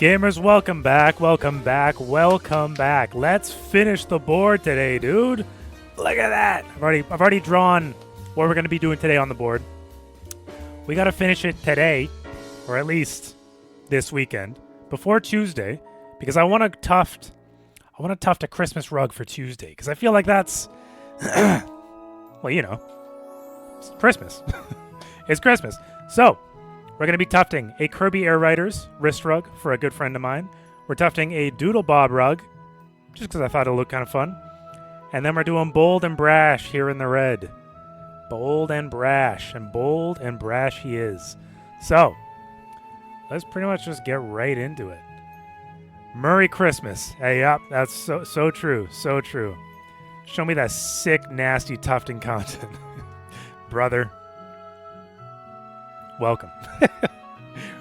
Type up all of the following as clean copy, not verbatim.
Gamers, welcome back, welcome back, welcome back. Let's finish the board today, dude. Look at that. I've already drawn what we're going to be doing today on the board. We got to finish it today, or at least this weekend, before Tuesday, because I want to tuft a Christmas rug for Tuesday, because I feel like that's, well, you know, it's Christmas. It's Christmas. So, we're going to be tufting a Kirby Air Riders wrist rug for a good friend of mine. We're tufting a Doodle Bob rug, just because I thought it looked kind of fun. And then we're doing Bold and Brash here in the red. Bold and brash, and bold and brash he is. So, let's pretty much just get right into it. Merry Christmas. Hey, yep, that's so true, so true. Show me that sick, nasty tufting content. Brother. Welcome.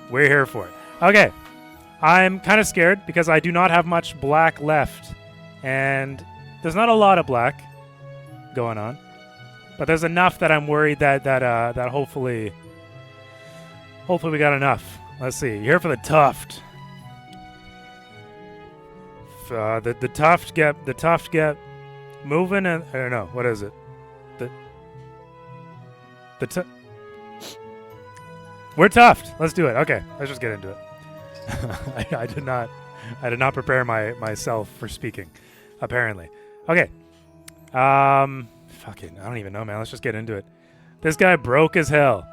We're here for it. Okay. I'm kind of scared because I do not have much black left. And there's not a lot of black going on. But there's enough that I'm worried that hopefully we got enough. Let's see. You're here for the tuft. The tuft get moving, and I don't know, what is it? We're tuft. Let's do it. Okay, let's just get into it. I did not prepare myself for speaking, apparently. Okay. Fucking, I don't even know, man. Let's just get into it. This guy broke as hell.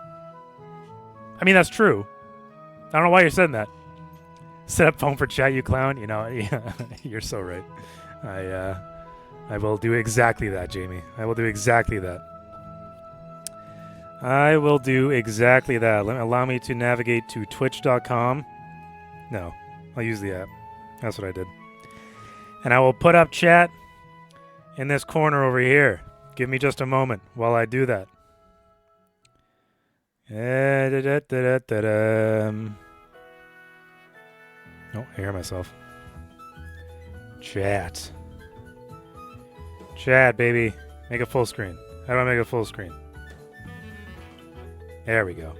I mean, that's true. I don't know why you're saying that. Set up phone for chat, you clown. You know, yeah, you're so right. I will do exactly that, Jamie. I will do exactly that. I will do exactly that. Allow me to navigate to twitch.com. No, I'll use the app. That's what I did. And I will put up chat in this corner over here. Give me just a moment while I do that. Oh, I hear myself. Chat. Chat, baby. Make it full screen. How do I make it full screen? There we go.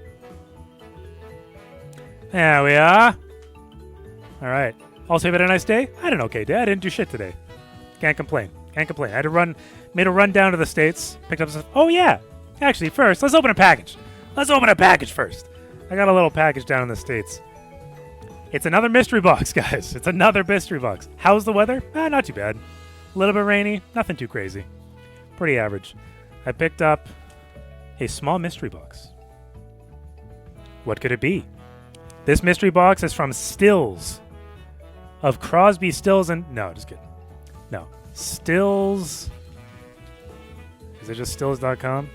There we are. All right. Also, you had a nice day? I had an okay day. I didn't do shit today. Can't complain. Can't complain. I had to made a run down to the States. Picked up some... Oh, yeah. Actually, first, let's open a package. Let's open a package first. I got a little package down in the States. It's another mystery box, guys. It's another mystery box. How's the weather? Not too bad. A little bit rainy. Nothing too crazy. Pretty average. I picked up a small mystery box. What could it be? This mystery box is from Stills. Of Crosby, Stills, and... No, just kidding. No. Stills... Is it just stills.com?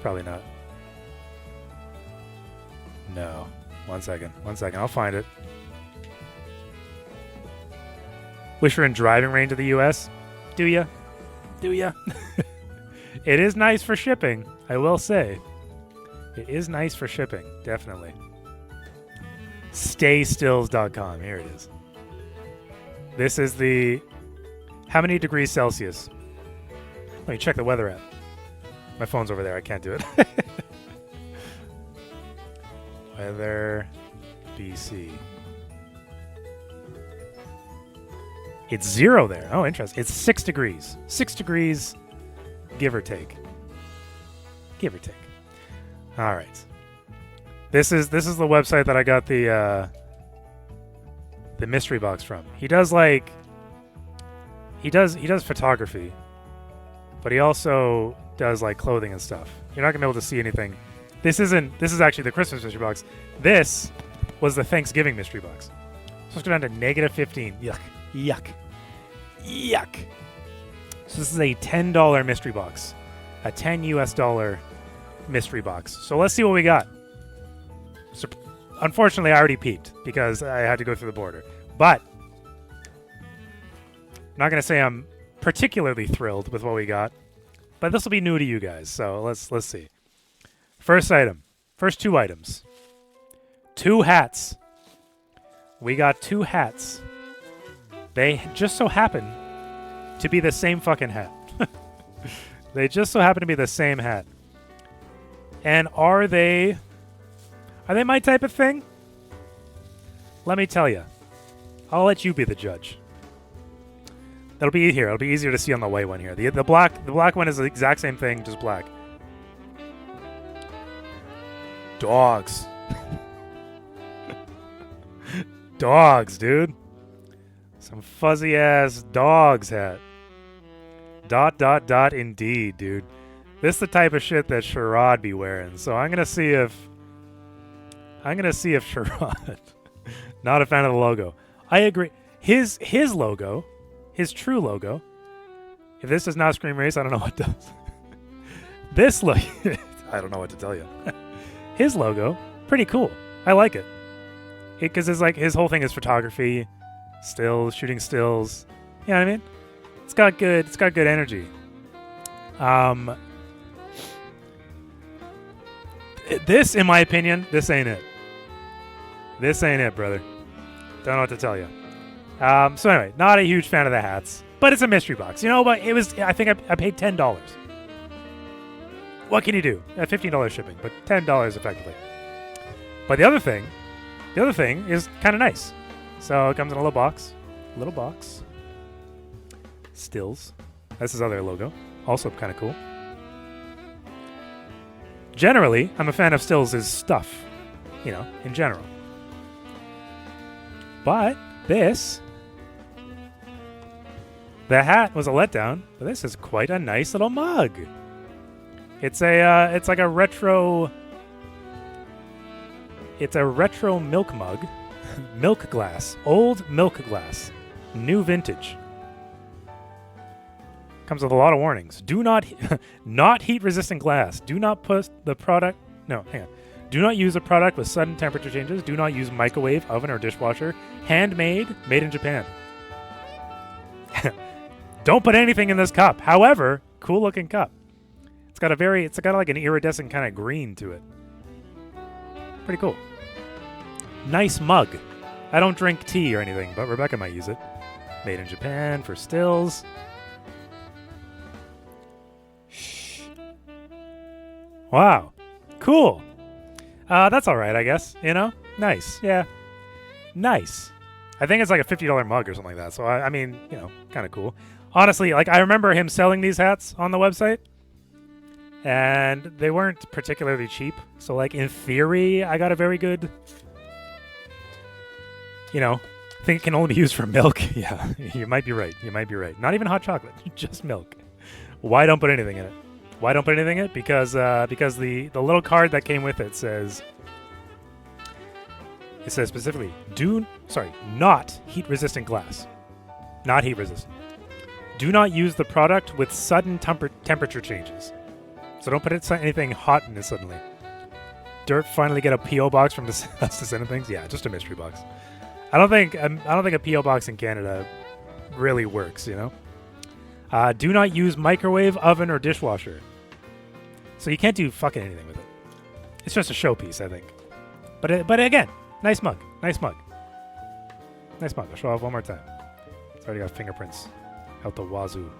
Probably not. No. One second. I'll find it. Wish you're in driving range of the U.S.? Do ya? Do ya? It is nice for shipping, I will say. It is nice for shipping, definitely. Staystills.com. Here it is. This is the... How many degrees Celsius? Let me check the weather app. My phone's over there. I can't do it. Weather... BC. It's 0 there. Oh, interesting. It's 6 degrees. 6 degrees, give or take. Give or take. All right. This is the website that I got the mystery box from. He does photography, but he also does like clothing and stuff. You're not gonna be able to see anything. This is actually the Christmas mystery box. This was the Thanksgiving mystery box. So let's go down to -15. Yuck. Yuck. Yuck. So this is a $10 mystery box. A $10 US mystery box. So let's see what we got. So, unfortunately, I already peeked because I had to go through the border. But I'm not going to say I'm particularly thrilled with what we got. But this will be new to you guys. So let's see. First item. First 2 items. 2 hats. We got 2 hats. They just so happen to be the same fucking hat. They just so happen to be the same hat. And are they my type of thing? Let me tell you. I'll let you be the judge. That'll be here. It'll be easier to see on the white one here. The black one is the exact same thing, just black. Dogs. Dogs, dude. Some fuzzy ass dogs hat. ... indeed, dude. This is the type of shit that Sherrod be wearing. So I'm gonna see if Sherrod not a fan of the logo. I agree. His logo, his true logo. If this does not scream race, I don't know what does. This look, I don't know what to tell you. His logo, pretty cool. I like it. Because it's like his whole thing is photography, stills, shooting stills. You know what I mean? It's got good energy. This, in my opinion, this ain't it. This ain't it, brother. Don't know what to tell you. So anyway, not a huge fan of the hats, but it's a mystery box, you know. But it was, I think I paid $10. What can you do? $15 shipping, but $10 effectively. But the other thing is kind of nice. So it comes in a little box. Stills. That's his other logo. Also kind of cool. Generally, I'm a fan of Stills' stuff, you know, in general. But this, the hat was a letdown, but this is quite a nice little mug. It's like a retro. It's a retro milk mug, milk glass, old milk glass, new vintage. Comes with a lot of warnings. Do not, not heat-resistant glass. Do not put the product. No, hang on. Do not use a product with sudden temperature changes. Do not use microwave, oven, or dishwasher. Handmade, made in Japan. Don't put anything in this cup. However, cool-looking cup. It's got like an iridescent kind of green to it. Pretty cool. Nice mug. I don't drink tea or anything, but Rebecca might use it. Made in Japan for stills. Shh. Wow. Cool. That's all right, I guess. You know? Nice. Yeah. Nice. I think it's like a $50 mug or something like that. So, I mean, you know, kind of cool. Honestly, like, I remember him selling these hats on the website. And they weren't particularly cheap. So, like, in theory, I got a very good, you know, I think it can only be used for milk. Yeah, you might be right. You might be right. Not even hot chocolate, just milk. Why don't put anything in it? Why don't put anything in it? Because the little card that came with it says, specifically, not heat-resistant glass. Not heat-resistant. Do not use the product with sudden temperature changes. So don't put anything hot in it suddenly. Dirt finally get a PO box from us to send things. Yeah, just a mystery box. I don't think a PO box in Canada really works. You know. Do not use microwave, oven, or dishwasher. So you can't do fucking anything with it. It's just a showpiece, I think. But again, nice mug. Nice mug. Nice mug. I'll show off one more time. It's already got fingerprints out the wazoo.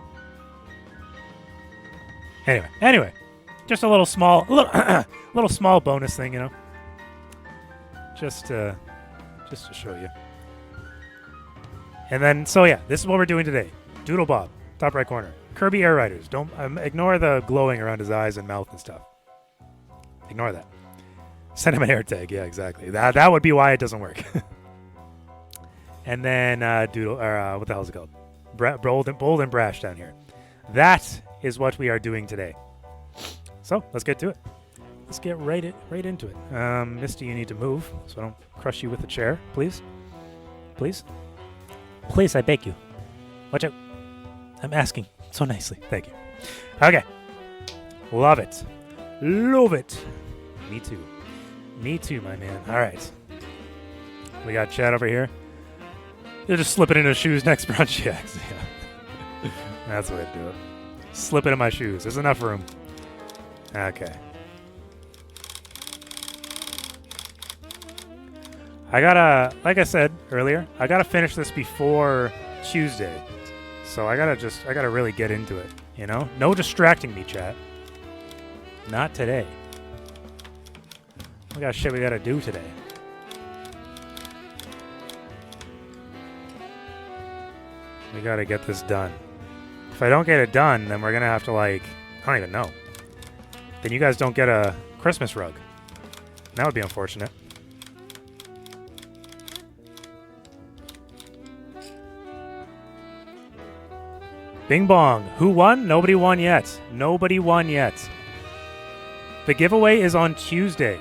Anyway. Just a little small bonus thing, you know. Just to show you. And then, so yeah, this is what we're doing today. Doodle Bob, top right corner. Kirby Air Riders. Don't ignore the glowing around his eyes and mouth and stuff. Ignore that. Send him an air tag. Yeah, exactly. That would be why it doesn't work. And then Doodle, or what the hell is it called? Bold and Brash down here. That is what we are doing today. So let's get to it. Let's get right into it. Misty, you need to move so I don't crush you with the chair, please. Please, I beg you. Watch out. I'm asking so nicely. Thank you. Okay. Love it. Love it. Me too. Me too, my man. All right. We got Chad over here. He'll just slip it in his shoes next brunch. Yeah. That's the way to do it. Slip it in my shoes. There's enough room. Okay. I gotta, like I said earlier, I gotta finish this before Tuesday. So I gotta really get into it, you know? No distracting me, chat. Not today. We got shit we gotta do today. We gotta get this done. If I don't get it done, then we're gonna have to, like, I don't even know. Then you guys don't get a Christmas rug. That would be unfortunate. Bing bong. Who won? Nobody won yet. Nobody won yet. The giveaway is on Tuesday.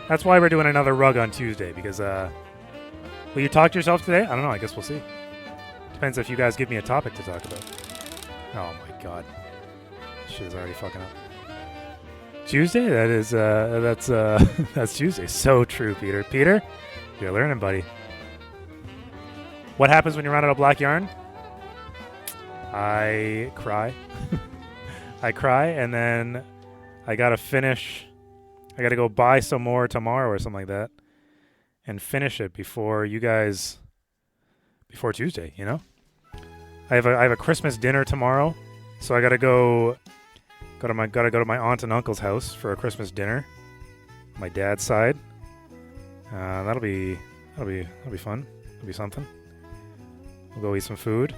That's why we're doing another rug on Tuesday, because, will you talk to yourself today? I don't know. I guess we'll see. Depends if you guys give me a topic to talk about. Oh my god. Shit is already fucking up. Tuesday? That is, that's Tuesday. So true, Peter. Peter, you're learning, buddy. What happens when you run out of black yarn? I cry. I cry, and then I gotta finish. I gotta go buy some more tomorrow or something like that, and finish it before you guys. Before Tuesday, you know. I have a Christmas dinner tomorrow, so I gotta go to my aunt and uncle's house for a Christmas dinner. My dad's side. That'll be fun. It'll be something. We'll go eat some food.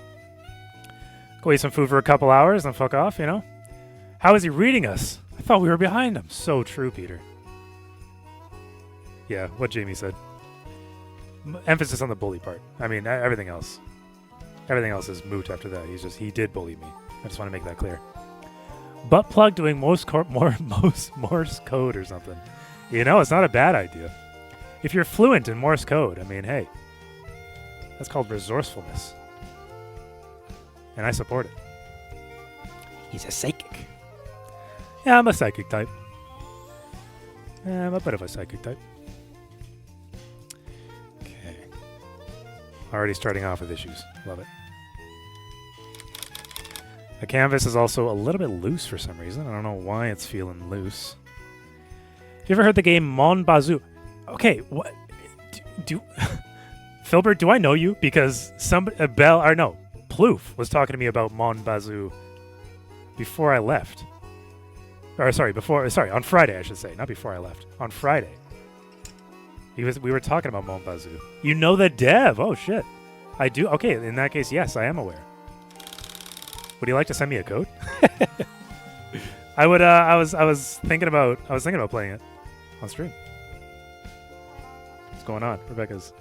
Go eat some food for a couple hours, then fuck off, you know? How is he reading us? I thought we were behind him. So true, Peter. Yeah, what Jamie said. Emphasis on the bully part. I mean, everything else. Everything else is moot after that. He did bully me. I just want to make that clear. Butt plug doing Morse code or something. You know, it's not a bad idea. If you're fluent in Morse code, I mean, hey. That's called resourcefulness. And I support it. He's a psychic. Yeah, I'm a psychic type. Yeah, I'm a bit of a psychic type. Okay. Already starting off with issues. Love it. The canvas is also a little bit loose for some reason. I don't know why it's feeling loose. Have you ever heard the game Mon Bazou? Okay, what? Filbert, do I know you? Because Plouf was talking to me about Mon Bazou before I left. On Friday, I should say. Not before I left. On Friday. We were talking about Mon Bazou. You know the dev. Oh, shit. I do. Okay, in that case, yes, I am aware. Would you like to send me a code? I would. I was thinking about playing it on stream. What's going on? Rebecca's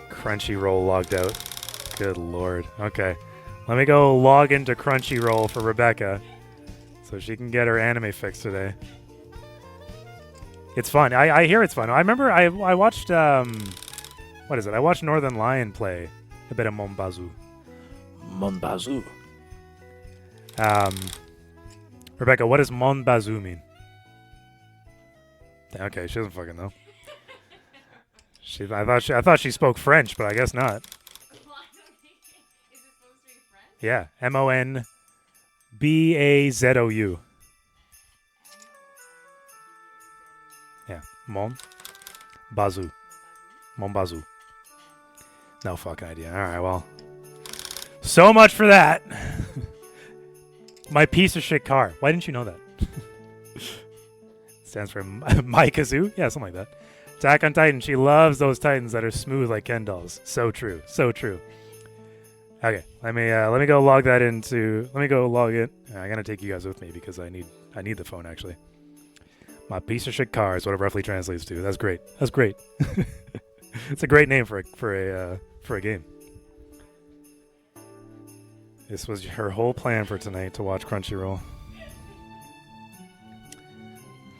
Crunchyroll logged out. Good lord. Okay, let me go log into Crunchyroll for Rebecca, so she can get her anime fix today. It's fun. I hear it's fun. I remember I watched what is it? I watched Northern Lion play a bit of Mon Bazou. Mon Bazou. Rebecca, what does Mon Bazou mean? Okay, she doesn't fucking know. I thought she spoke French, but I guess not. Is it supposed to be French? Yeah, MONBAZOU. Yeah, Mon Bazou. Mon Bazou. No fucking idea. All right, well. So much for that. My piece of shit car. Why didn't you know that? Stands for My Kazoo? Yeah, something like that. Attack on Titan. She loves those Titans that are smooth like Ken dolls. So true. So true. Okay, let me go log that into. Let me go log it. I gotta take you guys with me because I need the phone actually. My piece of shit car is what it roughly translates to. That's great. That's great. It's a great name for a game. This was her whole plan for tonight to watch Crunchyroll.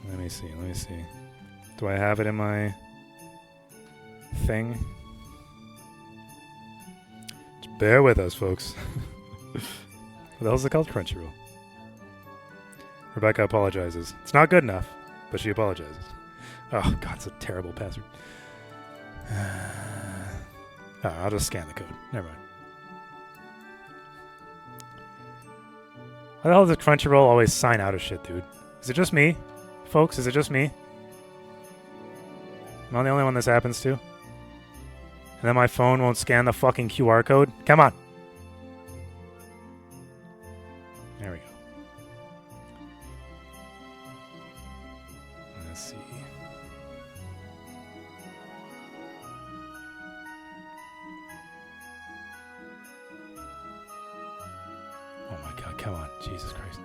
Let me see. Do I have it in my thing? Just bear with us, folks. What the hell is it called? Crunchyroll. Rebecca apologizes. It's not good enough, but she apologizes. Oh, God, it's a terrible password. I'll just scan the code. Never mind. Why the hell does Crunchyroll always sign out of shit, dude? Is it just me? Folks, is it just me? Am I the only one this happens to? And then my phone won't scan the fucking QR code? Come on! There we go. Let's see. come on. Jesus Christ.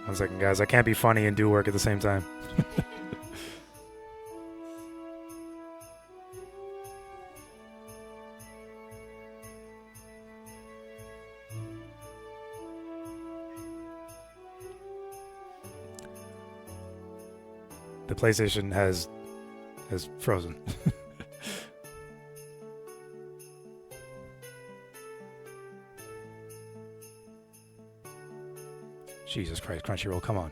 One second, guys. I can't be funny and do work at the same time. The PlayStation has frozen. Jesus Christ, Crunchyroll, come on.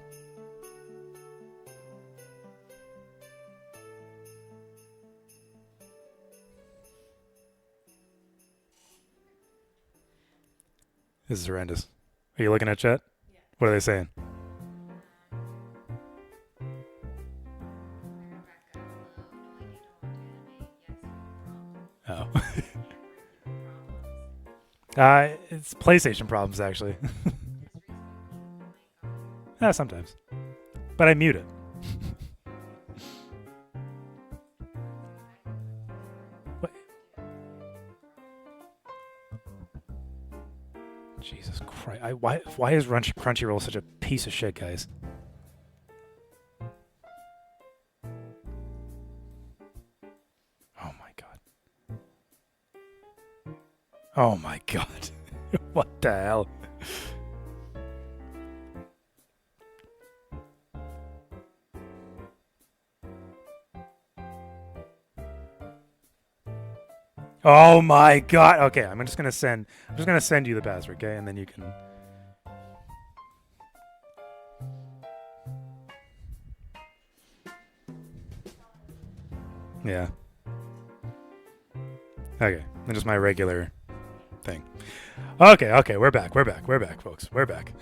This is horrendous. Are you looking at chat? Yeah. What are they saying? Oh. It's PlayStation problems, actually. Yeah, sometimes. But I mute it. What? Jesus Christ. Why is Crunchyroll such a piece of shit, guys? Oh my god. Oh my god. What the hell? Oh my god. Okay, I'm just gonna send you the password, okay? And then you can. Yeah. Okay. And just my regular thing. Okay, we're back, folks. We're back.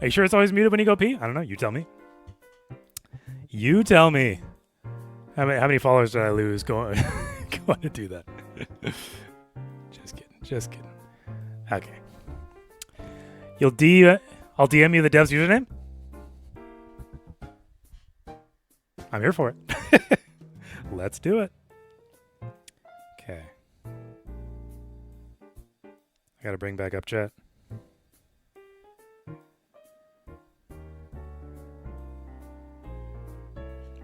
Are you sure it's always muted when you go pee? I don't know. You tell me. You tell me. How many followers did I lose going to do that? Just kidding. Okay. I'll DM you the dev's username? I'm here for it. Let's do it. Okay. I gotta bring back up chat.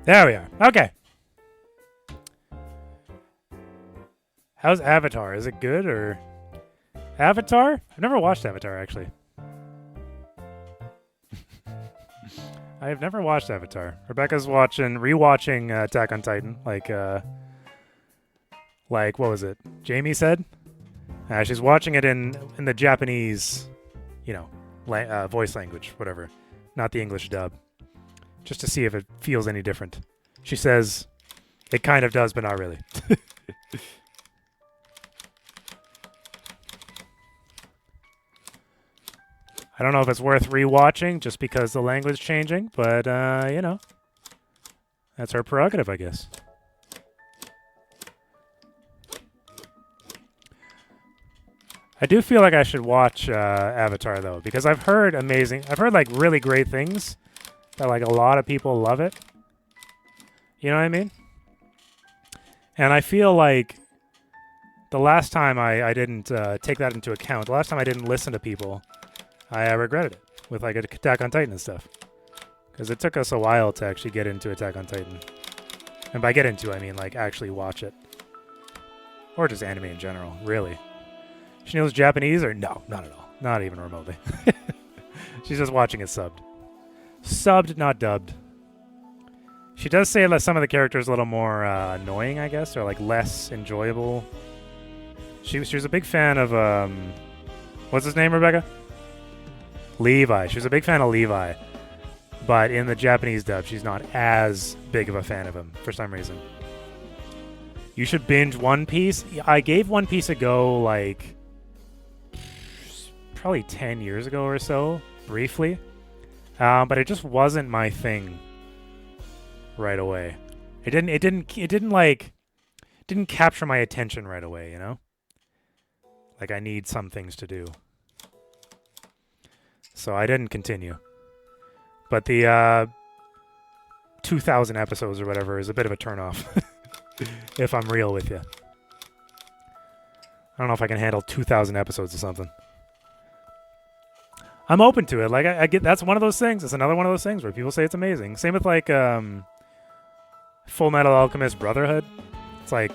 There we are. Okay. How's Avatar? Is it good or... Avatar? I've never watched Avatar, actually. I have never watched Avatar. Rebecca's rewatching Attack on Titan, like what was it? Jamie said. She's watching it in the Japanese, voice language, whatever, not the English dub, just to see if it feels any different. She says it kind of does, but not really. I don't know if it's worth rewatching just because the language changing, but that's her prerogative, I guess. I do feel like I should watch Avatar though, because I've heard like really great things, that like a lot of people love it. You know what I mean? And I feel like the last time I didn't take that into account, the last time I didn't listen to people, I regretted it with like Attack on Titan and stuff. Because it took us a while to actually get into Attack on Titan. And by get into, I mean like actually watch it. Or just anime in general, really. She knows Japanese or no, not at all. Not even remotely. She's just watching it subbed. Subbed, not dubbed. She does say that some of the characters are a little more annoying, I guess, or like less enjoyable. She was a big fan of, what's his name, Rebecca? Levi. She was a big fan of Levi. But in the Japanese dub, she's not as big of a fan of him for some reason. You should binge One Piece. I gave One Piece a go, like, probably 10 years ago or so, briefly. But it just wasn't my thing right away. It didn't capture my attention right away, you know? Like, I need some things to do. So I didn't continue. But the 2,000 episodes or whatever is a bit of a turnoff. If I'm real with you. don't know if I can handle 2,000 episodes or something. I'm open to it. Like I get that's one of those things. It's another one of those things where people say it's amazing. Same with like Full Metal Alchemist Brotherhood. It's like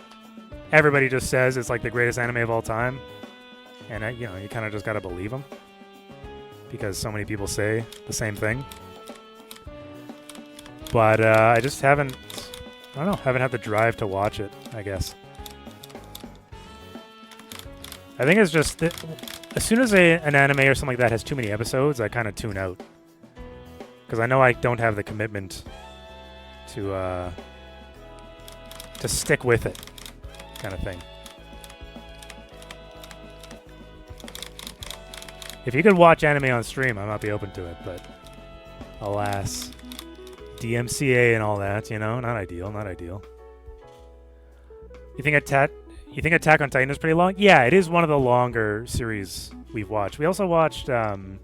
everybody just says it's like the greatest anime of all time, and you know, you kind of just gotta believe them because so many people say the same thing. But I just haven't. I don't know. Haven't had the drive to watch it, I guess. I think it's just that as soon as an anime or something like that has too many episodes, I kind of tune out. Because I know I don't have the commitment to stick with it, kind of thing. If you could watch anime on stream, I might be open to it, but alas. DMCA and all that, you know, not ideal, not ideal. You think Attack on Titan is pretty long? Yeah, it is one of the longer series we've watched. We also watched My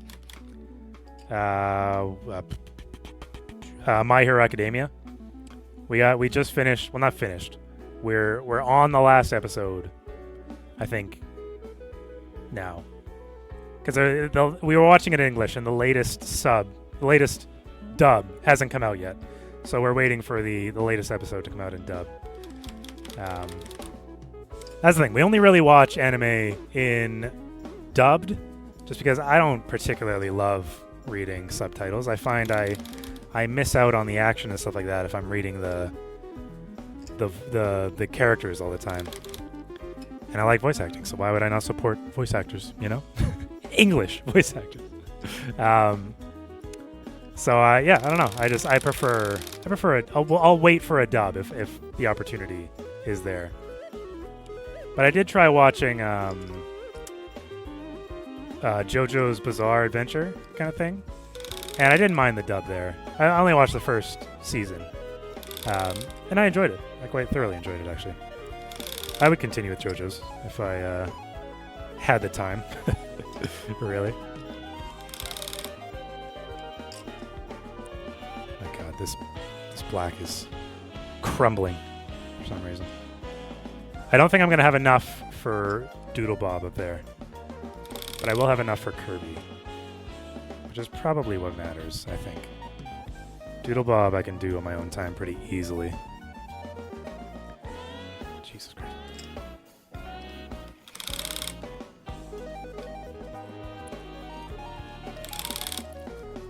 Hero Academia. We just finished. Well, not finished. We're on the last episode, I think. Now, because we were watching it in English, and the latest dub hasn't come out yet, so we're waiting for the latest episode to come out in dub. That's the thing. We only really watch anime in dubbed, just because I don't particularly love reading subtitles. I find I miss out on the action and stuff like that if I'm reading the characters all the time. And I like voice acting, so why would I not support voice actors? You know, English voice actors. So yeah, I don't know. I prefer it. I'll wait for a dub if the opportunity is there. But I did try watching JoJo's Bizarre Adventure kind of thing, and I didn't mind the dub there. I only watched the first season, and I enjoyed it. I quite thoroughly enjoyed it, actually. I would continue with JoJo's if I had the time. Really. This black is crumbling for some reason. I don't think I'm going to have enough for Doodle Bob up there. But I will have enough for Kirby. Which is probably what matters, I think. Doodle Bob I can do on my own time pretty easily. Jesus Christ.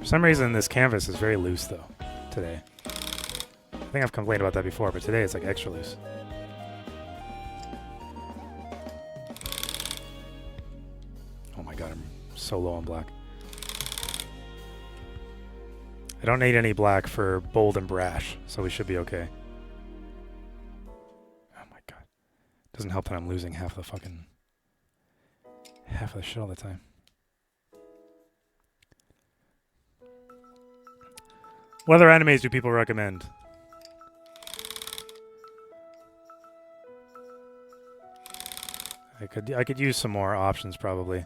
For some reason this canvas is very loose though. Today. I think I've complained about that before, but today it's like extra loose. Oh my god, I'm so low on black. I don't need any black for Bold and Brash, so we should be okay. Oh my god. Doesn't help that I'm losing half the shit all the time. What other animes do people recommend? I could use some more options probably.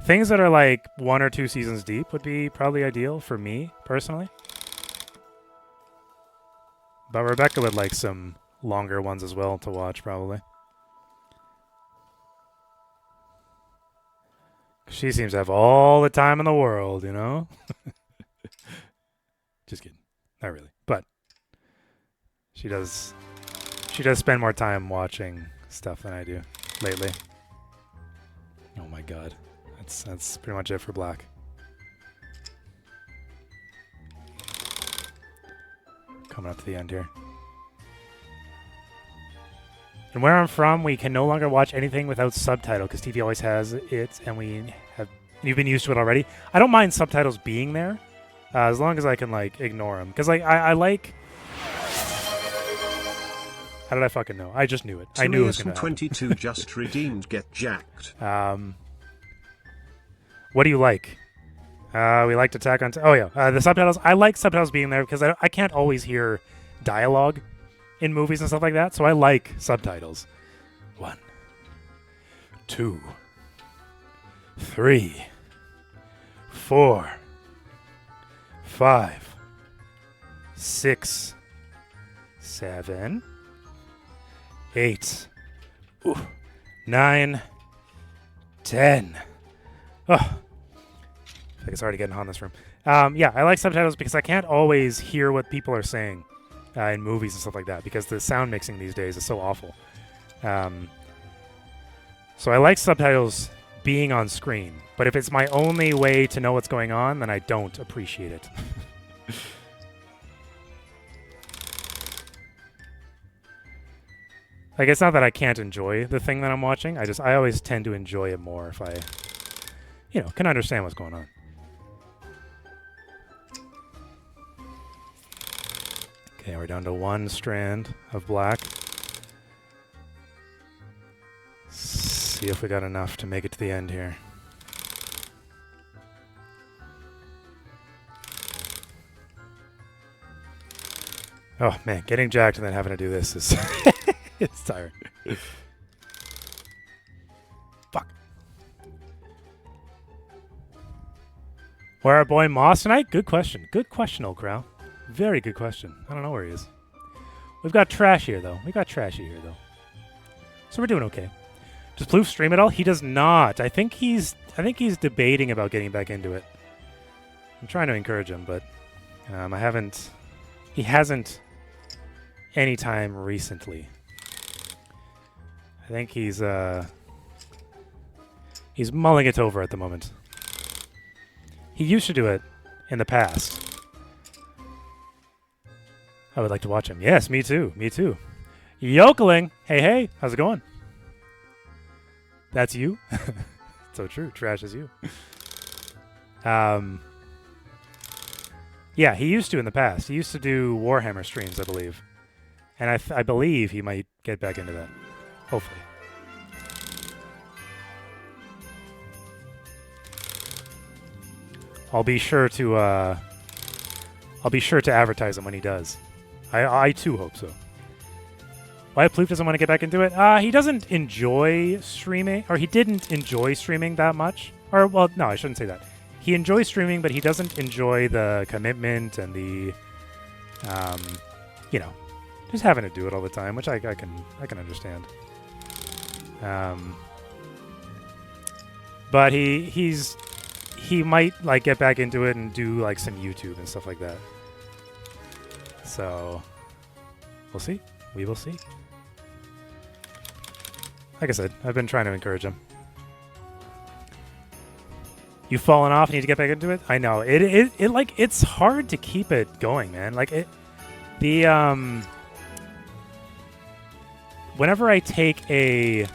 Things that are like 1 or 2 seasons deep would be probably ideal for me personally. But Rebecca would like some longer ones as well to watch probably. She seems to have all the time in the world, you know? Just kidding. Not really. But she does spend more time watching stuff than I do lately. Oh my god. That's pretty much it for black. Coming up to the end here. And where I'm from, we can no longer watch anything without subtitle because TV always has it, and you've been used to it already. I don't mind subtitles being there. As long as I can, like, ignore them. Because, like, I like... How did I fucking know? I just knew it. I knew it was going to happen. 22 just redeemed get jacked. What do you like? We liked Attack on... Oh, yeah. The subtitles. I like subtitles being there because I can't always hear dialogue in movies and stuff like that. So I like subtitles. 1, 2, 3, 4... 5, 6, 7, 8, 9, 10. Oh, I think it's already getting hot in this room. Yeah, I like subtitles because I can't always hear what people are saying in movies and stuff like that because the sound mixing these days is so awful. So I like subtitles being on screen, but if it's my only way to know what's going on, then I don't appreciate it. Like, it's not that I can't enjoy the thing that I'm watching. I always tend to enjoy it more if I, can understand what's going on. Okay, we're down to 1 strand of black. See if we got enough to make it to the end here. Oh, man, getting jacked and then having to do this is... it's tired. Fuck. Where our boy Moss tonight? Good question. Good question, old crow. Very good question. I don't know where he is. We've got Trash here, though. So we're doing okay. Does Plouf stream at all? He does not. I think he's debating about getting back into it. I'm trying to encourage him, but he hasn't any time recently. I think he's mulling it over at the moment. He used to do it in the past. I would like to watch him. Yes, me too. Yokeling! Hey, how's it going? That's you? So true. Trash is you. Yeah, he used to in the past. He used to do Warhammer streams, I believe. And I believe he might get back into that. Hopefully. I'll be sure to advertise him when he does. I too hope so. Why Plouf doesn't want to get back into it? He doesn't enjoy streaming, or he didn't enjoy streaming that much. Or, well, no, I shouldn't say that. He enjoys streaming, but he doesn't enjoy the commitment and the, just having to do it all the time, which I can understand. But he might like get back into it and do like some YouTube and stuff like that. So we'll see. We will see. Like I said, I've been trying to encourage him. You've fallen off and need to get back into it? I know. It's hard to keep it going, man. Whenever I take a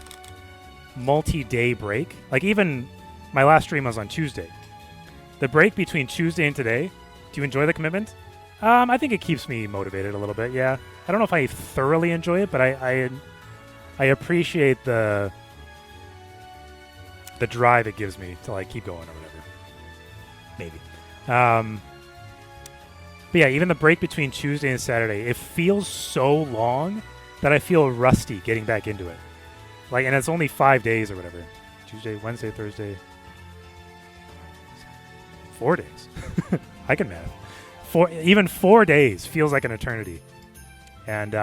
multi-day break, like even my last stream was on Tuesday. The break between Tuesday and today, do you enjoy the commitment? I think it keeps me motivated a little bit, yeah. I don't know if I thoroughly enjoy it, but I appreciate the drive it gives me to like keep going or whatever. Maybe. But yeah, even the break between Tuesday and Saturday, it feels so long that I feel rusty getting back into it. Like, and it's only 5 days or whatever. Tuesday, Wednesday, Thursday. 4 days. I can math. Even 4 days feels like an eternity. And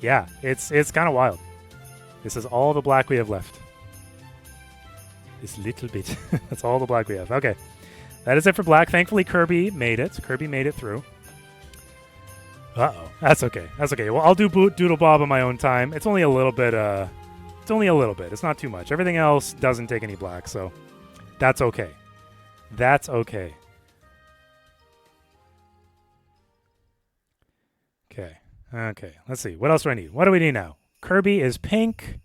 yeah, it's kind of wild. This is all the black we have left. This little bit. That's all the black we have. Okay. That is it for black. Thankfully, Kirby made it. Kirby made it through. Uh-oh. That's okay. That's okay. Well, I'll do Doodle Bob on my own time. It's only a little bit. It's only a little bit. It's not too much. Everything else doesn't take any black, so that's okay. That's okay. Okay. Okay. Let's see. What else do I need? What do we need now? Kirby is pink.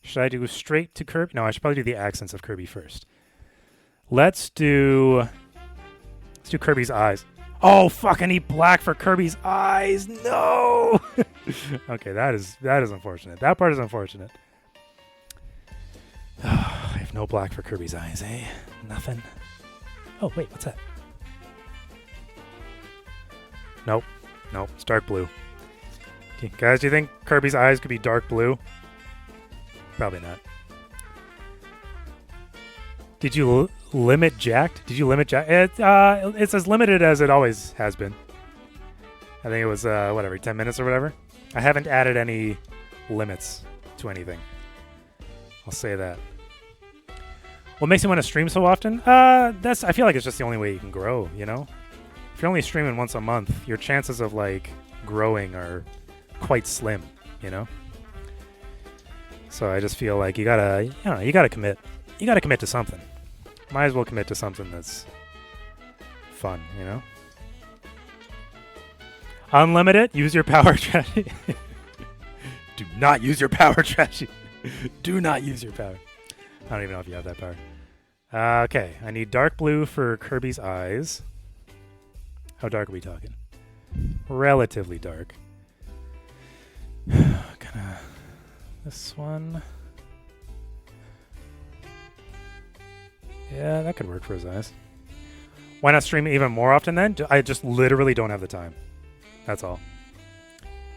Should I do straight to Kirby? No, I should probably do the accents of Kirby first. Let's do Kirby's eyes. Oh, fuck, I need black for Kirby's eyes. No! Okay, that is unfortunate. That part is unfortunate. I have no black for Kirby's eyes, eh? Nothing. Oh, wait, what's that? Nope. Nope, it's dark blue. Guys, do you think Kirby's eyes could be dark blue? Probably not. Did you limit Jacked? Did you limit Jacked? It's as limited as it always has been. I think it was, whatever, 10 minutes or whatever. I haven't added any limits to anything. I'll say that. What makes you want to stream so often? I feel like it's just the only way you can grow, you know? If you're only streaming once a month, your chances of like growing are quite slim, you know? So I just feel like you gotta commit. You gotta commit to something. Might as well commit to something that's fun, you know? Unlimited, use your power strategy. Do not use your power strategy. Do not use your power. I don't even know if you have that power. Okay, I need dark blue for Kirby's eyes. How dark are we talking? Relatively dark. Kinda this one. Yeah, that could work for his eyes. Why not stream even more often then? I just literally don't have the time. That's all.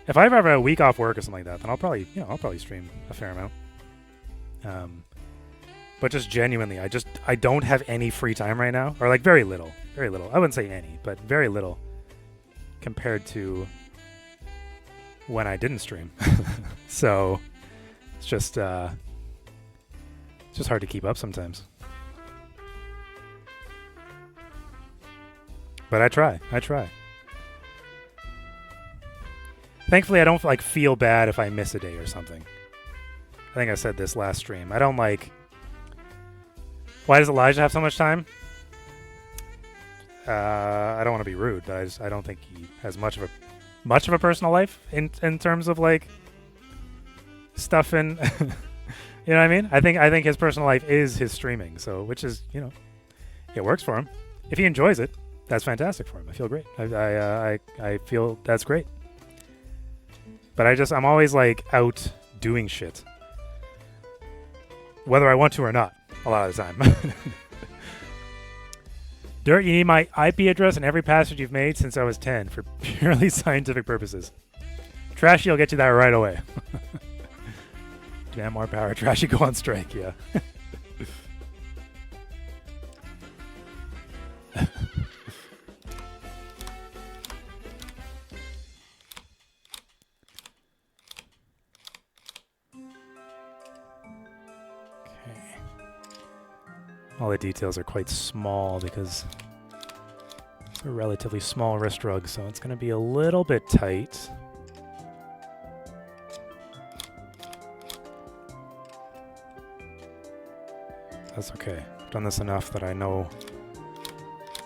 If I ever have a week off work or something like that, then I'll probably stream a fair amount. But just genuinely, I don't have any free time right now, or like very little. I wouldn't say any, but very little compared to when I didn't stream. So it's just hard to keep up sometimes. But I try. Thankfully, I don't like feel bad if I miss a day or something. I think I said this last stream. I don't like. Why does Elijah have so much time? I don't want to be rude, but I don't think he has much of a personal life in terms of like stuff in. You know what I mean? I think his personal life is his streaming, so which is it works for him. If he enjoys it, that's fantastic for him. I feel great. I feel that's great. But I'm always like out doing shit, whether I want to or not. A lot of the time. Dirt, you need my IP address and every password you've made since I was 10 for purely scientific purposes. Trashy, I'll get you that right away. Damn, more power. Trashy, go on strike, yeah. All the details are quite small because it's a relatively small wrist rug, so it's going to be a little bit tight. That's okay. I've done this enough that I know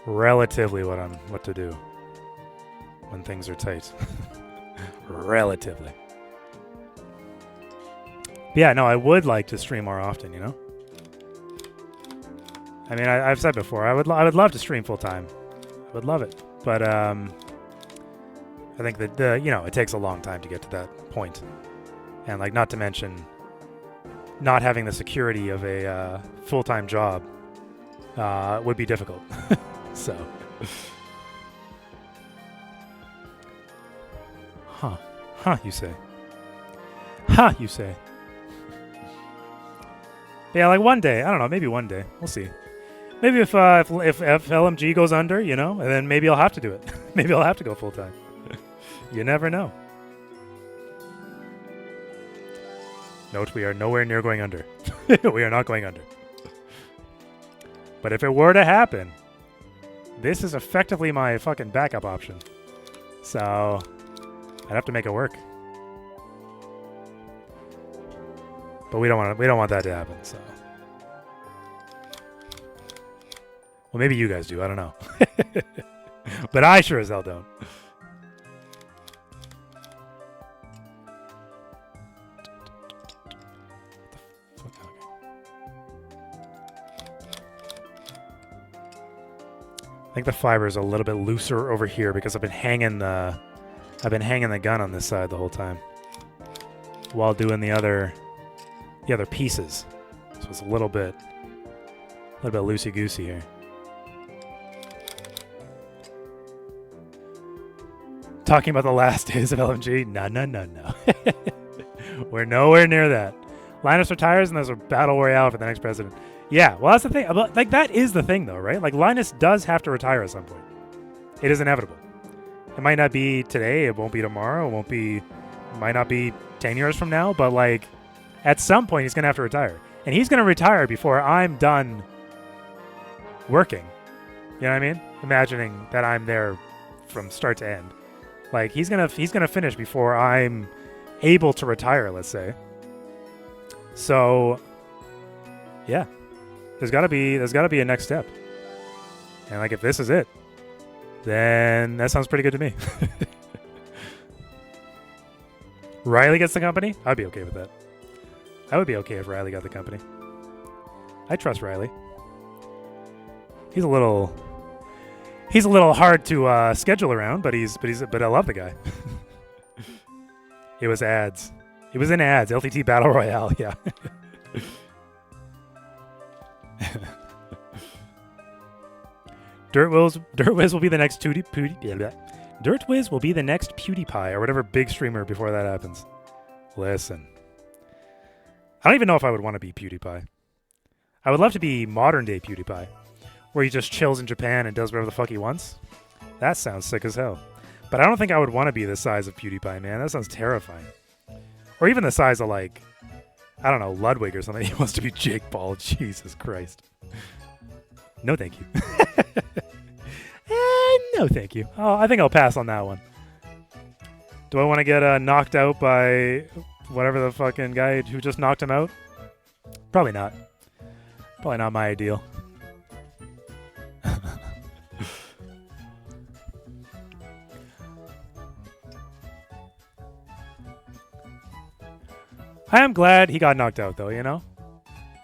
relatively what to do when things are tight. Relatively. But yeah, no, I would like to stream more often, you know? I mean, I've said before, I would love to stream full time. I would love it, but I think that it takes a long time to get to that point, and like not to mention not having the security of a full time job would be difficult. So, you say, you say. Yeah, like one day, I don't know, maybe one day, we'll see. Maybe if LMG goes under, and then maybe I'll have to do it. Maybe I'll have to go full time. You never know. Note, we are nowhere near going under. We are not going under. But if it were to happen, this is effectively my fucking backup option. So I'd have to make it work. But we don't want that to happen, so. Well, maybe you guys do. I don't know. But I sure as hell don't. I think the fiber is a little bit looser over here because I've been hanging the gun on this side the whole time while doing the other pieces. So it's a little bit loosey-goosey here. Talking about the last days of LMG? No. We're nowhere near that. Linus retires and there's a battle royale for the next president. Yeah, well, that's the thing. Like, that is the thing, though, right? Like, Linus does have to retire at some point. It is inevitable. It might not be today. It won't be tomorrow. Might not be 10 years from now. But, like, at some point, he's going to have to retire. And he's going to retire before I'm done working. You know what I mean? Imagining that I'm there from start to end. Like he's gonna finish before I'm able to retire, let's say. So yeah. There's gotta be a next step. And like if this is it, then that sounds pretty good to me. Riley gets the company? I'd be okay with that. I would be okay if Riley got the company. I trust Riley. He's a little hard to schedule around, but I love the guy. It was ads. It was in ads. LTT Battle Royale. Yeah. Dirtwiz will be the next Dirtwiz will be the next PewDiePie or whatever big streamer before that happens. Listen, I don't even know if I would want to be PewDiePie. I would love to be modern day PewDiePie, where he just chills in Japan and does whatever the fuck he wants. That sounds sick as hell. But I don't think I would want to be the size of PewDiePie, man. That sounds terrifying. Or even the size of, like, I don't know, Ludwig or something. He wants to be Jake Paul. Jesus Christ. No, thank you. No, thank you. Oh, I think I'll pass on that one. Do I want to get knocked out by whatever the fucking guy who just knocked him out? Probably not. Probably not my ideal. I am glad he got knocked out, though, you know?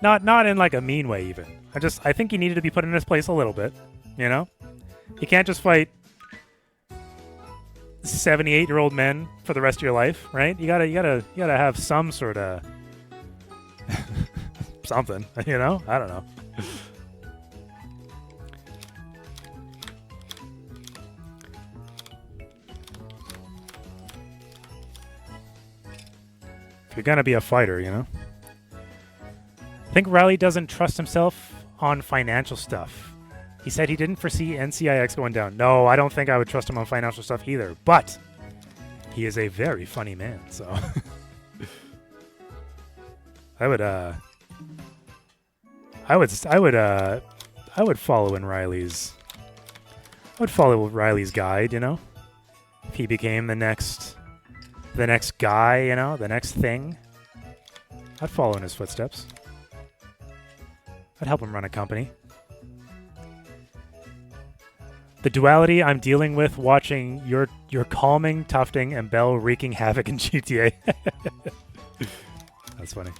Not in, like, a mean way, even. I think he needed to be put in his place a little bit, you know? You can't just fight 78-year-old men for the rest of your life, right? You gotta have some sort of something, you know? I don't know. If you're gonna be a fighter, you know? I think Riley doesn't trust himself on financial stuff. He said he didn't foresee NCIX going down. No, I don't think I would trust him on financial stuff either. But he is a very funny man, so I would follow in Riley's. I would follow Riley's guide, you know? If he became the next guy, you know, the next thing, I'd follow in his footsteps. I'd help him run a company. The duality I'm dealing with watching your calming, tufting, and Bell wreaking havoc in GTA. That's funny.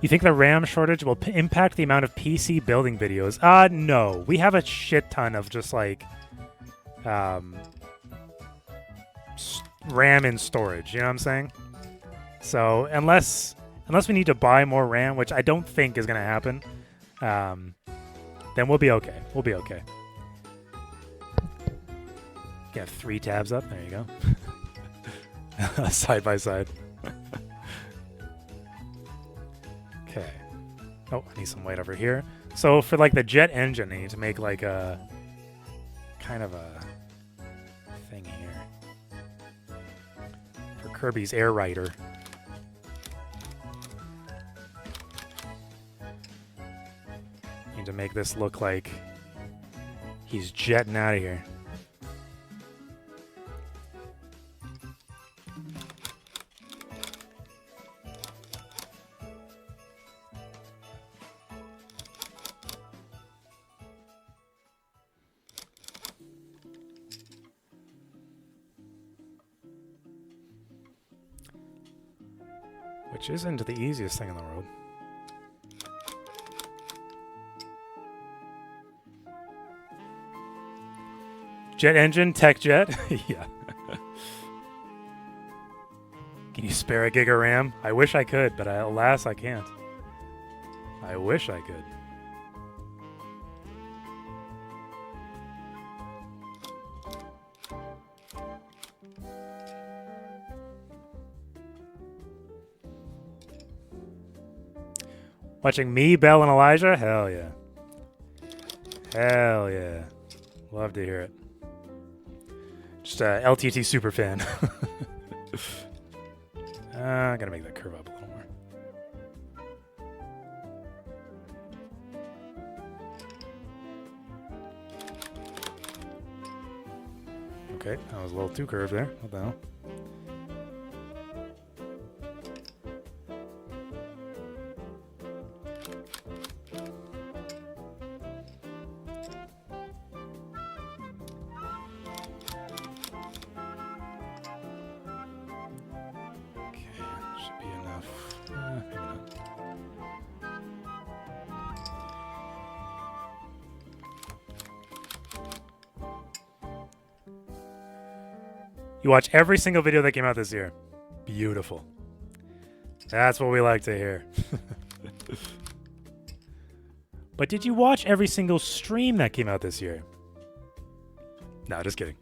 You think the RAM shortage will impact the amount of PC building videos? No. We have a shit ton of just like RAM in storage, you know what I'm saying? So unless we need to buy more RAM, which I don't think is going to happen, then we'll be okay. We'll be okay. Get 3 tabs up. There you go. Side by side. Okay. Oh, I need some light over here. So for like the jet engine, I need to make like a kind of a thing here for Kirby's Air Rider. Need to make this look like he's jetting out of here. Which isn't the easiest thing in the world. Jet engine, tech jet. Yeah. Can you spare a gig of RAM? I wish I could, but alas, I can't. I wish I could. Watching me, Bell, and Elijah? Hell yeah. Hell yeah. Love to hear it. Just a LTT super fan. I gotta make that curve up a little more. Okay, that was a little too curved there. What the hell? Okay, should be enough. Maybe not. You watch every single video that came out this year. Beautiful. That's what we like to hear. But did you watch every single stream that came out this year? No, just kidding.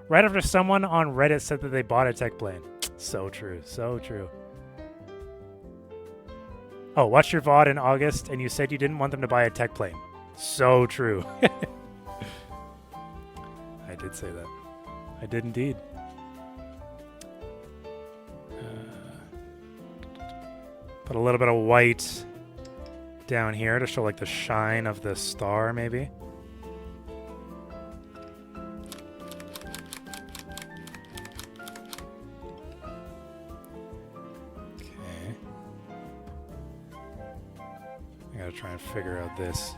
Right after someone on Reddit said that they bought a tech plane. So true. So true. Oh, watched your VOD in August and you said you didn't want them to buy a tech plane. So true. I did say that. I did indeed. Put a little bit of white down here to show like the shine of the star, maybe. Okay. I gotta try and figure out this.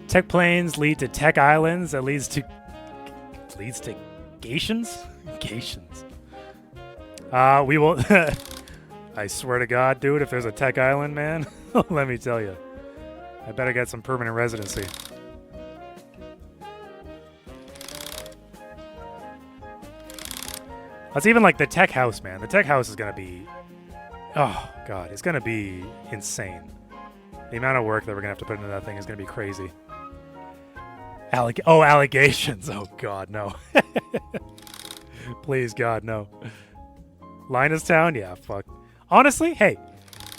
Tech planes lead to tech islands. That leads to Gations? Gations. We will. I swear to God, dude, if there's a tech island, man, let me tell you, I better get some permanent residency. That's even like the tech house, man. The tech house is gonna be, oh God, it's gonna be insane. The amount of work that we're gonna have to put into that thing is gonna be crazy. Allegations. Oh, God, no. Please, God, no. Linus Town? Yeah, fuck. Honestly, hey,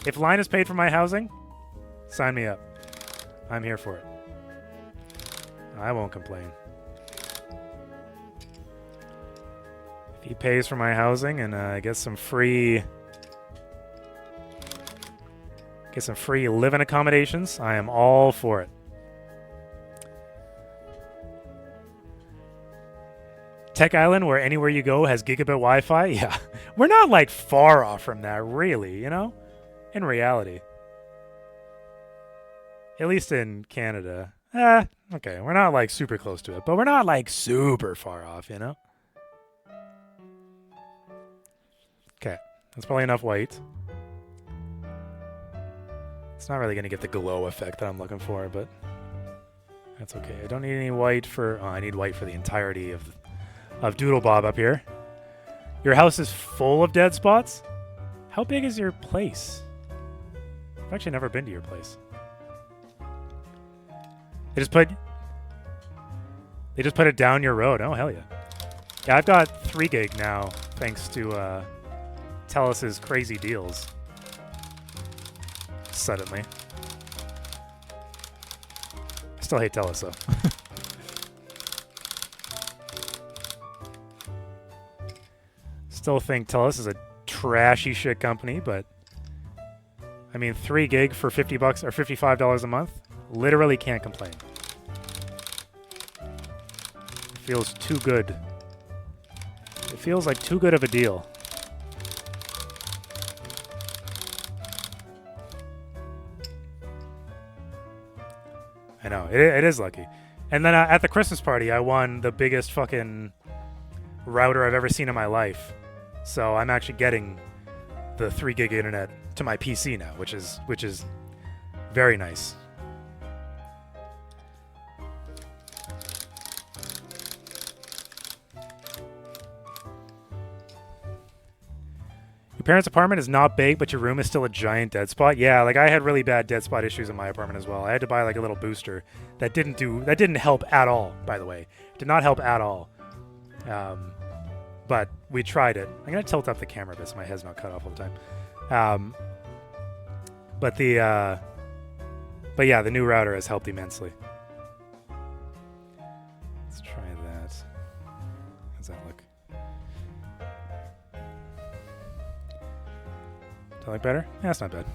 if Linus paid for my housing, sign me up. I'm here for it. I won't complain. If he pays for my housing and gets some free living accommodations, I am all for it. Tech Island, where anywhere you go has gigabit Wi-Fi? Yeah. We're not, like, far off from that, really, you know? In reality. At least in Canada. Okay, we're not, like, super close to it, but we're not, like, super far off, you know? Okay, that's probably enough white. It's not really going to get the glow effect that I'm looking for, but that's okay. I don't need any white for... Oh, I need white for the entirety of Doodle Bob up here. Your house is full of dead spots? How big is your place? I've actually never been to your place. They just put it down your road. Oh, hell yeah. Yeah, I've got 3 gig now, thanks to Telus' crazy deals. Suddenly. I still hate Telus, though. Still think Telus is a trashy shit company, but I mean 3 gig for $50 or $55 a month, literally can't complain. It feels too good. It feels like too good of a deal. I know, it is lucky. And then at the Christmas party, I won the biggest fucking router I've ever seen in my life. So I'm actually getting the 3 gig internet to my PC now, which is very nice. Your parents' apartment is not big, but your room is still a giant dead spot. Yeah, like I had really bad dead spot issues in my apartment as well. I had to buy like a little booster that didn't help at all, by the way. It did not help at all. But we tried it. I'm gonna tilt up the camera a bit so my head's not cut off all the time. But yeah, the new router has helped immensely. Let's try that. How's that look? Does that look better? Yeah, it's not bad.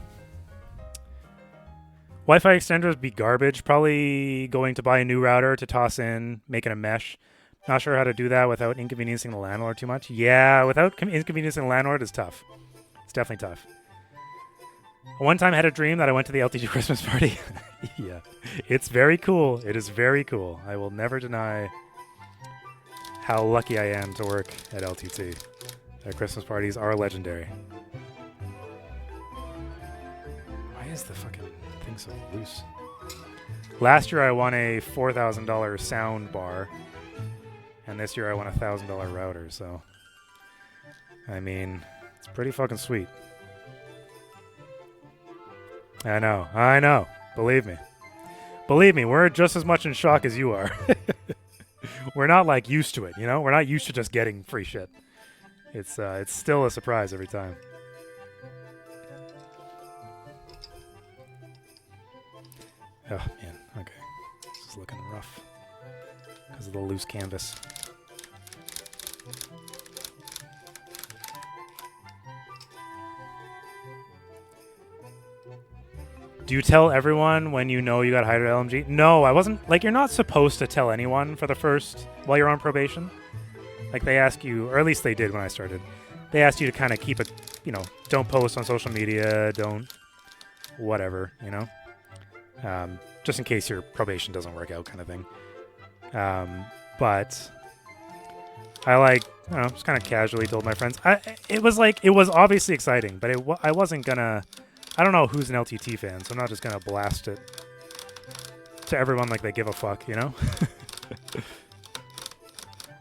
Wi-Fi extenders be garbage. Probably going to buy a new router to toss in, making a mesh. Not sure how to do that without inconveniencing the landlord too much. Yeah, without inconveniencing the landlord is tough. It's definitely tough. One time I had a dream that I went to the LTG Christmas party. Yeah, it's very cool. It is very cool. I will never deny how lucky I am to work at LTT. Their Christmas parties are legendary. Why is the fucking thing so loose? Last year I won a $4,000 sound bar. And this year I won a $1,000 router, so... I mean, it's pretty fucking sweet. I know. Believe me. Believe me, we're just as much in shock as you are. We're not, like, used to it, you know? We're not used to just getting free shit. It's still a surprise every time. Oh, man. Okay. This is looking rough. Because of the loose canvas. Do you tell everyone when you know you got hired at LMG? No, I wasn't. Like, you're not supposed to tell anyone for the first, while you're on probation. Like, they ask you, or at least they did when I started. They asked you to kind of keep it, you know, don't post on social media, don't whatever, you know? Just in case your probation doesn't work out kind of thing. But I like, I don't know, just kind of casually told my friends. It was obviously exciting, but I wasn't gonna, I don't know who's an LTT fan, so I'm not just gonna blast it to everyone like they give a fuck, you know?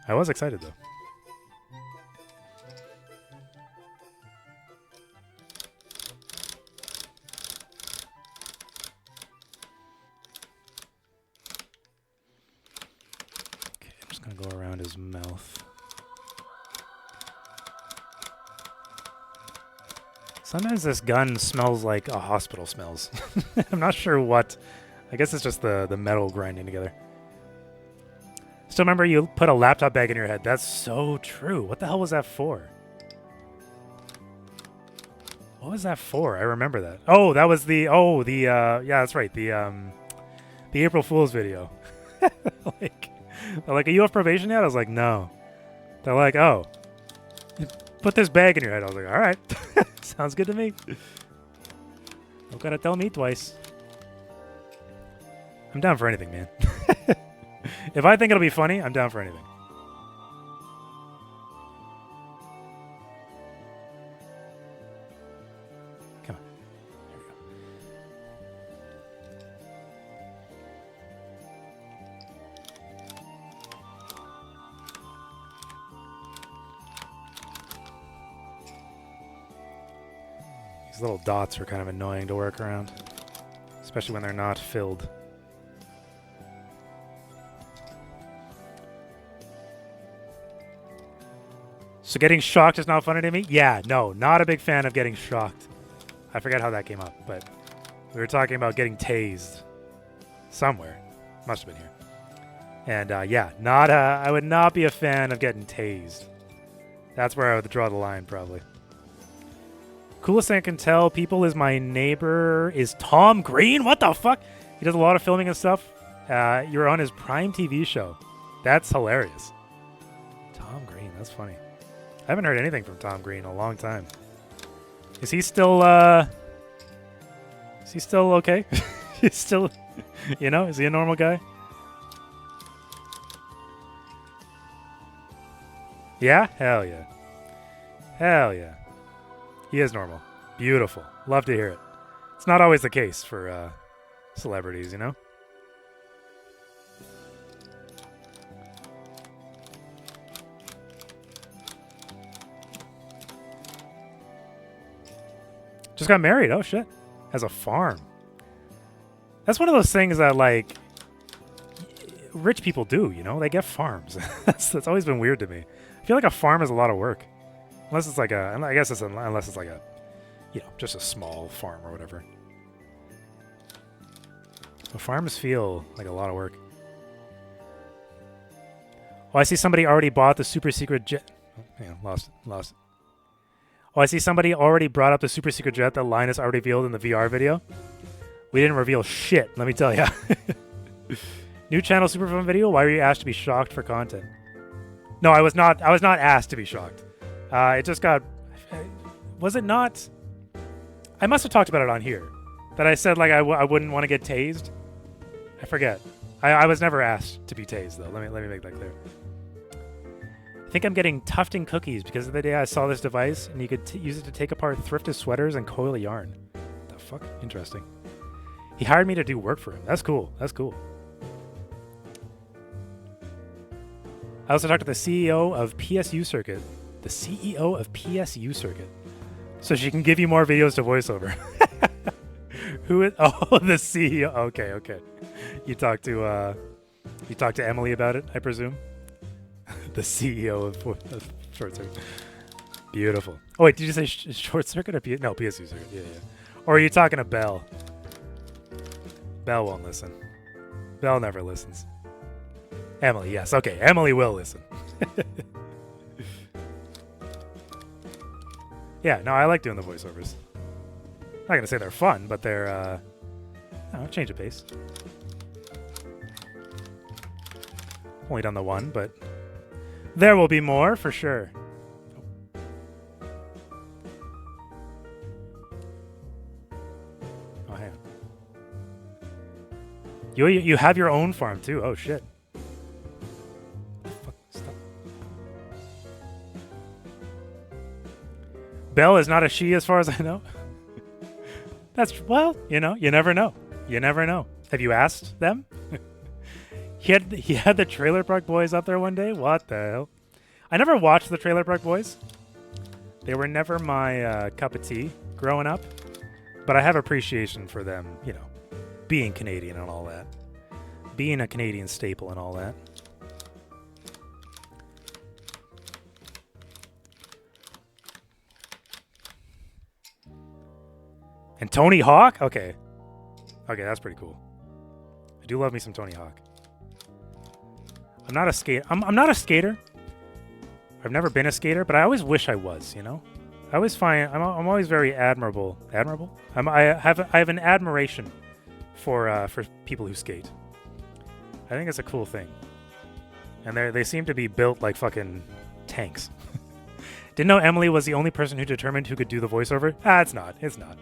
I was excited though. Go around his mouth. Sometimes this gun smells like a hospital smells. I'm not sure what. I guess it's just the metal grinding together. Still remember you put a laptop bag in your head. That's so true. What the hell was that for? What was that for? I remember that. Oh, that was yeah, that's right. The April Fool's video. They're like, are you off probation yet? I was like, no. They're like, oh, put this bag in your head. I was like, all right. Sounds good to me. Don't gotta tell me twice. I'm down for anything, man. If I think it'll be funny, I'm down for anything. Come on. Here we go. These little dots are kind of annoying to work around, especially when they're not filled. So getting shocked is not funny to me? Yeah, no, not a big fan of getting shocked. I forget how that came up, but we were talking about getting tased somewhere. Must have been here. And yeah, I would not be a fan of getting tased. That's where I would draw the line, probably. Coolest thing I can tell people is my neighbor is Tom Green. What the fuck? He does a lot of filming and stuff. You're on his Prime TV show. That's hilarious. Tom Green, that's funny. I haven't heard anything from Tom Green in a long time. Is he still okay? He's still, you know, is he a normal guy? Yeah? Hell yeah. Hell yeah. He is normal. Beautiful. Love to hear it. It's not always the case for celebrities, you know? Just got married. Oh, shit. Has a farm. That's one of those things that, like, rich people do, you know? They get farms. That's always been weird to me. I feel like a farm is a lot of work. Unless it's like unless it's like a, you know, just a small farm or whatever. So farms feel like a lot of work. Oh, I see somebody already bought the super secret jet. Oh, yeah, lost it. Oh, I see somebody already brought up the super secret jet that Linus already revealed in the VR video. We didn't reveal shit, let me tell ya. New channel super fun video. Why were you asked to be shocked for content? No, I was not. I was not asked to be shocked. It just got. Was it not? I must have talked about it on here. That I said like I wouldn't want to get tased. I forget. I was never asked to be tased though. Let me make that clear. I think I'm getting Tufting cookies because of the day I saw this device and you could use it to take apart thrifted sweaters and coil yarn. What the fuck? Interesting. He hired me to do work for him. That's cool. That's cool. I also talked to the CEO of PSU Circuit. The CEO of PSU Circuit. So she can give you more videos to voiceover. Who is? Oh, the CEO. Okay, okay. You talked to Emily about it, I presume. The CEO of Short Circuit. Beautiful. Oh wait, did you say Short Circuit or no PSU Circuit? Yeah, yeah. Or are you talking to Belle? Belle won't listen. Belle never listens. Emily, yes. Okay, Emily will listen. Yeah, no, I like doing the voiceovers. I'm not going to say they're fun, but they're, I don't know, change of pace. Only done the one, but there will be more for sure. Oh, hang on. You have your own farm too. Oh shit. Fuck, stop. Belle is not a she as far as I know. That's, well, you know, you never know. You never know. Have you asked them? He had the Trailer Park Boys up there one day. What the hell? I never watched the Trailer Park Boys. They were never my cup of tea growing up, but I have appreciation for them, you know, being Canadian and all that. Being a Canadian staple and all that. And Tony Hawk? Okay. Okay, that's pretty cool. I do love me some Tony Hawk. I'm not a skater. I'm not a skater. I've never been a skater, but I always wish I was, you know? I always find I'm always very admirable. Admirable? I have an admiration for people who skate. I think it's a cool thing. And they seem to be built like fucking tanks. Didn't know Emily was the only person who determined who could do the voiceover. Ah, it's not. It's not.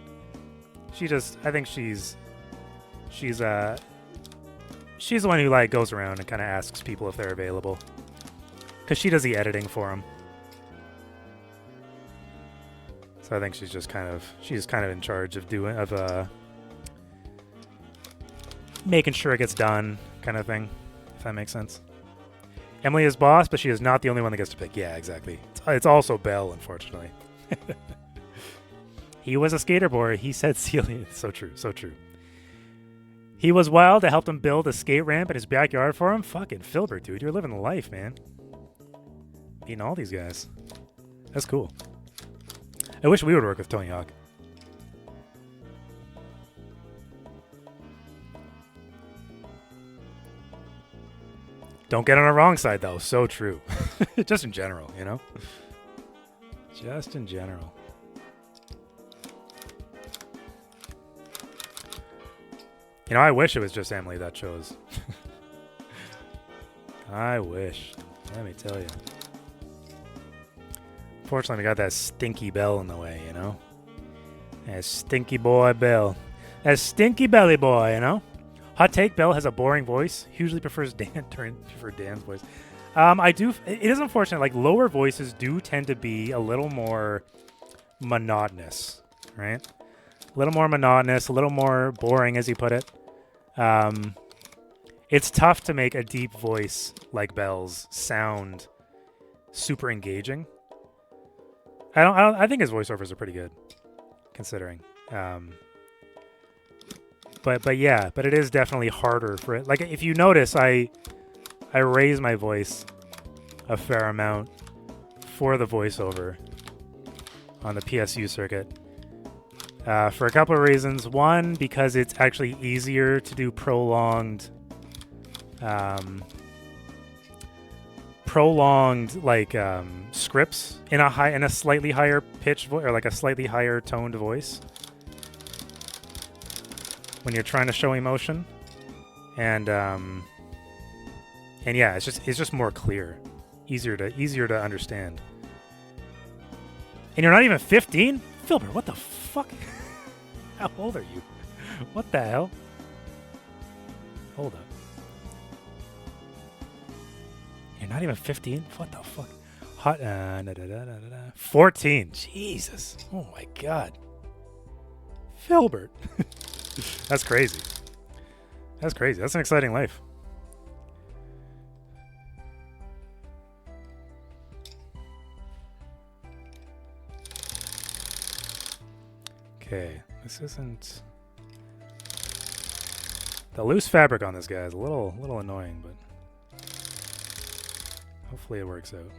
She just, I think she's the one who like goes around and kind of asks people if they're available, because she does the editing for them. So I think she's kind of in charge of making sure it gets done, kind of thing, if that makes sense. Emily is boss, but she is not the only one that gets to pick. Yeah, exactly. It's also Belle, unfortunately. He was a skater boy. He said Celia. So true. So true. He was wild. I helped him build a skate ramp in his backyard for him. Fucking Filbert, dude. You're living the life, man. Beating all these guys. That's cool. I wish we would work with Tony Hawk. Don't get on the wrong side, though. So true. Just in general, you know? Just in general. You know, I wish it was just Emily that chose. I wish. Let me tell you. Fortunately, we got that stinky Belle in the way, you know? That stinky boy Belle. That stinky belly boy, you know? Hot take, Belle has a boring voice. Usually prefers Dan's voice. It is unfortunate. Like, lower voices do tend to be a little more monotonous, right? A little more monotonous, a little more boring, as you put it. It's tough to make a deep voice like Belle's sound super engaging. I think his voiceovers are pretty good, considering. But it is definitely harder for it. Like, if you notice, I I raise my voice a fair amount for the voiceover on the PSU circuit. For a couple of reasons. One, because it's actually easier to do prolonged like scripts in a slightly higher pitch or like a slightly higher toned voice when you're trying to show emotion, and yeah, it's just more clear, easier to understand. And you're not even 15, Filbert. What the fuck? How old are you? What the hell? Hold up. You're not even 15? What the fuck? 14. Jesus. Oh my god. Filbert. That's crazy. That's crazy. That's an exciting life. Okay, this isn't... The loose fabric on this guy is a little annoying, but hopefully it works out.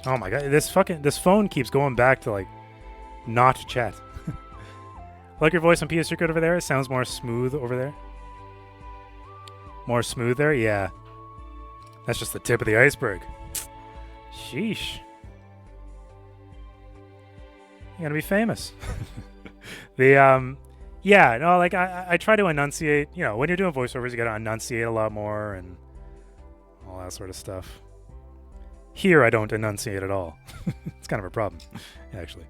Oh my god, this phone keeps going back to like not chat. Like your voice on PS Circuit over there, it sounds more smooth over there. More smooth there? Yeah. That's just the tip of the iceberg. Sheesh. You're gonna be famous. Yeah, no, like I try to enunciate, you know, when you're doing voiceovers you gotta enunciate a lot more and all that sort of stuff. Here I don't enunciate at all. It's kind of a problem, actually.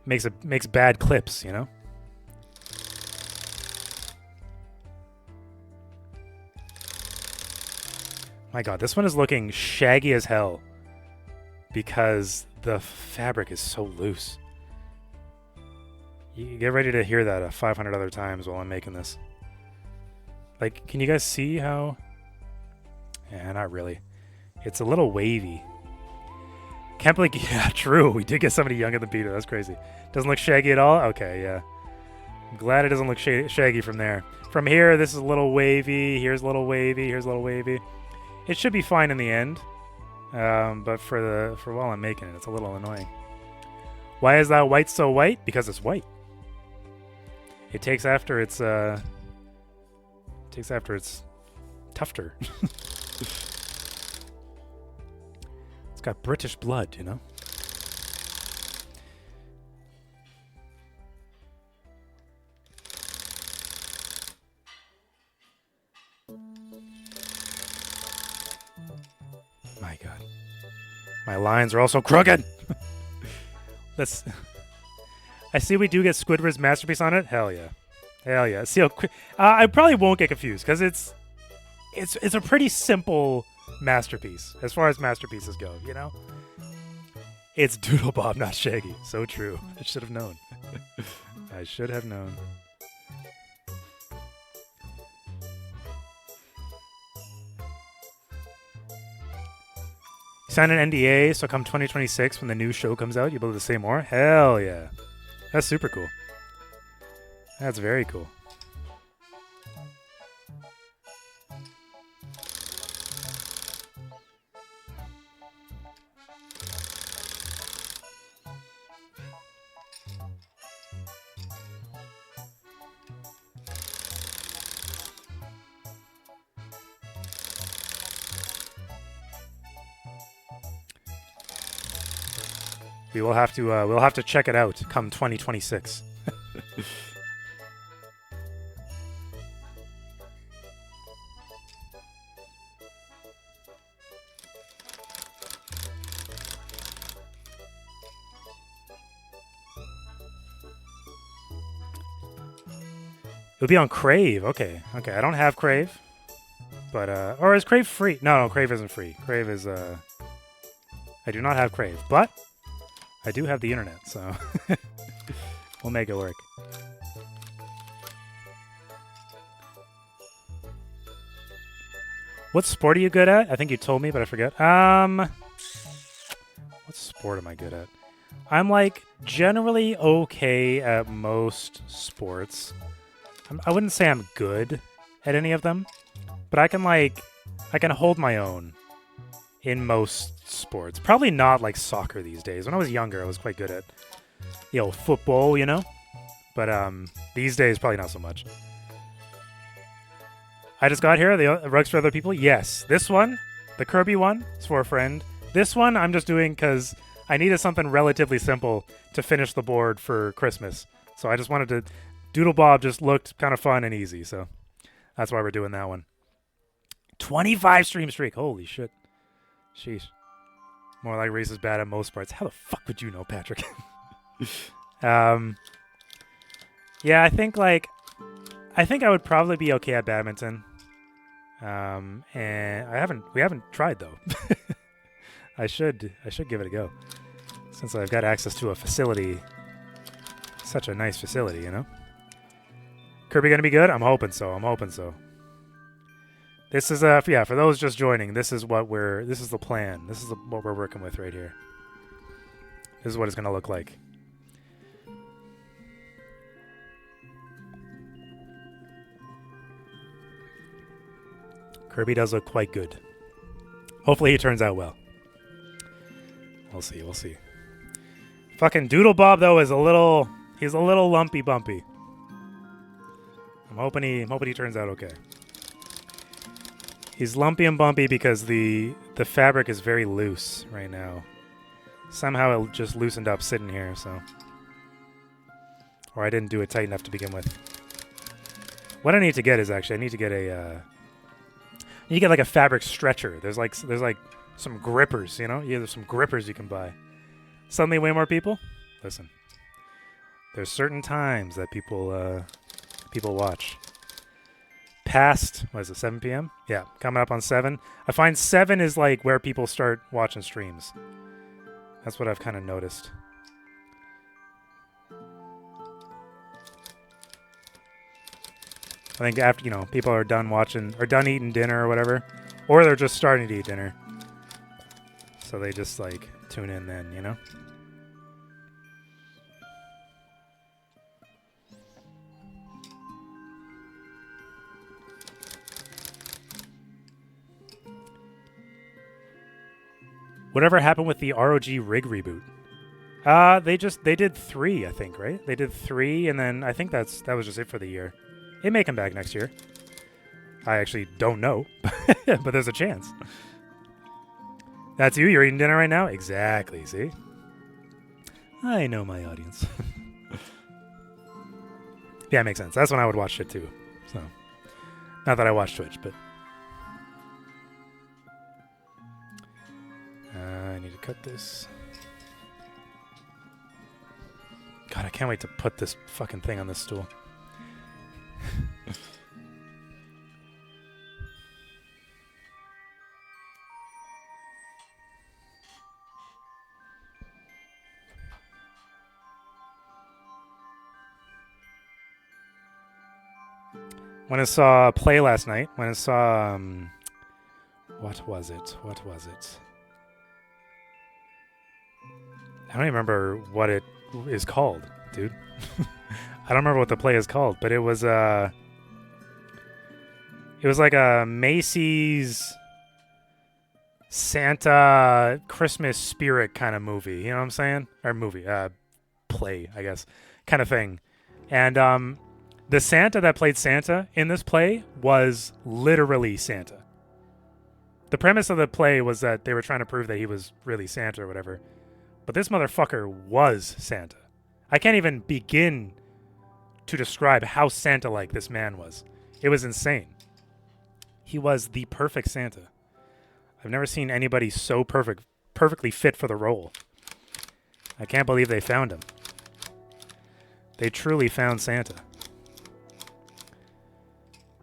Makes bad clips, you know? My god, this one is looking shaggy as hell because the fabric is so loose. You get ready to hear that 500 other times while I'm making this. Like, can you guys see how... Yeah, not really. It's a little wavy. Can't believe... Yeah, true. We did get somebody younger than Peter. That's crazy. Doesn't look shaggy at all? Okay, yeah. I'm glad it doesn't look shaggy from there. From here, this is a little wavy. Here's a little wavy. Here's a little wavy. It should be fine in the end. But for while I'm making it, it's a little annoying. Why is that white so white? Because it's white. It takes after its tufter. It's got British blood, you know? My god. My lines are also crooked! Let's... I see we do get Squidward's masterpiece on it. Hell yeah. Hell yeah. See how quick... I probably won't get confused, because it's a pretty simple masterpiece, as far as masterpieces go, you know? It's Doodlebob, not Shaggy. So true. I should have known. I should have known. Sign an NDA, so come 2026, when the new show comes out, you'll be able to say more? Hell yeah. That's super cool. That's very cool. We'll have to check it out come 2026. It'll be on Crave. Okay. Okay, I don't have Crave. But, or is Crave free? No, Crave isn't free. Crave is, I do not have Crave. But I do have the internet, so We'll make it work. What sport are you good at? I think you told me, but I forget. What sport am I good at? I'm like generally okay at most sports. I wouldn't say I'm good at any of them, but I can hold my own in most sports. Probably not like soccer these days. When I was younger, I was quite good at football, you know? But these days probably not so much. I just got here. The rugs for other people? Yes. This one, the Kirby one, is for a friend. This one I'm just doing because I needed something relatively simple to finish the board for Christmas. So I just wanted to... Doodle Bob just looked kind of fun and easy, so that's why we're doing that one. 25 stream streak. Holy shit. Sheesh. More like Reese is bad at most parts. How the fuck would you know, Patrick? Yeah, I think I would probably be okay at badminton. And we haven't tried though. I should give it a go. Since I've got access to a facility. Such a nice facility, you know? Kirby gonna be good? I'm hoping so. This is for those just joining, this is the plan. This is what we're working with right here. This is what it's gonna look like. Kirby does look quite good. Hopefully he turns out well. We'll see. Fucking Doodle Bob though he's a little lumpy bumpy. I'm hoping he turns out okay. He's lumpy and bumpy because the fabric is very loose right now. Somehow it just loosened up sitting here, so. Or I didn't do it tight enough to begin with. What I need to get is I need to get like a fabric stretcher. There's like some grippers, you know? Yeah, there's some grippers you can buy. Suddenly way more people? Listen. There's certain times that people watch. Past, what is it, 7 p.m.? Yeah, coming up on 7. I find 7 is like where people start watching streams. That's what I've kind of noticed. I think after, people are done watching, or done eating dinner or whatever, or they're just starting to eat dinner. So they just, tune in then, you know? Whatever happened with the ROG Rig reboot? They did 3, I think, right? They did 3, and then I think that was just it for the year. It may come back next year. I actually don't know, but there's a chance. That's you? You're eating dinner right now? Exactly, see? I know my audience. Yeah, it makes sense. That's when I would watch shit too. So, not that I watch Twitch, but... I need to cut this. God, I can't wait to put this fucking thing on this stool. When I saw Play last night, when I saw... What was it? I don't even remember what it is called, dude. I don't remember what the play is called, but it was like a Macy's Santa Christmas spirit kind of movie, you know what I'm saying? Or movie, play, I guess, kind of thing. And the Santa that played Santa in this play was literally Santa. The premise of the play was that they were trying to prove that he was really Santa or whatever. But this motherfucker was Santa. I can't even begin to describe how Santa-like this man was. It was insane. He was the perfect Santa. I've never seen anybody so perfectly fit for the role. I can't believe they found him. They truly found Santa.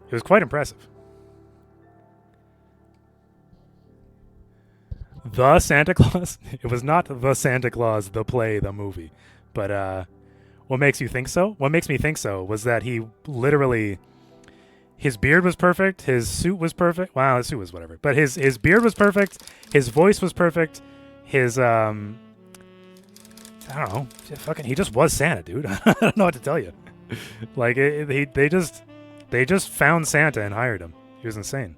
It was quite impressive. The Santa Claus? It was not The Santa Claus, the play, the movie. But What makes you think so? What makes me think so was that he literally, his beard was perfect, his suit was perfect. Wow, his suit was whatever, but his beard was perfect, his voice was perfect, his I don't know, fucking, he just was Santa, dude. I don't know what to tell you. Like they just found Santa and hired him. He was insane.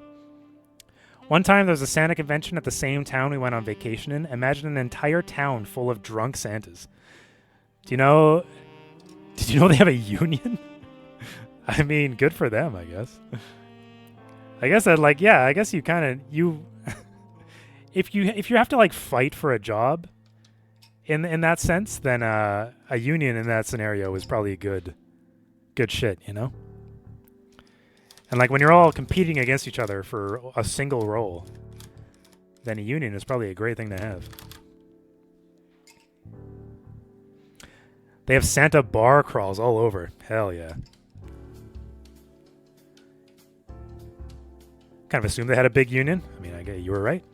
One time there was a Santa convention at the same town we went on vacation in. Imagine an entire town full of drunk Santas. Did you know they have a union? I mean, good for them, I guess. I guess I guess you kind of if you have to like fight for a job in that sense, then a union in that scenario is probably good shit, you know? And like when you're all competing against each other for a single role, then a union is probably a great thing to have. They have Santa bar crawls all over. Hell yeah. Kind of assumed they had a big union. I mean, I guess you were right.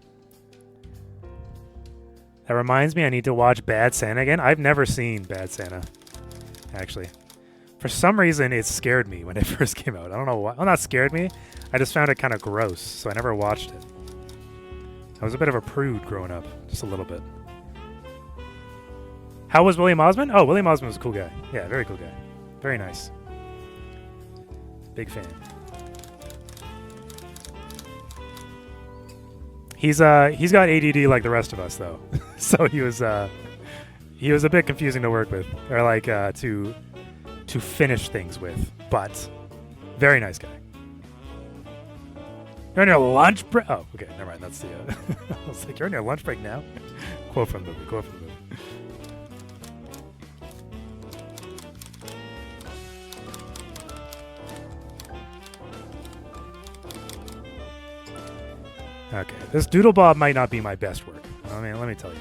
That reminds me, I need to watch Bad Santa again. I've never seen Bad Santa, actually. For some reason, it scared me when it first came out. I don't know why. Well, not scared me. I just found it kind of gross, so I never watched it. I was a bit of a prude growing up, just a little bit. How was William Osmond? Oh, William Osmond was a cool guy. Yeah, very cool guy. Very nice. Big fan. He's got ADD like the rest of us though, so he was a bit confusing to work with, or like to finish things with, but very nice guy. You're on your lunch break. Oh, okay, never mind. That's the. I was like, you're on your lunch break now. Quote from the movie. Quote from the movie. Okay, this Doodle Bob might not be my best work. I mean, let me tell you.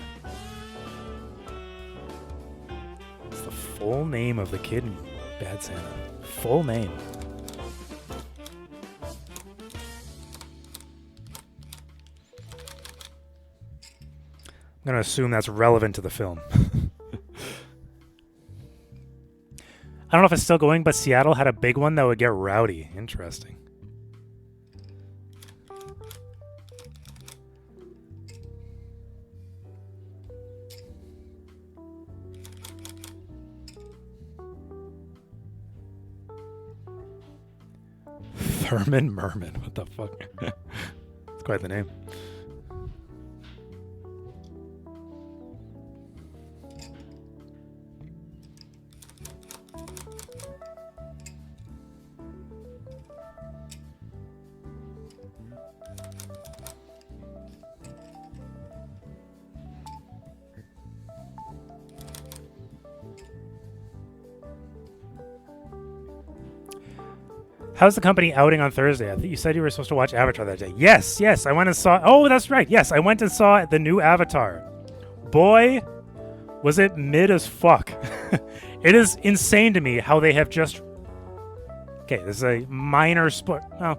It's the full name of the kid in Bad Santa. Full name. I'm going to assume that's relevant to the film. I don't know if it's still going, but Seattle had a big one that would get rowdy. Interesting. Thurman Merman. What the fuck? It's quite the name. How's the company outing on Thursday? I think you said you were supposed to watch Avatar that day. Yes, I went and saw... Oh, that's right. Yes, I went and saw the new Avatar. Boy, was it mid as fuck. It is insane to me how they have just... Okay, this is a minor spoil... Oh.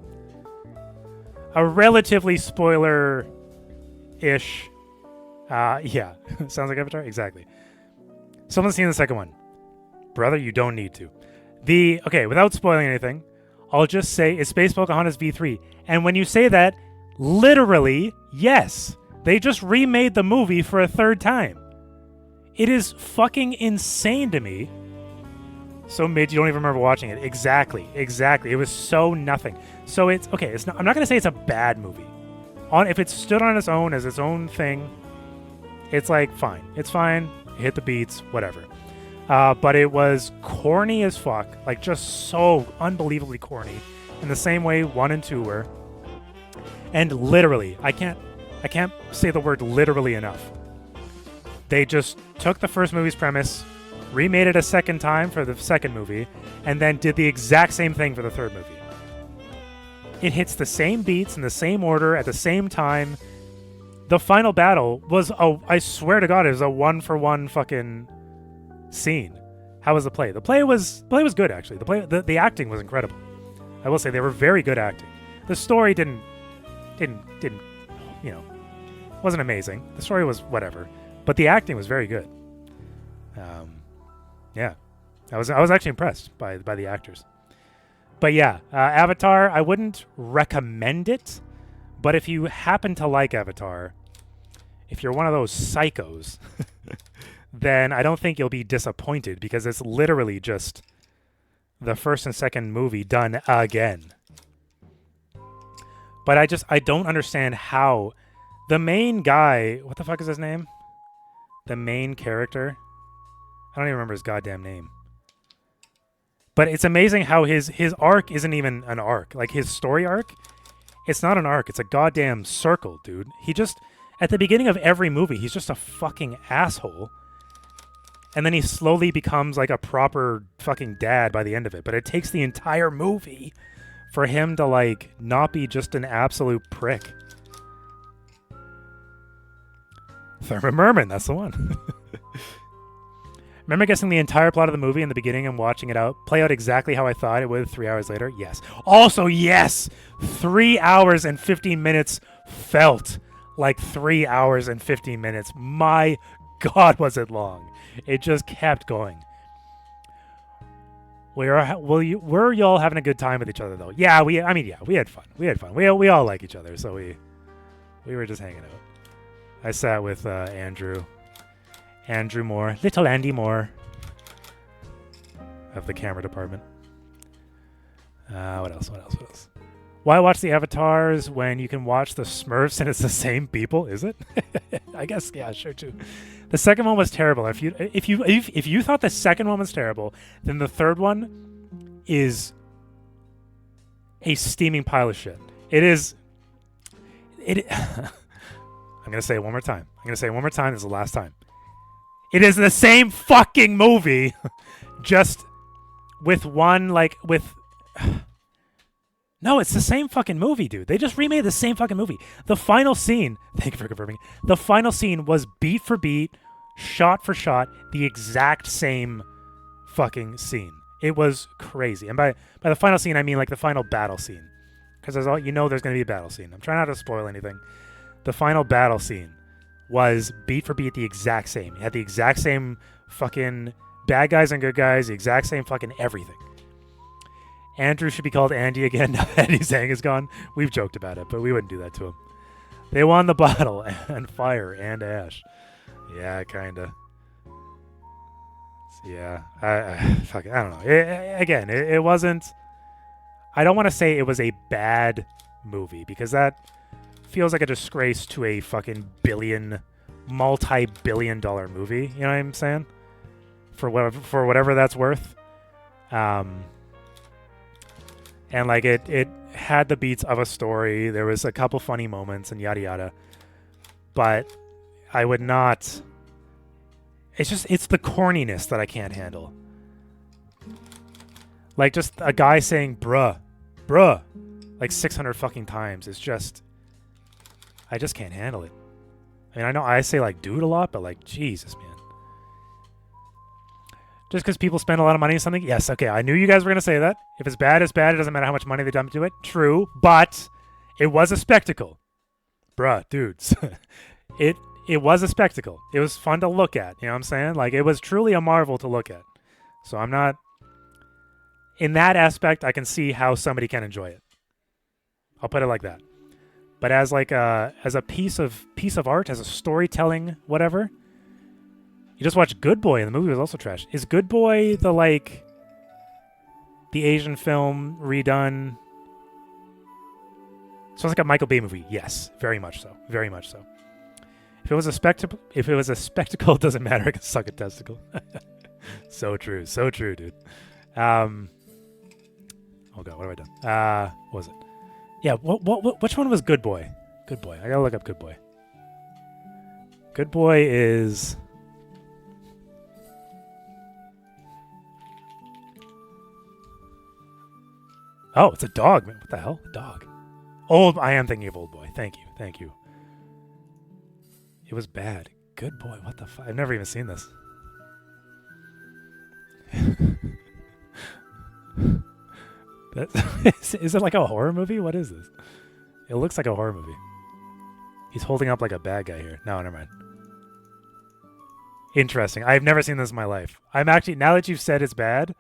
A relatively spoiler-ish... yeah. Sounds like Avatar? Exactly. Someone's seen the second one. Brother, you don't need to. Okay, without spoiling anything... I'll just say it's Space Pocahontas V3. And when you say that, literally, yes. They just remade the movie for a third time. It is fucking insane to me. So mid, you don't even remember watching it. Exactly. It was so nothing. So it's, okay, it's not, I'm not going to say it's a bad movie. If it stood on its own as its own thing, it's like, fine. It's fine. Hit the beats, whatever. But it was corny as fuck, like just so unbelievably corny, in the same way 1 and 2 were. And literally, I can't say the word literally enough. They just took the first movie's premise, remade it a second time for the second movie, and then did the exact same thing for the third movie. It hits the same beats in the same order at the same time. The final battle was, I swear to God, it was a 1-for-1 fucking scene. How was the play? The play was good, actually. The acting was incredible. I will say they were very good acting. The story didn't wasn't amazing. The story was whatever, but the acting was very good. Yeah. I was actually impressed by the actors. But yeah, Avatar, I wouldn't recommend it, but if you happen to like Avatar, if you're one of those psychos, then I don't think you'll be disappointed because it's literally just the first and second movie done again. But I don't understand how the main guy, what the fuck is his name? The main character? I don't even remember his goddamn name. But it's amazing how his arc isn't even an arc. Like, his story arc, it's not an arc. It's a goddamn circle, dude. He just, at the beginning of every movie, he's just a fucking asshole. And then he slowly becomes, like, a proper fucking dad by the end of it. But it takes the entire movie for him to, like, not be just an absolute prick. Thurman Merman, that's the one. Remember guessing the entire plot of the movie in the beginning and watching it play out exactly how I thought it would 3 hours later? Yes. Also, yes! 3 hours and 15 minutes felt like 3 hours and 15 minutes. My God, was it long. It just kept going. Were y'all having a good time with each other, though? Yeah, we had fun. We had fun. We all like each other, so we were just hanging out. I sat with Andrew Moore, little Andy Moore of the camera department. What else? Why watch the Avatars when you can watch the Smurfs and it's the same people? Is it? I guess, yeah, sure too. The second one was terrible. If you thought the second one was terrible, then the third one is a steaming pile of shit. I'm gonna say it one more time. This is the last time. It is the same fucking movie, just with one, No, it's the same fucking movie, dude. They just remade the same fucking movie. The final scene, thank you for confirming, the final scene was beat for beat, shot for shot, the exact same fucking scene. It was crazy. And by the final scene, I mean like the final battle scene. Because there's going to be a battle scene. I'm trying not to spoil anything. The final battle scene was beat for beat the exact same. It had the exact same fucking bad guys and good guys, the exact same fucking everything. Andrew should be called Andy again now that Eddie Zhang is gone. We've joked about it, but we wouldn't do that to him. They won the bottle and fire and ash. Yeah, kinda. Yeah, I don't know. It wasn't. I don't want to say it was a bad movie because that feels like a disgrace to a fucking multi-billion-dollar movie. You know what I'm saying? For whatever that's worth. And like it had the beats of a story. There was a couple funny moments and yada yada. But I would not. It's the corniness that I can't handle. Like just a guy saying bruh, like 600 fucking times. It's just, I just can't handle it. I mean, I know I say like dude a lot, but like Jesus, man. Just because people spend a lot of money on something, yes, okay, I knew you guys were gonna say that. If it's bad, it's bad. It doesn't matter how much money they dump into it. True, but it was a spectacle, bruh, dudes. It was a spectacle. It was fun to look at. You know what I'm saying? Like, it was truly a marvel to look at. So I'm not... In that aspect, I can see how somebody can enjoy it. I'll put it like that. But as like as a piece of art, as a storytelling, whatever, you just watch Good Boy, and the movie was also trash. Is Good Boy the Asian film redone? So it's like a Michael Bay movie. Yes, very much so. Very much so. If it was a spectacle, it doesn't matter. I can suck a testicle. So true, dude. Oh god, what have I done? What was it? Yeah, which one was Good Boy? Good Boy. I gotta look up Good Boy. Good Boy is. Oh, it's a dog. What the hell? A dog. I am thinking of Old Boy. Thank you. It was bad. Good Boy. What the fuck? I've never even seen this. Is it like a horror movie? What is this? It looks like a horror movie. He's holding up like a bad guy here. No, never mind. Interesting. I've never seen this in my life. I'm actually, now that you've said it's bad.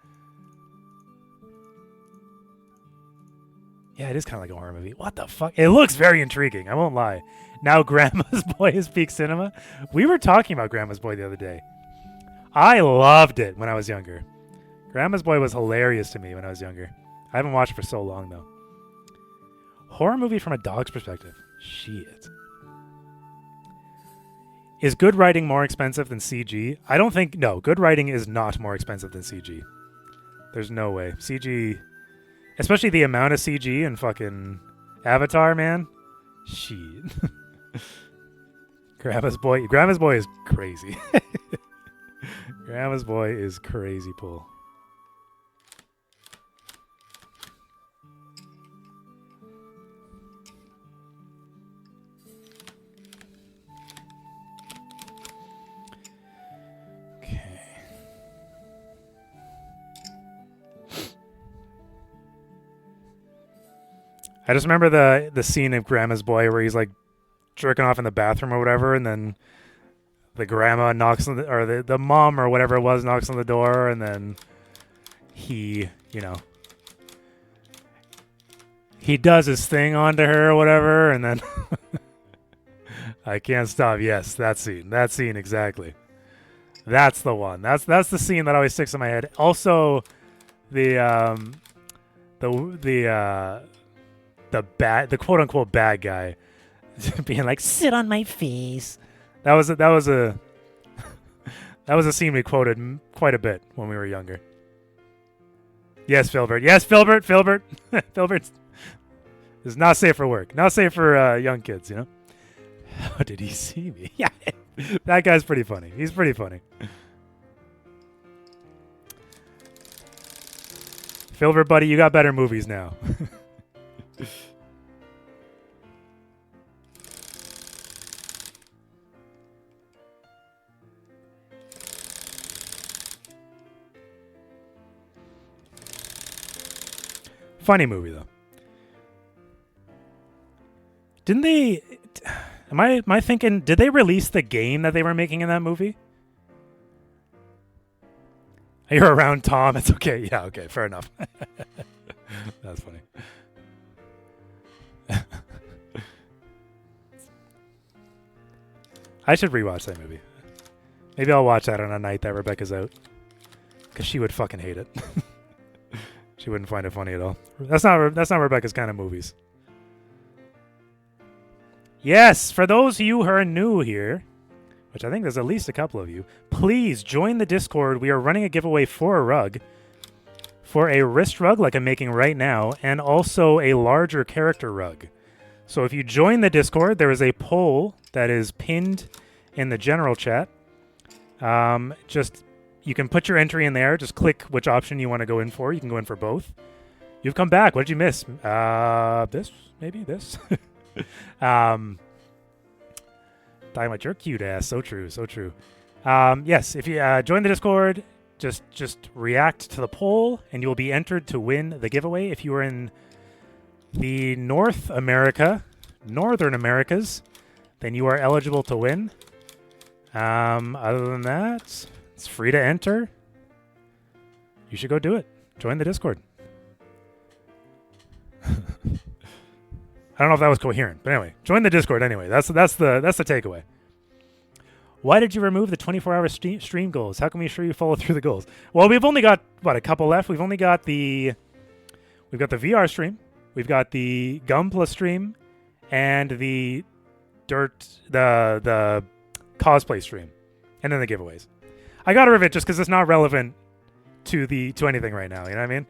Yeah, it is kind of like a horror movie. What the fuck? It looks very intriguing. I won't lie. Now Grandma's Boy is peak cinema. We were talking about Grandma's Boy the other day. I loved it when I was younger. Grandma's Boy was hilarious to me when I was younger. I haven't watched it for so long, though. Horror movie from a dog's perspective. Shit. Is good writing more expensive than CG? I don't think... No, good writing is not more expensive than CG. There's no way. CG... Especially the amount of CG in fucking Avatar, man. Shit. Grandma's Boy is crazy. Grandma's Boy is crazy pull. I just remember the scene of Grandma's Boy where he's like jerking off in the bathroom or whatever, and then the grandma knocks on or the mom or whatever it was knocks on the door, and then he, you know, he does his thing onto her or whatever, and then I can't stop. Yes, that scene exactly. That's the one. That's the scene that always sticks in my head. Also, the quote unquote bad guy being like, "Sit on my face." That was a scene we quoted quite a bit when we were younger. Yes, Filbert. Yes, Filbert. Filbert is not safe for work. Not safe for young kids. You know. How did he see me? Yeah, that guy's pretty funny. He's pretty funny. Filbert, buddy, you got better movies now. Funny movie though. Didn't they? Am I thinking? Did they release the game that they were making in that movie? You're around, Tom. It's okay. Yeah, okay. Fair enough. That's funny. I should rewatch that movie. Maybe I'll watch that on a night that Rebecca's out, because she would fucking hate it. She wouldn't find it funny at all. That's not Rebecca's kind of movies. Yes, for those of you who are new here, which I think there's at least a couple of you, please join the Discord. We are running a giveaway for a rug, for a wrist rug like I'm making right now, and also a larger character rug. So if you join the Discord, there is a poll that is pinned in the general chat. You can put your entry in there. Just click which option you want to go in for. You can go in for both. You've come back. What did you miss? This? Maybe this? Talking about your cute ass. So true. So true. Yes, if you join the Discord, just react to the poll, and you will be entered to win the giveaway. If you are in the Northern Americas, then you are eligible to win. Other than that, it's free to enter. You should go do it. Join the Discord. I don't know if that was coherent, but anyway, join the Discord anyway. That's the takeaway. Why did you remove the 24-hour stream goals? How can we ensure you follow through the goals? Well, we've only got a couple left. We've got the VR stream, we've got the Gunpla stream, and the the cosplay stream, and then the giveaways. I got rid of it just because it's not relevant to anything right now. You know what I mean?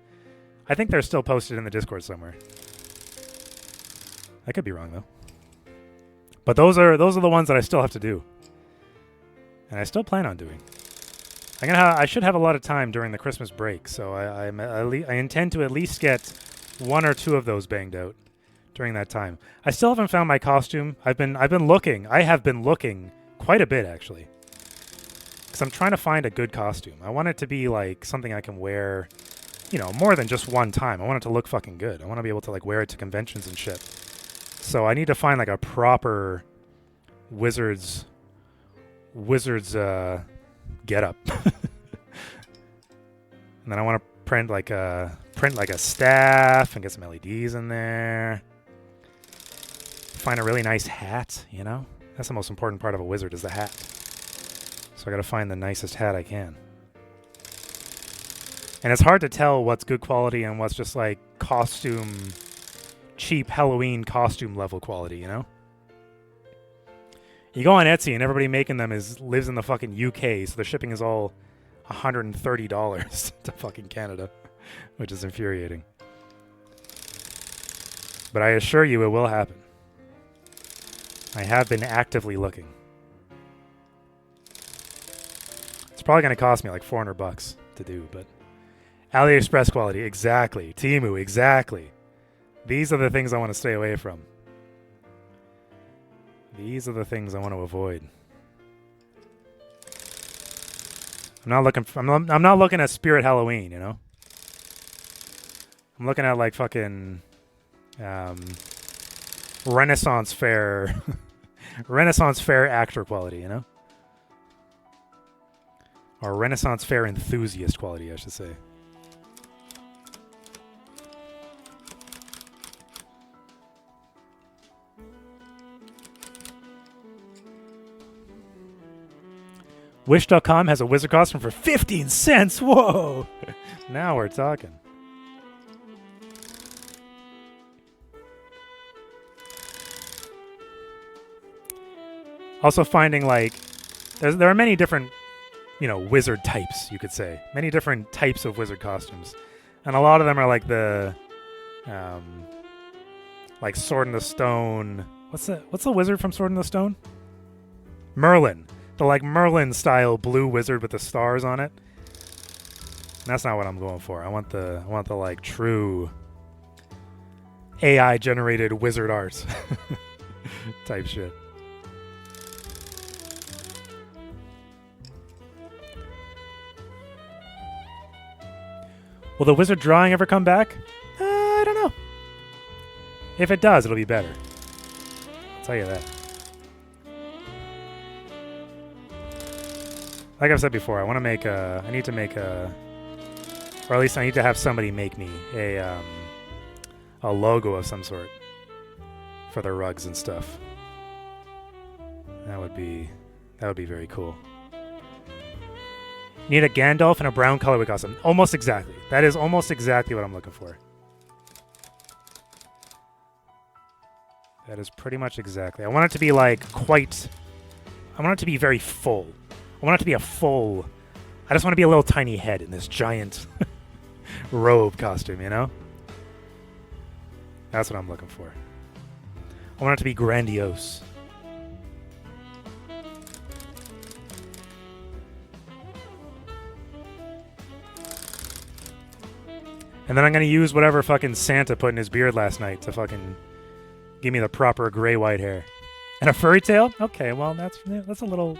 I think they're still posted in the Discord somewhere. I could be wrong though. But those are the ones that I still have to do, and I still plan on doing. I should have a lot of time during the Christmas break, so I intend to at least get one or two of those banged out during that time. I still haven't found my costume. I've been looking. I have been looking quite a bit actually, because I'm trying to find a good costume. I want it to be like something I can wear, you know, more than just one time. I want it to look fucking good. I want to be able to like wear it to conventions and shit. So I need to find like a proper Wizards get up. And then I want to print like a staff and get some LEDs in there. Find a really nice hat, you know? That's the most important part of a wizard is the hat. So I gotta find the nicest hat I can. And it's hard to tell what's good quality and what's just like costume, cheap Halloween costume level quality, you know? You go on Etsy and everybody making them lives in the fucking UK, so the shipping is all $130 to fucking Canada, which is infuriating. But I assure you it will happen. I have been actively looking. It's probably going to cost me like $400 to do, but AliExpress quality, exactly. Temu, exactly. These are the things I want to stay away from. These are the things I want to avoid. I'm not looking at Spirit Halloween, you know? I'm looking at like fucking Renaissance Fair Renaissance Fair actor quality, you know? Or Renaissance Fair enthusiast quality, I should say. Wish.com has a wizard costume for 15 cents. Whoa! Now we're talking. Also finding like there are many different, you know, wizard types, you could say. Many different types of wizard costumes. And a lot of them are like the like Sword in the Stone. What's the wizard from Sword in the Stone? Merlin. The like Merlin style blue wizard with the stars on it. And that's not what I'm going for. I want the like true AI generated wizard art type shit. Will the wizard drawing ever come back? I don't know. If it does, it'll be better. I'll tell you that. Like I've said before, I need to make a, or at least I need to have somebody make me a logo of some sort for the rugs and stuff. That would be very cool. Need a Gandalf and a brown colorway costume. Almost exactly. That is almost exactly what I'm looking for. That is pretty much exactly. I want it to be like I want it to be very full. I want it to be I just want to be a little tiny head in this giant robe costume, you know? That's what I'm looking for. I want it to be grandiose. And then I'm going to use whatever fucking Santa put in his beard last night to fucking give me the proper gray-white hair. And a furry tail? Okay, well, that's a little...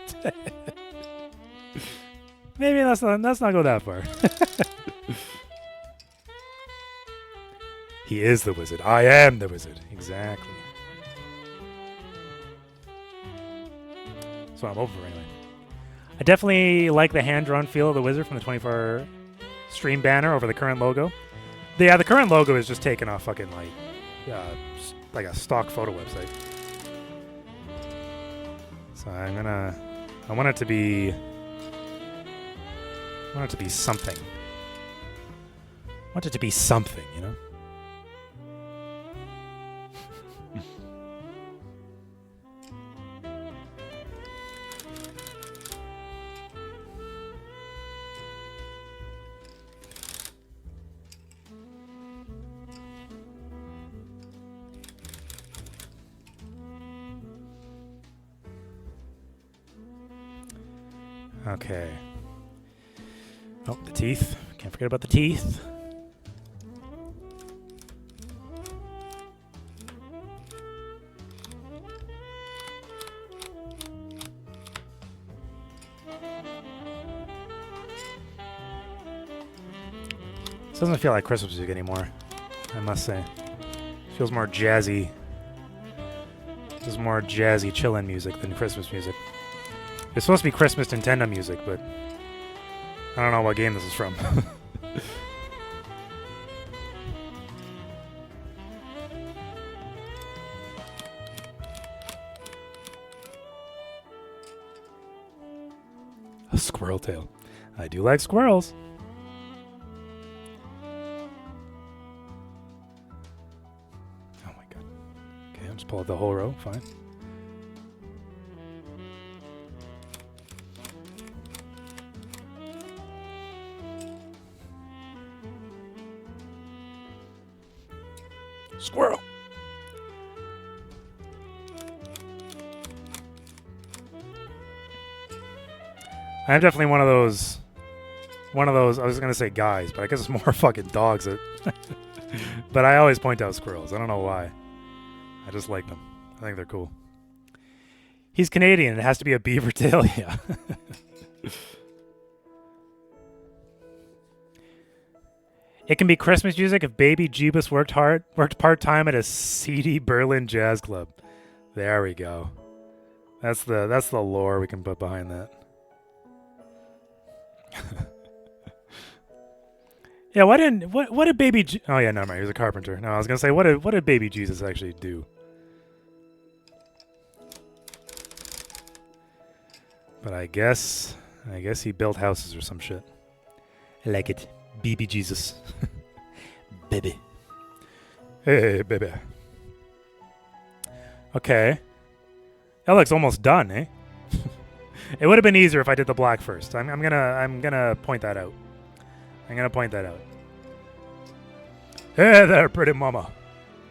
Maybe let's not go that far. He is the wizard. I am the wizard. Exactly. That's what I'm over for anyway. I definitely like the hand-drawn feel of the wizard from the 24 stream banner over the current logo. Yeah, the current logo is just taken off fucking like a stock photo website. So I want it to be something. I want it to be something, you know? Okay. Oh, the teeth. Can't forget about the teeth. This doesn't feel like Christmas music anymore, I must say. It feels more jazzy. This is more jazzy, chillin' music than Christmas music. It's supposed to be Christmas Nintendo music, but I don't know what game this is from. A squirrel tail. I do like squirrels. Oh my god. Okay, I'll just pull out the whole row. Fine. Squirrel. I'm definitely one of those, I was going to say guys, but I guess it's more fucking dogs. But I always point out squirrels. I don't know why. I just like them. I think they're cool. He's Canadian. It has to be a beaver tail. Yeah. It can be Christmas music if Baby Jeebus worked part-time at a seedy Berlin jazz club. There we go. That's the lore we can put behind that. Yeah, what did Baby oh yeah, never mind, he was a carpenter. No, I was gonna say what did Baby Jesus actually do? But I guess he built houses or some shit. I like it. Baby Jesus. Baby. Hey, baby. Okay. That looks almost done, eh? It would have been easier if I did the black first. I'm gonna point that out. I'm gonna point that out. Hey there, pretty mama.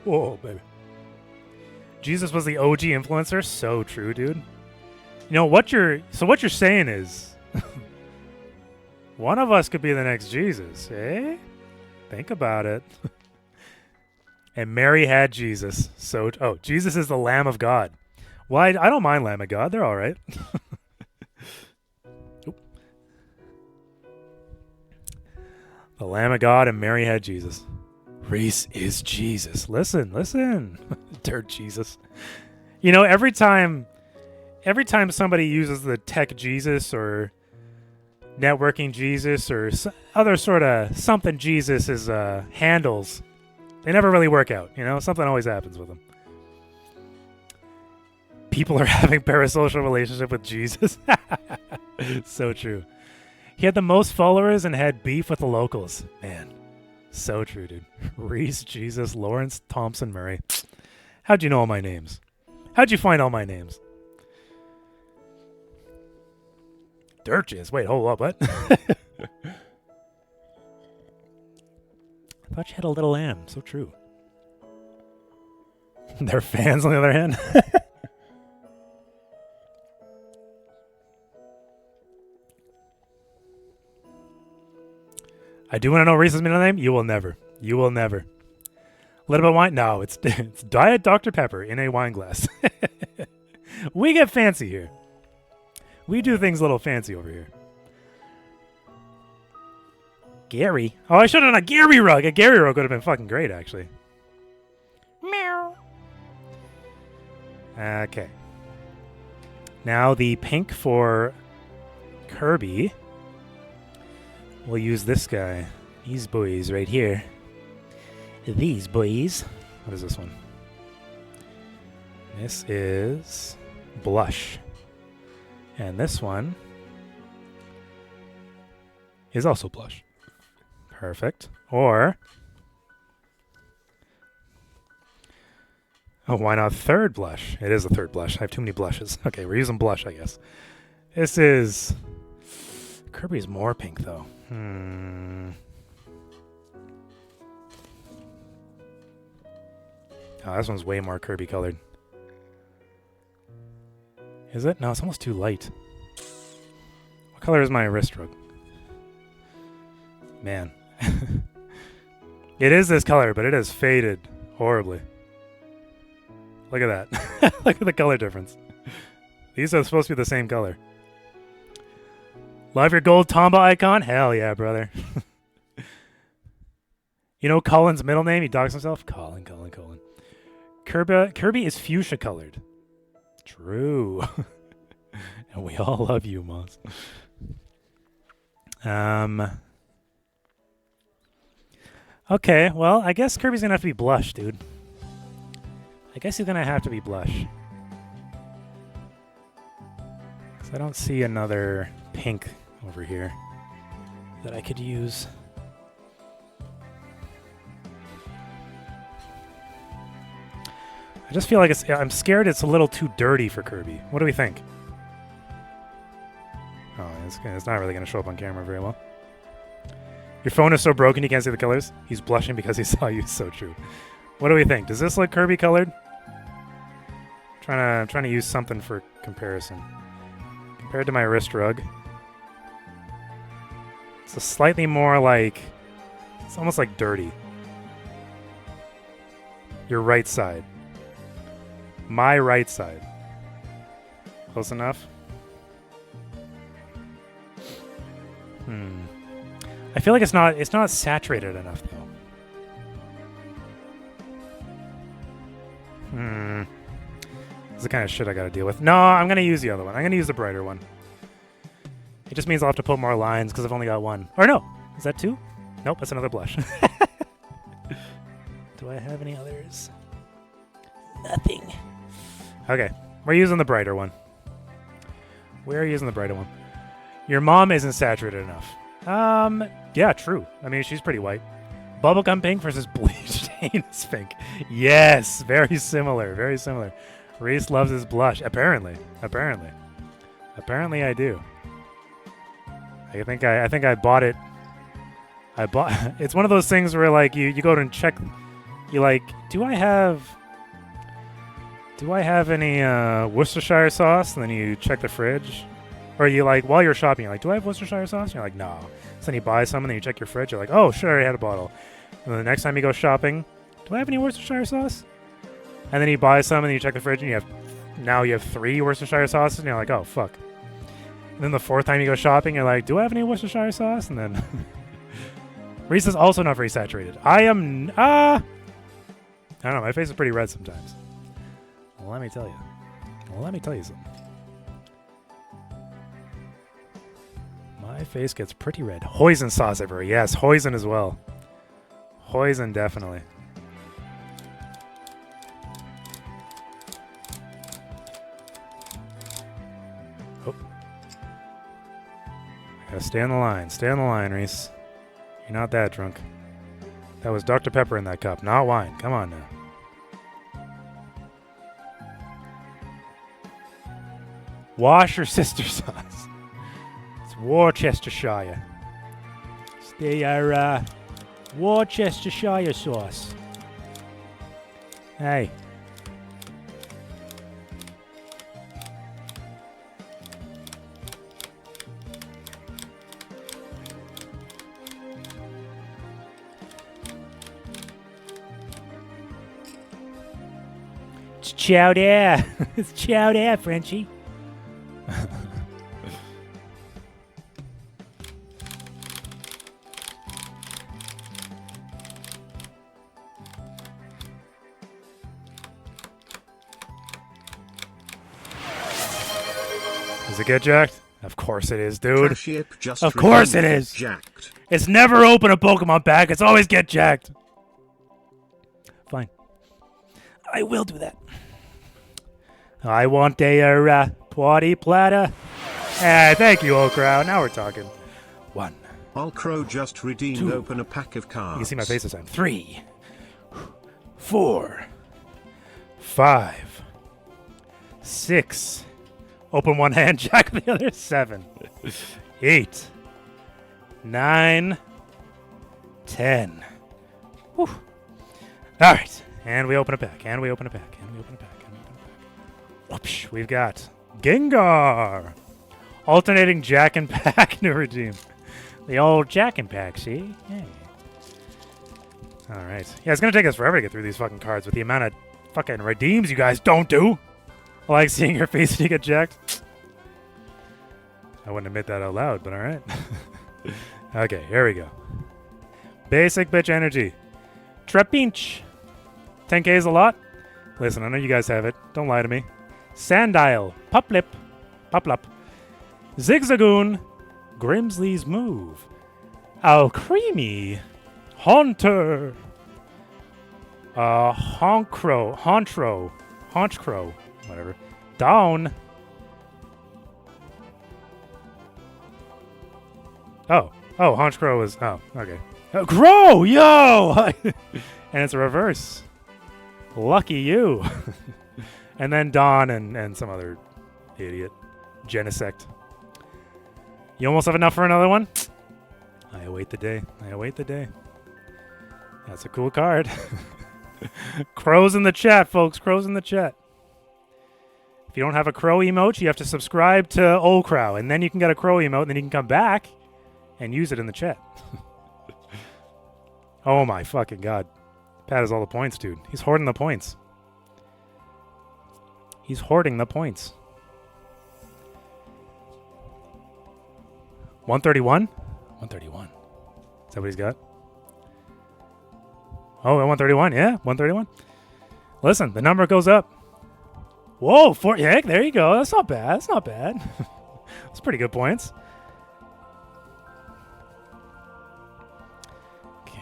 Whoa, baby. Jesus was the OG influencer. So true, dude. You know what you're saying is one of us could be the next Jesus, eh? Think about it. And Mary had Jesus. So Jesus is the Lamb of God. Well, I don't mind Lamb of God. They're all right. The Lamb of God and Mary had Jesus. Reese is Jesus. Listen. Dirt Jesus. You know, every time somebody uses the tech Jesus or networking Jesus or other sort of something Jesus is handles, they never really work out. You know, something always happens with them. People are having parasocial relationship with Jesus. So true. He had the most followers and had beef with the locals. Man, so true, dude. Reese, Jesus, Lawrence, Thompson, Murray. How'd you know all my names? How'd you find all my names? Dirches. Wait, hold up, what? I thought you had a little lamb. So true. They're fans, on the other hand. I do want to know Reese's middle name. You will never. You will never. A little bit of wine? No, it's Diet Dr. Pepper in a wine glass. We get fancy here. We do things a little fancy over here. Gary. Oh, I should have done a Gary rug. A Gary rug would have been fucking great, actually. Meow. Okay. Now the pink for Kirby. We'll use this guy. These boys right here. These boys. What is this one? This is Blush. And this one is also Blush. Perfect. Or, oh, why not third Blush? It is a third Blush. I have too many blushes. Okay, we're using Blush, I guess. This is... Kirby's more pink, though. Oh, this one's way more Kirby colored. Is it? No, it's almost too light. What color is my wrist rug? Man. It is this color, but it has faded horribly. Look at that. Look at the color difference. These are supposed to be the same color. Love your gold Tomba icon? Hell yeah, brother. You know Colin's middle name? He docks himself? Colin. Kirby is fuchsia colored. True. And we all love you, Moss. Okay, well, I guess Kirby's gonna have to be Blush, dude. I guess he's gonna have to be Blush. 'Cause I don't see another pink over here that I could use. I just feel like I'm scared it's a little too dirty for Kirby. What do we think? Oh, it's not really going to show up on camera very well. Your phone is so broken you can't see the colors? He's blushing because he saw you. So true. What do we think? Does this look Kirby colored? Trying to use something for comparison. Compared to my wrist rug. It's a slightly more like... It's almost like dirty. Your right side. My right side. Close enough? I feel like it's not saturated enough though. This is the kind of shit I gotta deal with. No, I'm gonna use the other one. I'm gonna use the brighter one. It just means I'll have to put more lines because I've only got one. Or no, is that two? Nope, that's another blush. Do I have any others? Nothing. Okay, we're using the brighter one. We're using the brighter one. Your mom isn't saturated enough. Yeah, true. I mean, she's pretty white. Bubblegum pink versus bleached anus pink. Yes, very similar, very similar. Reese loves his blush. Apparently. Apparently I do. I think I bought it. It's one of those things where like you go and check, you like, do I have any Worcestershire sauce? And then you check the fridge. Or you like, while you're shopping, you're like, do I have Worcestershire sauce? And you're like, no. So then you buy some and then you check your fridge. You're like, oh, sure, I already had a bottle. And then the next time you go shopping, do I have any Worcestershire sauce? And then you buy some and then you check the fridge and you have 3 Worcestershire sauces. And you're like, oh, fuck. And then the 4th time you go shopping, you're like, do I have any Worcestershire sauce? And then Reese is also not very saturated. I am, I don't know, my face is pretty red sometimes. Well, let me tell you something. My face gets pretty red. Hoisin sauce everywhere. Yes, hoisin as well. Hoisin, definitely. Oh. Gotta stay on the line. Stay on the line, Reese. You're not that drunk. That was Dr. Pepper in that cup, not wine. Come on now. Wash your sister's sauce. It's Worcestershire. It's the Worcestershire sauce. Hey. It's chowder. It's chowder, Frenchie. Does it get jacked? Of course it is, dude. Traship just Of course it redeemed is. Jacked. It's never open a Pokemon pack. It's always get jacked. Fine. I will do that. I want a party platter. Thank you, old crowd. Now we're talking. 1. Alcro just redeemed 2. open a pack of cards. You can see my face this time. 3. 4. 5. 6. Open one hand, jack the other. 7. 8. 9. 10. Whew. All right. And we open a pack. And we open a pack. And we open a pack. And we open a pack. Whoopsh. We've got Gengar. Alternating Jack and Pack new regime. The old Jack and Pack, see? Hey. All right. Yeah, it's going to take us forever to get through these fucking cards with the amount of fucking redeems you guys don't do. I like seeing your face when you get jacked. I wouldn't admit that out loud, but all right. Okay, here we go. Basic bitch energy. Trapinch. 10k is a lot. Listen, I know you guys have it. Don't lie to me. Sandile. Puplip. Puplup. Zigzagoon. Grimsley's Move. Alcremie. Haunter. Haunchcrow. Whatever. Down. Oh, Haunchcrow is. Oh, okay. Crow, yo! And it's a reverse. Lucky you. And then Dawn and some other idiot. Genesect. You almost have enough for another one? I await the day. That's a cool card. Crows in the chat, folks. Crows in the chat. If you don't have a crow emote, you have to subscribe to Okraw, and then you can get a crow emote, and then you can come back and use it in the chat. Oh my fucking god. Pat has all the points, dude. He's hoarding the points. 131? 131. Is that what he's got? Oh, 131. Yeah, 131. Listen, the number goes up. Whoa, heck, there you go. That's not bad. That's pretty good points. Okay.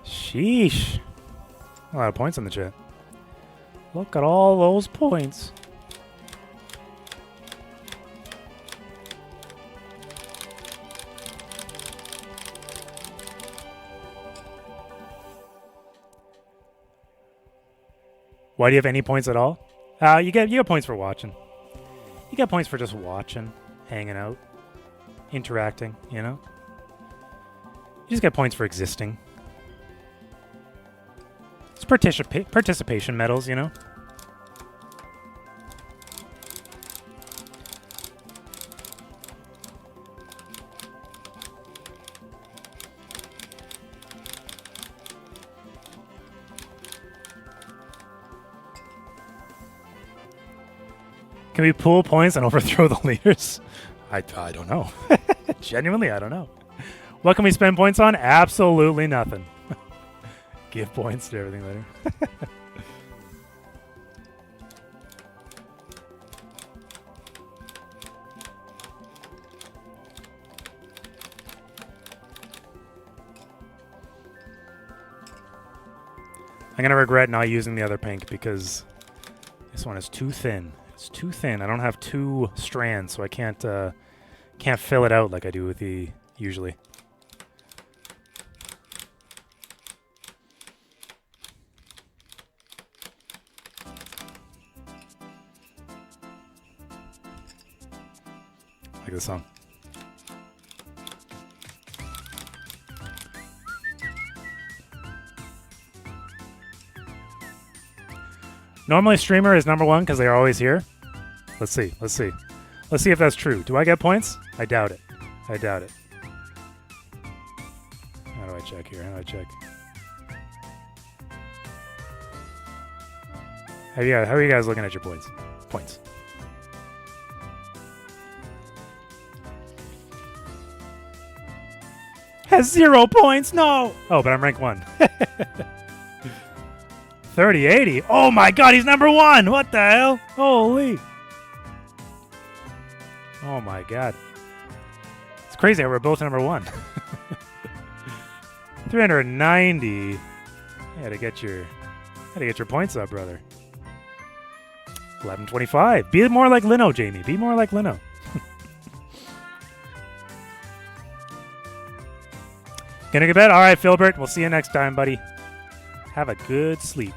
Sheesh. A lot of points in the chat. Look at all those points. Why do you have any points at all? You get points for watching. You get points for just watching, hanging out, interacting, you know? You just get points for existing. It's participation medals, you know? Can we pool points and overthrow the leaders? I don't know. Genuinely, I don't know. What can we spend points on? Absolutely nothing. Give points to everything later. I'm going to regret not using the other pink because this one is too thin. It's too thin. I don't have 2 strands, so I can't fill it out like I do with the usually. Like this song. Normally streamer is number 1 because they are always here. Let's see. Let's see if that's true. Do I get points? I doubt it. How do I check here? How are you guys looking at your points? Has 0 points. No. Oh, but I'm rank 1. 3080. Oh my god, he's number 1. What the hell? Holy. Oh my god. It's crazy how we're both number 1. 390. You gotta get your points up, brother. 1125. Be more like Lino, Jamie. Be more like Lino. Gonna get bed? All right, Filbert. We'll see you next time, buddy. Have a good sleep.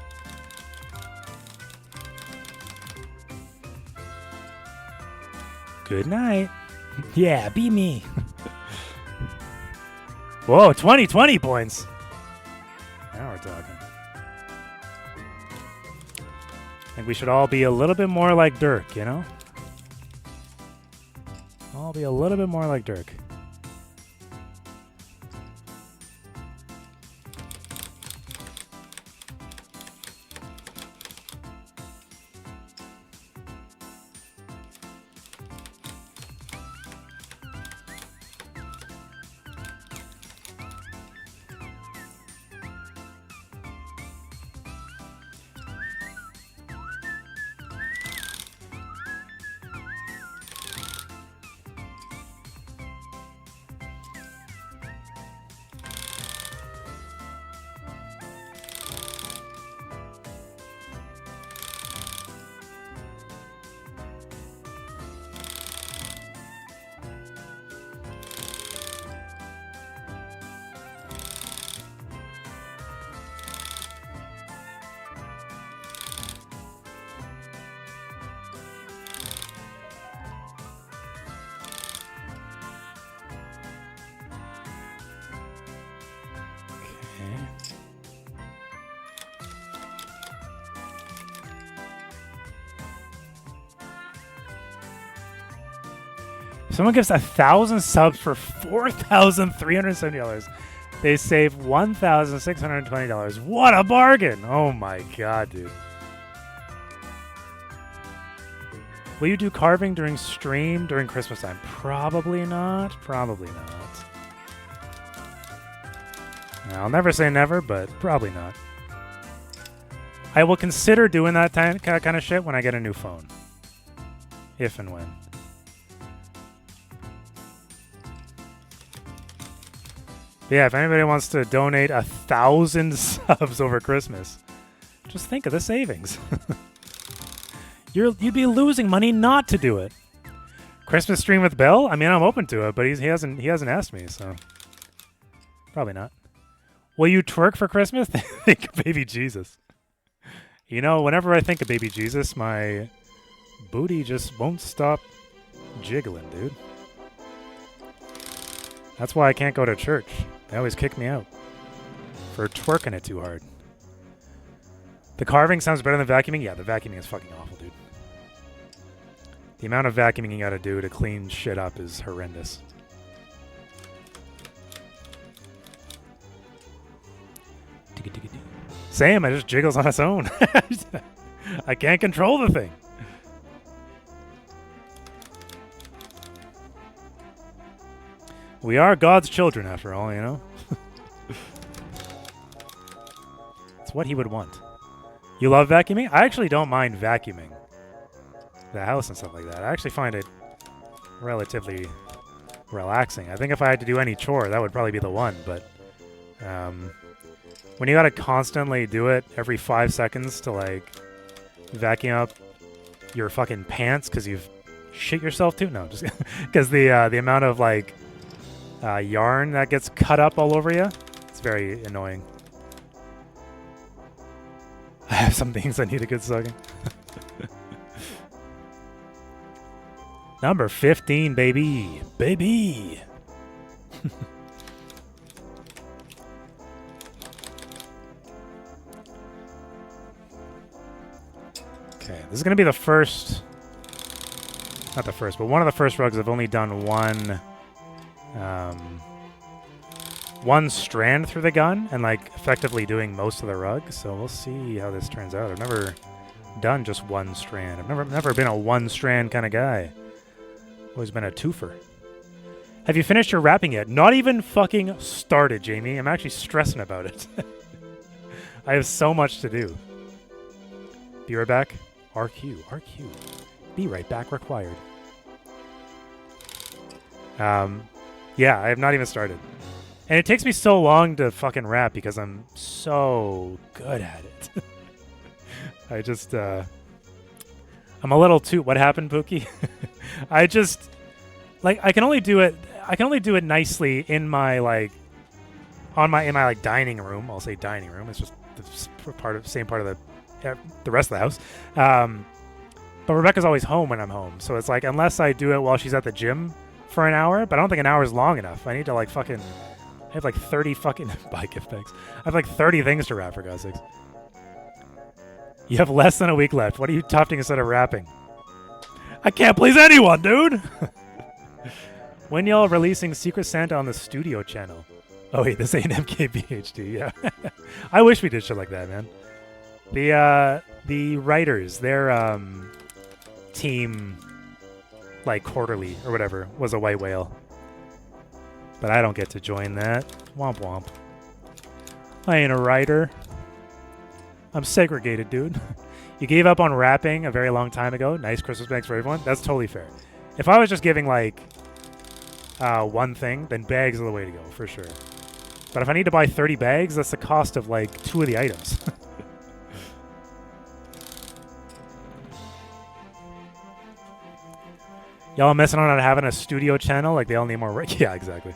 Good night. Yeah, be me. Whoa, 20 points. Now we're talking. I think we should all be a little bit more like Dirk, you know? All be a little bit more like Dirk. Someone gives 1,000 subs for $4,370. They save $1,620. What a bargain! Oh my god, dude. Will you do carving during stream during Christmas time? Probably not. Probably not. I'll never say never, but probably not. I will consider doing that kind of shit when I get a new phone. If and when. Yeah, if anybody wants to donate 1,000 subs over Christmas, just think of the savings. You'd be losing money not to do it. Christmas stream with Bill? I mean, I'm open to it, but he hasn't asked me, so probably not. Will you twerk for Christmas? Think of baby Jesus. You know, whenever I think of baby Jesus, my booty just won't stop jiggling, dude. That's why I can't go to church. They always kick me out for twerking it too hard. The carving sounds better than vacuuming? Yeah, the vacuuming is fucking awful, dude. The amount of vacuuming you gotta do to clean shit up is horrendous. Same, it just jiggles on its own. I can't control the thing. We are God's children, after all, you know? It's what he would want. You love vacuuming? I actually don't mind vacuuming the house and stuff like that. I actually find it relatively relaxing. I think if I had to do any chore, that would probably be the one, but when you gotta constantly do it every 5 seconds to, like, vacuum up your fucking pants because you've shit yourself too? No, just because the amount of, like, yarn that gets cut up all over you, it's very annoying. I have some things I need a good sucking. Number 15, baby. Baby! Okay, this is going to be the first... Not the first, but one of the first rugs I've only done one strand through the gun and, like, effectively doing most of the rug. So we'll see how this turns out. I've never done just one strand. I've never been a one strand kind of guy. Always been a twofer. Have you finished your wrapping yet? Not even fucking started, Jamie. I'm actually stressing about it. I have so much to do. Be right back. RQ. Be right back required. Yeah, I have not even started. And it takes me so long to fucking rap because I'm so good at it. I just, I'm a little too... What happened, Pookie? I just... Like, I can only do it nicely in my, like... in my, like, dining room. I'll say dining room. It's just the same part of the rest of the house. But Rebecca's always home when I'm home. So it's like, unless I do it while she's at the gym for an hour, but I don't think an hour is long enough. I need to, like, fucking... I have, like, 30 fucking... Buy gift bags. I have, like, 30 things to wrap, for God's sakes. You have less than a week left. What are you tufting instead of rapping? I can't please anyone, dude! When y'all releasing Secret Santa on the studio channel? Oh, wait, this ain't MKBHD, yeah. I wish we did shit like that, man. The writers, their, team... like quarterly or whatever was a white whale, but I don't get to join that. Womp womp. I ain't a writer. I'm segregated, dude. You gave up on rapping a very long time ago. Nice Christmas bags for everyone. That's totally fair. If I was just giving, like, one thing, then bags are the way to go for sure. But if I need to buy 30 bags, that's the cost of, like, 2 of the items. Y'all messing on having a studio channel? Like, they all need more work? Yeah, exactly.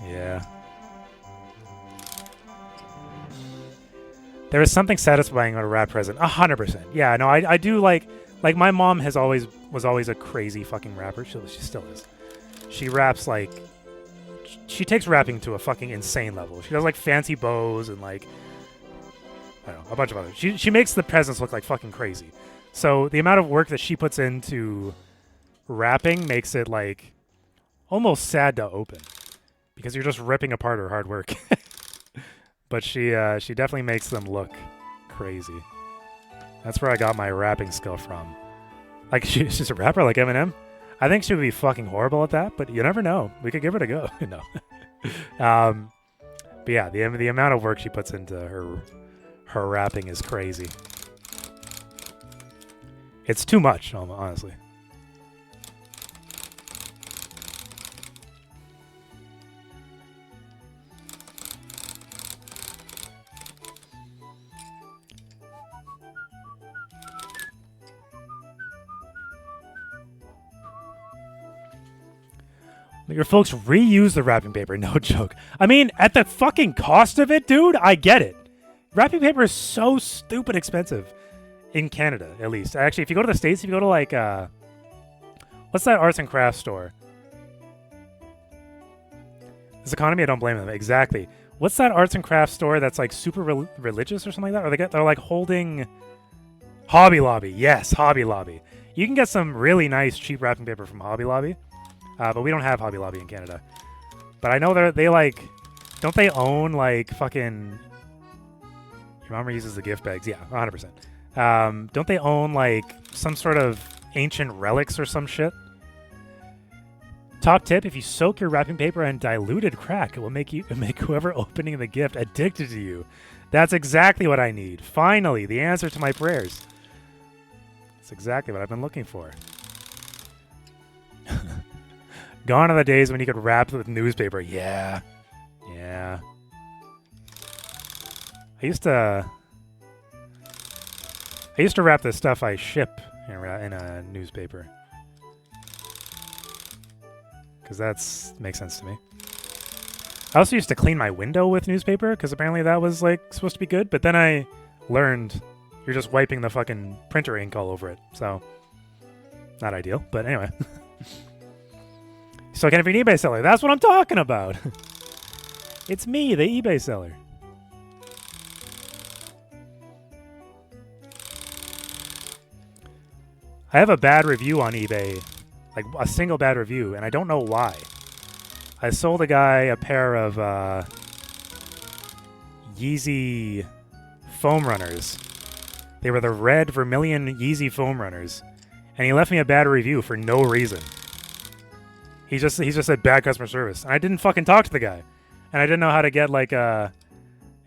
Yeah. There is something satisfying on a rap present. 100%. Yeah, no, I do like my mom was always a crazy fucking rapper. She still is. She raps like, she takes rapping to a fucking insane level. She does like fancy bows and like, I don't know, a bunch of others. She makes the presents look like fucking crazy. So the amount of work that she puts into wrapping makes it like almost sad to open because you're just ripping apart her hard work. But she definitely makes them look crazy. That's where I got my wrapping skill from. Like she's a rapper like Eminem. I think she would be fucking horrible at that, but you never know. We could give it a go. No. But yeah, the amount of work she puts into her rapping is crazy. It's too much, honestly. Your folks reuse the wrapping paper, no joke. I mean, at the fucking cost of it, dude, I get it. Wrapping paper is so stupid expensive. In Canada, at least. Actually, if you go to the States, if you go to like, what's that arts and crafts store? This economy, I don't blame them. Exactly. What's that arts and crafts store that's like super religious or something like that? Or they're like holding Hobby Lobby. Yes, Hobby Lobby. You can get some really nice cheap wrapping paper from Hobby Lobby. But we don't have Hobby Lobby in Canada. But I know they like, don't they own like fucking, your mom uses the gift bags. Yeah, 100%. Don't they own like some sort of ancient relics or some shit? Top tip, if you soak your wrapping paper in diluted crack, it will make whoever opening the gift addicted to you. That's exactly what I need. Finally, the answer to my prayers. That's exactly what I've been looking for. Gone are the days when you could wrap with newspaper. Yeah. Yeah. I used to wrap the stuff I ship in a newspaper. Because that makes sense to me. I also used to clean my window with newspaper, because apparently that was like supposed to be good. But then I learned you're just wiping the fucking printer ink all over it. So, not ideal. But anyway. So can it be an eBay seller? That's what I'm talking about. It's me, the eBay seller. I have a bad review on eBay, like a single bad review, and I don't know why. I sold a guy a pair of Yeezy foam runners. They were the red vermilion Yeezy foam runners, and he left me a bad review for no reason. He just said bad customer service, and I didn't fucking talk to the guy, and I didn't know how to get like I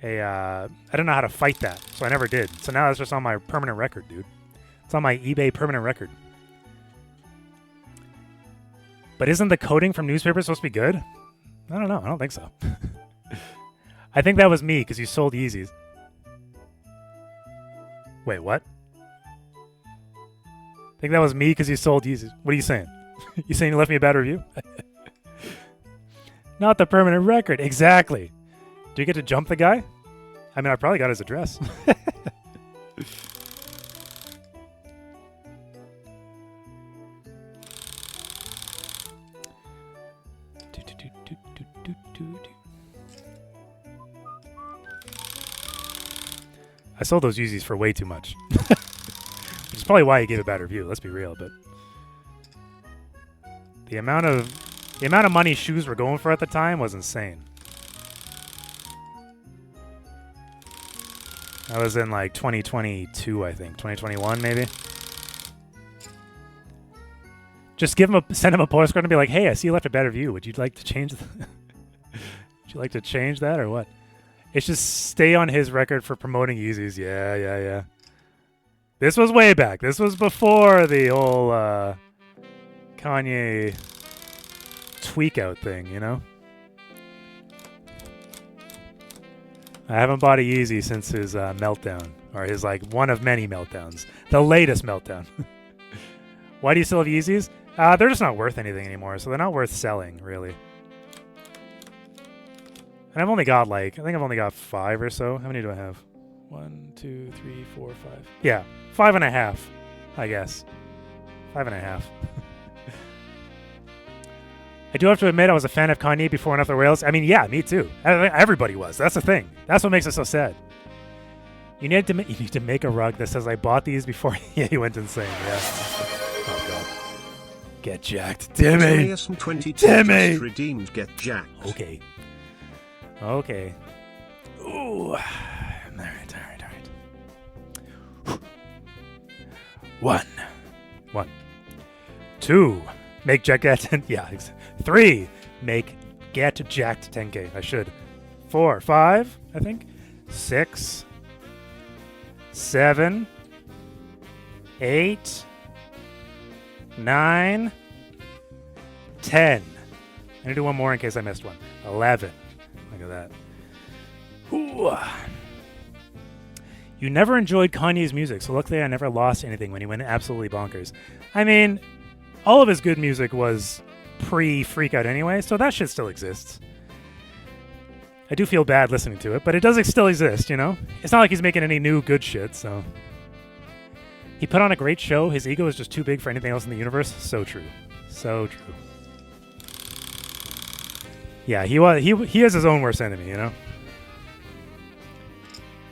didn't know how to fight that, so I never did. So now it's just on my permanent record, dude. It's on my eBay permanent record. But isn't the coding from newspapers supposed to be good? I don't know. I don't think so. I think that was me because you sold Yeezys. Wait, what? I think that was me because you sold Yeezys. What are you saying? You saying you left me a bad review? Not the permanent record. Exactly. Do you get to jump the guy? I mean, I probably got his address. I sold those Yeezys for way too much. Which is probably why he gave a bad review, let's be real, but the amount of money shoes were going for at the time was insane. That was in like 2022, I think. 2021 maybe. Just send him a postcard and be like, "Hey, I see you left a bad review. Would you like to change would you like to change that or what?" It's just stay on his record for promoting Yeezys. Yeah. This was way back. This was before the whole Kanye tweak out thing, you know? I haven't bought a Yeezy since his meltdown. Or his, like, one of many meltdowns. The latest meltdown. Why do you still have Yeezys? They're just not worth anything anymore, so they're not worth selling, really. And I've only got, like, I think I've only got 5 or so. How many do I have? 1, 2, 3, 4, 5. Yeah, 5.5, I guess. 5.5. I do have to admit I was a fan of Kanye before Enough the Rails. I mean, yeah, me too. Everybody was. That's the thing. That's what makes it so sad. You need to make a rug that says I bought these before he went insane. Yeah. Oh god. Get jacked, Timmy. Timmy. Timmy. Redeemed. Get jacked. Okay. Okay. Ooh. All right. One. 2. Make Jack get 10. Yeah. 3. Make get jacked 10K. I should. 4. 5. I think. 6. 7. 8. 9. 10. I'm gonna do one more in case I missed one. 11. Look at that. Ooh. You never enjoyed Kanye's music, so luckily I never lost anything when he went absolutely bonkers. I mean, all of his good music was pre-Freak Out anyway, so that shit still exists. I do feel bad listening to it, but it does still exist, you know? It's not like he's making any new good shit, so... He put on a great show. His ego is just too big for anything else in the universe. So true. So true. Yeah, he is his own worst enemy, you know?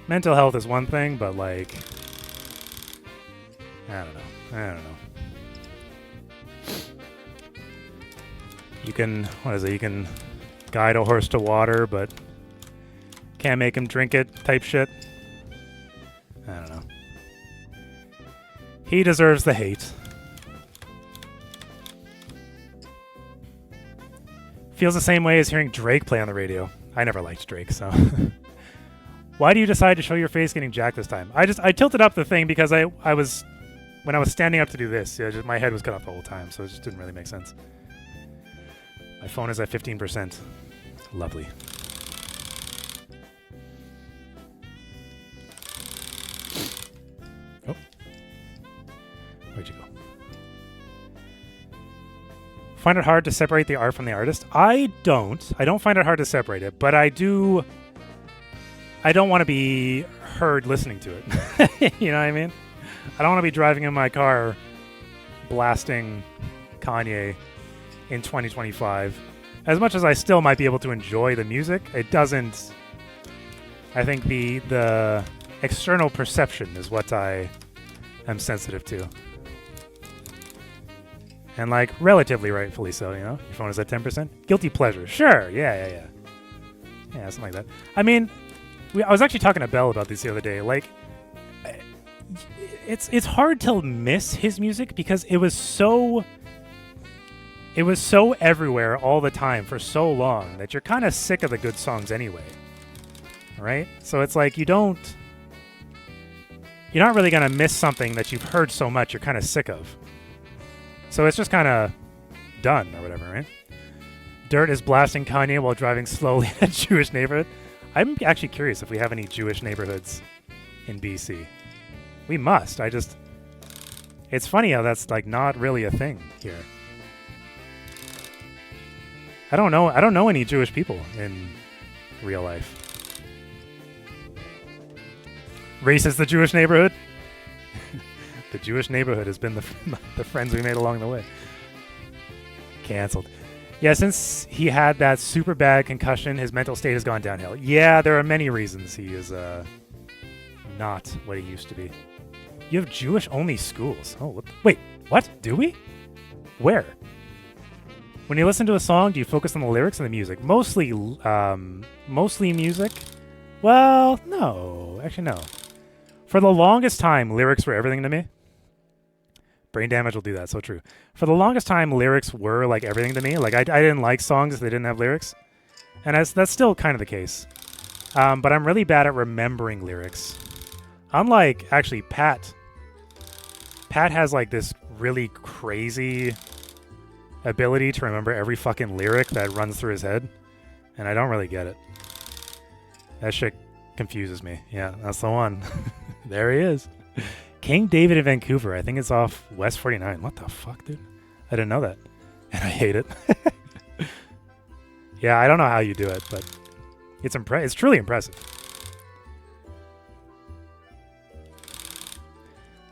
Mental health is one thing, but like... I don't know. You can... What is it? You can guide a horse to water, but... Can't make him drink it type shit. I don't know. He deserves the hate. Feels the same way as hearing Drake play on the radio. I never liked Drake, so... Why do you decide to show your face getting jacked this time? I tilted up the thing because I was... When I was standing up to do this, my head was cut off the whole time, so it just didn't really make sense. My phone is at 15%. Lovely. Oh. Where'd you go? Find it hard to separate the art from the artist? I don't find it hard to separate it, but I don't want to be heard listening to it. You know what I mean? I don't want to be driving in my car blasting Kanye in 2025. As much as I still might be able to enjoy the music, it doesn't... I think the external perception is what I am sensitive to. And, like, relatively rightfully so, you know? Your phone is at 10%? Guilty pleasure. Sure, yeah. Yeah, something like that. I mean, I was actually talking to Belle about this the other day. Like, it's hard to miss his music because it was so everywhere all the time for so long that you're kind of sick of the good songs anyway. Right? So it's like you're not really going to miss something that you've heard so much you're kind of sick of. So it's just kind of done or whatever, right? Dirt is blasting Kanye while driving slowly in a Jewish neighborhood. I'm actually curious if we have any Jewish neighborhoods in BC. We must. It's funny how that's like not really a thing here. I don't know any Jewish people in real life. Racist the Jewish neighborhood? The Jewish neighborhood has been the friends we made along the way. Cancelled. Yeah, since he had that super bad concussion, his mental state has gone downhill. Yeah, there are many reasons he is not what he used to be. You have Jewish-only schools. Oh, wait, what? Do we? Where? When you listen to a song, do you focus on the lyrics or the music? Mostly music. Well, no. Actually, no. For the longest time, lyrics were everything to me. Brain damage will do that, so true. For the longest time, lyrics were like everything to me. Like, I didn't like songs if they didn't have lyrics. And that's still kind of the case. But I'm really bad at remembering lyrics. Unlike, actually, Pat. Pat has, like, this really crazy ability to remember every fucking lyric that runs through his head. And I don't really get it. That shit confuses me. Yeah, that's the one. There he is. King David in Vancouver. I think it's off West 49. What the fuck, dude? I didn't know that. And I hate it. Yeah, I don't know how you do it, but it's truly impressive.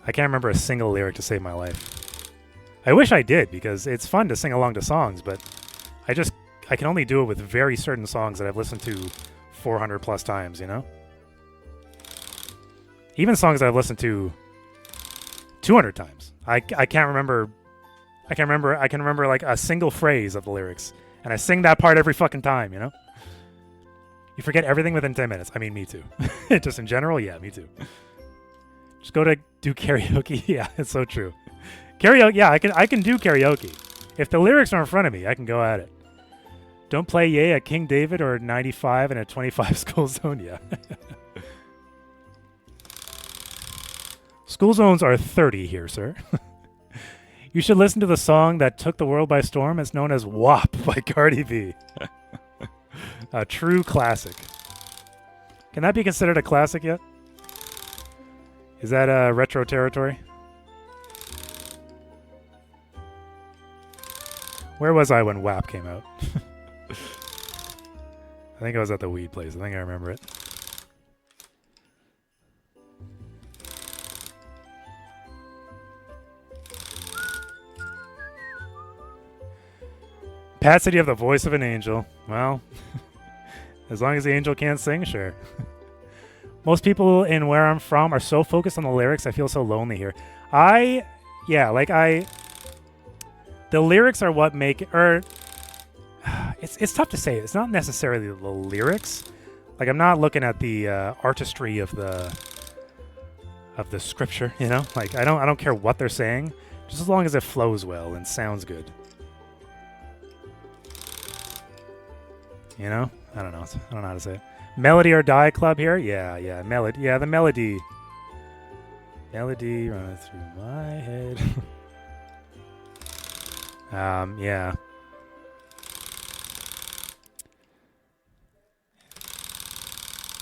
I can't remember a single lyric to save my life. I wish I did, because it's fun to sing along to songs, but I can only do it with very certain songs that I've listened to 400 plus times, you know? Even songs I've listened to 200 times. I can't remember. I can remember like a single phrase of the lyrics, and I sing that part every fucking time. You know. You forget everything within 10 minutes. I mean, me too. Just in general, yeah, me too. Just go to do karaoke. Yeah, it's so true. Karaoke, yeah, I can do karaoke. If the lyrics are in front of me, I can go at it. Don't play Yay at King David or 95 and a 25 school zone. Yeah. School zones are 30 here, sir. You should listen to the song that took the world by storm. It's known as WAP by Cardi B. A true classic. Can that be considered a classic yet? Is that retro territory? Where was I when WAP came out? I think I was at the weed place. I think I remember it. Pat said you have the voice of an angel. Well, as long as the angel can't sing, sure. Most people in where I'm from are so focused on the lyrics, I feel so lonely here. The lyrics are what make it, or it's tough to say. It's not necessarily the lyrics. Like, I'm not looking at the artistry of the scripture, you know? Like, I don't care what they're saying, just as long as it flows well and sounds good. You know? I don't know. I don't know how to say it. Melody or Die Club here? Yeah. Melody. Yeah, the melody. Melody runs through my head. Yeah.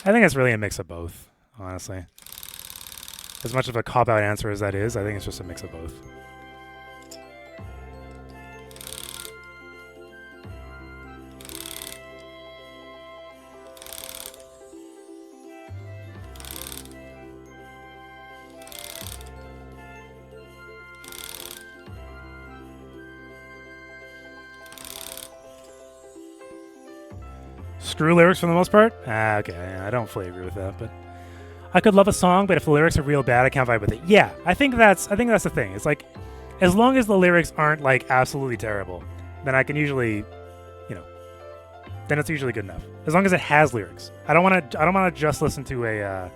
I think it's really a mix of both, honestly. As much of a cop-out answer as that is, I think it's just a mix of both. Screw lyrics for the most part? Okay, I don't fully agree with that, but I could love a song, but if the lyrics are real bad, I can't vibe with it. Yeah, I think that's the thing. It's like, as long as the lyrics aren't like absolutely terrible, then I can usually, then it's usually good enough. As long as it has lyrics. I don't want to just listen to a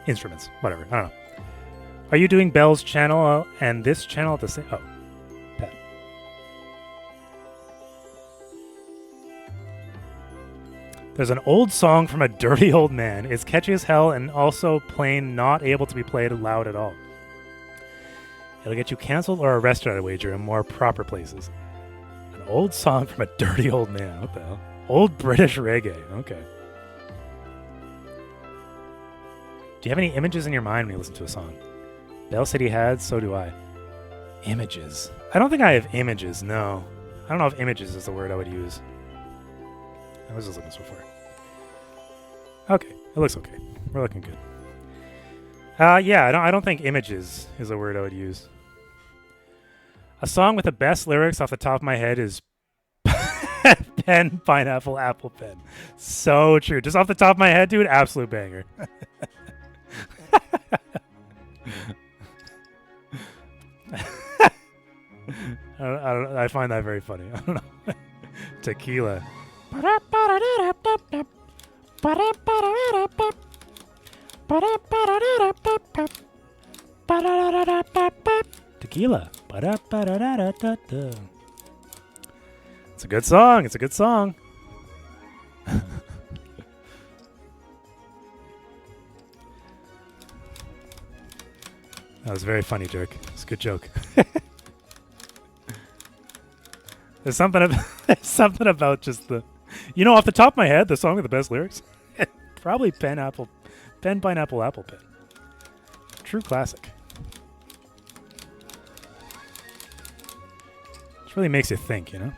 instruments, whatever. I don't know. Are you doing Bell's channel and this channel at the same? Oh. There's an old song from a dirty old man. It's catchy as hell and also plain not able to be played loud at all. It'll get you canceled or arrested, I wager, in more proper places. An old song from a dirty old man. What the hell? Old British reggae. Okay. Do you have any images in your mind when you listen to a song? Bell said he had, so do I. Images. I don't think I have images, no. I don't know if images is the word I would use. I was just looking before. Okay, it looks okay. We're looking good. Yeah, I don't think images is a word I would use. A song with the best lyrics off the top of my head is Pen, Pineapple, Apple Pen. So true. Just off the top of my head, dude, absolute banger. I find that very funny. I don't know. Tequila. Tequila. It's a good song. It's a good song. That was very funny, Dirk. It's a good joke. There's something about just the... off the top of my head, the song with the best lyrics? Probably Pen, Pineapple, Apple Pen. True classic. It really makes you think, You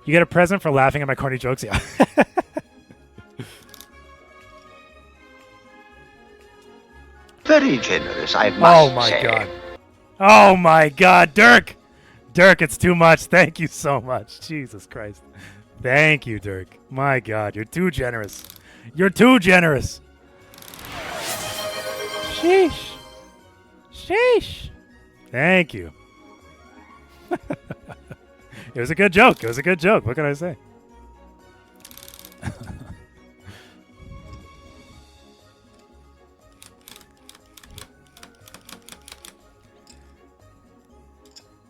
get a present for laughing at my corny jokes? Yeah. Very generous, I must Oh my say. god. Oh my god, Dirk! Dirk, it's too much. Thank you so much. Jesus Christ. Thank you, Dirk. My God, you're too generous. You're too generous. Sheesh. Sheesh. Thank you. It was a good joke. It was a good joke. What can I say?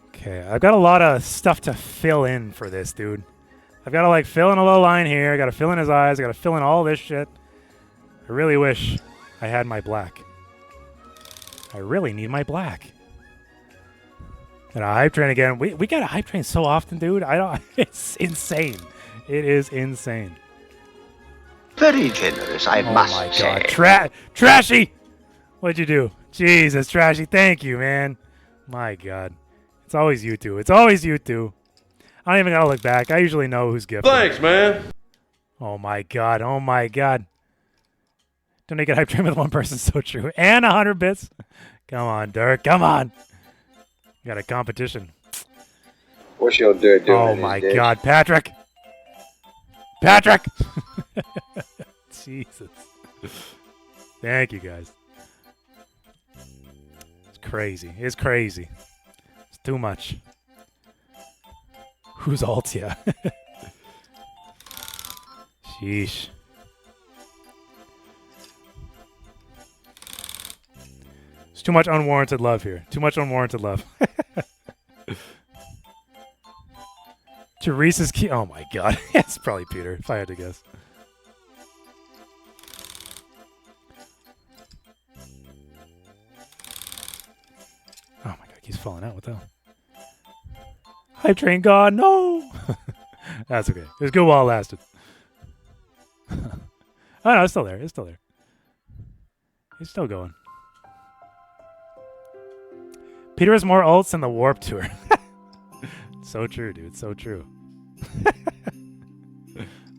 Okay, I've got a lot of stuff to fill in for this, dude. I've got to, like, fill in a little line here. I got to fill in his eyes. I got to fill in all this shit. I really wish I had my black. I really need my black. And a hype train again. We got a hype train so often, dude. I don't. It's insane. It is insane. Very generous, I must Oh my say. God, Trashy! What'd you do? Jesus, Trashy. Thank you, man. My God, it's always you two. It's always you two. I don't even gotta look back. I usually know who's gifted. Thanks, man. Oh my God. Oh my God. Don't make it hype train with one person. So true. And 100 bits. Come on, Dirk. Come on. Got a competition. What's your dirt doing? Oh in my this dish? God, Patrick. Patrick. Jesus. Thank you, guys. It's crazy. It's crazy. It's too much. Who's Altia? Sheesh. It's too much unwarranted love here. Too much unwarranted love. Teresa's key. Oh my God. It's probably Peter, if I had to guess. Oh my God. He's falling out. What the hell? Hype train gone. No. That's okay. It was good while it lasted. Oh no, it's still there. It's still there. He's still going. Peter has more ults than the Warp Tour. So true, dude. So true.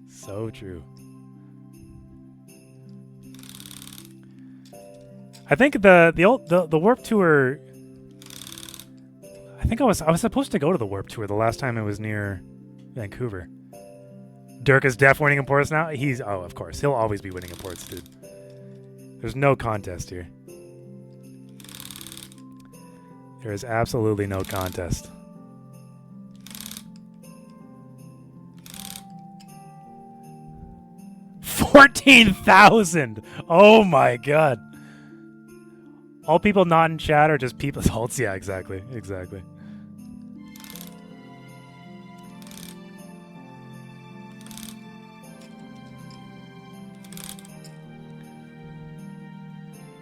So true. I think the Warp Tour. I think I was supposed to go to the Warp Tour the last time it was near Vancouver. Dirk is def winning imports now. Of course, he'll always be winning imports, dude. There's no contest here. There is absolutely no contest. $14,000! Oh my God. All people not in chat are just people's ults. Yeah, exactly. Exactly.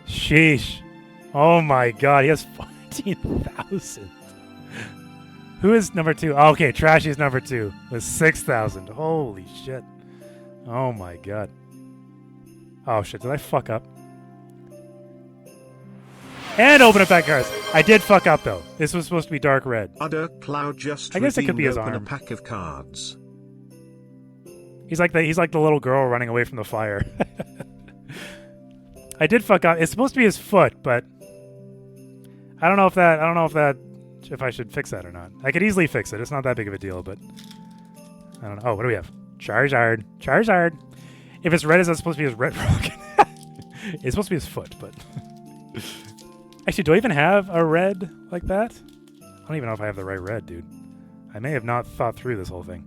Sheesh. Oh my God, he has 14,000. Who is number 2? Oh, okay, Trashy is number 2 with 6,000. Holy shit. Oh my God. Oh shit, did I fuck up? And open up pack cards. I did fuck up though. This was supposed to be dark red. Udder Cloud just I guess it could be his open a arm. pack of cards. He's like the little girl running away from the fire. I did fuck up. It's supposed to be his foot, but I don't know if I should fix that or not. I could easily fix it. It's not that big of a deal, but I don't know. Oh, what do we have? Charizard. Charizard. If it's red, is that supposed to be his red rock? It's supposed to be his foot, but actually, do I even have a red like that? I don't even know if I have the right red, dude. I may have not thought through this whole thing.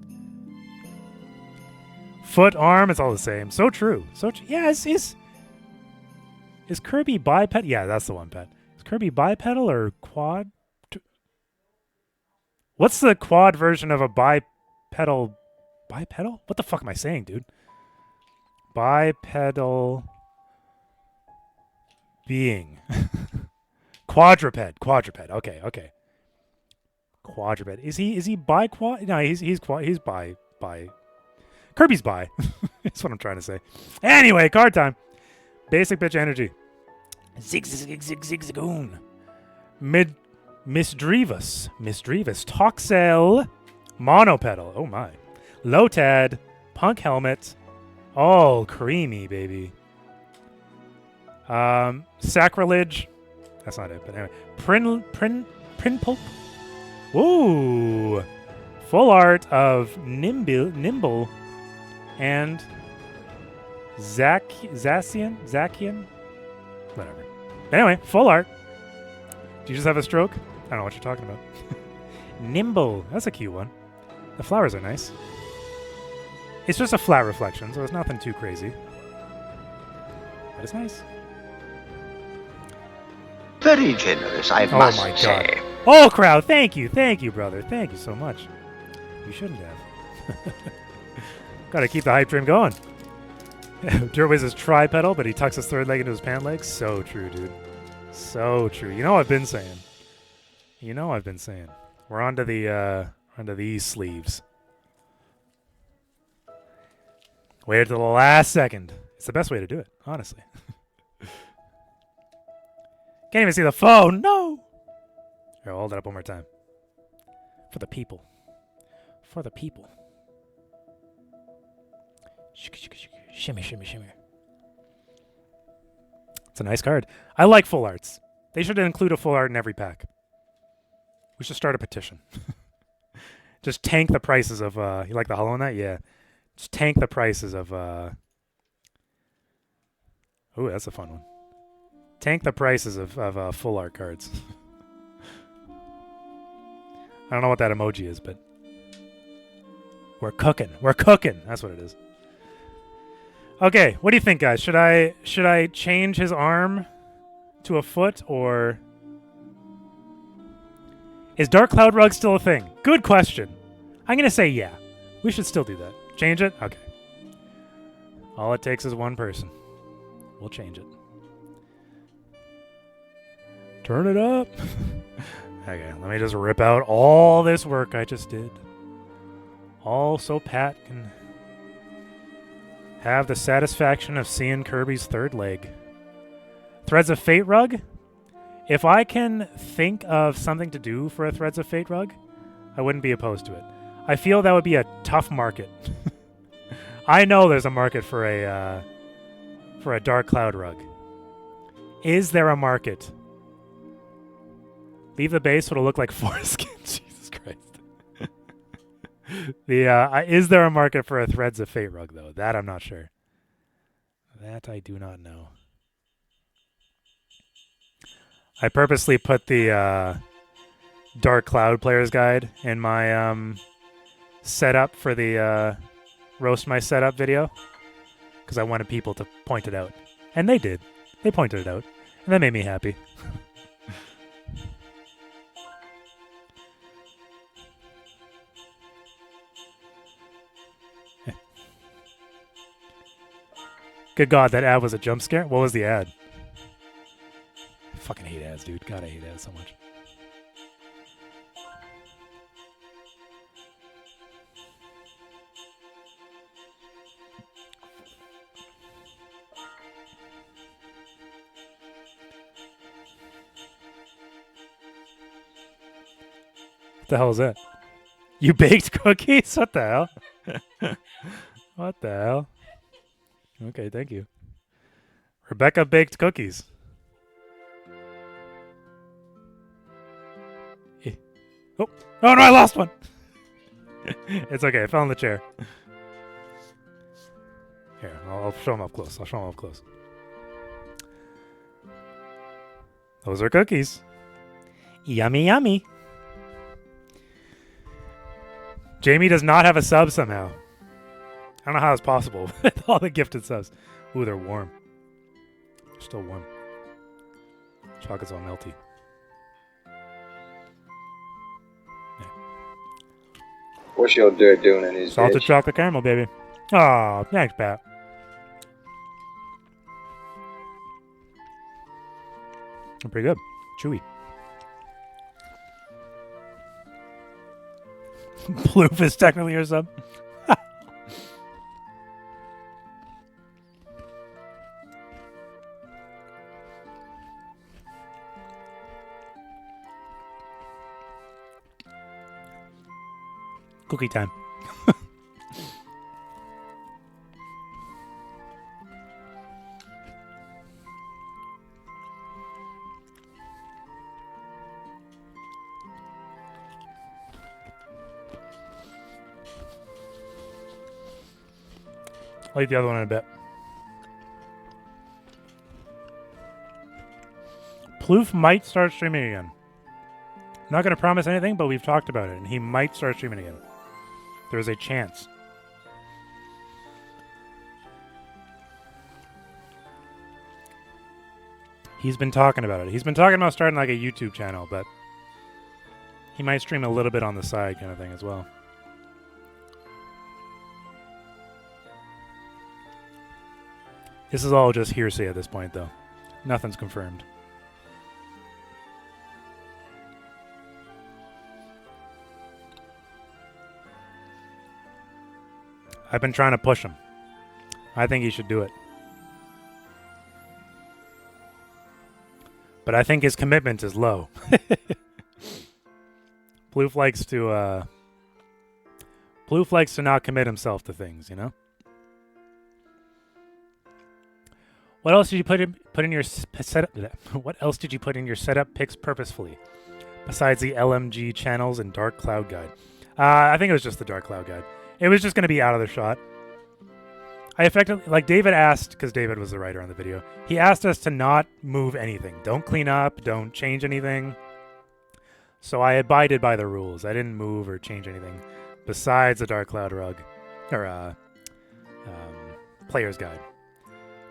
Foot, arm, it's all the same. So true. Yeah, is Kirby biped? Yeah, that's the one, Pet. Is Kirby bipedal or quad? What's the quad version of a bipedal? Bipedal? What the fuck am I saying, dude? Bipedal being. Quadruped. Okay. Quadruped. Is he bi quad? No, he's bi. Kirby's bi. That's what I'm trying to say. Anyway, card time. Basic bitch energy. Zigzagoon. Misdreavus. Toxel. Monopedal. Oh my. Lotad. Punk helmet. All creamy, baby. Sacrilege. That's not it, but anyway. Prinpulp. Ooh. Full art of Nimble and Zacian? Whatever. Anyway, full art. Do you just have a stroke? I don't know what you're talking about. Nimble. That's a cute one. The flowers are nice. It's just a flat reflection, so it's nothing too crazy. But it's nice. Very generous, I must my say. God. Oh, crowd, thank you, brother. Thank you so much. You shouldn't have. Gotta keep the hype train going. Dirtwiz is tripedal, but he tucks his third leg into his pant leg. So true, dude. So true. You know what I've been saying. We're onto these sleeves. Waited till the last second. It's the best way to do it, honestly. Can't even see the phone. No. Here, I'll hold it up one more time. For the people. For the people. Shimmy, shimmy, shimmy. It's a nice card. I like full arts. They should include a full art in every pack. We should start a petition. Just tank the prices of, you like the Hollow Knight? Yeah. Just tank the prices of, ooh, that's a fun one. Tank the prices of full art cards. I don't know what that emoji is, but we're cooking. We're cooking. That's what it is. Okay, what do you think, guys? Should I change his arm to a foot, or is Dark Cloud Rug still a thing? Good question. I'm gonna say yeah. We should still do that. Change it? Okay. All it takes is one person. We'll change it. Turn it up. Okay, let me just rip out all this work I just did. All so Pat can have the satisfaction of seeing Kirby's third leg. Threads of Fate rug? If I can think of something to do for a Threads of Fate rug, I wouldn't be opposed to it. I feel that would be a tough market. I know there's a market for a Dark Cloud rug. Is there a market? Leave the base so it'll look like foreskin. Jesus Christ. Is there a market for a Threads of Fate rug, though? That I'm not sure. That I do not know. I purposely put the Dark Cloud Player's Guide in my setup for the Roast My Setup video, because I wanted people to point it out. And they did. They pointed it out. And that made me happy. Good God, that ad was a jump scare? What was the ad? I fucking hate ads, dude. God, I hate ads so much. What the hell is that? You baked cookies? What the hell? What the hell? Okay, thank you. Rebecca baked cookies. Oh, oh no, I lost one. It's okay, I fell in the chair. Here, I'll show them up close. Those are cookies. Yummy, yummy. Jamie does not have a sub somehow. I don't know how it's possible with all the gifted subs. Ooh, they're warm. They're still warm. Chocolate's all melty. Yeah. What's your dirt doing in his Salted bitch? chocolate caramel, baby. Aw, thanks, Pat. They're pretty good. Chewy. Bloof is technically your sub. Cookie time. I'll eat the other one in a bit. Ploof might start streaming again. Not going to promise anything, but we've talked about it, and he might start streaming again. There's a chance. He's been talking about it. He's been talking about starting like a YouTube channel, but he might stream a little bit on the side kind of thing as well. This is all just hearsay at this point, though. Nothing's confirmed. I've been trying to push him. I think he should do it. But I think his commitment is low. Ploof likes to not commit himself to things, you know? What else did you put in your setup? What else did you put in your setup picks purposefully, besides the LMG channels and Dark Cloud Guide? I think it was just the Dark Cloud Guide. It was just going to be out of the shot. I effectively, like David asked, because David was the writer on the video, he asked us to not move anything. Don't clean up. Don't change anything. So I abided by the rules. I didn't move or change anything besides the Dark Cloud rug or player's guide.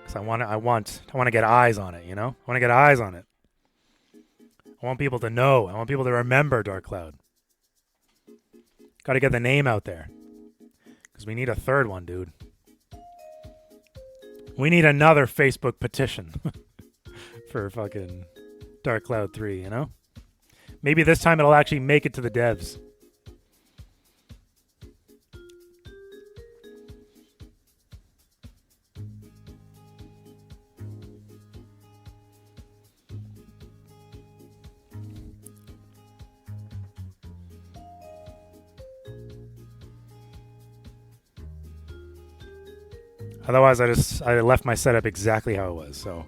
Because I want to get eyes on it. You know, I want to get eyes on it. I want people to know. I want people to remember Dark Cloud. Got to get the name out there. Because we need a third one, dude. We need another Facebook petition for fucking Dark Cloud 3, you know? Maybe this time it'll actually make it to the devs. Otherwise, I left my setup exactly how it was. So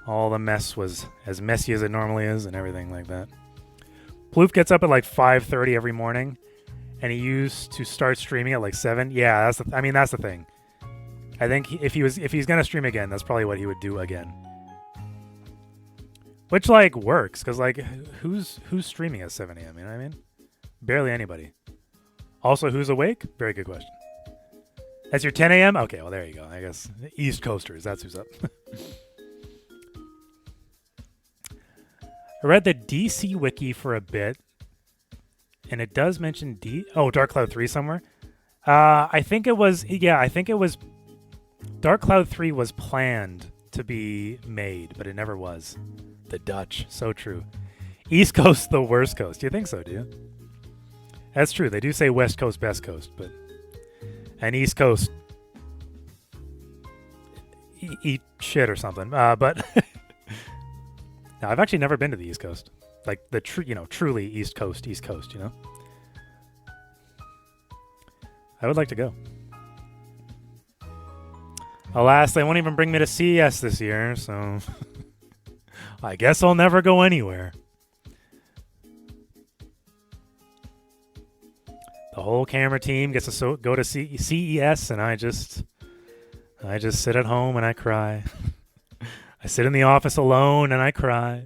all the mess was as messy as it normally is and everything like that. Ploof gets up at like 5:30 every morning, and he used to start streaming at like 7. Yeah, that's the thing. I think if he's gonna stream again, that's probably what he would do again. Which like works, cause like who's streaming at 7 a.m. You know what I mean? Barely anybody. Also, who's awake? Very good question. That's your 10 a.m.? Okay, well, there you go. I guess East Coasters, that's who's up. I read the DC Wiki for a bit, and it does mention Dark Cloud 3 somewhere. I think it was Dark Cloud 3 was planned to be made, but it never was. The Dutch, so true. East Coast, the worst coast. Do you think so, do you? That's true. They do say West Coast, best coast, but... And East Coast eat shit or something. But no, I've actually never been to the East Coast, like the truly East Coast, you know. I would like to go. Alas, they won't even bring me to CES this year, so I guess I'll never go anywhere. The whole camera team gets to go to CES, and I just sit at home and I cry. I sit in the office alone and I cry.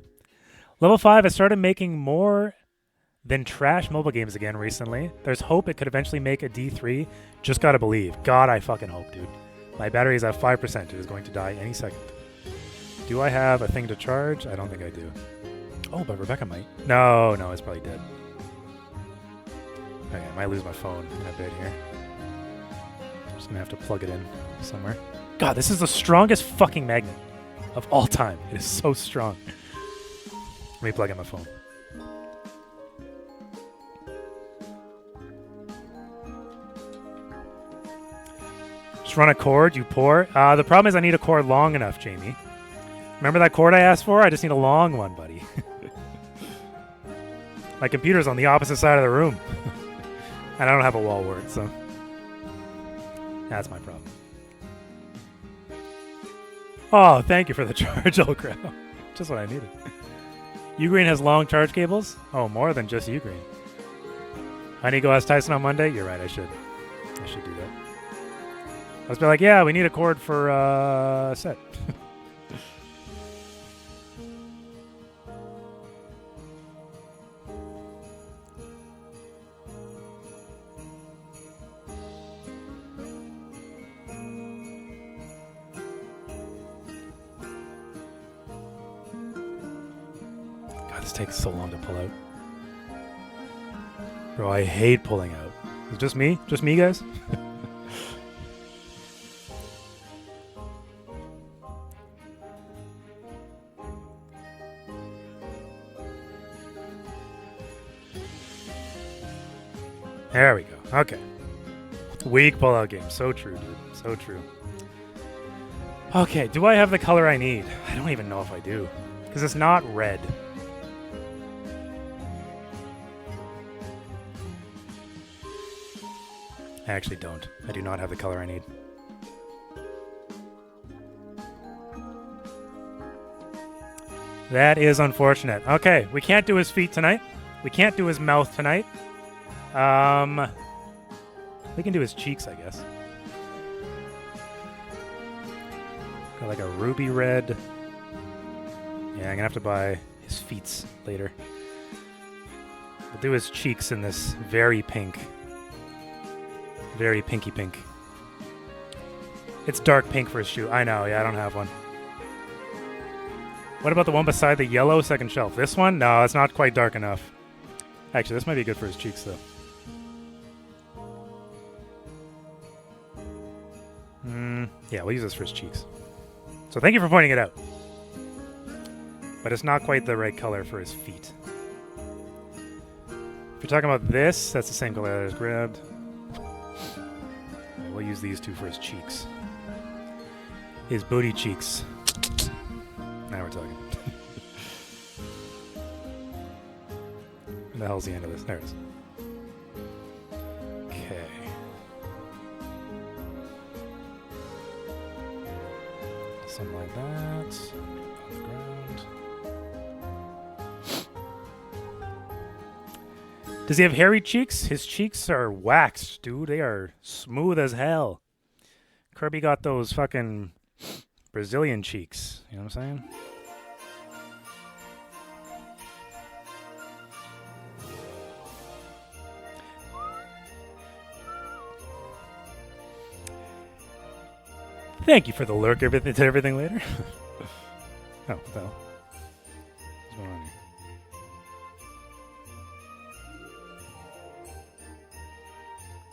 Level 5 has started making more than trash mobile games again recently. There's hope it could eventually make a D3. Just gotta believe. God, I fucking hope, dude. My battery is at 5%. It is going to die any second. Do I have a thing to charge? I don't think I do. Oh, but Rebecca might. No, it's probably dead. Okay, I might lose my phone in a bit here. I'm just gonna have to plug it in somewhere. God, this is the strongest fucking magnet of all time. It is so strong. Let me plug in my phone. Just run a cord, you poor. The problem is I need a cord long enough, Jamie. Remember that cord I asked for? I just need a long one, buddy. My computer's on the opposite side of the room. And I don't have a wall wart, so that's my problem. Oh, thank you for the charge, old crap. Just what I needed. Ugreen has long charge cables? Oh, more than just Ugreen. I need to go ask Tyson on Monday? You're right, I should do that. Let's be like, yeah, we need a cord for set. God, this takes so long to pull out. Bro, I hate pulling out. Is it just me? Just me, guys? There we go. Okay. Weak pullout game. So true, dude. So true. Okay, do I have the color I need? I don't even know if I do. Because it's not red. I actually don't. I do not have the color I need. That is unfortunate. Okay, we can't do his feet tonight. We can't do his mouth tonight. We can do his cheeks, I guess. Got like a ruby red. Yeah, I'm gonna have to buy his feet later. We'll do his cheeks in this very pink. Very pinky pink. It's dark pink for his shoe. I know, yeah, I don't have one. What about the one beside the yellow second shelf? This one? No, it's not quite dark enough. Actually, this might be good for his cheeks, though. Yeah, we'll use this for his cheeks. So thank you for pointing it out. But it's not quite the right color for his feet. If you're talking about this, that's the same color that I just grabbed. We'll use these two for his cheeks. His booty cheeks. Now we're talking. Where the hell's the end of this? There it is. Okay. Something like that. On the ground. Does he have hairy cheeks? His cheeks are waxed, dude. They are smooth as hell. Kirby got those fucking Brazilian cheeks. You know what I'm saying? Thank you for the lurk to everything later. Oh, what the hell? What's going on here?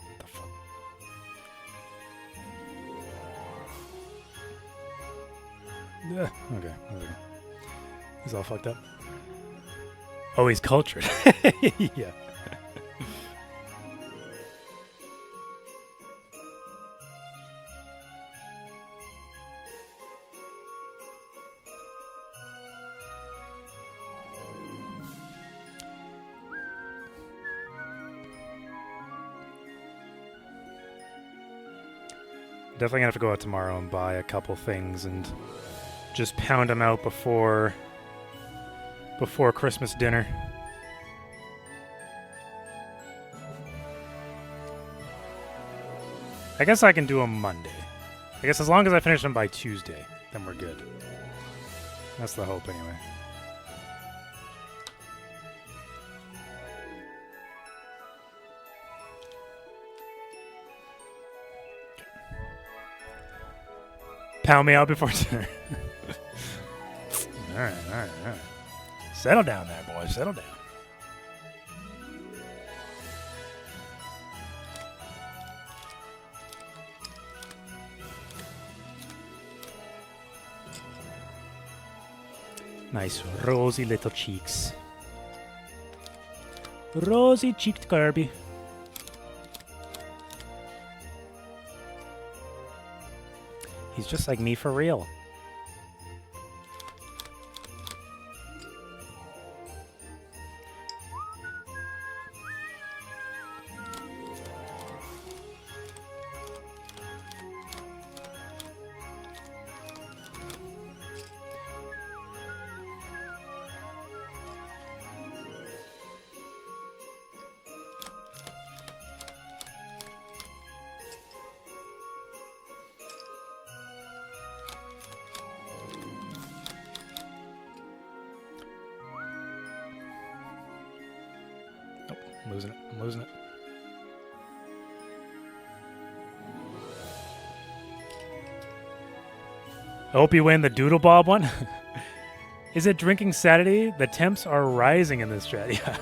What the fuck? Yeah, okay. He's all fucked up. Oh, he's cultured. Yeah. Definitely gonna have to go out tomorrow and buy a couple things and just pound them out before Christmas dinner. I guess I can do them Monday. I guess as long as I finish them by Tuesday, then we're good. That's the hope anyway. Pound me out before dinner. All right. Settle down there, boys. Settle down. Nice rosy little cheeks. Rosy cheeked Kirby. He's just like me for real. I'm losing it. I'm losing it. I hope you win the Doodle Bob one. Is it drinking Saturday? The temps are rising in this chat. Yeah.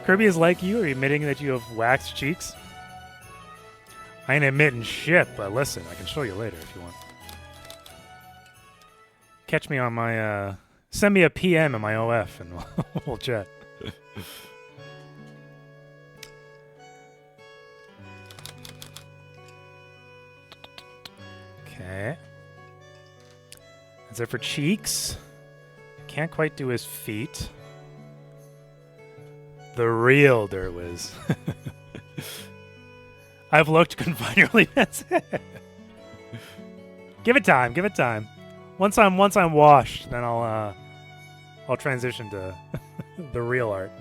Kirby is like you, or admitting that you have waxed cheeks? I ain't admitting shit, but listen, I can show you later if you want. Catch me on my, send me a PM in my OF and we'll chat. Okay. That's it for cheeks. Can't quite do his feet. The real Derwiz. I've looked, couldn't find your OnlyFans. Give it time, give it time. Once I'm washed, then I'll transition to the real art.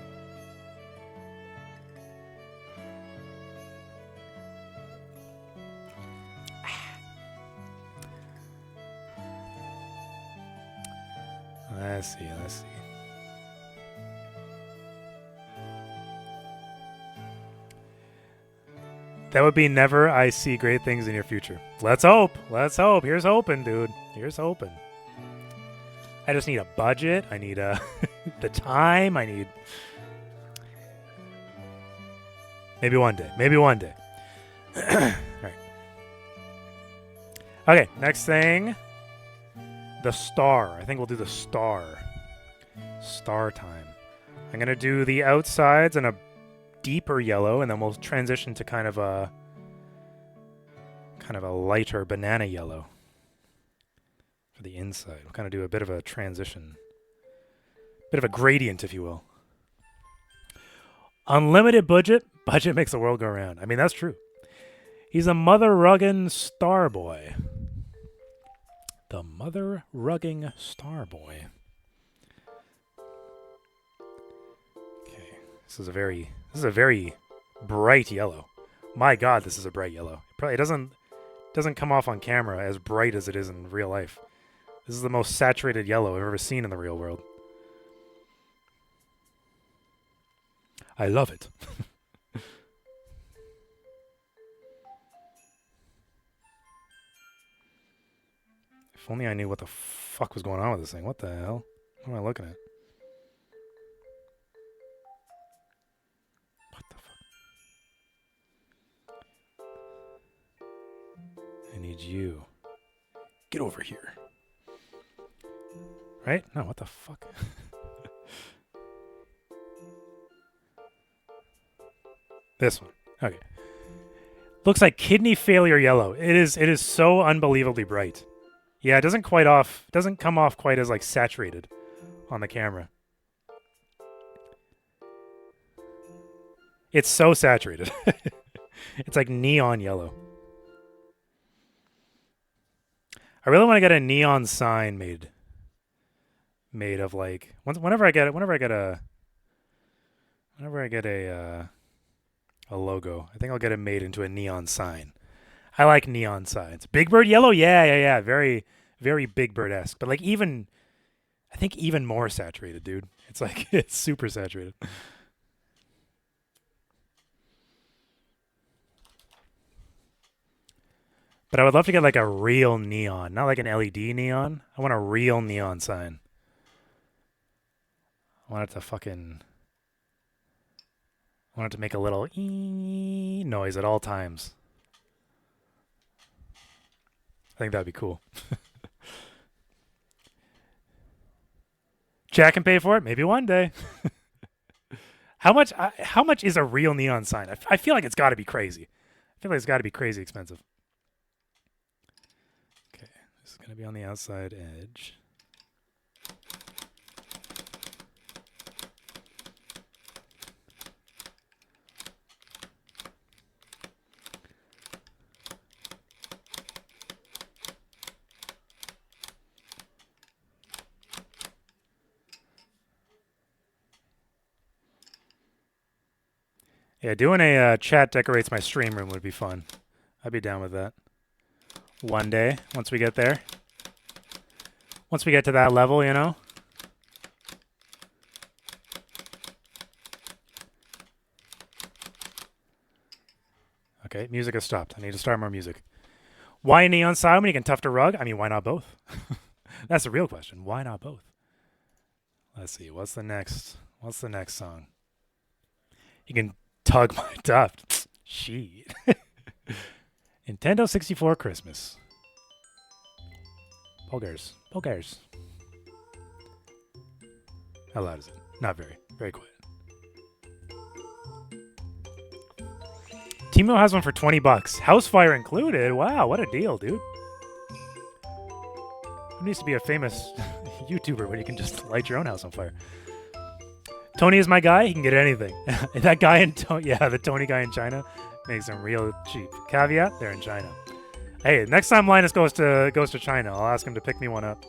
Let's see, let's see. That would be never. I see great things in your future. Let's hope. Let's hope. Here's hoping, dude. Here's hoping. I just need a budget. I need the time. I need... Maybe one day. Maybe one day. All right. Okay, next thing. The star. I think we'll do the star. Star time. I'm going to do the outsides in a deeper yellow, and then we'll transition to kind of a lighter banana yellow for the inside. We'll kind of do a bit of a transition. Bit of a gradient, if you will. Unlimited budget. Budget makes the world go round. I mean, that's true. He's a mother-rugging star boy. The mother-rugging star boy. Okay, this is a very bright yellow. My God, this is a bright yellow. It probably doesn't come off on camera as bright as it is in real life. This is the most saturated yellow I've ever seen in the real world. I love it. If only I knew what the fuck was going on with this thing. What the hell? What am I looking at? What the fuck? I need you. Get over here. Right? No, what the fuck? This one. Okay. Looks like kidney failure yellow. It is so unbelievably bright. Yeah, it doesn't come off quite as like saturated on the camera. It's so saturated. It's like neon yellow. I really want to get a neon sign made of like whenever I get a logo, I think I'll get it made into a neon sign. I like neon signs. Big Bird yellow? Yeah. Very, very Big Bird-esque. But like I think even more saturated, dude. It's like, it's super saturated. But I would love to get like a real neon, not like an LED neon. I want a real neon sign. I want it to make a little ee noise at all times. I think that'd be cool. Jack can pay for it. Maybe one day. How much is a real neon sign? I feel like it's got to be crazy. I feel like it's got to be crazy expensive. Okay, this is going to be on the outside edge. Yeah, doing a chat decorates my stream room would be fun. I'd be down with that. One day, once we get there. Once we get to that level, you know? Okay, music has stopped. I need to start more music. Why Neon Style when you can tough to rug? I mean, why not both? That's the real question. Why not both? Let's see. What's the next song? You can tug my tuft. Shit. Nintendo 64 Christmas. Polgars. How loud is it? Not very. Very quiet. Timo has one for $20. Housefire included. Wow, what a deal, dude. Who needs to be a famous YouTuber when you can just light your own house on fire? Tony is my guy. He can get anything. That guy in the Tony guy in China makes them real cheap. Caveat: they're in China. Hey, next time Linus goes to China, I'll ask him to pick me one up.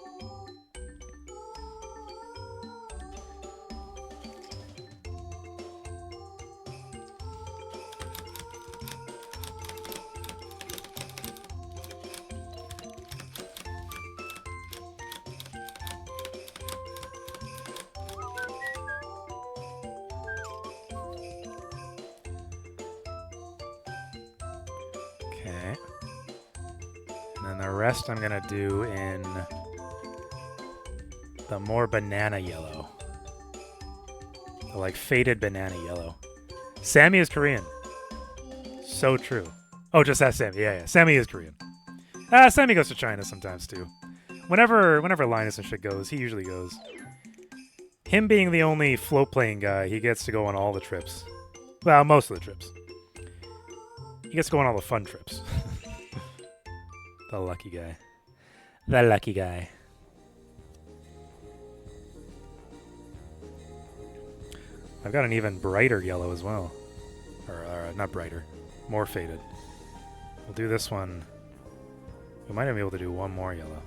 I'm gonna do in the more banana yellow, the like faded banana yellow. Sammy is Korean. So true. Oh, just ask Sammy. Yeah. Sammy is Korean. Sammy goes to China sometimes too. Whenever Linus and shit goes, he usually goes. Him being the only float playing guy, he gets to go on all the trips. Well, most of the trips. He gets to go on all the fun trips. The lucky guy. The lucky guy. I've got an even brighter yellow as well. Or not brighter. More faded. We'll do this one. We might be able to do one more yellow.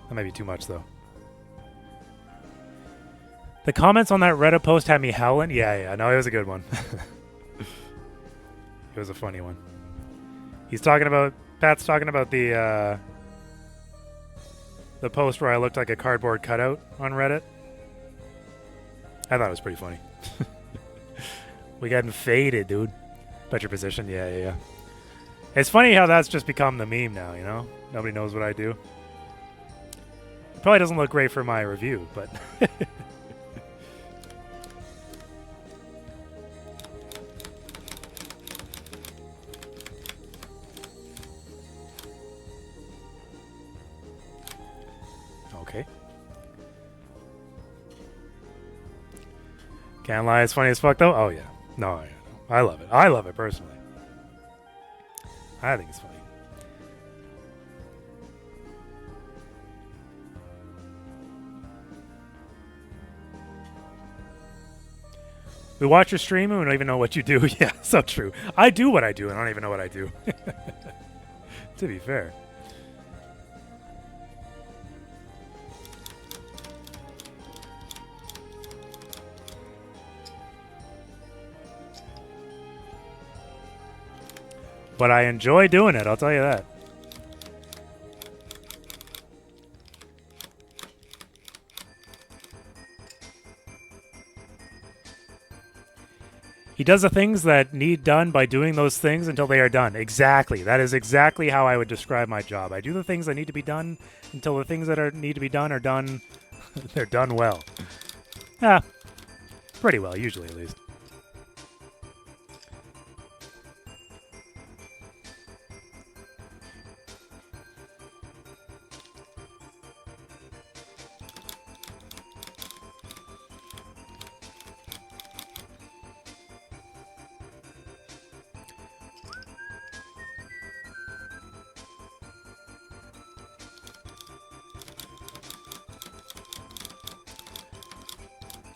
That might be too much, though. The comments on that Reddit post had me howling. Yeah. No, it was a good one. It was a funny one. Pat's talking about the post where I looked like a cardboard cutout on Reddit. I thought it was pretty funny. We got faded, dude. Bet your position. Yeah. It's funny how that's just become the meme now, you know? Nobody knows what I do. It probably doesn't look great for my review, but... Okay. Can't lie, it's funny as fuck though. Oh yeah. No, I love it. I love it personally. I think it's funny. We watch your stream and we don't even know what you do. Yeah, so true. I do what I do and I don't even know what I do. To be fair. But I enjoy doing it, I'll tell you that. He does the things that need done by doing those things until they are done. Exactly. That is exactly how I would describe my job. I do the things that need to be done until the things that need to be done are done. They're done well. Yeah. Pretty well, usually at least.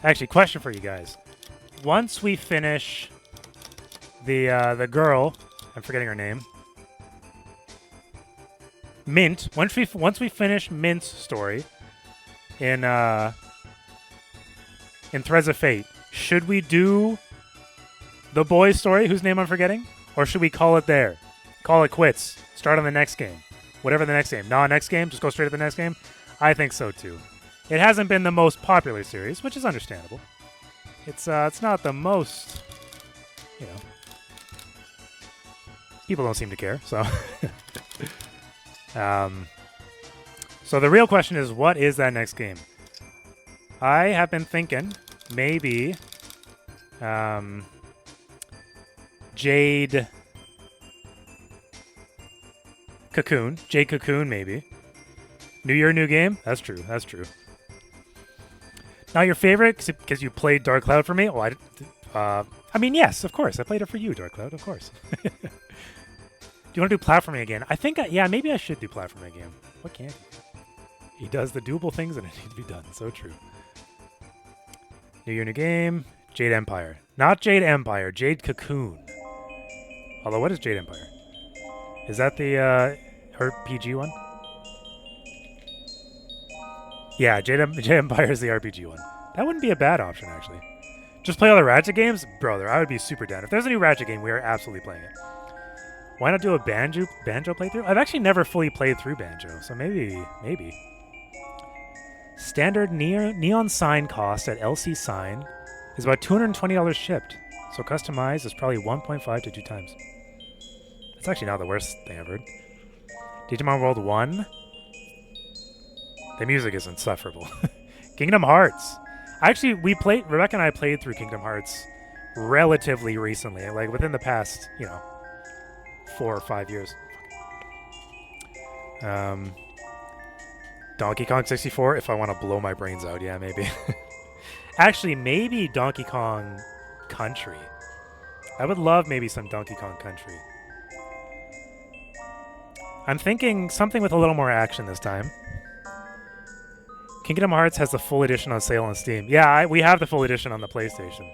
Actually, question for you guys. Once we finish the girl, I'm forgetting her name. Mint. Once we finish Mint's story in Threads of Fate, should we do the boy's story, whose name I'm forgetting? Or should we call it there? Call it quits. Start on the next game. Whatever the next game. Next game, just go straight to the next game? I think so too. It hasn't been the most popular series, which is understandable. It's not the most, people don't seem to care. So, so the real question is, what is that next game? I have been thinking maybe Jade Cocoon. Jade Cocoon, maybe. New year, new game? That's true. That's true. Now, your favorite, because you played Dark Cloud for me? Oh, I mean, yes, of course. I played it for you, Dark Cloud, of course. Do you want to do platforming again? I think, yeah, maybe I should do platforming again. What can't he do? He does the doable things that need to be done. So true. New year, new game. Jade Empire. Not Jade Empire. Jade Cocoon. Although, what is Jade Empire? Is that the RPG one? Yeah, Jade Empire is the RPG one. That wouldn't be a bad option, actually. Just play all the Ratchet games? Brother, I would be super down. If there's a new Ratchet game, we are absolutely playing it. Why not do a Banjo playthrough? I've actually never fully played through Banjo, so maybe. Standard neon sign cost at LC Sign is about $220 shipped, so customized is probably 1.5 to 2 times. That's actually not the worst thing I've heard. Digimon World 1? The music is insufferable. Kingdom Hearts. Actually, Rebecca and I played through Kingdom Hearts relatively recently, like within the past, 4 or 5 years. Donkey Kong 64, if I want to blow my brains out, yeah, maybe. Actually, maybe Donkey Kong Country. I would love maybe some Donkey Kong Country. I'm thinking something with a little more action this time. Kingdom Hearts has the full edition on sale on Steam. Yeah, we have the full edition on the PlayStation.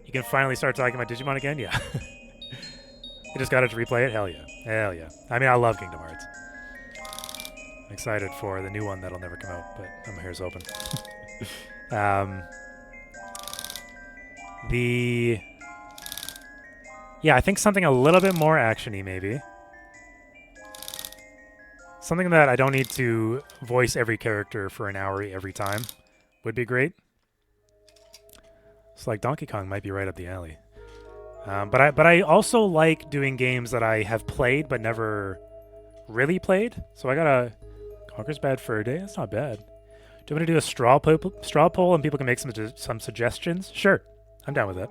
You can finally start talking about Digimon again? Yeah. You just got it to replay it? Hell yeah. Hell yeah. I mean, I love Kingdom Hearts. I'm excited for the new one that'll never come out, but my hair's open. Yeah, I think something a little bit more action-y, maybe. Something that I don't need to voice every character for an hour every time would be great. It's like Donkey Kong might be right up the alley. But I also like doing games that I have played but never really played. So I got a Conker's Bad Fur Day. That's not bad. Do you want to do a straw poll and people can make some suggestions? Sure, I'm down with that.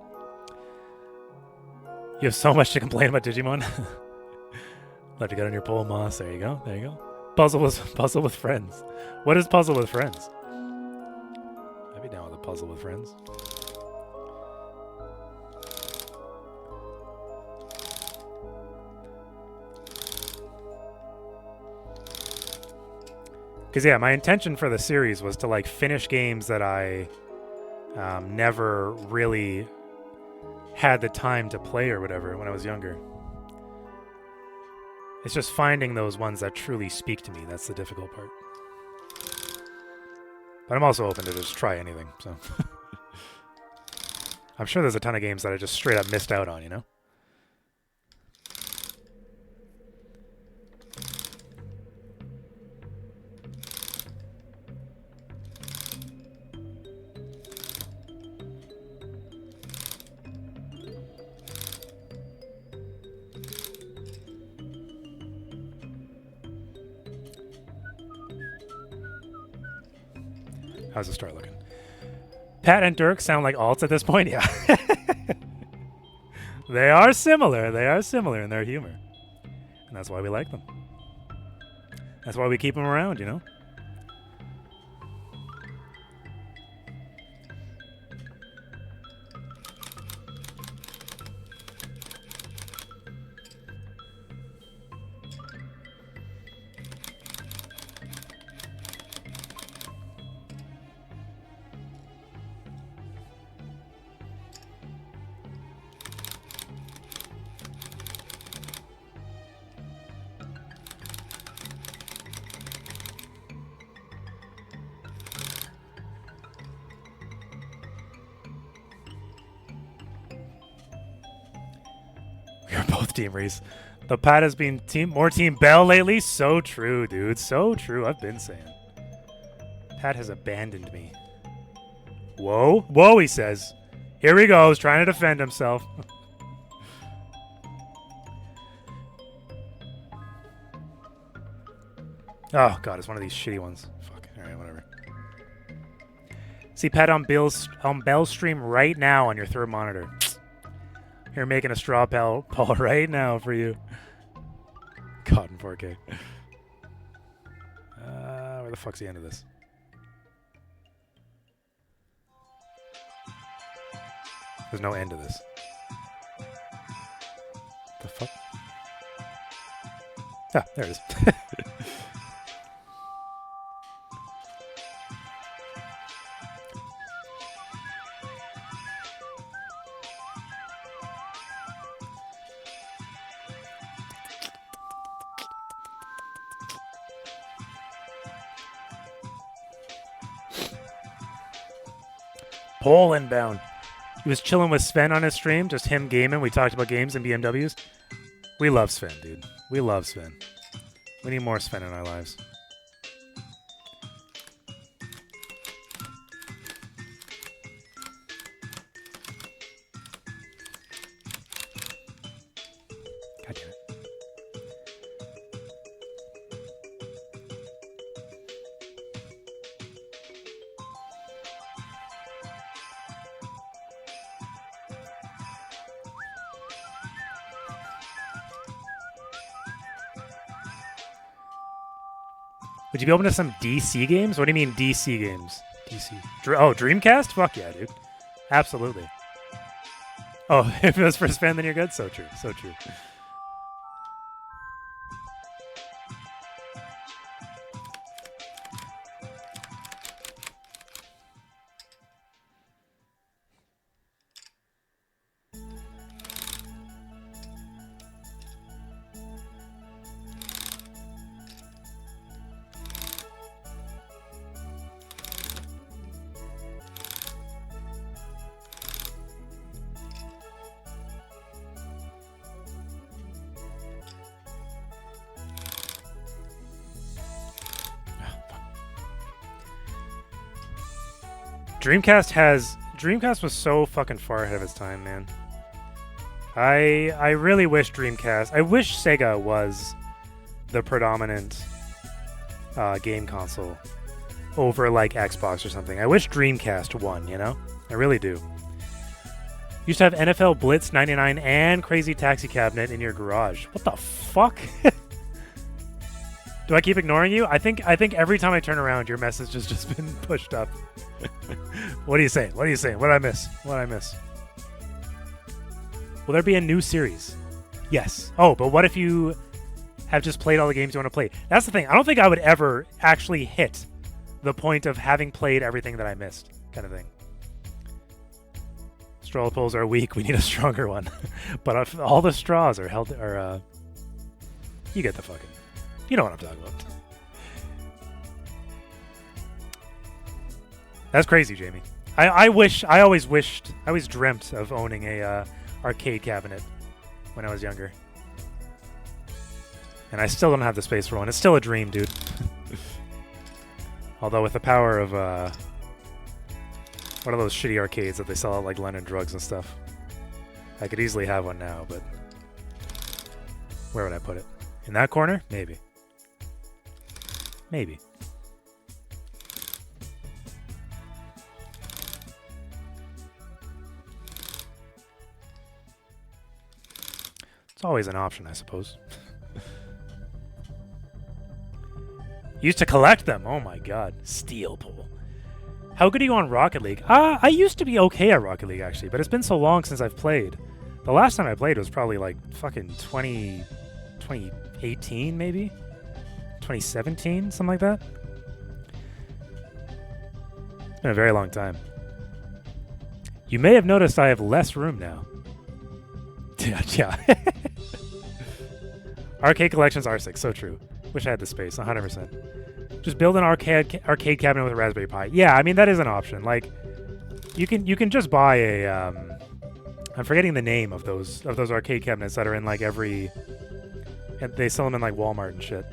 You have so much to complain about Digimon. Love to get on your poll, Moss. There you go. There you go. Puzzle with friends. What is puzzle with friends? I'd be down with a puzzle with friends. Because, yeah, my intention for the series was to, like, finish games that I never really had the time to play or whatever when I was younger. It's just finding those ones that truly speak to me. That's the difficult part. But I'm also open to just try anything, so. I'm sure there's a ton of games that I just straight up missed out on, you know? How's the start looking? Pat and Dirk sound like alts at this point? Yeah. They are similar. They are similar in their humor. And that's why we like them. That's why we keep them around, you know? Team Reese. The Pat has been more Team Bell lately. So true, dude. So true. I've been saying. Pat has abandoned me. Whoa. Whoa, he says. Here he goes, trying to defend himself. Oh god, it's one of these shitty ones. Fuck. Alright, whatever. See Pat on Bell's stream right now on your third monitor. You're making a straw poll right now for you. God in 4K. Where the fuck's the end of this? There's no end to this. The fuck? Ah, there it is. Poll inbound. He was chilling with Sven on his stream, just him gaming. We talked about games and BMWs. We love Sven, dude. We love Sven. We need more Sven in our lives. God damn it. Would you be open to some DC games? What do you mean DC games? DC. Oh, Dreamcast? Fuck yeah, dude. Absolutely. Oh, if it was for Sven, then you're good? So true. So true. Dreamcast was so fucking far ahead of its time, man. I really wish Dreamcast. I wish Sega was the predominant game console over like Xbox or something. I wish Dreamcast won, you know? I really do. Used to have NFL Blitz 99 and Crazy Taxi Cabinet in your garage. What the fuck? Do I keep ignoring you? I think every time I turn around, your message has just been pushed up. What are you saying? What are you saying? What did I miss? What did I miss? Will there be a new series? Yes. Oh, but what if you have just played all the games you want to play? That's the thing. I don't think I would ever actually hit the point of having played everything that I missed, kind of thing. Straw polls are weak. We need a stronger one. But if all the straws are held, you get the fucking. You know what I'm talking about. That's crazy, Jamie. I always dreamt of owning a arcade cabinet when I was younger. And I still don't have the space for one. It's still a dream, dude. Although with the power of one of those shitty arcades that they sell at like London Drugs and stuff, I could easily have one now, but where would I put it? In that corner? Maybe. Maybe. It's always an option, I suppose. Used to collect them. Oh my god. Steel Pool. How good are you on Rocket League? I used to be okay at Rocket League, actually, but it's been so long since I've played. The last time I played was probably like fucking 2018, maybe? 2017, something like that. It's been a very long time. You may have noticed I have less room now. Yeah. Arcade collections are sick, so true. Wish I had the space, 100%. Just build an arcade cabinet with a Raspberry Pi. Yeah, I mean that is an option. Like, you can just buy a. I'm forgetting the name of those arcade cabinets that are in like every. They sell them in like Walmart and shit.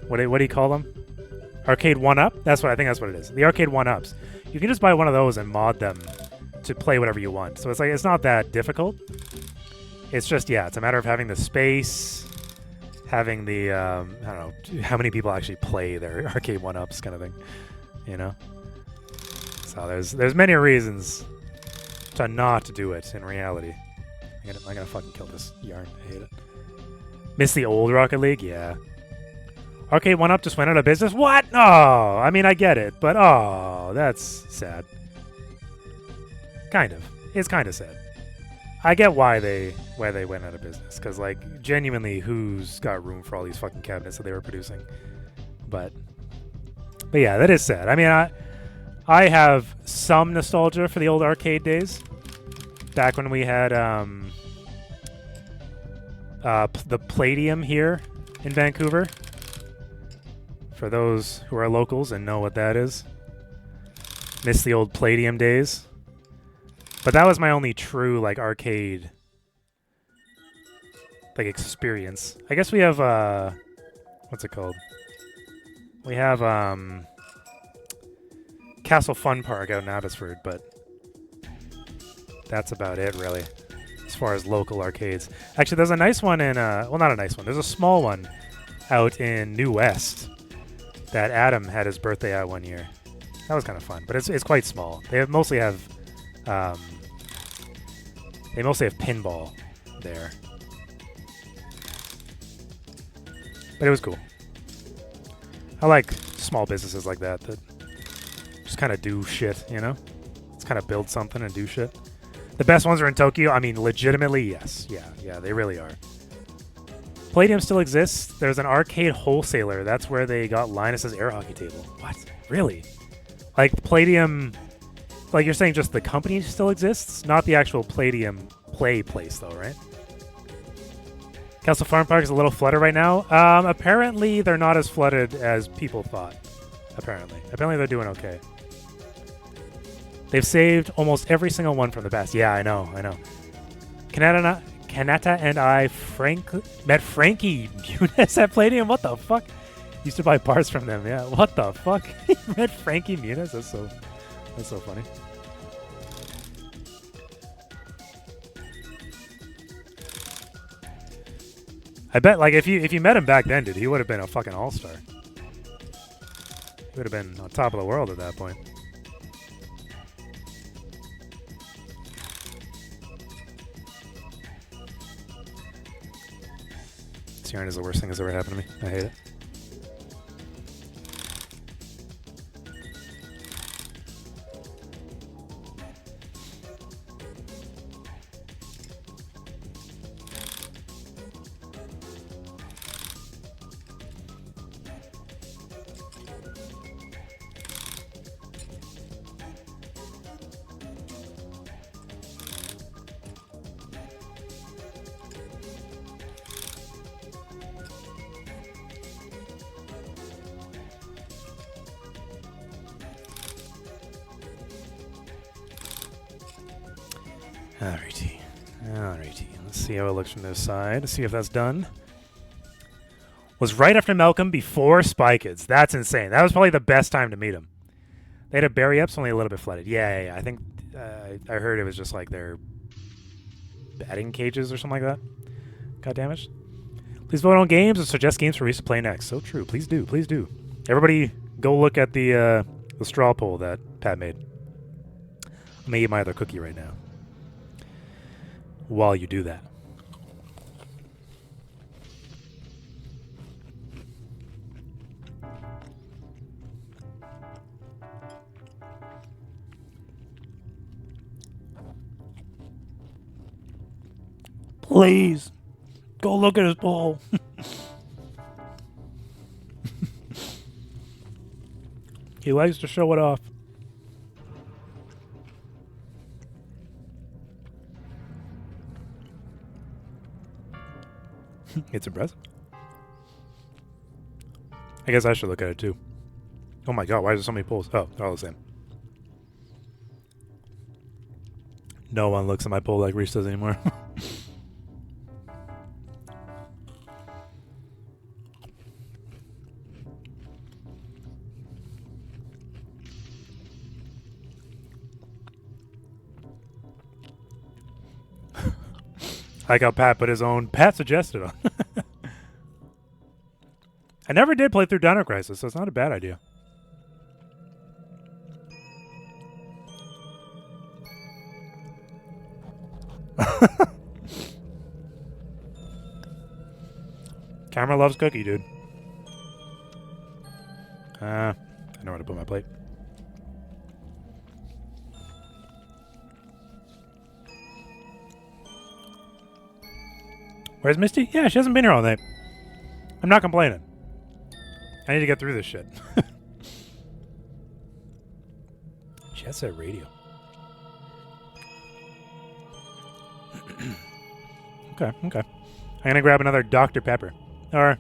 What do you call them? Arcade 1-Up? I think that's what it is. The Arcade 1-Ups. You can just buy one of those and mod them to play whatever you want. So it's like it's not that difficult. It's just, yeah, it's a matter of having the space, having the I don't know how many people actually play their arcade 1-ups kind of thing, you know. So there's many reasons to not do it in reality. I'm gonna fucking kill this yarn. I hate it. Miss the old Rocket League? Yeah. Arcade 1-up just went out of business? What? Oh, I mean, I get it, but oh, that's sad. Kind of. It's kind of sad. I get why they went out of business, because, like, genuinely, who's got room for all these fucking cabinets that they were producing? But yeah, that is sad. I mean, I have some nostalgia for the old arcade days. Back when we had the Palladium here in Vancouver. For those who are locals and know what that is. Miss the old Palladium days. But that was my only true, like, arcade, like, experience. I guess we have, what's it called? We have, Castle Fun Park out in Abbotsford, but that's about it, really, as far as local arcades. Actually, there's a nice one in, well, not a nice one. There's a small one out in New West that Adam had his birthday at one year. That was kind of fun, but it's quite small. They mostly have pinball there. But it was cool. I like small businesses like that just kind of do shit, you know? Just kind of build something and do shit. The best ones are in Tokyo. I mean, legitimately, yes. Yeah, they really are. Palladium still exists. There's an arcade wholesaler. That's where they got Linus's air hockey table. What? Really? Like, Palladium... Like, you're saying just the company still exists? Not the actual Palladium play place, though, right? Castle Farm Park is a little flooded right now. Apparently, they're not as flooded as people thought. Apparently they're doing okay. They've saved almost every single one from the past. Yeah, I know. Kanata and I met Frankie Muniz at Palladium. What the fuck? Used to buy parts from them. Yeah, what the fuck? Met Frankie Muniz? That's so funny. I bet, like, if you met him back then, dude, he would have been a fucking all-star. He would have been on top of the world at that point. This yarn is the worst thing that's ever happened to me. I hate it. Alrighty. Let's see how it looks from this side. Let's see if that's done. Was right after Malcolm, before Spy Kids. That's insane. That was probably the best time to meet him. They had a Berry Ups, only a little bit flooded. Yeah. I think I heard it was just like their batting cages or something like that got damaged. Please vote on games and suggest games for Reese to play next. So true. Please do. Everybody, go look at the straw poll that Pat made. I'm gonna eat my other cookie right now. While you do that. Please, go look at his bowl. He likes to show it off. It's impressive. I guess I should look at it too. Oh my god, why is there so many polls? Oh, they're all the same. No one looks at my poll like Reese does anymore. I like how Pat put his own Pat suggested on. I never did play through Dino Crisis, so it's not a bad idea. Camera loves cookie, dude. I know where to put my plate. Where's Misty? Yeah, she hasn't been here all night. I'm not complaining. I need to get through this shit. She has that radio. Okay. I'm gonna grab another Dr. Pepper. Or...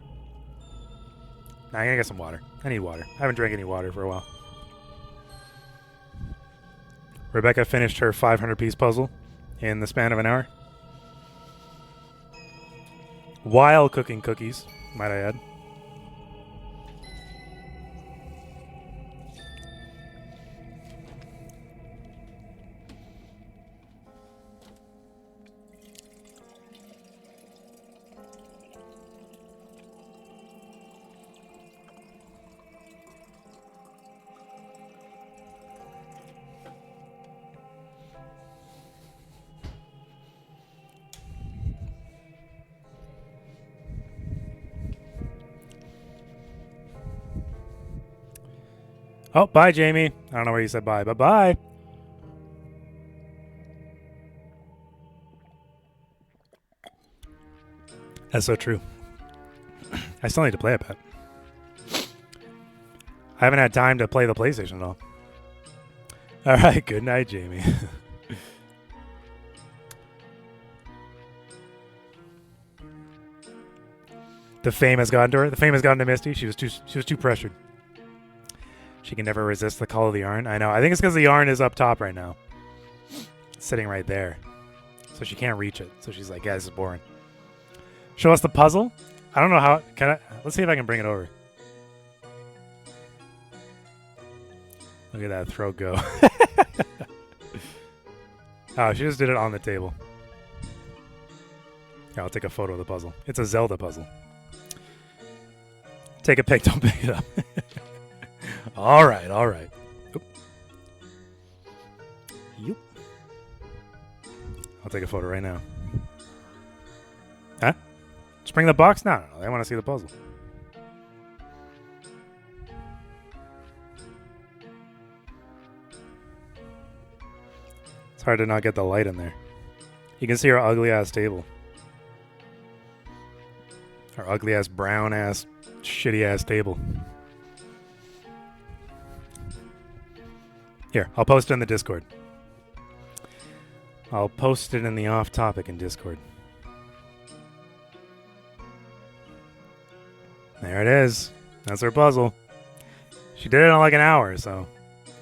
Nah, I'm gonna get some water. I need water. I haven't drank any water for a while. Rebecca finished her 500-piece puzzle in the span of an hour. While cooking cookies, might I add. Oh, bye, Jamie. I don't know where you said bye, but bye. That's so true. I still need to play it, but I haven't had time to play the PlayStation at all. All right, good night, Jamie. The fame has gotten to her. The fame has gotten to Misty. She was too pressured. She can never resist the call of the yarn. I know. I think it's because the yarn is up top right now. It's sitting right there. So she can't reach it. So she's like, yeah, this is boring. Show us the puzzle? I don't know how... Let's see if I can bring it over. Look at that throat go. Oh, she just did it on the table. Yeah, I'll take a photo of the puzzle. It's a Zelda puzzle. Take a pic, don't pick it up. All right. Oop. Yep. I'll take a photo right now. Huh? Just bring the box? No. They want to see the puzzle. It's hard to not get the light in there. You can see our ugly-ass table. Our ugly-ass, brown-ass, shitty-ass table. Here, I'll post it in the Discord. I'll post it in the off-topic in Discord. There it is. That's her puzzle. She did it in like an hour, so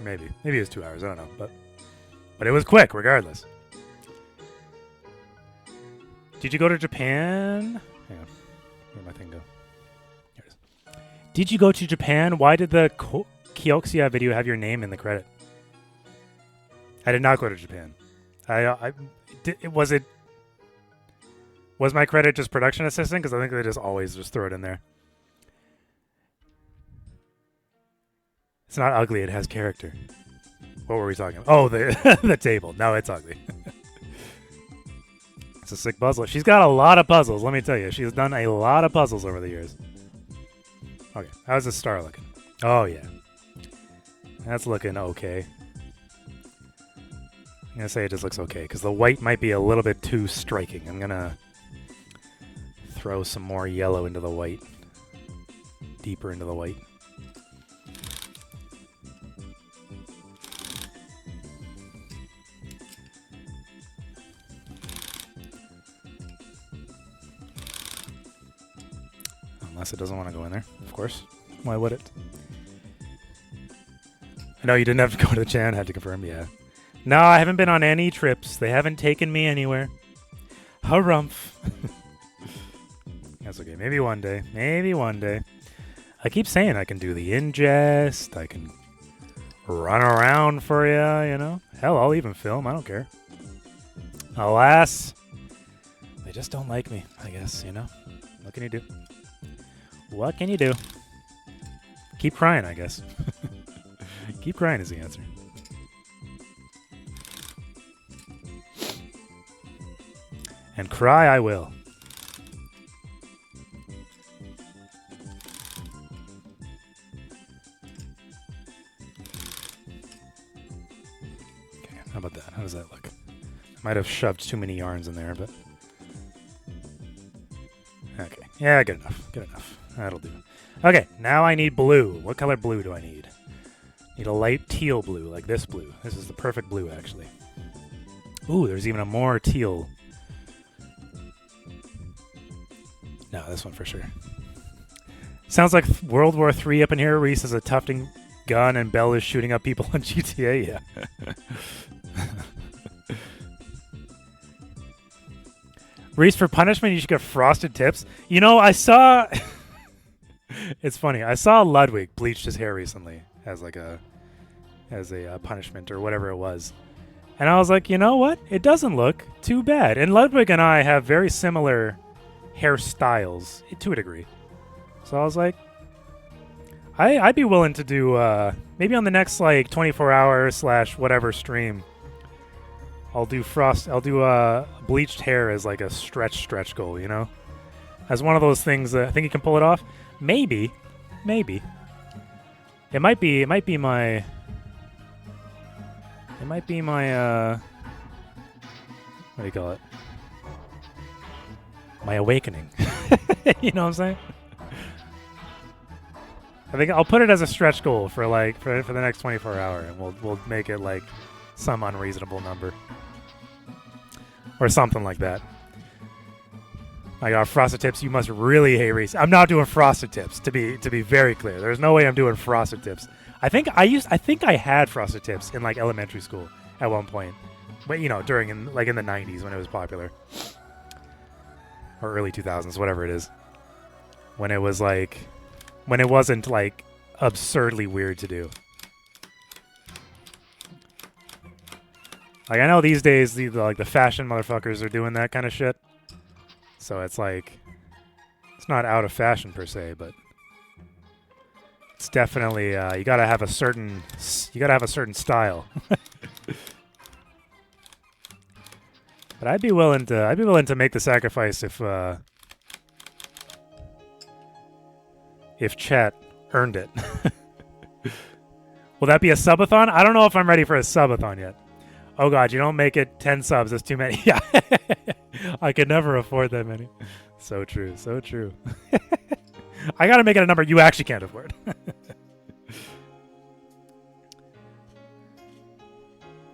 maybe it was 2 hours. I don't know, but it was quick, regardless. Did you go to Japan? Hang on. Where'd my thing go? Here it is. Did you go to Japan? Why did the Kioxia video have your name in the credit? I did not go to Japan. Was my credit just production assistant? Because I think they just always just throw it in there. It's not ugly. It has character. What were we talking about? Oh, the table. No, it's ugly. It's a sick puzzle. She's got a lot of puzzles, let me tell you. She's done a lot of puzzles over the years. Okay, how's the star looking? Oh, yeah. That's looking okay. I'm going to say it just looks okay, because the white might be a little bit too striking. I'm going to throw some more yellow into the white. Deeper into the white. Unless it doesn't want to go in there, of course. Why would it? I know you didn't have to go to the Chan, had to confirm, yeah. No, I haven't been on any trips. They haven't taken me anywhere. Harumph. That's okay. Maybe one day. Maybe one day. I keep saying I can do the ingest. I can run around for you, you know. Hell, I'll even film. I don't care. Alas, they just don't like me, I guess, you know. What can you do? What can you do? Keep crying, I guess. Keep crying is the answer. And cry I will. Okay, how about that? How does that look? I might have shoved too many yarns in there, but... Okay. Yeah, good enough. Good enough. That'll do. Okay, now I need blue. What color blue do I need? Need a light teal blue, like this blue. This is the perfect blue, actually. Ooh, there's even a more teal. No, this one for sure. Sounds like World War III up in here. Reese has a tufting gun and Belle is shooting up people on GTA. Yeah. Reese, for punishment, you should get frosted tips. You know, I saw... It's funny. I saw Ludwig bleached his hair recently as like a punishment or whatever it was. And I was like, you know what? It doesn't look too bad. And Ludwig and I have very similar hairstyles to a degree. So I was like, I'd be willing to do maybe on the next like 24-hour / whatever stream. I'll do bleached hair as like a stretch goal, you know? As one of those things that I think you can pull it off. Maybe. It might be my what do you call it? My awakening. You know what I'm saying? I think I'll put it as a stretch goal for the next 24-hour, and we'll make it like some unreasonable number or something like that. I got frosted tips. You must really hate Reese. I'm not doing frosted tips. To be very clear, there's no way I'm doing frosted tips. I think I had frosted tips in like elementary school at one point, but you know, during in the 90s when it was popular, or early 2000s, whatever it is, when it wasn't like absurdly weird to do. Like I know these days the fashion motherfuckers are doing that kind of shit. So it's like, it's not out of fashion per se, but it's definitely you gotta have a certain style. But I'd be willing to make the sacrifice if chat earned it. Will that be a subathon? I don't know if I'm ready for a subathon yet. Oh god, you don't make it 10 subs, that's too many. Yeah. I could never afford that many. So true, so true. I gotta make it a number you actually can't afford.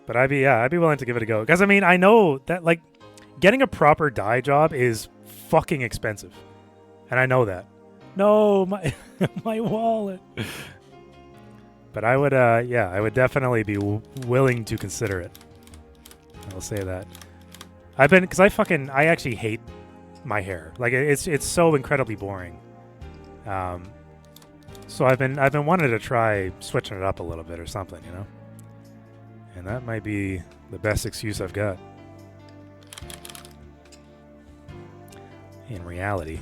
But I'd be willing to give it a go. Because I mean, I know that like getting a proper dye job is fucking expensive. And I know that. No, my my wallet. But I would definitely be willing to consider it. I'll say that. I actually hate my hair. Like it's so incredibly boring. So I've been wanting to try switching it up a little bit or something, you know? And that might be the best excuse I've got. In reality.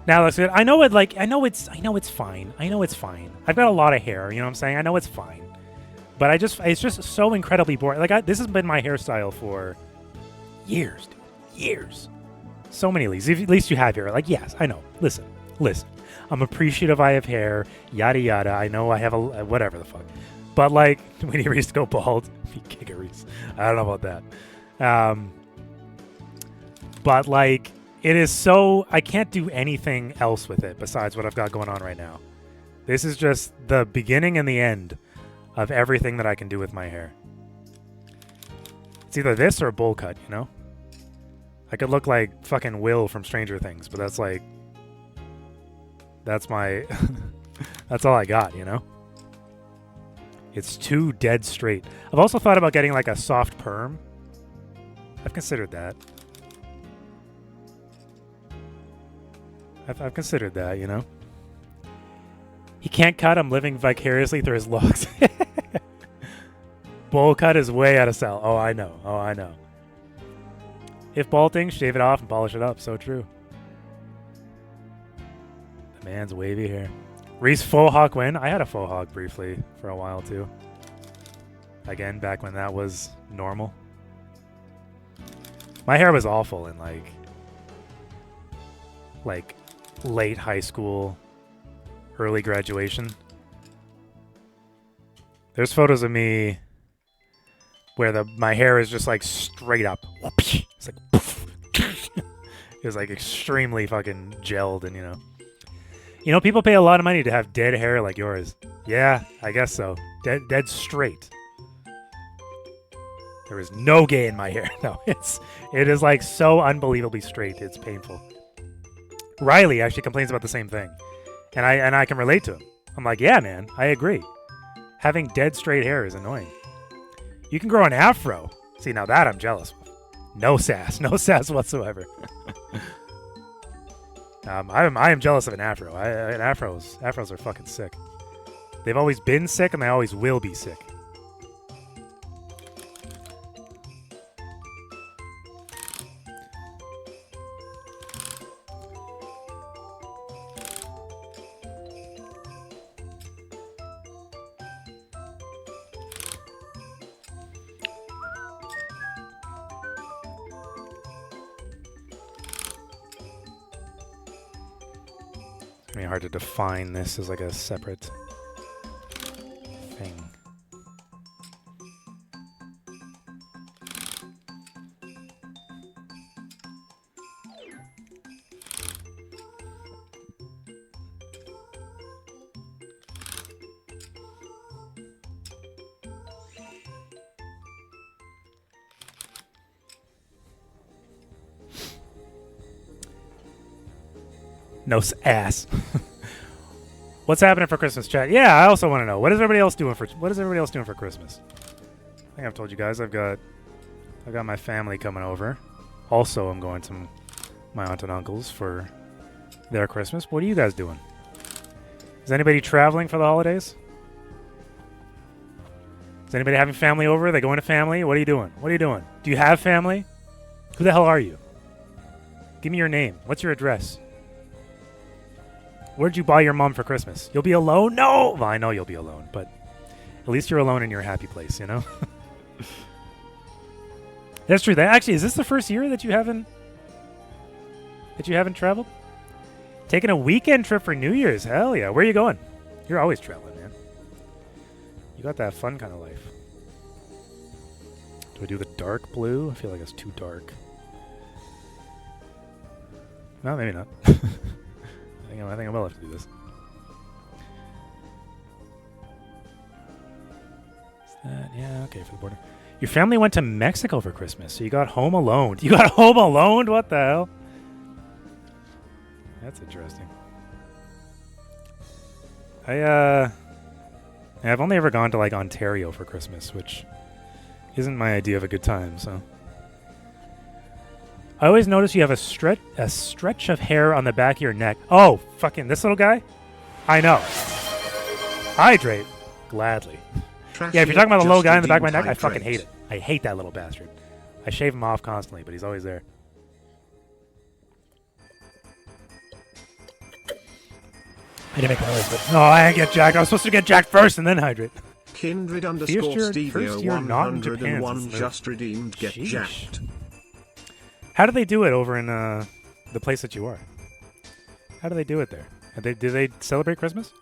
Now that's good. I know it's fine. I've got a lot of hair, you know what I'm saying? I know it's fine. But it's just so incredibly boring. Like this has been my hairstyle for years, dude. Years. So many leaves. At least you have hair. Like, yes, I know. Listen. I'm appreciative I have hair. Yada yada. I know I have a whatever the fuck. But like when he used to go bald, gigaries. I don't know about that. But like it is so I can't do anything else with it besides what I've got going on right now. This is just the beginning and the end of everything that I can do with my hair. It's either this or a bowl cut, you know? I could look like fucking Will from Stranger Things, but that's like... That's my... that's all I got, you know? It's too dead straight. I've also thought about getting like a soft perm. I've considered that. I've considered that, you know? He can't cut. I'm living vicariously through his looks. Bowl cut is way out of style. Oh, I know. If balding, shave it off and polish it up. So true. The man's wavy hair. Reese faux hawk win. I had a faux hawk briefly for a while too. Again, back when that was normal. My hair was awful in like late high school, early graduation. There's photos of me where my hair is just like straight up. It's like poof. It was like extremely fucking gelled, and you know, people pay a lot of money to have dead hair like yours. Yeah, I guess so. Dead straight. There is no gay in my hair. No, it is like so unbelievably straight. It's painful. Riley actually complains about the same thing, and I can relate to him. I'm like, yeah, man, I agree. Having dead straight hair is annoying. You can grow an afro. See, now that I'm jealous. No sass whatsoever. I am jealous of an afro. Afros are fucking sick. They've always been sick, and they always will be sick. I mean, hard to define this as like a separate thing. No ass. What's happening for Christmas, chat? Yeah, I also want to know. What is everybody else doing for Christmas? I think I've told you guys I've got my family coming over. Also, I'm going to my aunt and uncle's for their Christmas. What are you guys doing? Is anybody traveling for the holidays? Is anybody having family over? Are they going to family? What are you doing? Do you have family? Who the hell are you? Give me your name. What's your address? Where'd you buy your mom for Christmas? You'll be alone? No! Well, I know you'll be alone, but at least you're alone in your happy place, you know? That's true. Actually, is this the first year that you haven't traveled? Taking a weekend trip for New Year's? Hell yeah. Where are you going? You're always traveling, man. You got that fun kind of life. Do I do the dark blue? I feel like it's too dark. No, maybe not. I think I will have to do this. Is that, yeah, okay, for the border. Your family went to Mexico for Christmas, so you got home alone. You got home alone? What the hell? That's interesting. I've only ever gone to like Ontario for Christmas, which isn't my idea of a good time, so. I always notice you have a stretch of hair on the back of your neck. Oh, fucking this little guy? I know. Hydrate. Gladly. Yeah, if you're talking about the little guy in the back of my neck, I fucking hate it. I hate that little bastard. I shave him off constantly, but he's always there. I didn't make the noise, but no, I didn't get jacked. I was supposed to get jacked first and then hydrate. Kindred _ Stevio 101 just redeemed. Get Sheesh. jacked. How do they do it over in the place that you are? How do they do it there? Do they celebrate Christmas?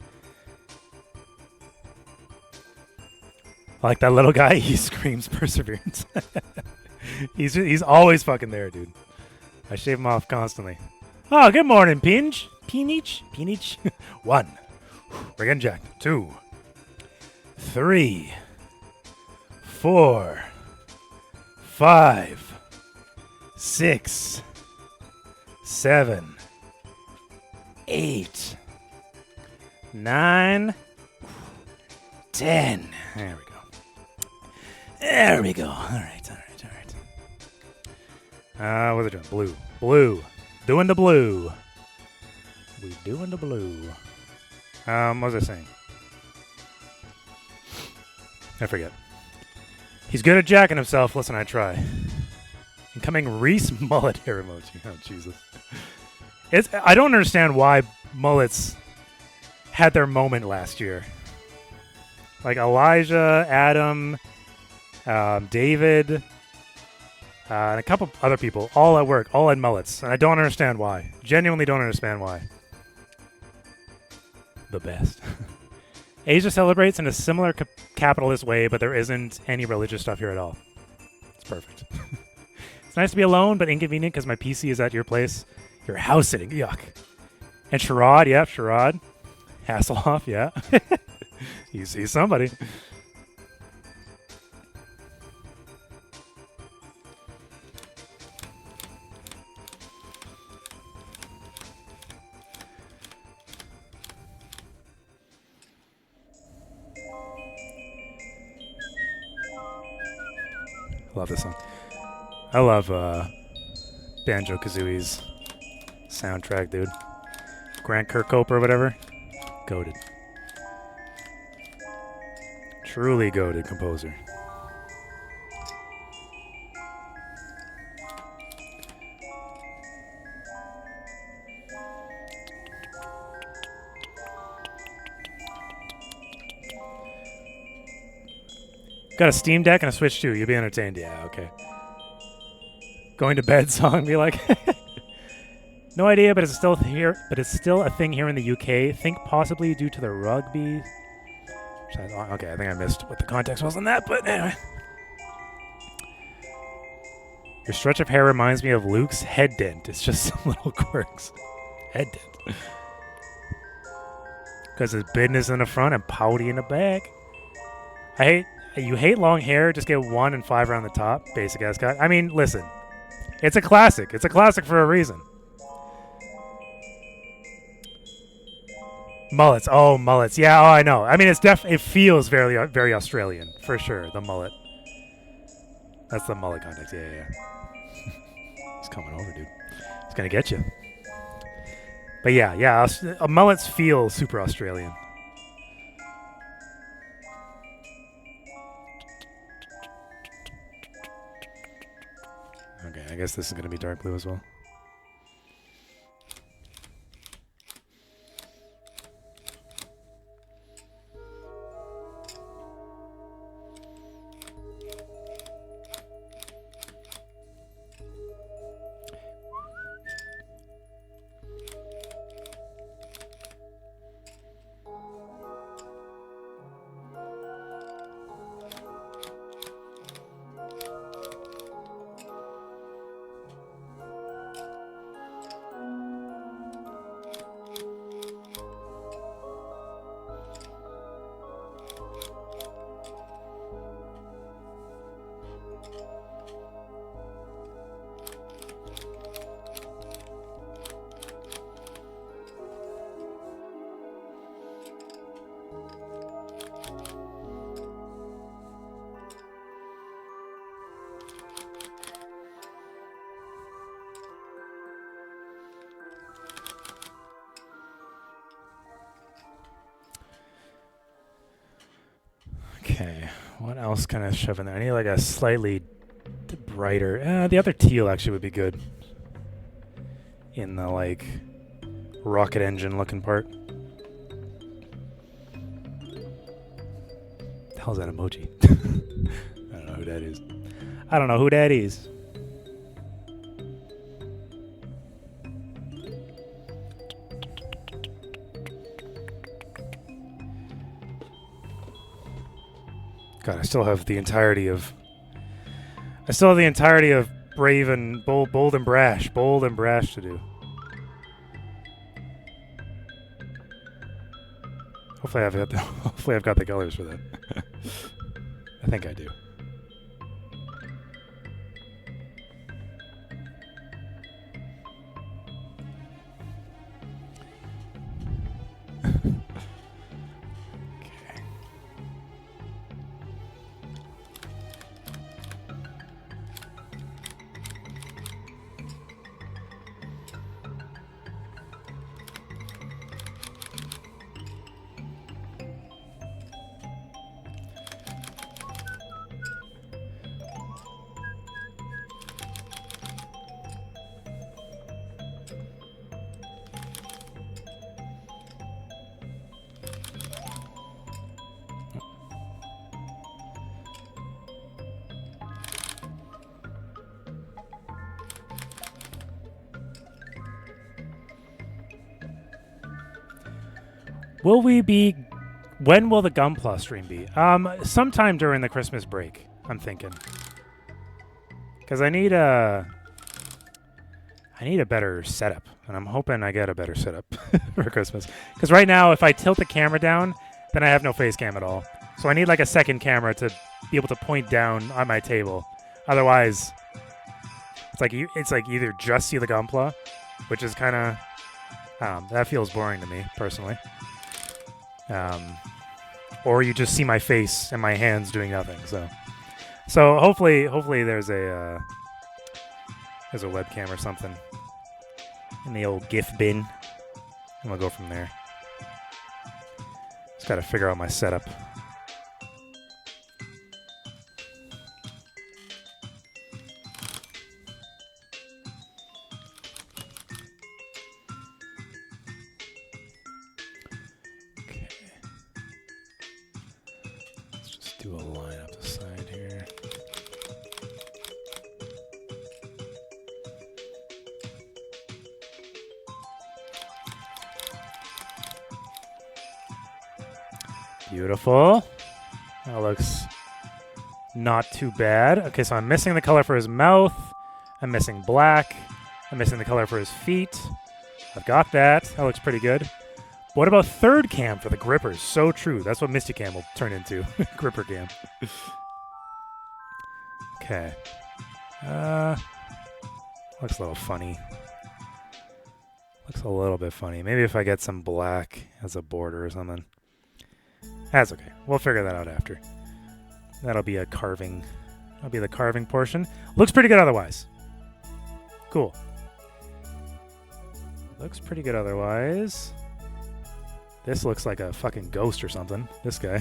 Like that little guy, he screams perseverance. he's always fucking there, dude. I shave him off constantly. Oh, good morning, Pinch. Peanich. 1. We're getting jacked. 2. 3. 4. 5. 6, 7, 8, 9, 10. There we go. All right. What's it doing? Blue. Doing the blue. We doing the blue. What was I saying? I forget. He's good at jacking himself. Listen, I try. Incoming Reese mullet hair emoji. Oh, Jesus. I don't understand why mullets had their moment last year. Like Elijah, Adam, David, and a couple other people, all at work, all had mullets. And I don't understand why. Genuinely don't understand why. The best. Asia celebrates in a similar capitalist way, but there isn't any religious stuff here at all. It's perfect. It's nice to be alone, but inconvenient because my PC is at your place. Your house sitting. Yuck. And Sherrod, yeah, Sherrod. Hasselhoff, yeah. You see somebody. Love this song. I love Banjo-Kazooie's soundtrack, dude. Grant Kirkhope or whatever. Goated. Truly goated composer. Got a Steam Deck and a Switch too. You'll be entertained. Yeah, okay. Going to bed song. Be like, no idea, but it's still here. But it's still a thing here in the UK. Think possibly due to the rugby. Okay, I think I missed what the context was on that. But anyway, your stretch of hair reminds me of Luke's head dent. It's just some little quirks. Head dent. Because it's business in the front and pouty in the back. You hate long hair, just get 1 and 5 around the top. Basic ass cut. I mean, listen. It's a classic. It's a classic for a reason. Mullets. Oh, mullets. Yeah, oh, I know. I mean, it feels very, very Australian, for sure, the mullet. That's the mullet context. Yeah. He's coming over, dude. He's going to get you. But yeah. Mullets feel super Australian. Okay, I guess this is going to be dark blue as well. Okay, what else can I shove in there? I need like a slightly brighter. The other teal actually would be good. In the like rocket engine looking part. The hell's that emoji? I don't know who that is. I don't know who that is. God, I still have the entirety of Brave and Bold and Brash to do. Hopefully I've got the colors for that. I think I do. Will we be... When will the Gunpla stream be? Sometime during the Christmas break, I'm thinking. Because I need a better setup, and I'm hoping I get a better setup for Christmas. Because right now, if I tilt the camera down, then I have no face cam at all. So I need like a second camera to be able to point down on my table. Otherwise, it's like either just see the Gunpla, which is kind of that feels boring to me personally. Or you just see my face and my hands doing nothing. So hopefully there's a webcam or something in the old GIF bin, and we'll go from there. Just got to figure out my setup. Do a line up the side here. Beautiful. That looks not too bad. Okay, so I'm missing the color for his mouth. I'm missing black. I'm missing the color for his feet. I've got that. That looks pretty good. What about third cam for the grippers? So true. That's what Misty Cam will turn into. Gripper cam. Okay. Looks a little funny. Looks a little bit funny. Maybe if I get some black as a border or something. That's okay. We'll figure that out after. That'll be a carving. That'll be the carving portion. Looks pretty good otherwise. Cool. Looks pretty good otherwise. This looks like a fucking ghost or something. This guy.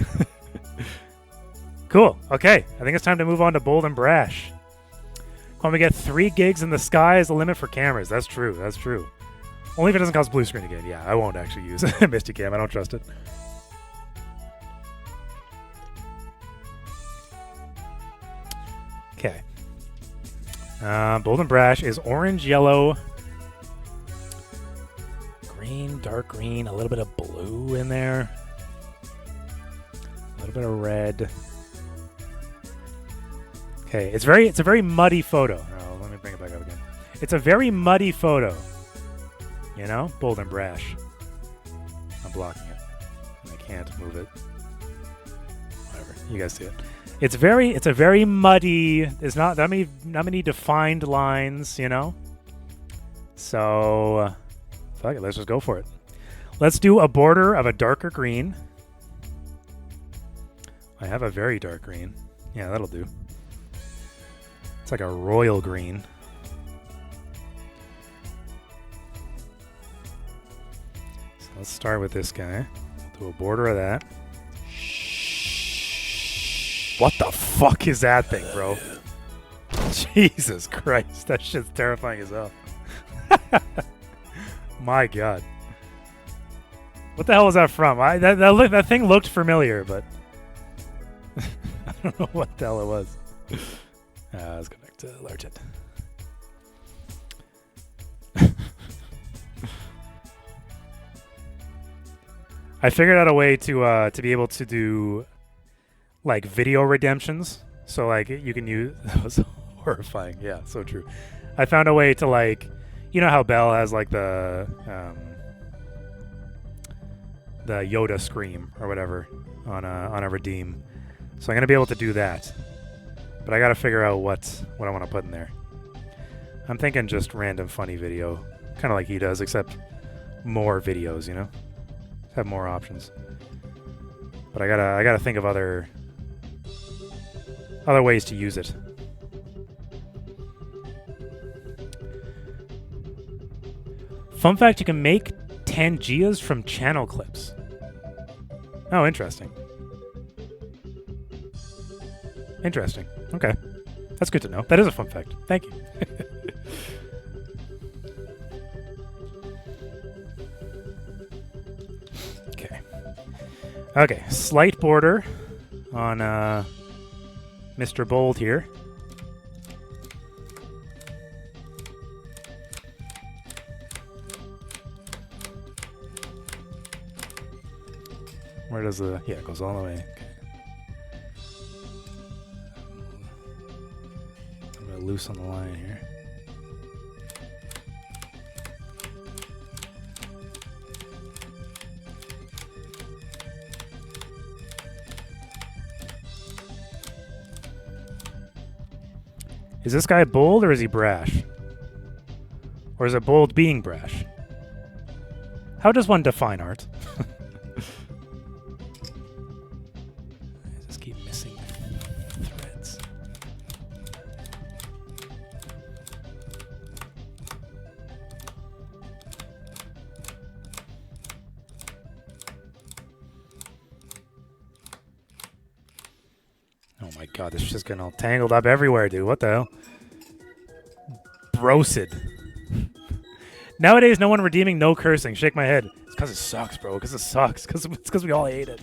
Cool. Okay. I think it's time to move on to Bold and Brash. When we get 3 gigs in the sky is the limit for cameras. That's true. That's true. Only if it doesn't cost blue screen again. Yeah, I won't actually use Misty Cam. I don't trust it. Okay. Bold and Brash is orange, yellow, green, dark green, a little bit of blue in there, a little bit of red. Okay, it's a very muddy photo. Oh, let me bring it back up again. It's a very muddy photo. You know, Bold and Brash. I'm blocking it, and I can't move it. Whatever, you guys see it. It's a very muddy. There's not that many defined lines, you know. So, fuck it, let's just go for it. Let's do a border of a darker green. I have a very dark green. Yeah, that'll do. It's like a royal green. So let's start with this guy. Do a border of that. What the fuck is that thing, bro? Jesus Christ, that shit's terrifying as hell. My God. What the hell was that from? That thing looked familiar, but I don't know what the hell it was. Let's go back to large it. I figured out a way to be able to do like video redemptions. So like you can use that was horrifying. Yeah, so true. I found a way to like, you know how Belle has like the Yoda scream or whatever on a redeem. So I'm gonna be able to do that. But I gotta figure out what I want to put in there. I'm thinking just random funny video, kind of like he does, except more videos, you know, have more options. But I gotta think of other ways to use it. Fun fact: you can make Tangias from channel clips. Oh, interesting. Interesting. Okay. That's good to know. That is a fun fact. Thank you. Okay. Okay. Slight border on Mr. Bold here. Where does the... Yeah, it goes all the way. Okay. I'm going to loose on the line here. Is this guy bold or is he brash? Or is it bold being brash? How does one define art? I just keep missing threads. Oh my god, this shit's getting all tangled up everywhere, dude. What the hell? Brosid. Nowadays, no one redeeming no cursing. Shake my head. It's because it sucks, bro. Because it sucks. It's because we all hate it.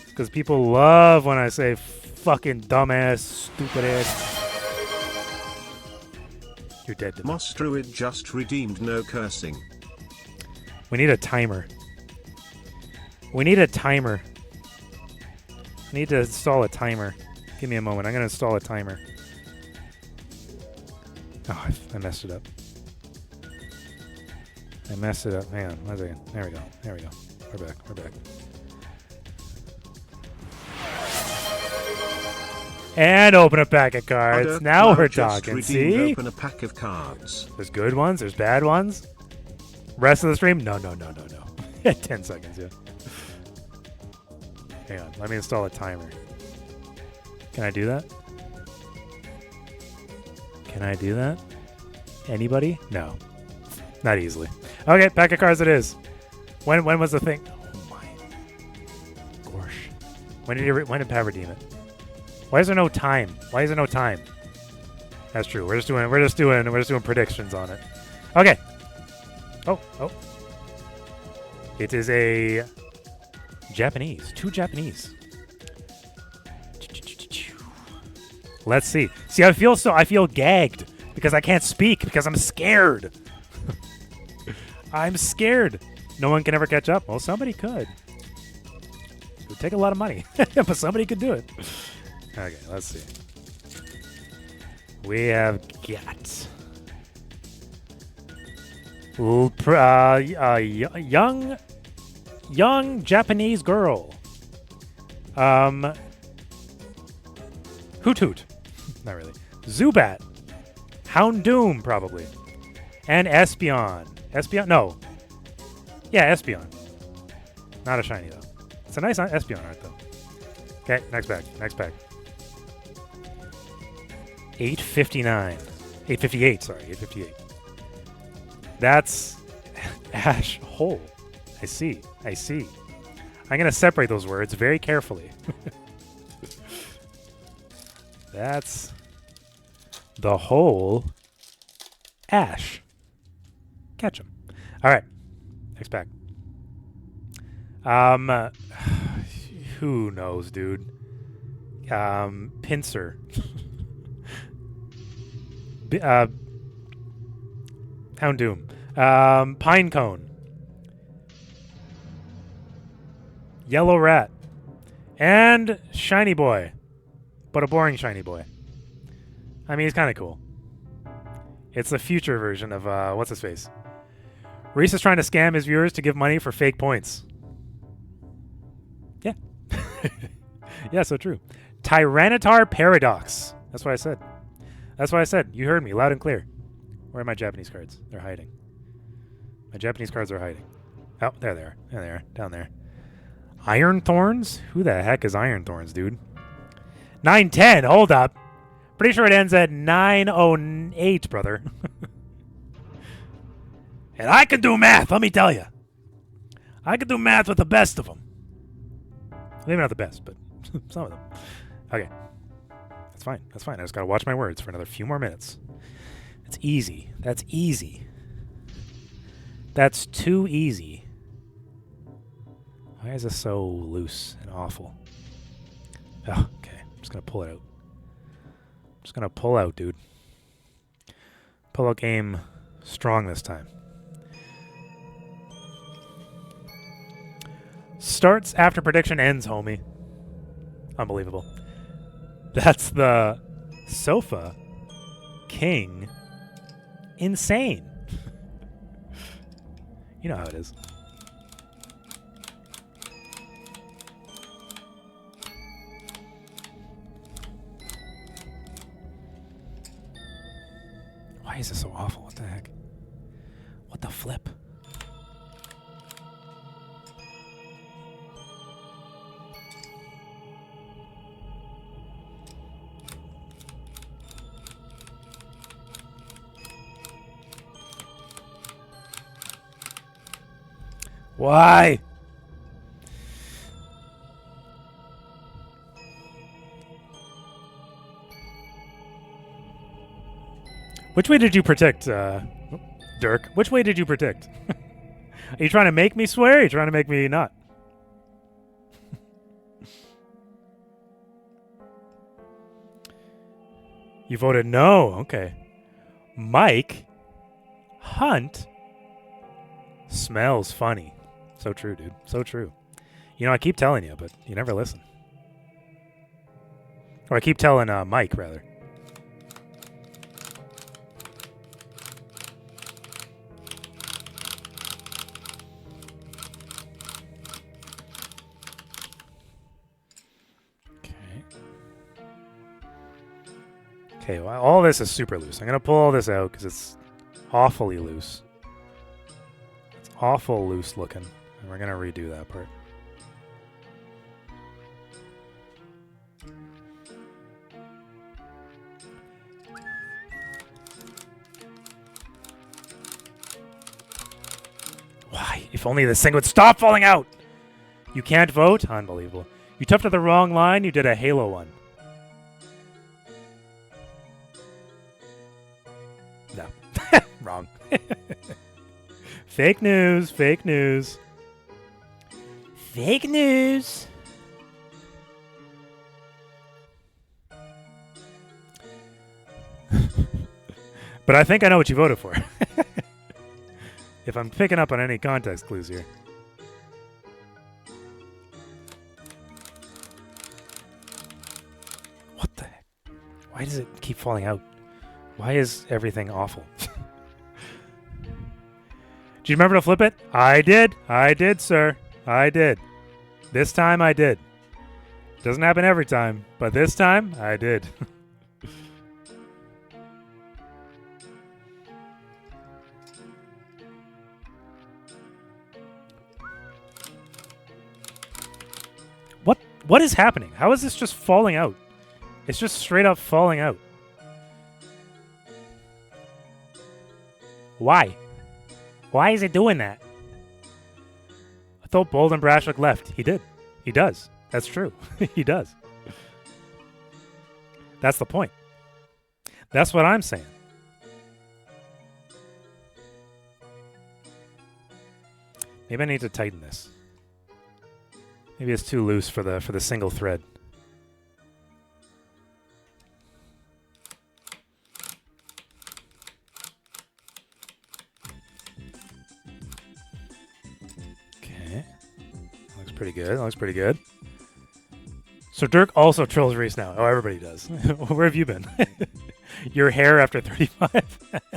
Because people love when I say fucking dumbass, stupid ass. You're dead to me. Moss Druid just redeemed no cursing. We need a timer. We need a timer. I need to install a timer. Give me a moment. I'm going to install a timer. Oh, I messed it up. I messed it up. Hang on. 1 second. There we go. There we go. We're back. We're back. And open a pack of cards. Now we're talking. See? Open a pack of cards. There's good ones. There's bad ones. Rest of the stream? No, no, no, no, no. 10 seconds, yeah. Hang on. Let me install a timer. Can I do that? Can I do that? Anybody? No. Not easily. Okay, pack of cards it is. When was the thing? Oh my gosh. When did Pat redeem it? Why is there no time? Why is there no time? That's true. We're just doing predictions on it. Okay. Oh. It is a Japanese. 2 Japanese. Let's see. See, I feel gagged because I can't speak because I'm scared. I'm scared. No one can ever catch up. Well, somebody could. It would take a lot of money, but somebody could do it. Okay, let's see. We have got young Japanese girl. Hoot Hoot. Not really. Zubat. Houndoom, probably. And Espeon. Espeon? No. Yeah, Espeon. Not a shiny, though. It's a nice Espeon art, though. Okay, next pack. Next pack. 859. 858, sorry. 858. That's Ash Hole. I see. I see. I'm going to separate those words very carefully. That's the whole Ash. Catch him. All right. Next pack. Who knows, dude? Pinsir. Houndoom. Pinecone. Yellow Rat. And Shiny Boy. But a boring Shiny Boy. I mean, he's kind of cool. It's the future version of, what's his face? Reese is trying to scam his viewers to give money for fake points. Yeah. Yeah, so true. Tyranitar Paradox. That's what I said. That's what I said. You heard me loud and clear. Where are my Japanese cards? They're hiding. My Japanese cards are hiding. Oh, there they are. There they are. Down there. Iron Thorns? Who the heck is Iron Thorns, dude? 910. Hold up. Pretty sure it ends at 908, brother. And I can do math, let me tell you. I can do math with the best of them. Maybe not the best, but some of them. Okay. That's fine. That's fine. I just got to watch my words for another few more minutes. That's easy. That's easy. That's too easy. Why is this so loose and awful? Oh, okay. I'm just going to pull it out. I'm just going to pull out, dude. Pull out game strong this time. Starts after prediction ends, homie. Unbelievable. That's the sofa king. Insane. You know how it is. Why is this so awful? What the heck? What the flip? Why? Which way did you predict, Dirk? Which way did you predict? Are you trying to make me swear? Or are you trying to make me not? You voted no. Okay. Mike Hunt smells funny. So true, dude. So true. You know, I keep telling you, but you never listen. Or I keep telling Mike, rather. Okay, well, all this is super loose. I'm going to pull all this out because it's awfully loose. It's awful loose looking. And we're going to redo that part. Why? If only this thing would stop falling out! You can't vote? Unbelievable. You toughed at the wrong line. You did a Halo one. No. Wrong. Fake news. Fake news. Fake news. But I think I know what you voted for. If I'm picking up on any context clues here. What the heck? Why does it keep falling out? Why is everything awful? Do you remember to flip it? I did. I did, sir. I did. This time I did. Doesn't happen every time, but this time I did. What is happening? How is this just falling out? It's just straight up falling out. Why? Why is it doing that? I thought Bold and Brashwick left. He did. He does. That's true. He does. That's the point. That's what I'm saying. Maybe I need to tighten this. Maybe it's too loose for the single thread. Okay. Looks pretty good. Looks pretty good. So Dirk also trolls Reese now. Oh, everybody does. Where have you been? Your hair after 35?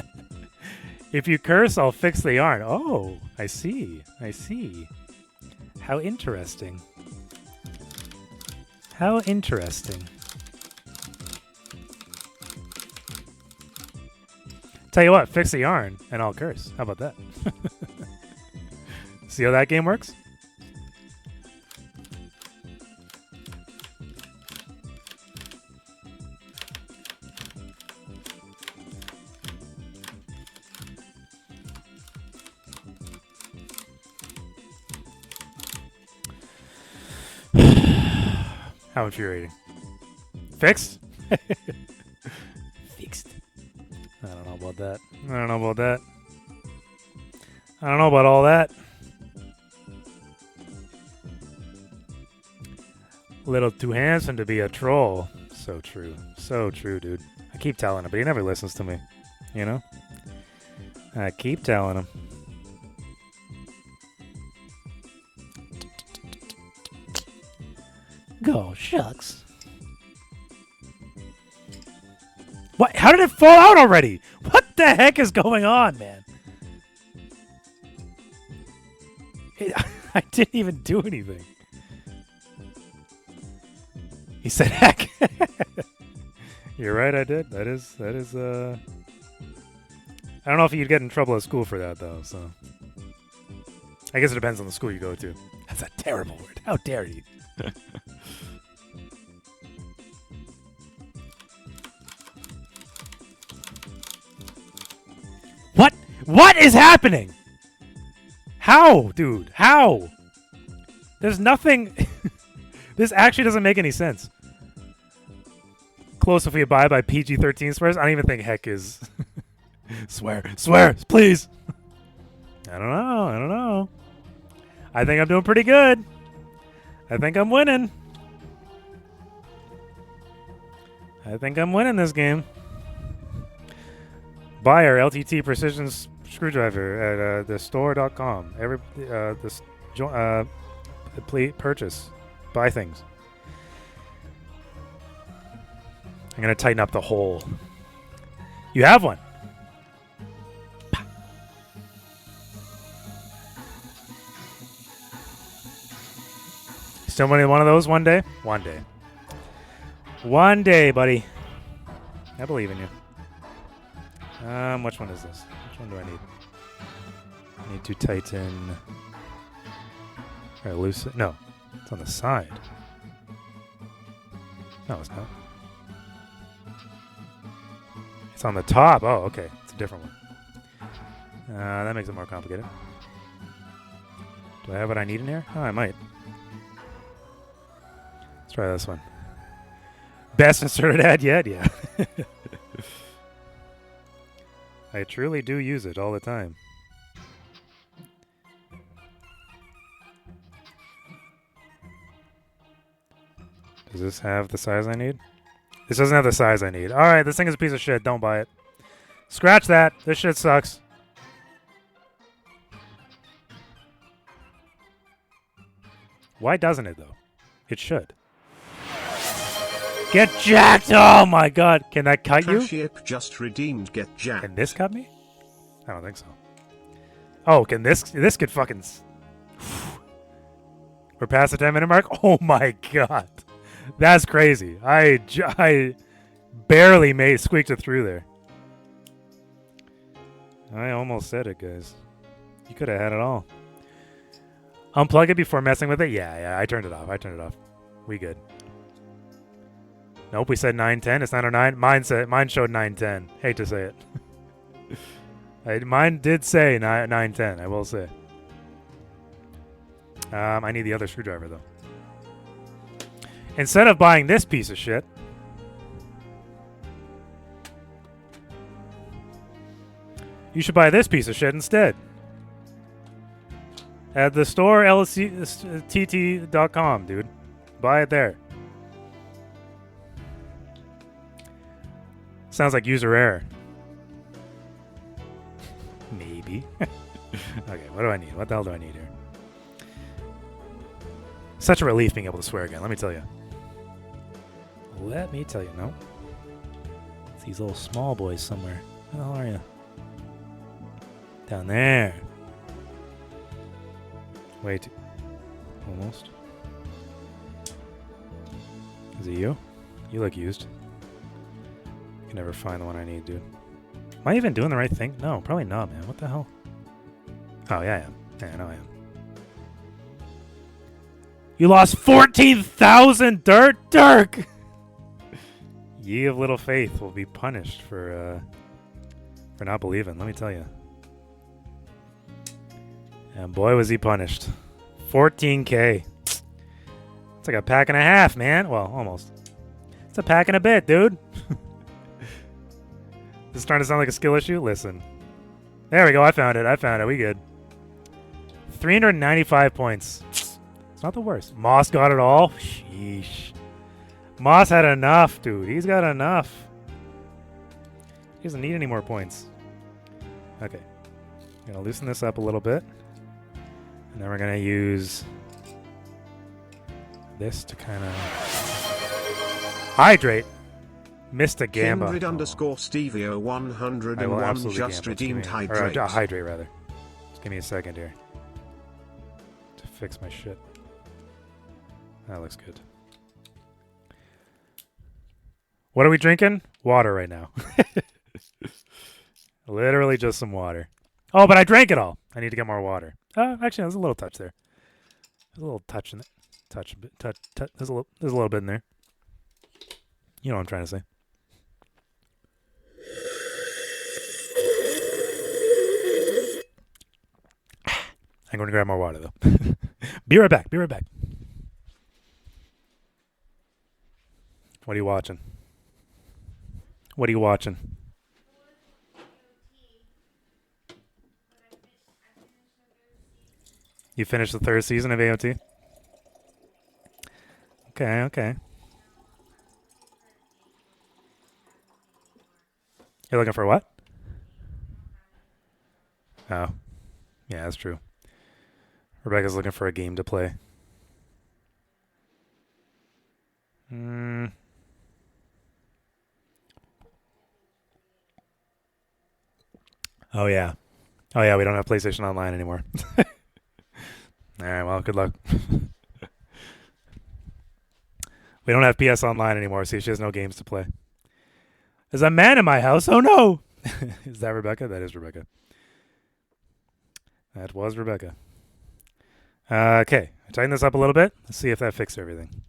If you curse, I'll fix the yarn. Oh, I see. I see. How interesting. How interesting. Tell you what, fix the yarn and I'll curse. How about that? See how that game works? How infuriating. Fixed? Fixed. I don't know about that. I don't know about that. I don't know about all that. Little too handsome to be a troll. So true. So true, dude. I keep telling him, but he never listens to me. You know? I keep telling him. Oh, shucks. What? How did it fall out already? What the heck is going on, man? I didn't even do anything. He said heck. You're right, I did. That is, I don't know if you'd get in trouble at school for that, though, so. I guess it depends on the school you go to. That's a terrible word. How dare you? What? What is happening? How, dude? How? There's nothing... This actually doesn't make any sense. Close if we abide by PG-13 swears. I don't even think heck is... Swear, please. I don't know. I think I'm doing pretty good. I think I'm winning. I think I'm winning this game. Buy our LTT precision screwdriver at thestore.com. Please purchase. Buy things. I'm going to tighten up the hole. You have one. Still winning one of those one day? One day. One day, buddy. I believe in you. Which one is this? Which one do I need? I need to tighten... Or loosen... No. It's on the side. No, it's not. It's on the top. Oh, okay. It's a different one. That makes it more complicated. Do I have what I need in here? Oh, I might. Let's try this one. Best inserted ad yet? Yeah. I truly do use it all the time. Does this have the size I need? This doesn't have the size I need. Alright, this thing is a piece of shit. Don't buy it. Scratch that. This shit sucks. Why doesn't it, though? It should. Get jacked! Oh my god. Can that cut you? Traship just redeemed get jacked. Can this cut me? I don't think so. Oh, can this could fucking... We're past the 10-minute mark? Oh my god. That's crazy. I barely squeaked it through there. I almost said it, guys. You could have had it all. Unplug it before messing with it? Yeah, I turned it off. We good. Nope, we said 9:10. It's 9:09. Mine showed 9:10. Hate to say it. Mine did say 9:10, I will say. I need the other screwdriver, though. Instead of buying this piece of shit, you should buy this piece of shit instead. At the store, lct.com, dude. Buy it there. Sounds like user error. Maybe. Okay, what do I need? What the hell do I need here? Such a relief being able to swear again, let me tell you. Let me tell you, no. It's these little small boys somewhere. Where the hell are you? Down there. Wait. Almost. Is it you? You look used. I can never find the one I need, dude. Am I even doing the right thing? No, probably not, man. What the hell? Oh, yeah, I am. Yeah, I know I am. You lost 14,000 dirt, Dirk! Ye of little faith will be punished for not believing, let me tell you. And boy, was he punished. 14K. It's like a pack and a half, man. Well, almost. It's a pack and a bit, dude. This is starting to sound like a skill issue? Listen. There we go. I found it. We good. 395 points. It's not the worst. Moss got it all. Sheesh. Moss had enough, dude. He's got enough. He doesn't need any more points. Okay. I'm going to loosen this up a little bit. And then we're going to use this to kind of hydrate. Mr. Gamba. Kindred_Stevio101 just redeemed hydrate. Or, hydrate, rather. Just give me a second here to fix my shit. That looks good. What are we drinking? Water right now. Literally just some water. Oh, but I drank it all. I need to get more water. Actually, there's a little touch there. There's a little touch in it. Touch. There's a little bit in there. You know what I'm trying to say. I'm going to grab more water, though. Be right back. What are you watching? You finished the 3rd season of AOT? Okay. You're looking for what? Oh. Yeah, that's true. Rebecca's looking for a game to play. Oh, yeah. We don't have PlayStation Online anymore. All right, well, good luck. We don't have PS Online anymore, so she has no games to play. There's a man in my house. Oh, no. Is that Rebecca? That is Rebecca. That was Rebecca. Okay, tighten this up a little bit. Let's see if that fixed everything.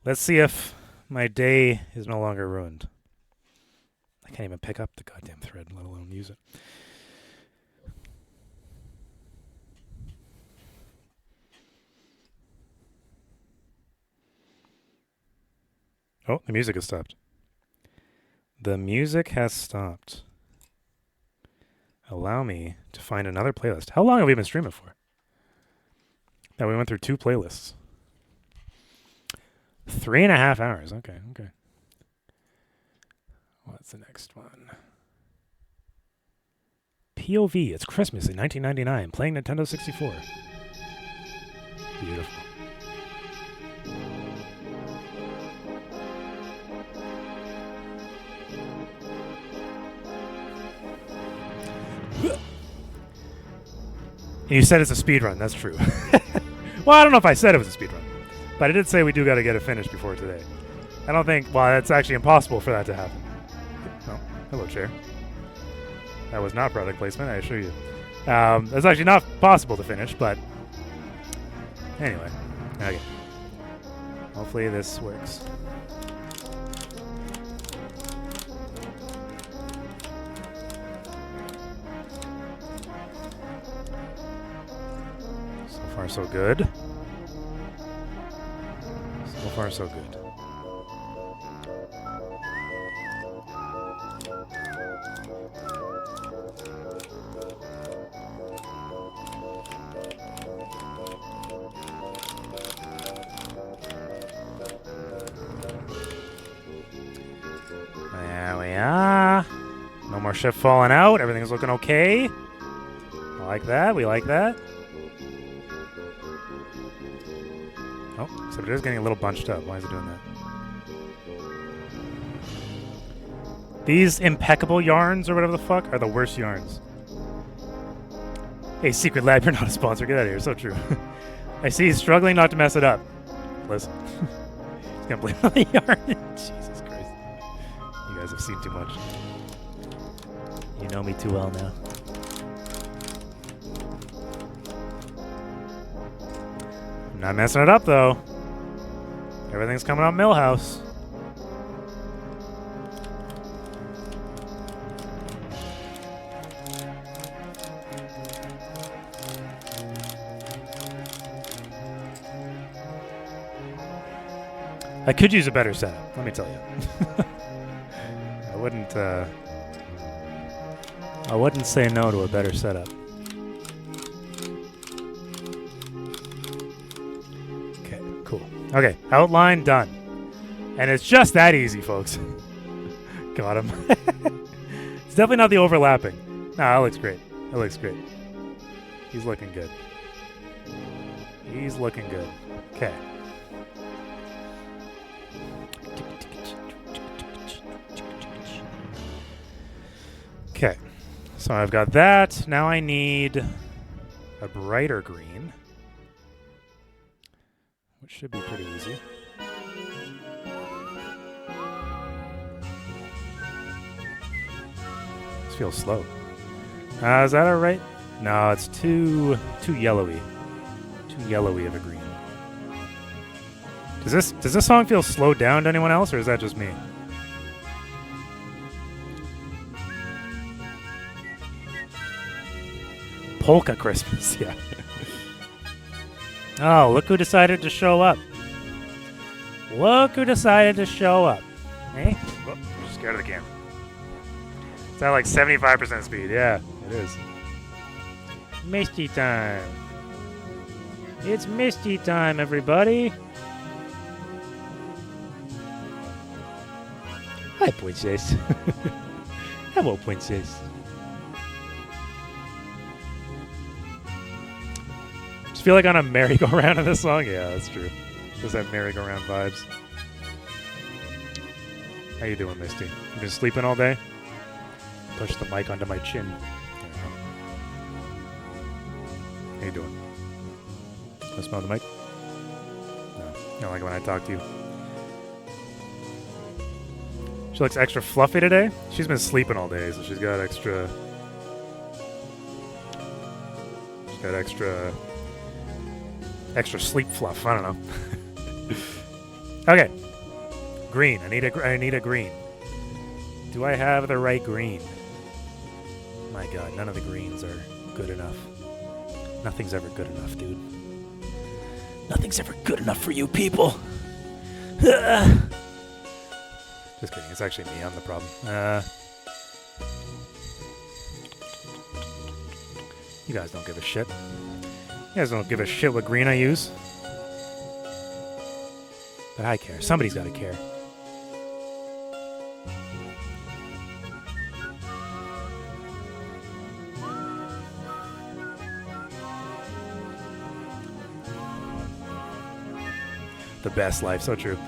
Let's see if my day is no longer ruined. I can't even pick up the goddamn thread, let alone use it. Oh, the music has stopped. The music has stopped. Allow me to find another playlist. How long have we been streaming for? Yeah, we went through 2 playlists. 3.5 hours. Okay. What's the next one? POV. It's Christmas in 1999. Playing Nintendo 64. Beautiful. You said it's a speed run. That's true. Well, I don't know if I said it was a speed run, but I did say we do got to get it finished before today. I don't think. Well, it's actually impossible for that to happen. Oh, hello, chair. That was not product placement, I assure you. It's actually not possible to finish, but anyway. Okay. Hopefully this works. So far, so good. So far, so good. There we are. No more shift falling out. Everything's looking okay. I like that. We like that. Oh, so it is getting a little bunched up. Why is it doing that? These impeccable yarns or whatever the fuck are the worst yarns. Hey, Secret Lab, you're not a sponsor. Get out of here. So true. I see he's struggling not to mess it up. Listen. He's going to blame on the yarn. Jesus Christ. You guys have seen too much. You know me too well now. I'm not messing it up, though. Everything's coming out Millhouse. I could use a better setup, let me tell you. I wouldn't say no to a better setup. Okay, cool. Okay, outline done. And it's just that easy, folks. Got him. It's definitely not the overlapping. Nah, that looks great. That looks great. He's looking good. He's looking good. Okay. So I've got that. Now I need a brighter green, which should be pretty easy. This feels slow. Is that all right? No, it's too yellowy. Too yellowy of a green. Does this song feel slowed down to anyone else, or is that just me? Polka Christmas, yeah. Oh, look who decided to show up. Look who decided to show up. Hey? Whoop, I'm scared of the camera. It's at like 75% speed. Yeah, it is. Misty time. It's Misty time, everybody. Hi, princess. Hello, princess. Just feel like on a merry-go-round in this song. Yeah, that's true. Does have merry-go-round vibes. How you doing, Misty? You been sleeping all day? Push the mic onto my chin. How you doing? Want to smell the mic? No. You don't like it when I talk to you. She looks extra fluffy today. She's been sleeping all day, so she's got extra... She's got extra sleep fluff. I don't know. Okay. Green. I need a green. Do I have the right green? My God, none of the greens are good enough. Nothing's ever good enough, dude. Nothing's ever good enough for you people. Just kidding. It's actually me. I'm the problem. You guys don't give a shit. You guys don't give a shit what green I use. But I care. Somebody's got to care. The best life. So true.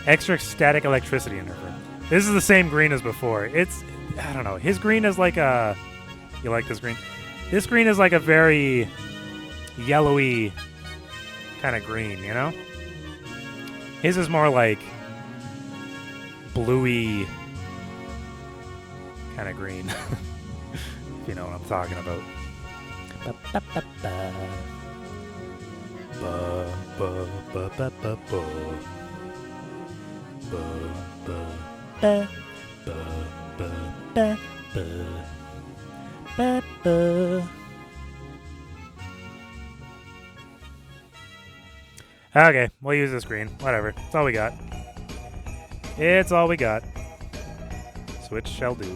Extra static electricity in her. This is the same green as before. It's, I don't know. His green is like a... You like this green? This green is like a very yellowy kind of green, you know? His is more like bluey kind of green. If you know what I'm talking about. Okay, we'll use this green. Whatever. It's all we got. It's all we got. Switch shall do.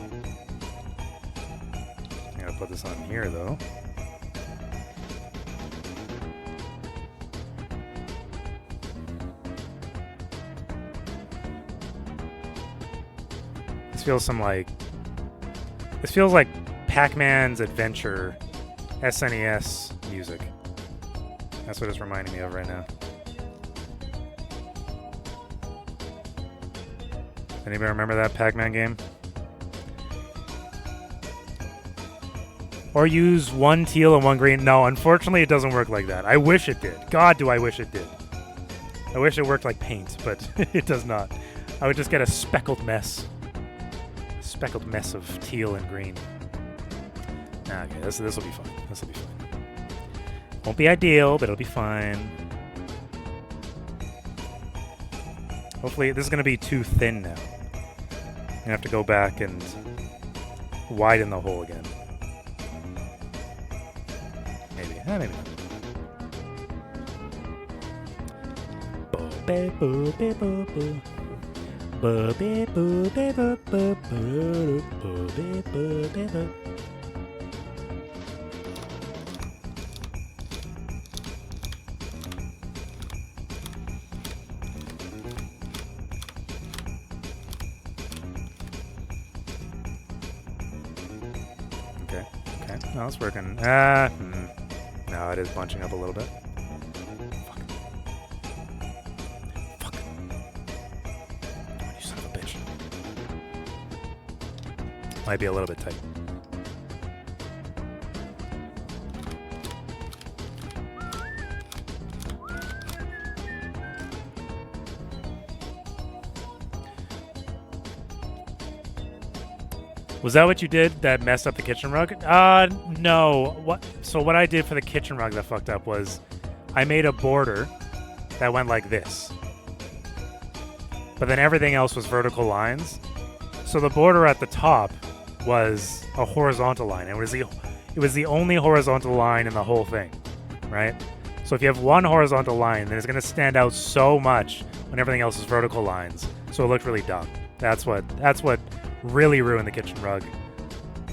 I gotta put this on here, though. This feels some like... This feels like Pac-Man's Adventure SNES music. That's what it's reminding me of right now. Anybody remember that Pac-Man game? Or use one teal and one green. No, unfortunately it doesn't work like that. I wish it did. God, do I wish it did. I wish it worked like paint, but it does not. I would just get a speckled mess. A speckled mess of teal and green. Okay, this will be fine. This will be fine. Won't be ideal, but it'll be fine. Hopefully, this is going to be too thin now. I'm going to have to go back and widen the hole again. Maybe. Maybe not. No, it's working. No, it is bunching up a little bit. Fuck. Fuck. Oh, you son of a bitch. Might be a little bit tight. Was that what you did that messed up the kitchen rug? No. So what I did for the kitchen rug that fucked up was I made a border that went like this. But then everything else was vertical lines. So the border at the top was a horizontal line. It was the only horizontal line in the whole thing, right? So if you have one horizontal line, then it's going to stand out so much when everything else is vertical lines. So it looked really dumb. That's what really ruined the kitchen rug,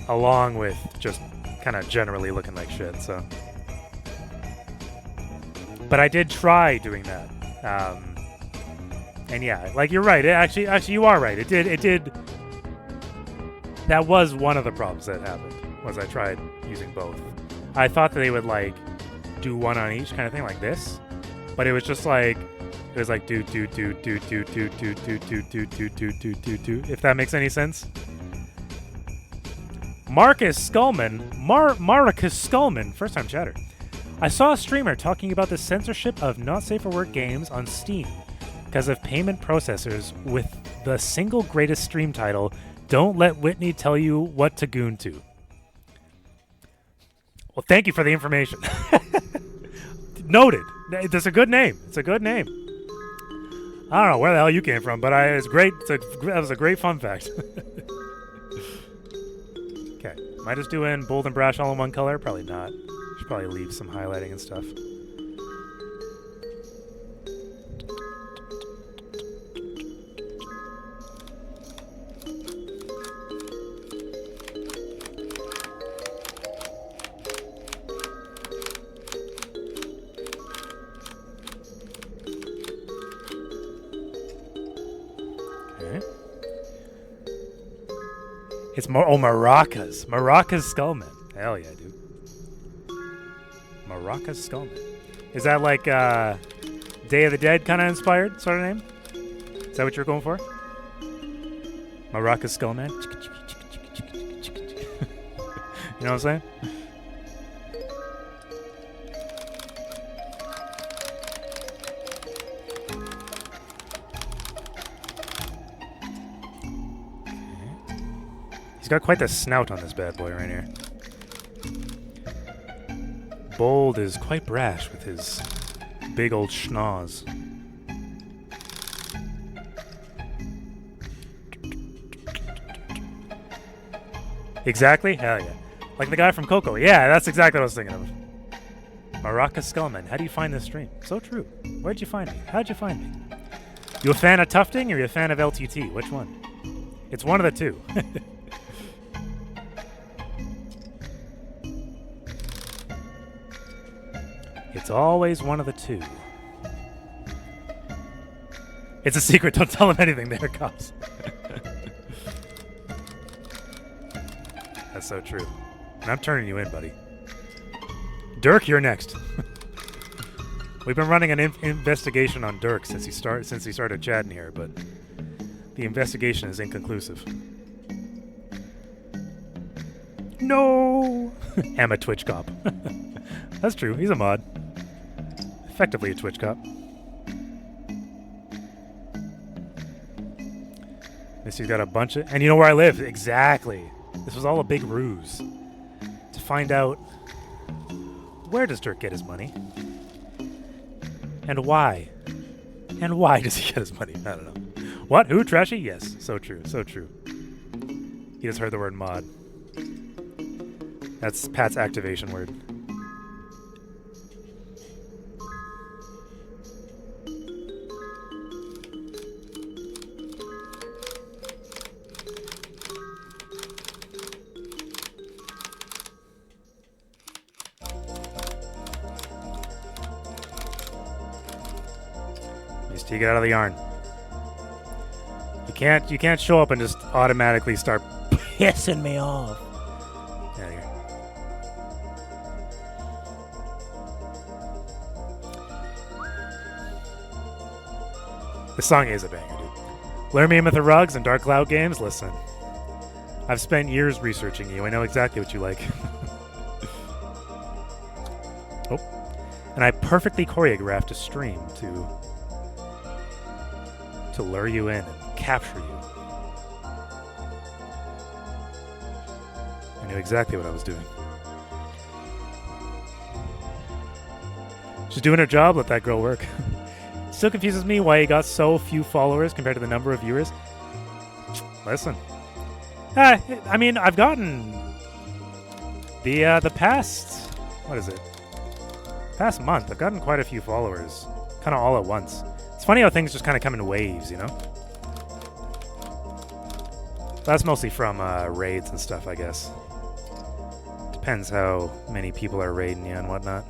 along with just kind of generally looking like shit. So, but I did try doing that, and yeah, like you're right. It actually, you are right. It did. That was one of the problems that happened. Was I tried using both. I thought that they would like do one on each kind of thing like this, but it was just like it was like do, if that makes any sense. Marcus Scullman, first time chatter. I saw a streamer talking about the censorship of not safe for work games on Steam because of payment processors with the single greatest stream title, Don't Let Whitney Tell You What to Goon To. Well, thank you for the information. Noted. That's a good name. It's a good name. I don't know where the hell you came from, but it's great. That was a great fun fact. Okay. Am I just doing bold and brash all in one color? Probably not. Should probably leave some highlighting and stuff. It's Maracas. Maracas Skullman. Hell yeah, dude. Maracas Skullman. Is that like Day of the Dead kind of inspired sort of name? Is that what you're going for? Maracas Skullman? You know what I'm saying? He's got quite the snout on this bad boy right here. Bold is quite brash with his big old schnoz. Exactly? Hell yeah. Like the guy from Coco. Yeah, that's exactly what I was thinking of. Maracas Skullman. How do you find this stream? So true. Where'd you find me? How'd you find me? You a fan of Tufting or you a fan of LTT? Which one? It's one of the two. It's always one of the two. It's a secret. Don't tell him anything there, cops. That's so true. And I'm turning you in, buddy. Dirk, you're next. We've been running an investigation on Dirk since he started chatting here, but the investigation is inconclusive. No! I'm a Twitch cop. That's true. He's a mod. Effectively a Twitch cop. Missy's got a bunch of... And you know where I live? Exactly. This was all a big ruse. To find out... Where does Dirk get his money? And why? And why does he get his money? I don't know. What? Who? Trashy? Yes. So true. So true. He just heard the word mod. That's Pat's activation word. You get out of the yarn. You can't show up and just automatically start pissing me off. Out of here. This song is a banger, dude. Learn me with the rugs and Dark Cloud games. Listen, I've spent years researching you. I know exactly what you like. Oh, and I perfectly choreographed a stream to lure you in and capture you. I knew exactly what I was doing. She's doing her job. Let that girl work. Still confuses me why he got so few followers compared to the number of viewers. Listen. I mean, I've gotten the past, what is it? Past month, I've gotten quite a few followers, kind of all at once. It's funny how things just kind of come in waves, you know? That's mostly from raids and stuff, I guess. Depends how many people are raiding you and whatnot.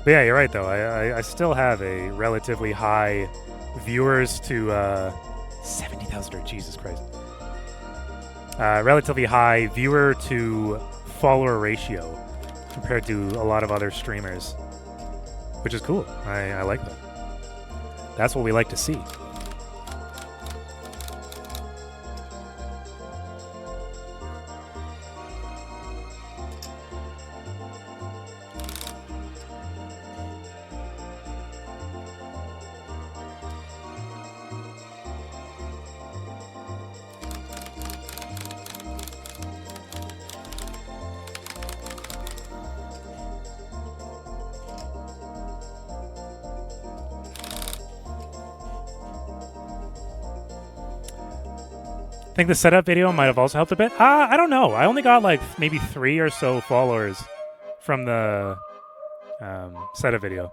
But yeah, you're right, though. I still have a relatively high viewers to 70,000, or Jesus Christ. Relatively high viewer to follower ratio compared to a lot of other streamers, which is cool. I like that. That's what we like to see. I think the setup video might have also helped a bit. I don't know. I only got like maybe 3 or so followers from the setup video.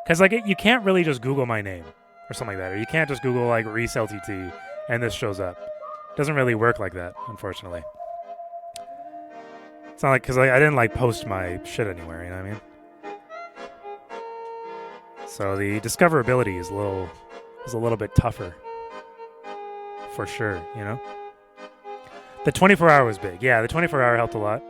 Because like you can't really just Google my name or something like that. Or you can't just Google like Reese LTT and this shows up. It doesn't really work like that, unfortunately. It's not like, because I didn't like post my shit anywhere, you know what I mean? So the discoverability is a little bit tougher. For sure, you know? The 24-hour was big. Yeah, the 24-hour helped a lot.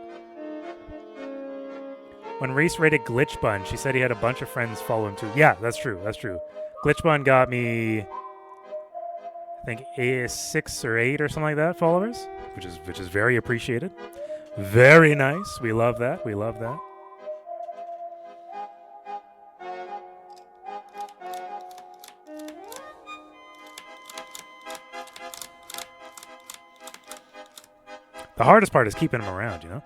When Reese rated Glitchbun, she said he had a bunch of friends follow him too. Yeah, that's true. That's true. Glitchbun got me, I think, 6 or 8 or something like that followers, which is very appreciated. Very nice. We love that. We love that. The hardest part is keeping him around, you know?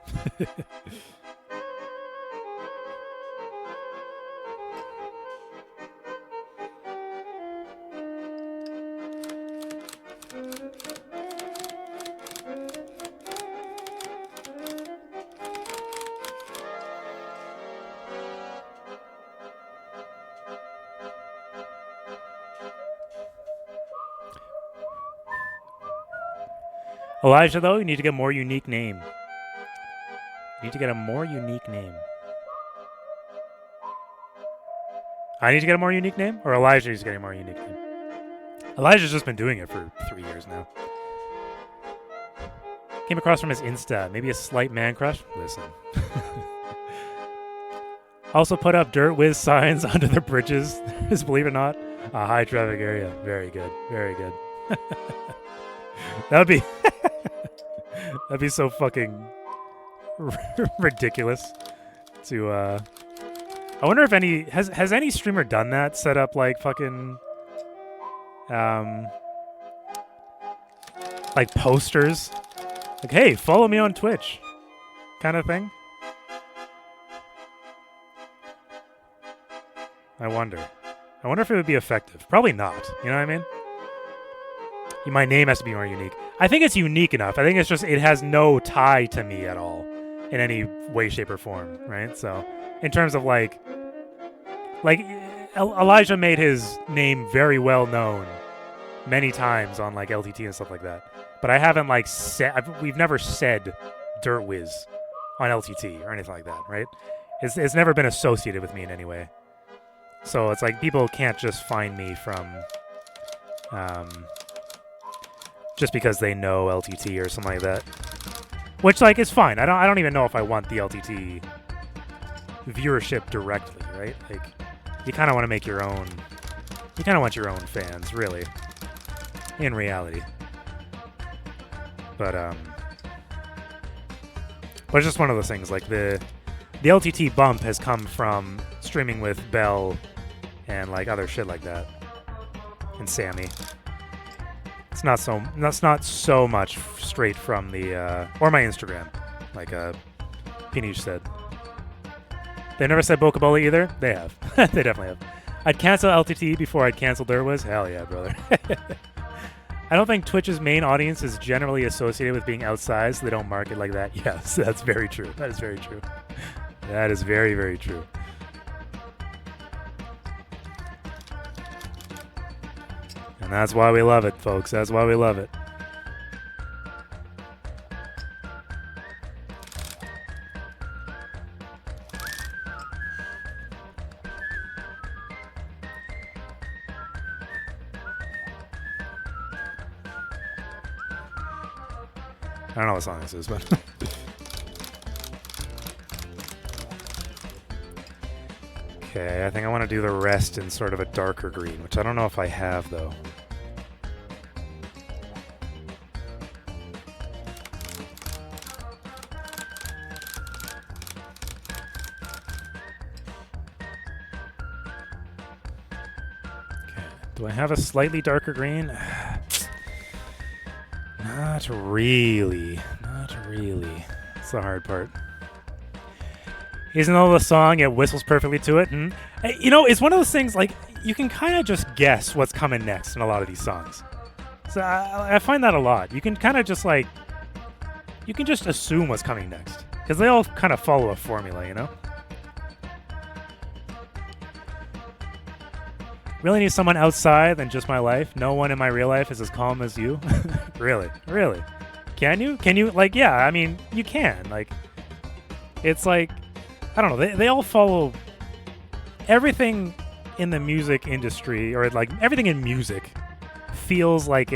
Elijah, though, you need to get a more unique name. You need to get a more unique name. I need to get a more unique name? Or Elijah needs to get a more unique name? Elijah's just been doing it for 3 years now. Came across from his Insta. Maybe a slight man crush? Listen. Also put up dirt whiz signs under the bridges. Is, believe it or not, a high traffic area. Very good. Very good. That would be... That'd be so fucking ridiculous to, I wonder if any... Has any streamer done that? Set up, like, fucking... like, posters? Like, hey, follow me on Twitch. Kind of thing? I wonder. I wonder if it would be effective. Probably not. You know what I mean? My name has to be more unique. I think it's unique enough. I think it's just, it has no tie to me at all in any way, shape, or form, right? So, in terms of like Elijah made his name very well known many times on like LTT and stuff like that. But I haven't like we've never said Dirt Whiz on LTT or anything like that, right? It's never been associated with me in any way. So it's like people can't just find me from, just because they know LTT or something like that, which like is fine. I don't even know if I want the LTT viewership directly, right? Like, you kind of want to make your own. You kind of want your own fans, really, in reality. But it's just one of those things. Like the The LTT bump has come from streaming with Bell and like other shit like that, and Sammy. It's not so much straight from the or my Instagram, like Pinish said. They never said Bokabola either. They have. They definitely have. I'd cancel LTT before I'd cancel Derwiz. Hell yeah, brother. I don't think Twitch's main audience is generally associated with being outside, so they don't market like that. Yes, that's very true. That is very true. That is very, very true. And that's why we love it, folks. That's why we love it. I don't know what song this is, but... Okay, I think I want to do the rest in sort of a darker green, which I don't know if I have, though. Okay, do I have a slightly darker green? Not really. Not really. That's the hard part. Isn't all the song, it whistles perfectly to it? And, you know, it's one of those things, like, you can kind of just guess what's coming next in a lot of these songs. So I find that a lot. You can kind of just, like, you can just assume what's coming next. Because they all kind of follow a formula, you know? Really need someone outside than just my life. No one in my real life is as calm as you. Really? Really? Can you? Can you? Like, yeah, I mean, you can. Like, it's like, I don't know. They all follow everything in the music industry, or like everything in music feels like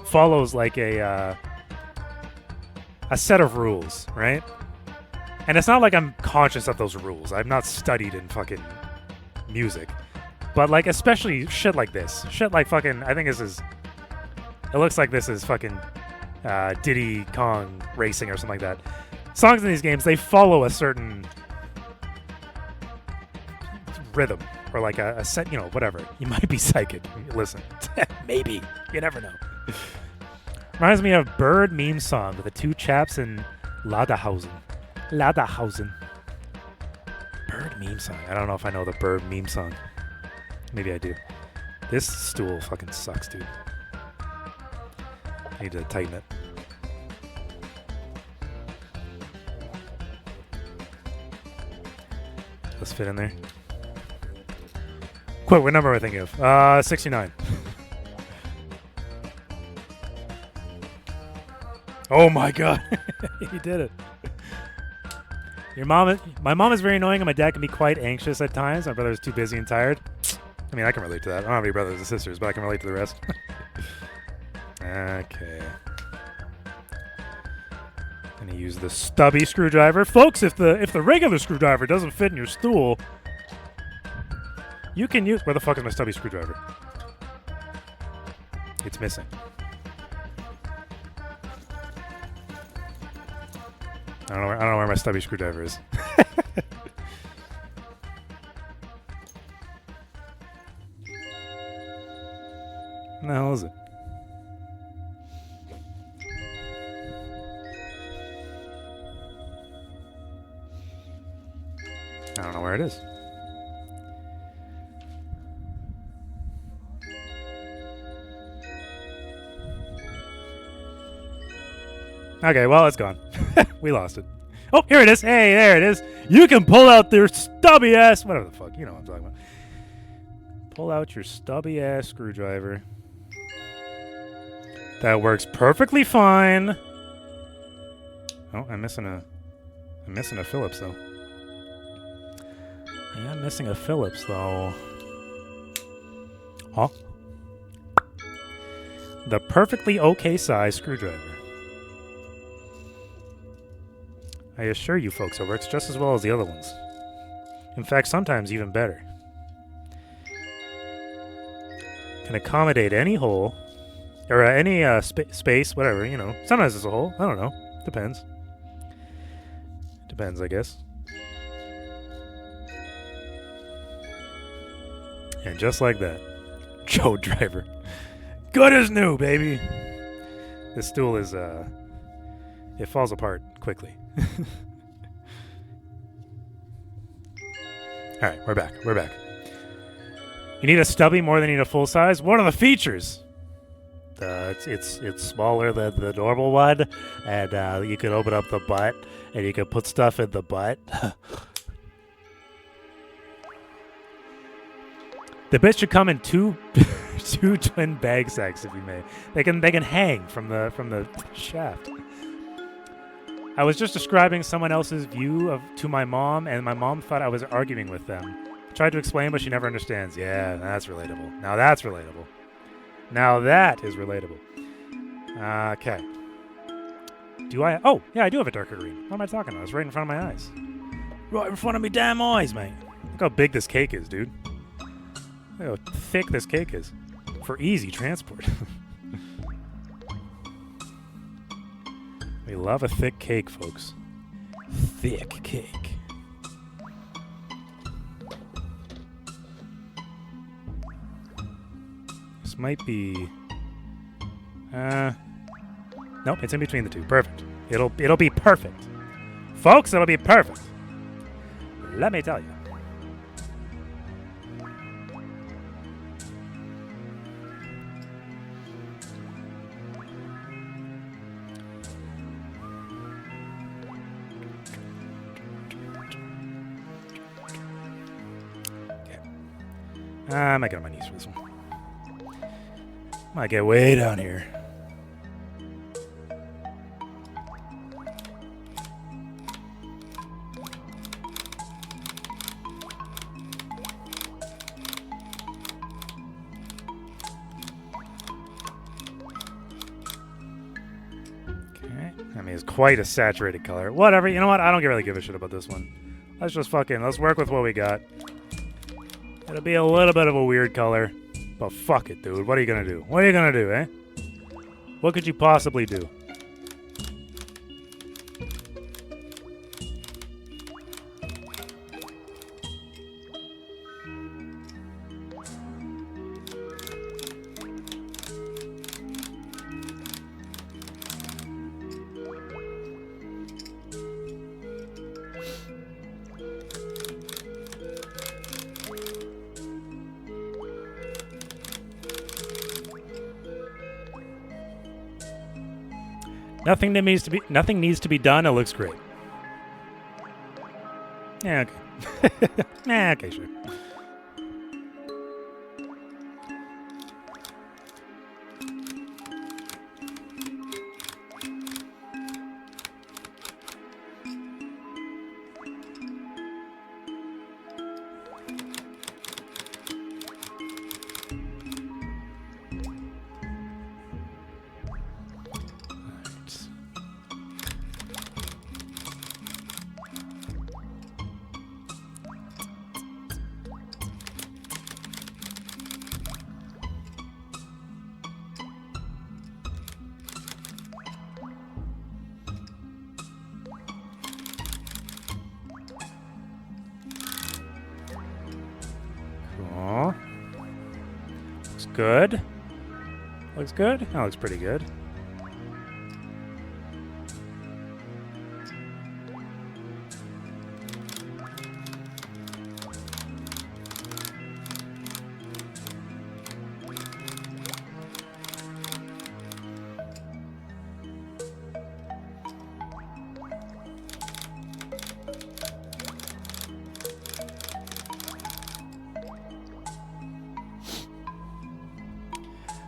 follows like a set of rules, right? And it's not like I'm conscious of those rules. I've not studied in fucking music. But, like, especially shit like this. Shit like fucking, I think this is, it looks like this is fucking Diddy Kong Racing or something like that. Songs in these games, they follow a certain rhythm. Or like a set, you know, whatever. You might be psychic. Listen. Maybe. You never know. Reminds me of Bird meme song with the two chaps in Ladahausen. Ladahausen. Bird meme song. I don't know if I know the Bird meme song. Maybe I do. This stool fucking sucks, dude. I need to tighten it. Let's fit in there. Quick, what number am I thinking of? 69. Oh my god. He did it. My mom is very annoying and my dad can be quite anxious at times. My brother is too busy and tired. I mean, I can relate to that. I don't have any brothers and sisters, but I can relate to the rest. Okay. I'm gonna use the stubby screwdriver. Folks, if the regular screwdriver doesn't fit in your stool, you can use... Where the fuck is my stubby screwdriver? It's missing. I don't know where my stubby screwdriver is. What the hell is it? I don't know where it is. Okay, well, it's gone. We lost it. Oh, here it is. Hey, there it is. You can pull out their stubby ass... Whatever the fuck. You know what I'm talking about. Pull out your stubby ass screwdriver. That works perfectly fine. Oh, I'm missing a Phillips, though. Yeah, I'm missing a Phillips, though. Huh? The perfectly okay size screwdriver. I assure you, folks, it works just as well as the other ones. In fact, sometimes even better. Can accommodate any hole. Or any space, whatever, you know. Sometimes it's a hole. I don't know. Depends. Depends, I guess. And just like that, Joe Driver. Good as new, baby. This stool is, it falls apart quickly. Alright, we're back. We're back. You need a stubby more than you need a full size? What are the features? It's smaller than the normal one, and you can open up the butt, and you can put stuff in the butt. The bitch should come in two twin bag sacks, if you may. They can hang from the shaft. I was just describing someone else's view to my mom, and my mom thought I was arguing with them. I tried to explain, but she never understands. Yeah, that's relatable. Now that's relatable. Now that is relatable. Okay. Do I? Oh, yeah, I do have a darker green. What am I talking about? It's right in front of my eyes. Right in front of me damn eyes, mate. Look how big this cake is, dude. Look how thick this cake is. For easy transport. We love a thick cake, folks. Thick cake. This might be... Nope, it's in between the two. Perfect. It'll be perfect. Folks, it'll be perfect. Let me tell you. I might get on my knees for this one. Might get way down here. Okay. I mean, it's quite a saturated color. Whatever. You know what? I don't really give a shit about this one. Let's just let's work with what we got. It'll be a little bit of a weird color, but fuck it, dude. What are you gonna do? What are you gonna do, eh? What could you possibly do? Nothing needs to be done. It looks great. Yeah, okay. Nah, okay, sure. Cool. Looks good. Looks good? That looks pretty good.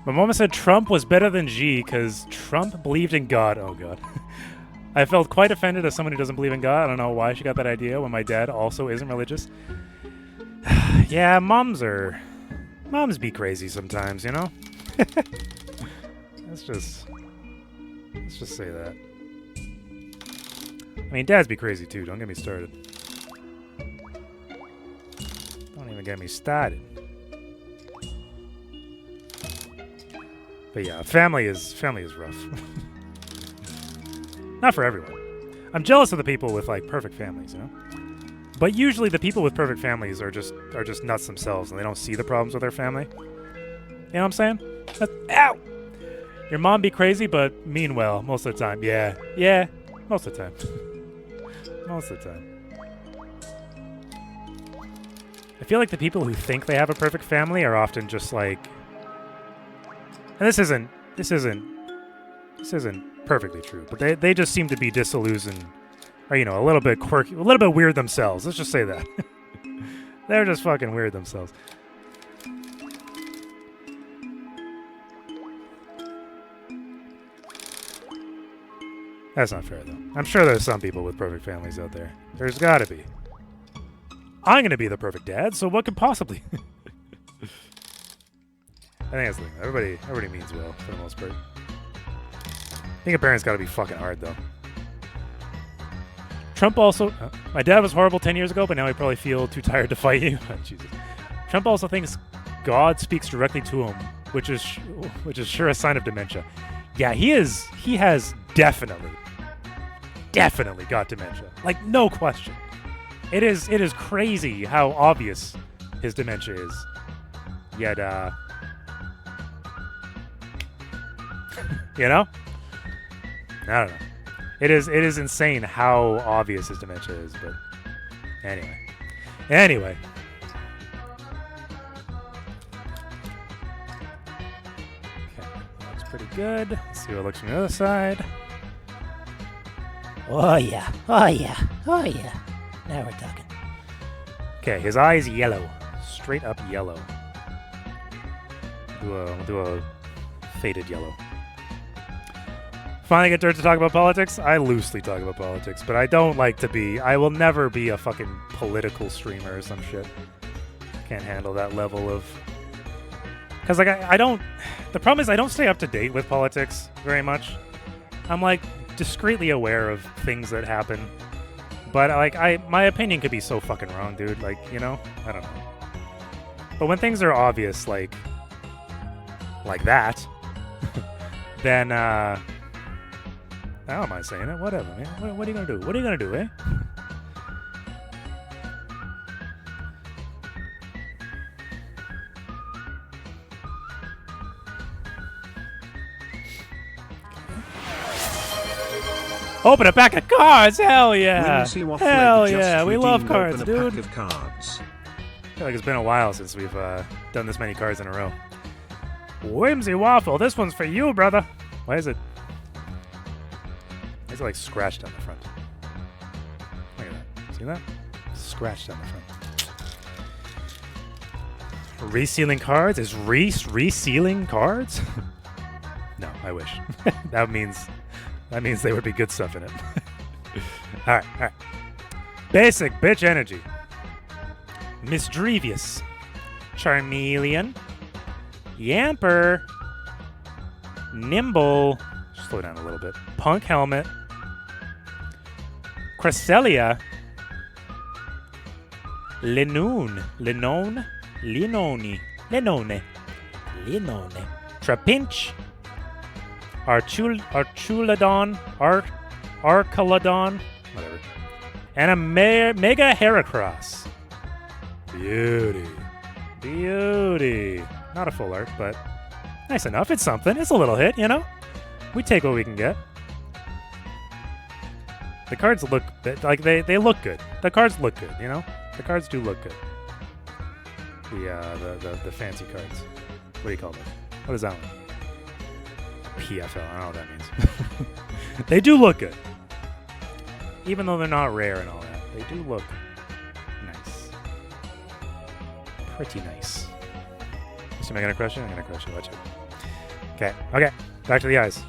My mama said Trump was better than Xi because Trump believed in God. Oh, God. I felt quite offended as someone who doesn't believe in God. I don't know why she got that idea when my dad also isn't religious. Yeah, moms be crazy sometimes, you know? Let's just say that. I mean, dads be crazy too. Don't get me started. Don't even get me started. But yeah, family is rough. Not for everyone. I'm jealous of the people with like perfect families, you know? But usually the people with perfect families are just nuts themselves, and they don't see the problems with their family. You know what I'm saying? Ow! Your mom be crazy, but mean well most of the time. Yeah, most of the time. Most of the time. I feel like the people who think they have a perfect family are often just like, and this isn't perfectly true, but they just seem to be disillusioned, or a little bit quirky, a little bit weird themselves. Let's just say that. They're just fucking weird themselves. That's not fair, though. I'm sure there's some people with perfect families out there. There's gotta be. I'm gonna be the perfect dad, so what could possibly... I think that's the thing. Everybody means well, for the most part. Being a parent's gotta be fucking hard, though. Trump also... my dad was horrible 10 years ago, but now I probably feel too tired to fight you. Jesus. Trump also thinks God speaks directly to him, which is sure a sign of dementia. Yeah, he has definitely got dementia. Like, no question. It is crazy how obvious his dementia is. Yet, you know? I don't know. It is insane how obvious his dementia is, but anyway. Okay, that looks pretty good. Let's see what it looks from the other side. Oh yeah. Now we're talking. Okay, his eye's yellow. Straight up yellow. We'll do a faded yellow. Finally get Dirt to talk about politics. I loosely talk about politics, but I don't like to be... I will never be a fucking political streamer or some shit. Can't handle that level of... Because, like, I don't... The problem is I don't stay up to date with politics very much. I'm, like, discreetly aware of things that happen. But, like, my opinion could be so fucking wrong, dude. Like, I don't know. But when things are obvious, like that, then, I don't mind saying it. Whatever, man. What are you gonna do? What are you gonna do, eh? Open a pack of cards! Hell yeah! Hell yeah! We love cards, dude. I feel like it's been a while since we've done this many cards in a row. Whimsy Waffle, this one's for you, brother. Why is it like scratched on the front? Look at that. See that? Scratched on the front. Resealing cards? Is resealing cards? No, I wish. That means there would be good stuff in it. All right. Basic bitch energy. Misdrevious. Charmeleon. Yamper. Nimble. Slow down a little bit. Punk Helmet. Cresselia. Linone. Trapinch. Archuladon. Arcaladon. Whatever. And a Mega Heracross. Beauty. Not a full art, but nice enough. It's something. It's a little hit, We take what we can get. The cards look like they look good. The cards look good, The cards do look good. The fancy cards. What do you call them? What is that one? PFL. I don't know what that means. They do look good. Even though they're not rare and all that. They do look nice. Pretty nice. Am I gonna crush it? I'm gonna crush it. Watch it. Okay. Back to the eyes.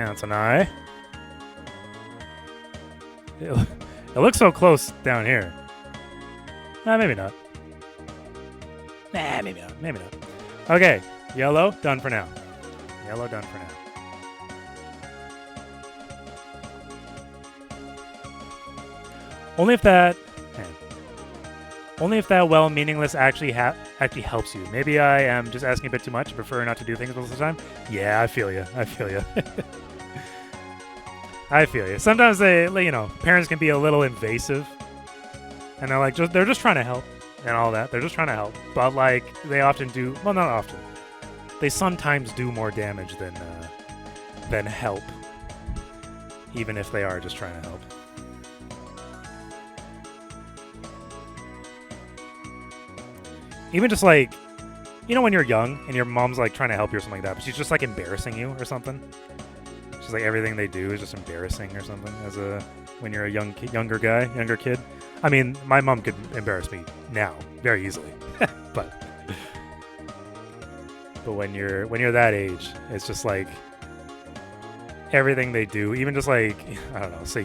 Can't I? It looks so close down here. Nah, maybe not. Nah, maybe not. Maybe not. Okay, yellow, done for now. Yellow, done for now. Only if that... Only if that meaningless actually helps you. Maybe I am just asking a bit too much. I prefer not to do things most of the time. Yeah, I feel you. I feel you. I feel you. Sometimes parents can be a little invasive, and they're just trying to help and all that. They're just trying to help, but like they often do. Well, not often. They sometimes do more damage than help, even if they are just trying to help. Even just like, when you're young and your mom's like trying to help you or something like that, but she's just like embarrassing you or something. She's like everything they do is just embarrassing or something. When you're a younger kid. I mean, my mom could embarrass me now very easily, but when you're that age, it's just like everything they do. Even just like, I don't know, say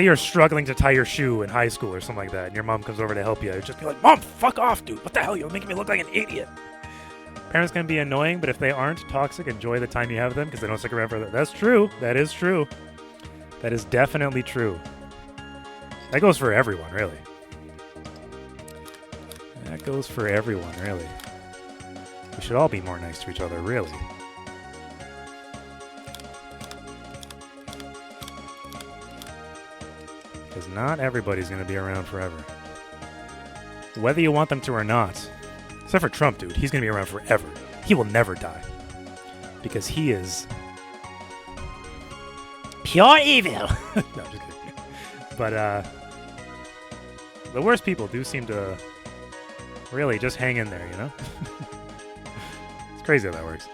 you're struggling to tie your shoe in high school or something like that, and your mom comes over to help you. You'd just be like, Mom, fuck off, dude. What the hell? You're making me look like an idiot. Parents can be annoying, but if they aren't toxic, enjoy the time you have with them because they don't stick around for that. That's true. That is true. That is definitely true. That goes for everyone, really. That goes for everyone, really. We should all be more nice to each other, really. Because not everybody's going to be around forever. Whether you want them to or not. Except for Trump, dude. He's going to be around forever. He will never die. Because he is... pure evil! No, just kidding. But, the worst people do seem to really just hang in there, you know? It's crazy how that works.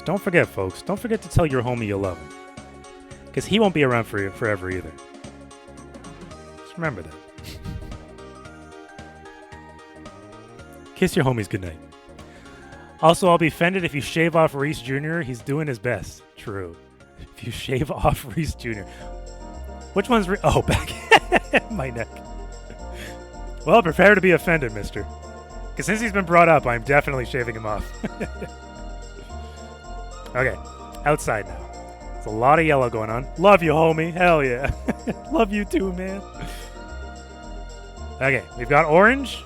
Don't forget, folks. Don't forget to tell your homie you love him. Because he won't be around for you forever either. Just remember that. Kiss your homies goodnight. Also, I'll be offended if you shave off Reese Jr. He's doing his best. True. If you shave off Reese Jr. Which one's oh, back my neck. Well, prepare to be offended, mister. Because since he's been brought up, I'm definitely shaving him off. Okay, outside now. There's a lot of yellow going on. Love you, homie. Hell yeah. Love you too, man. Okay, we've got orange.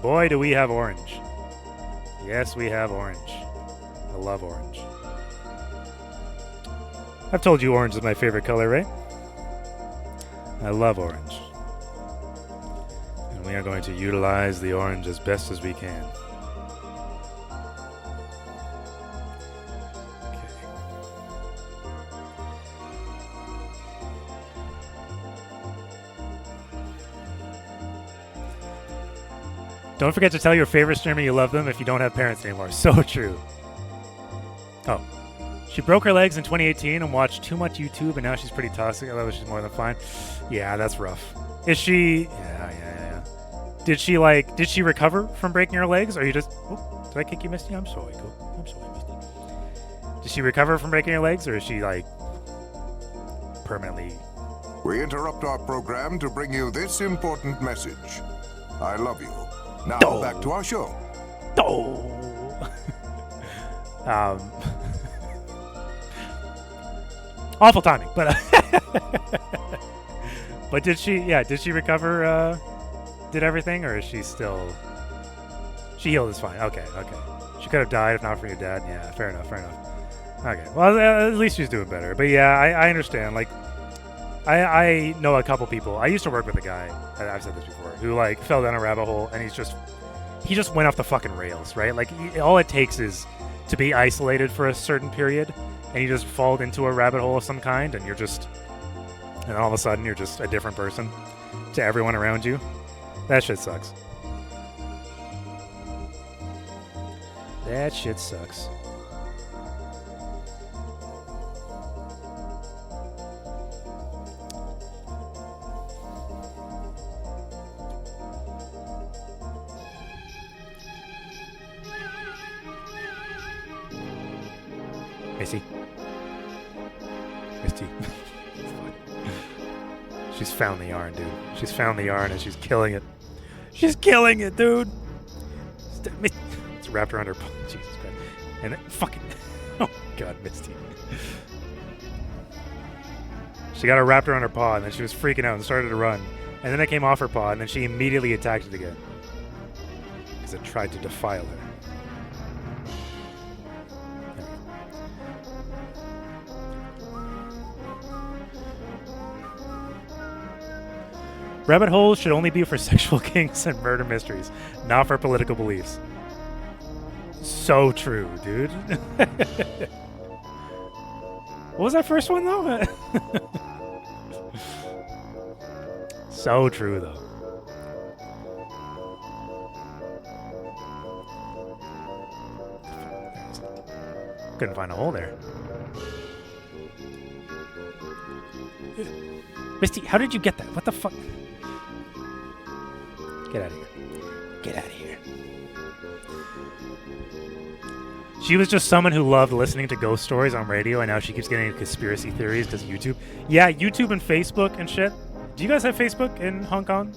Boy, do we have orange. Yes, we have orange. I love orange. I've told you orange is my favorite color, right? I love orange. And we are going to utilize the orange as best as we can. Don't forget to tell your favorite streamer you love them if you don't have parents anymore. So true. Oh. She broke her legs in 2018 and watched too much YouTube, and now she's pretty toxic. I love she's more than fine. Yeah, that's rough. Is she... Yeah. Did she recover from breaking her legs, or you just... Oh, did I kick you, Misty? I'm sorry, cool. I'm sorry, Misty. Did she recover from breaking her legs, or is she, permanently... We interrupt our program to bring you this important message. I love you. Now back to our show. Awful timing, but but did she recover? Did everything, or is she still? She healed is fine. Okay. She could have died if not for your dad. Yeah, fair enough. Okay, well at least she's doing better. But yeah, I understand. I know a couple people. I used to work with a guy, I've said this before, who fell down a rabbit hole, and he just went off the fucking rails, right? All it takes is to be isolated for a certain period, and you just fall into a rabbit hole of some kind, and all of a sudden you're just a different person to everyone around you. That shit sucks. That shit sucks. Misty. Misty. She's found the yarn, dude. She's found the yarn and she's killing it. She's killing it, dude. It's wrapped around her. Jesus Christ. And it fucking. Oh, God, Misty. She got it wrapped around her paw and then she was freaking out and started to run. And then it came off her paw and then she immediately attacked it again. Because it tried to defile her. Rabbit holes should only be for sexual kinks and murder mysteries, not for political beliefs. So true, dude. What was that first one, though? So true, though. Couldn't find a hole there. Misty, how did you get that? What the fuck? Get out of here. Get out of here. She was just someone who loved listening to ghost stories on radio, and now she keeps getting into conspiracy theories because of YouTube. Yeah, YouTube and Facebook and shit. Do you guys have Facebook in Hong Kong?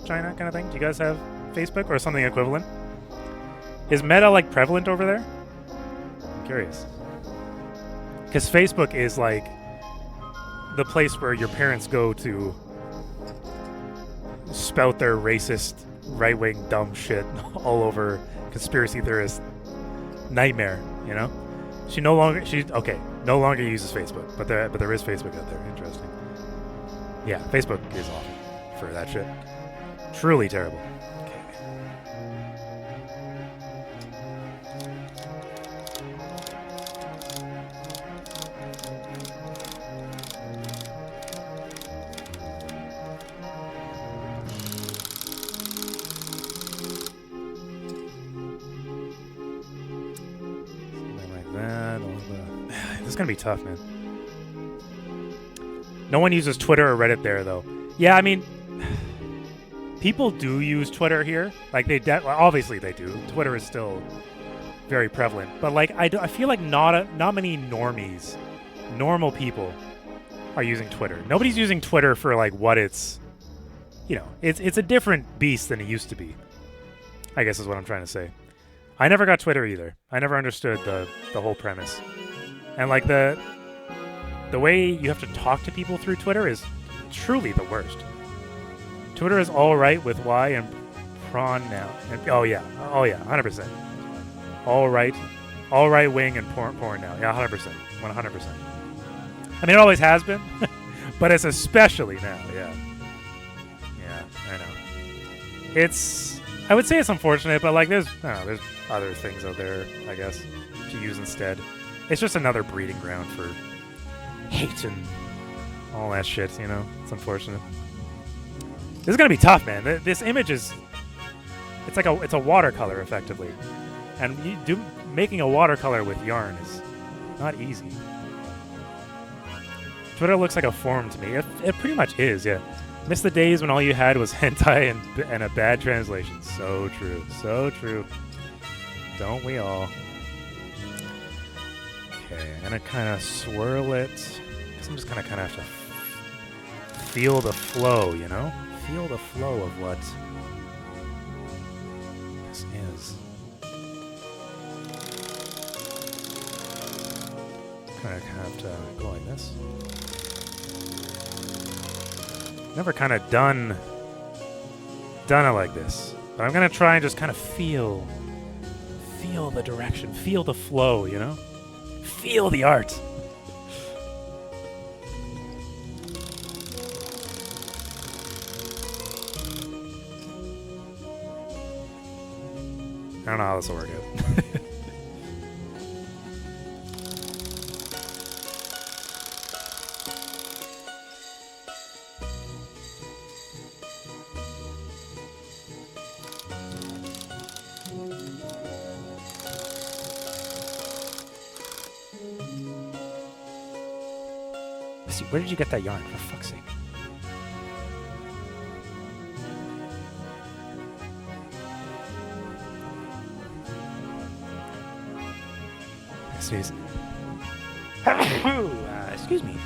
China kind of thing? Do you guys have Facebook or something equivalent? Is Meta, like, prevalent over there? I'm curious. Because Facebook is, like, the place where your parents go to spout their racist, right-wing, dumb shit all over conspiracy theorist nightmare, you know? No longer uses Facebook, but there is Facebook out there. Interesting. Yeah, Facebook is awful for that shit. Truly terrible. Okay. This is gonna be tough, man. No one uses Twitter or Reddit there, though. Yeah, I mean, people do use Twitter here. Like, obviously they do. Twitter is still very prevalent. But, like, I feel like not many normal people are using Twitter. Nobody's using Twitter for, like, what it's, you know, it's a different beast than it used to be, I guess is what I'm trying to say. I never got Twitter either. I never understood the whole premise. And, like, the way you have to talk to people through Twitter is truly the worst. Twitter is all right with Y and prawn now. And, oh yeah, 100%. All right wing and porn now. Yeah, 100%, 100%. I mean, it always has been, but it's especially now. Yeah, I know. I would say it's unfortunate, but like, there's other things out there, I guess, to use instead. It's just another breeding ground for hate and all that shit, you know? It's unfortunate. This is gonna be tough, man. This image is... It's a watercolor, effectively. And making a watercolor with yarn is not easy. Twitter looks like a forum to me. It pretty much is, yeah. Miss the days when all you had was hentai and a bad translation. So true. So true. Don't we all? Okay, I'm gonna kind of swirl it. I'm just gonna kind of have to feel the flow, you know? Feel the flow of what this is. Kind of have to go like this. Never kind of done it like this, but I'm gonna try and just kind of feel the direction, feel the flow, you know? Feel the art. I don't know how this will work out. Where did you get that yarn, for fuck's sake? Excuse me.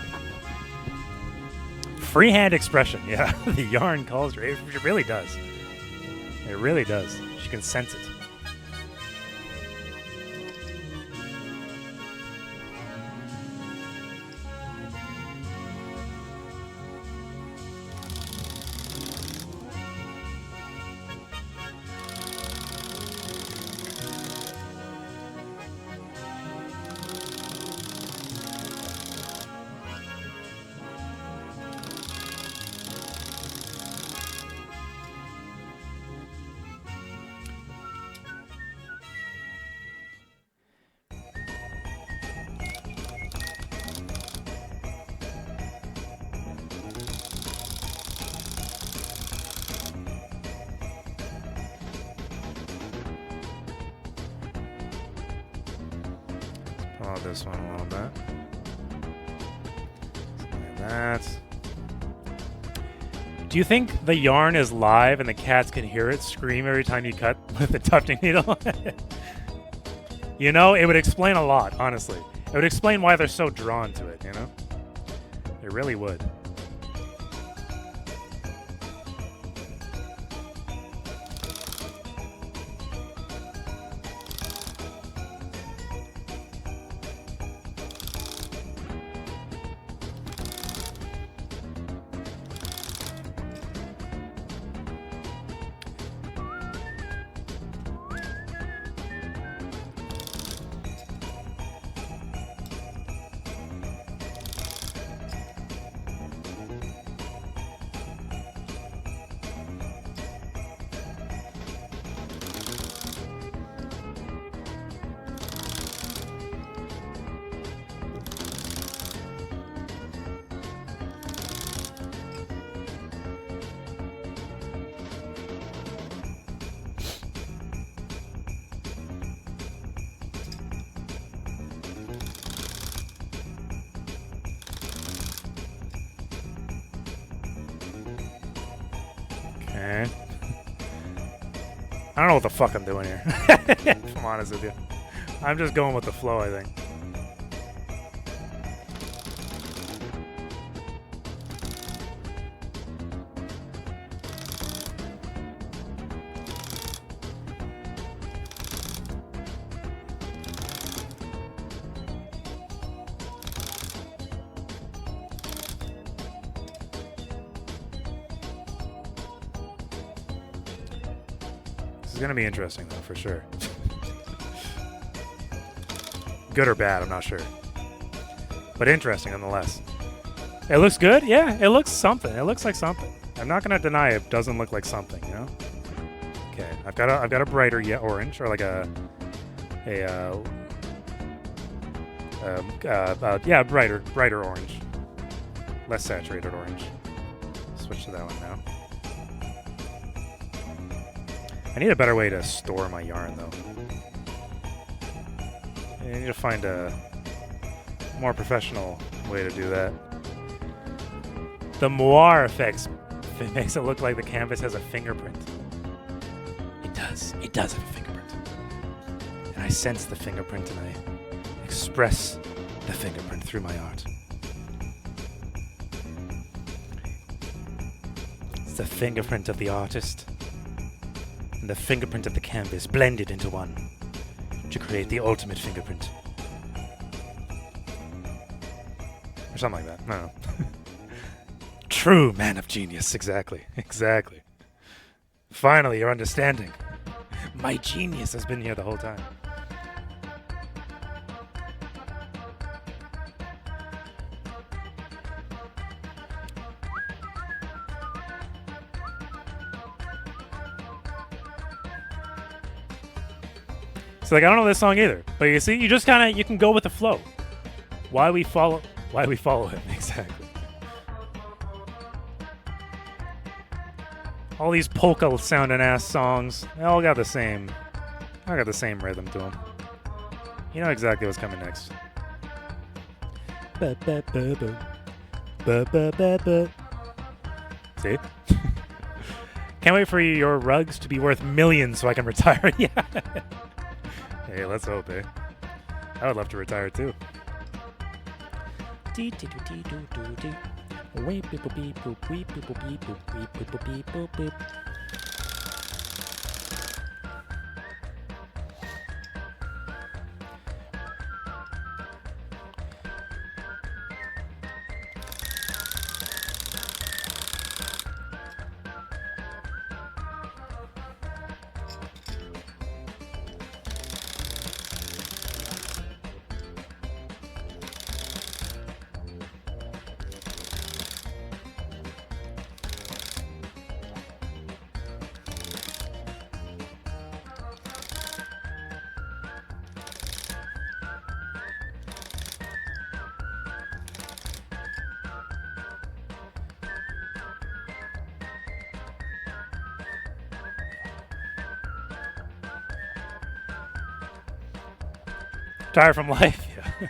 Freehand expression. Yeah, the yarn calls her. It really does. It really does. She can sense it. Follow this one a little bit. Like that. Do you think the yarn is live and the cats can hear it scream every time you cut with the tufting needle? You know, it would explain a lot, honestly. It would explain why they're so drawn to it, you know? It really would. Okay. I don't know what the fuck I'm doing here. If I'm honest with you. I'm just going with the flow, I think. This is gonna be interesting, though, for sure. Good or bad, I'm not sure. But interesting, nonetheless. It looks good? Yeah, it looks something. It looks like something. I'm not gonna deny it doesn't look like something, you know? Okay, I've got a brighter orange, or like a brighter orange. Less saturated orange. Switch to that one now. I need a better way to store my yarn, though. I need to find a more professional way to do that. The moire effects makes it look like the canvas has a fingerprint. It does. It does have a fingerprint. And I sense the fingerprint and I express the fingerprint through my art. It's the fingerprint of the artist and the fingerprint of the canvas blended into one to create the ultimate fingerprint. Or something like that. I don't know. True man of genius. Exactly. Exactly. Finally, you're understanding. My genius has been here the whole time. So, like, I don't know this song either, but you see, you just kind of, you can go with the flow. Why we follow him, exactly. All these polka sounding ass songs, they all got the same, rhythm to them. You know exactly what's coming next. See? Can't wait for your rugs to be worth millions so I can retire. Yeah. Hey, let's hope, eh? I would love to retire too. Retire from life. Yeah.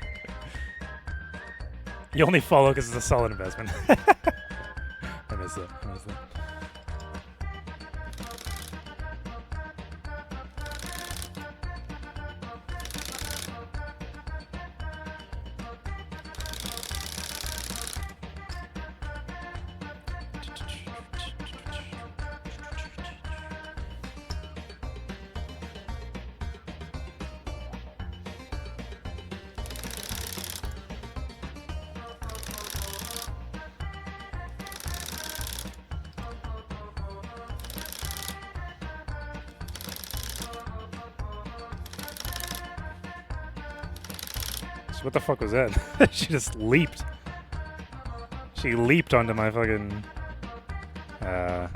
You only follow because it's a solid investment. I miss it. I miss it. What the fuck was that? She just leaped. She leaped onto my fucking... what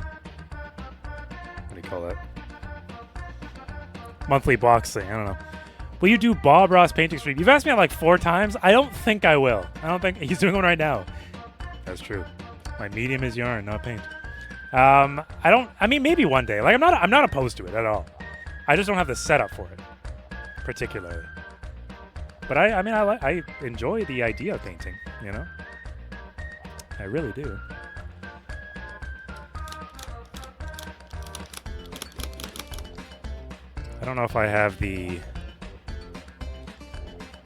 do you call that? Monthly box thing. I don't know. Will you do Bob Ross painting stream? You've asked me like 4 times. I don't think I will. I don't think... He's doing one right now. That's true. My medium is yarn, not paint. I mean, maybe one day. Like, I'm not opposed to it at all. I just don't have the setup for it. Particularly. But I enjoy the idea of painting, you know? I really do. I don't know if I have the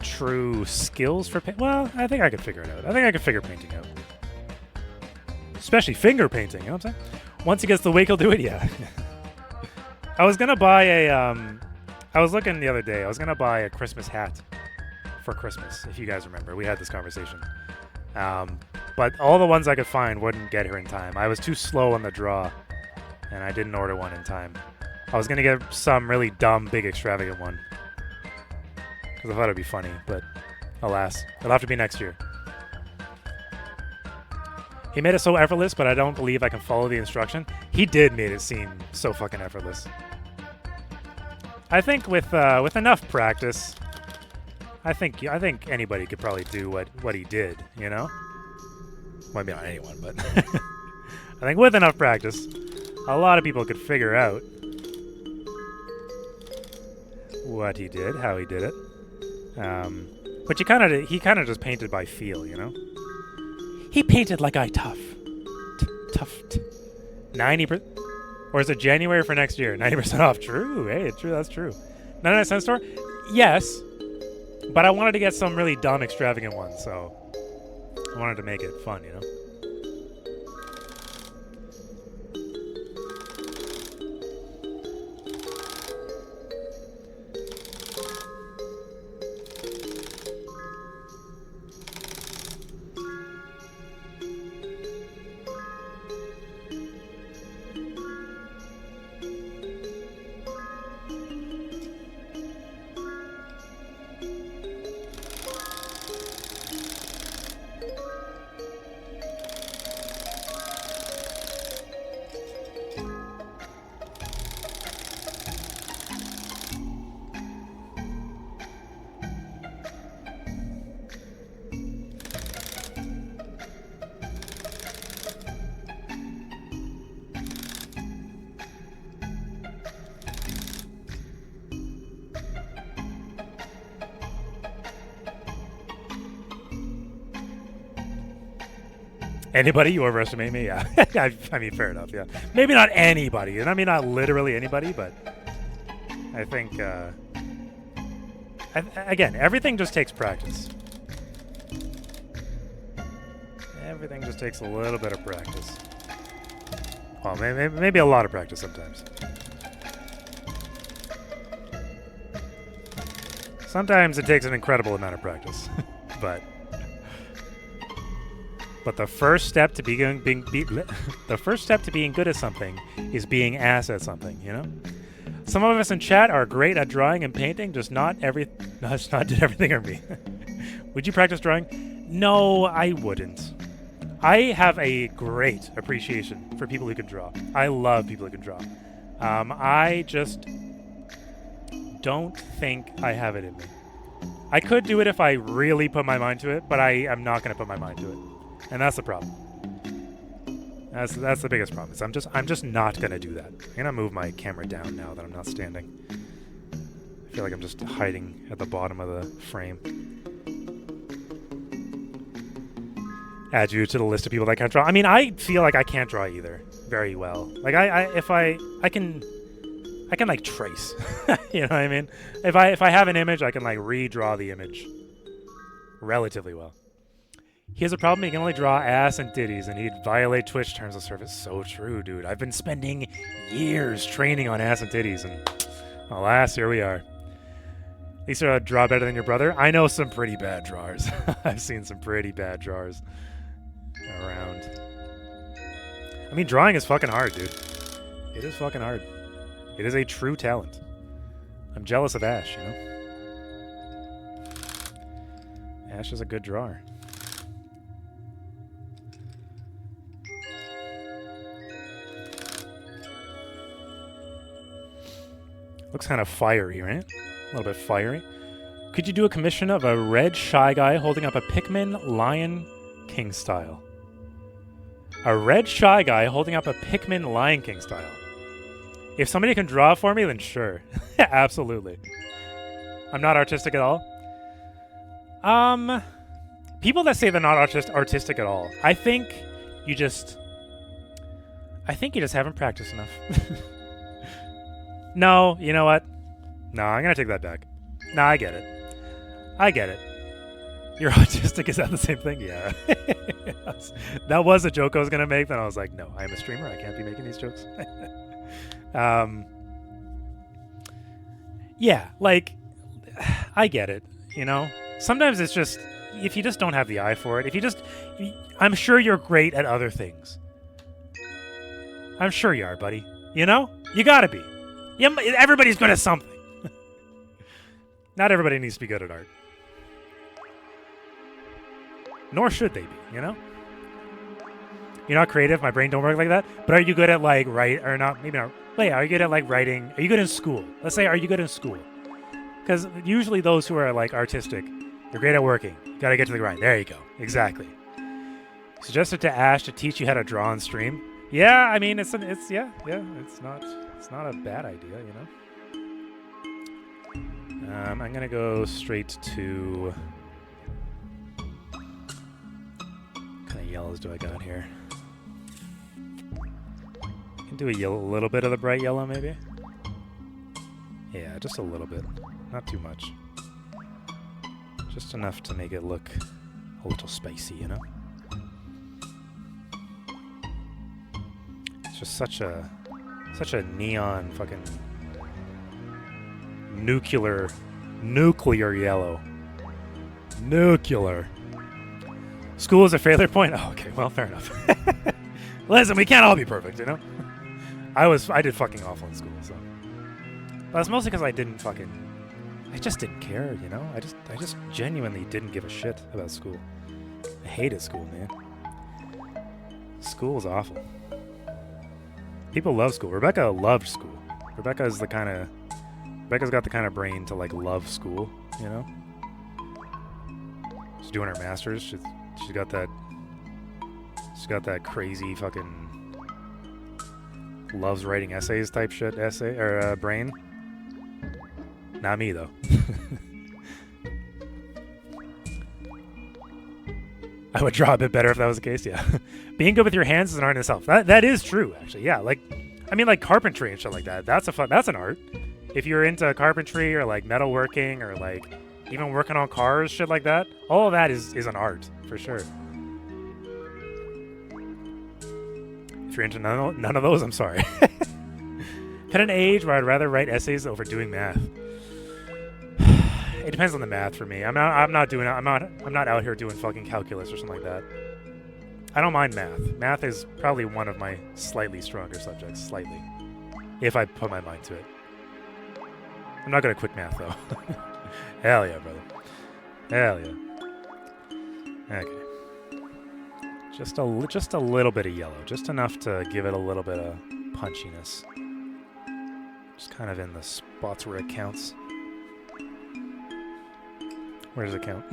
true skills for paint. Well, I think I could figure it out. I think I could figure painting out. Especially finger painting, you know what I'm saying? Once he gets the week, he'll do it, yeah. I was gonna buy a, I was looking the other day, I was gonna buy a Christmas hat for Christmas, if you guys remember. We had this conversation. But all the ones I could find wouldn't get her in time. I was too slow on the draw, and I didn't order one in time. I was gonna get some really dumb, big, extravagant one. Because I thought it'd be funny, but alas. It'll have to be next year. He made it so effortless, but I don't believe I can follow the instruction. He did make it seem so fucking effortless. I think with enough practice, I think anybody could probably do what he did, you know? Well, maybe not anyone, but I think with enough practice, a lot of people could figure out what he did, how he did it. But he kind of just painted by feel, you know? He painted like I tough. Tough. 90%. Or is it January for next year? 90% off. True. Hey, true. That's true. 99-cent store? Yes. But I wanted to get some really dumb, extravagant ones, so I wanted to make it fun, you know? Anybody? You overestimate me? Yeah. I mean, fair enough, yeah. Maybe not anybody. And I mean, not literally anybody, but I think, again, everything just takes practice. Everything just takes a little bit of practice. Well, maybe a lot of practice sometimes. Sometimes it takes an incredible amount of practice, but the first step to the first step to being good at something is being ass at something. You know, some of us in chat are great at drawing and painting, just not did everything or me. Would you practice drawing? No, I wouldn't. I have a great appreciation for people who can draw. I love people who can draw. I just don't think I have it in me. I could do it if I really put my mind to it, but I am not going to put my mind to it, and that's the problem. That's the biggest problem. Is I'm just not going to do that. I'm going to move my camera down now that I'm not standing. I feel like I'm just hiding at the bottom of the frame. Add you to the list of people that can't draw. I mean, I feel like I can't draw either very well. Like I can like trace. You know what I mean? If I have an image, I can like redraw the image relatively well. He has a problem. He can only draw ass and titties, and he'd violate Twitch terms of service. So true, dude. I've been spending years training on ass and titties, and alas, here we are. At least I draw better than your brother. I know some pretty bad drawers. I've seen some pretty bad drawers around. I mean, drawing is fucking hard, dude. It is fucking hard. It is a true talent. I'm jealous of Ash, you know? Ash is a good drawer. Looks kind of fiery, right? A little bit fiery. Could you do a commission of a red shy guy holding up a Pikmin Lion King style? A red shy guy holding up a Pikmin Lion King style. If somebody can draw for me, then sure. Absolutely. I'm not artistic at all. People that say they're not artistic at all, I think you just haven't practiced enough. No, you know what? No, I'm gonna take that back. No, I get it. I get it. You're autistic, is that the same thing? Yeah. That was a joke I was gonna make, then I was like, no, I'm a streamer, I can't be making these jokes. Yeah, like, I get it, you know? Sometimes it's just, if you just don't have the eye for it, I'm sure you're great at other things. I'm sure you are, buddy. You know? You gotta be. Everybody's good at something. Not everybody needs to be good at art. Nor should they be, you know? You're not creative, my brain don't work like that, but are you good at, like, are you good at, like, writing? Are you good in school? Let's say, are you good in school? Because usually those who are, like, artistic, you're great at working. You gotta get to the grind. There you go. Exactly. Suggested to Ash to teach you how to draw on stream. Yeah, I mean, it's not a bad idea, you know? I'm gonna go straight to... What kind of yellows do I got here? I can do a little bit of the bright yellow, maybe? Yeah, just a little bit. Not too much. Just enough to make it look a little spicy, you know? It's just such a neon fucking nuclear yellow. Nuclear. School is a failure point? Oh, okay, well, fair enough. Listen, we can't all be perfect, you know? I did fucking awful in school, so. But that's mostly because I just didn't care, you know? I just genuinely didn't give a shit about school. I hated school, man. School is awful. People love school. Rebecca loved school. Rebecca's got the kind of brain to, like, love school, you know? She's doing her master's. She's got that crazy fucking loves writing essays type shit brain. Not me, though. I would draw a bit better if that was the case, yeah. Being good with your hands is an art in itself. That is true, actually, yeah. Like, I mean, like carpentry and shit like that. That's an art. If you're into carpentry or, like, metalworking or, like, even working on cars, shit like that, all of that is an art, for sure. If you're into none of those, I'm sorry. At an age where I'd rather write essays over doing math. It depends on the math for me. I'm not out here doing fucking calculus or something like that. I don't mind math. Math is probably one of my slightly stronger subjects, slightly, if I put my mind to it. I'm not gonna quit math though. Hell yeah, brother. Hell yeah. Okay. Just a little bit of yellow, just enough to give it a little bit of punchiness. Just kind of in the spots where it counts. Where does it count?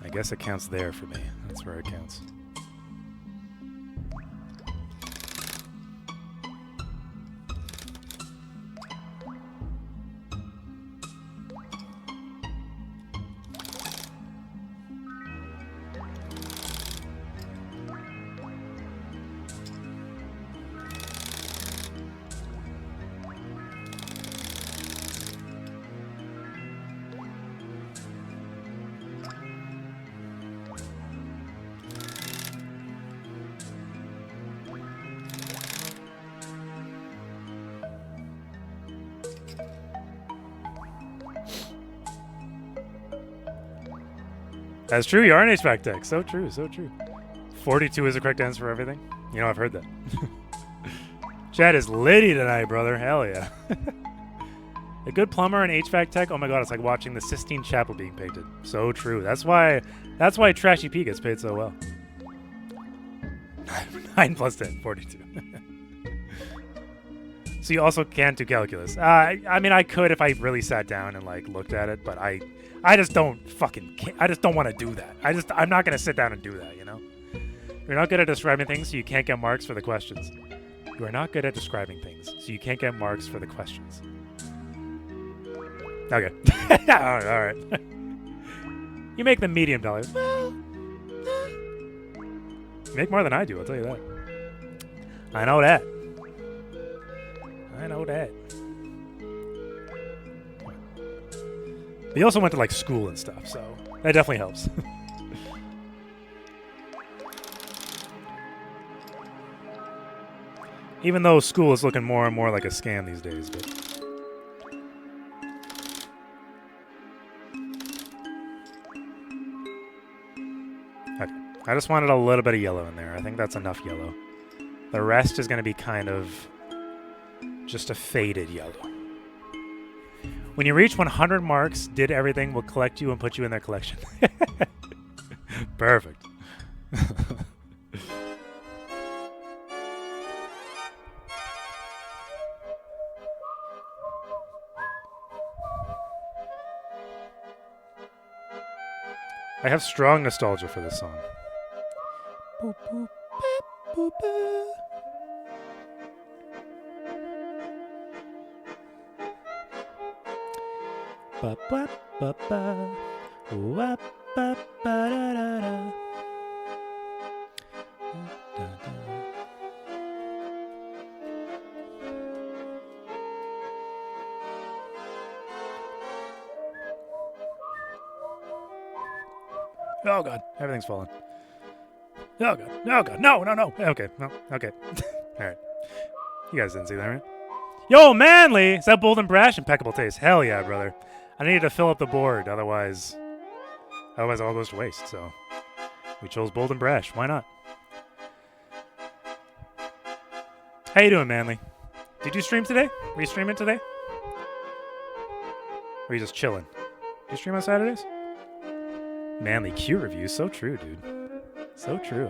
I guess it counts there for me. That's where it counts. That's true, you are an HVAC tech. So true, so true. 42 is the correct answer for everything. You know, I've heard that. Chad is litty tonight, brother. Hell yeah. A good plumber and HVAC tech, oh my god, it's like watching the Sistine Chapel being painted. So true. That's why Trashy P gets paid so well. 9 plus 10, 42. So you also can't do calculus. I mean, I could if I really sat down and like looked at it, but I just don't I just don't want to do that. I'm not going to sit down and do that, you know? You're not good at describing things, so you can't get marks for the questions. You are not good at describing things, so you can't get marks for the questions. Okay. All right. You make the medium dollars. Well, you make more than I do, I'll tell you that. I know that. I know that. But he also went to like school and stuff, so that definitely helps. Even though school is looking more and more like a scam these days, but okay. I just wanted a little bit of yellow in there. I think that's enough yellow. The rest is going to be kind of just a faded yellow. When you reach 100 marks, Did Everything will collect you and put you in their collection. Perfect. I have strong nostalgia for this song. Boop, boop, boop, boop. Ba ba ba ba, wa ba ba da da da. Da, da. Oh god, everything's falling. Oh god, oh god, no, no, no. Okay, no, okay. All right, you guys didn't see that, right? Yo, Manly, is that Bold and Brash? Impeccable taste. Hell yeah, brother. I needed to fill up the board, otherwise it all goes to waste, so we chose Bold and Brash. Why not? How you doing, Manly? Did you stream today? Were you streaming today? Or were you just chilling? Do you stream on Saturdays? Manly Q reviews. So true, dude. So true.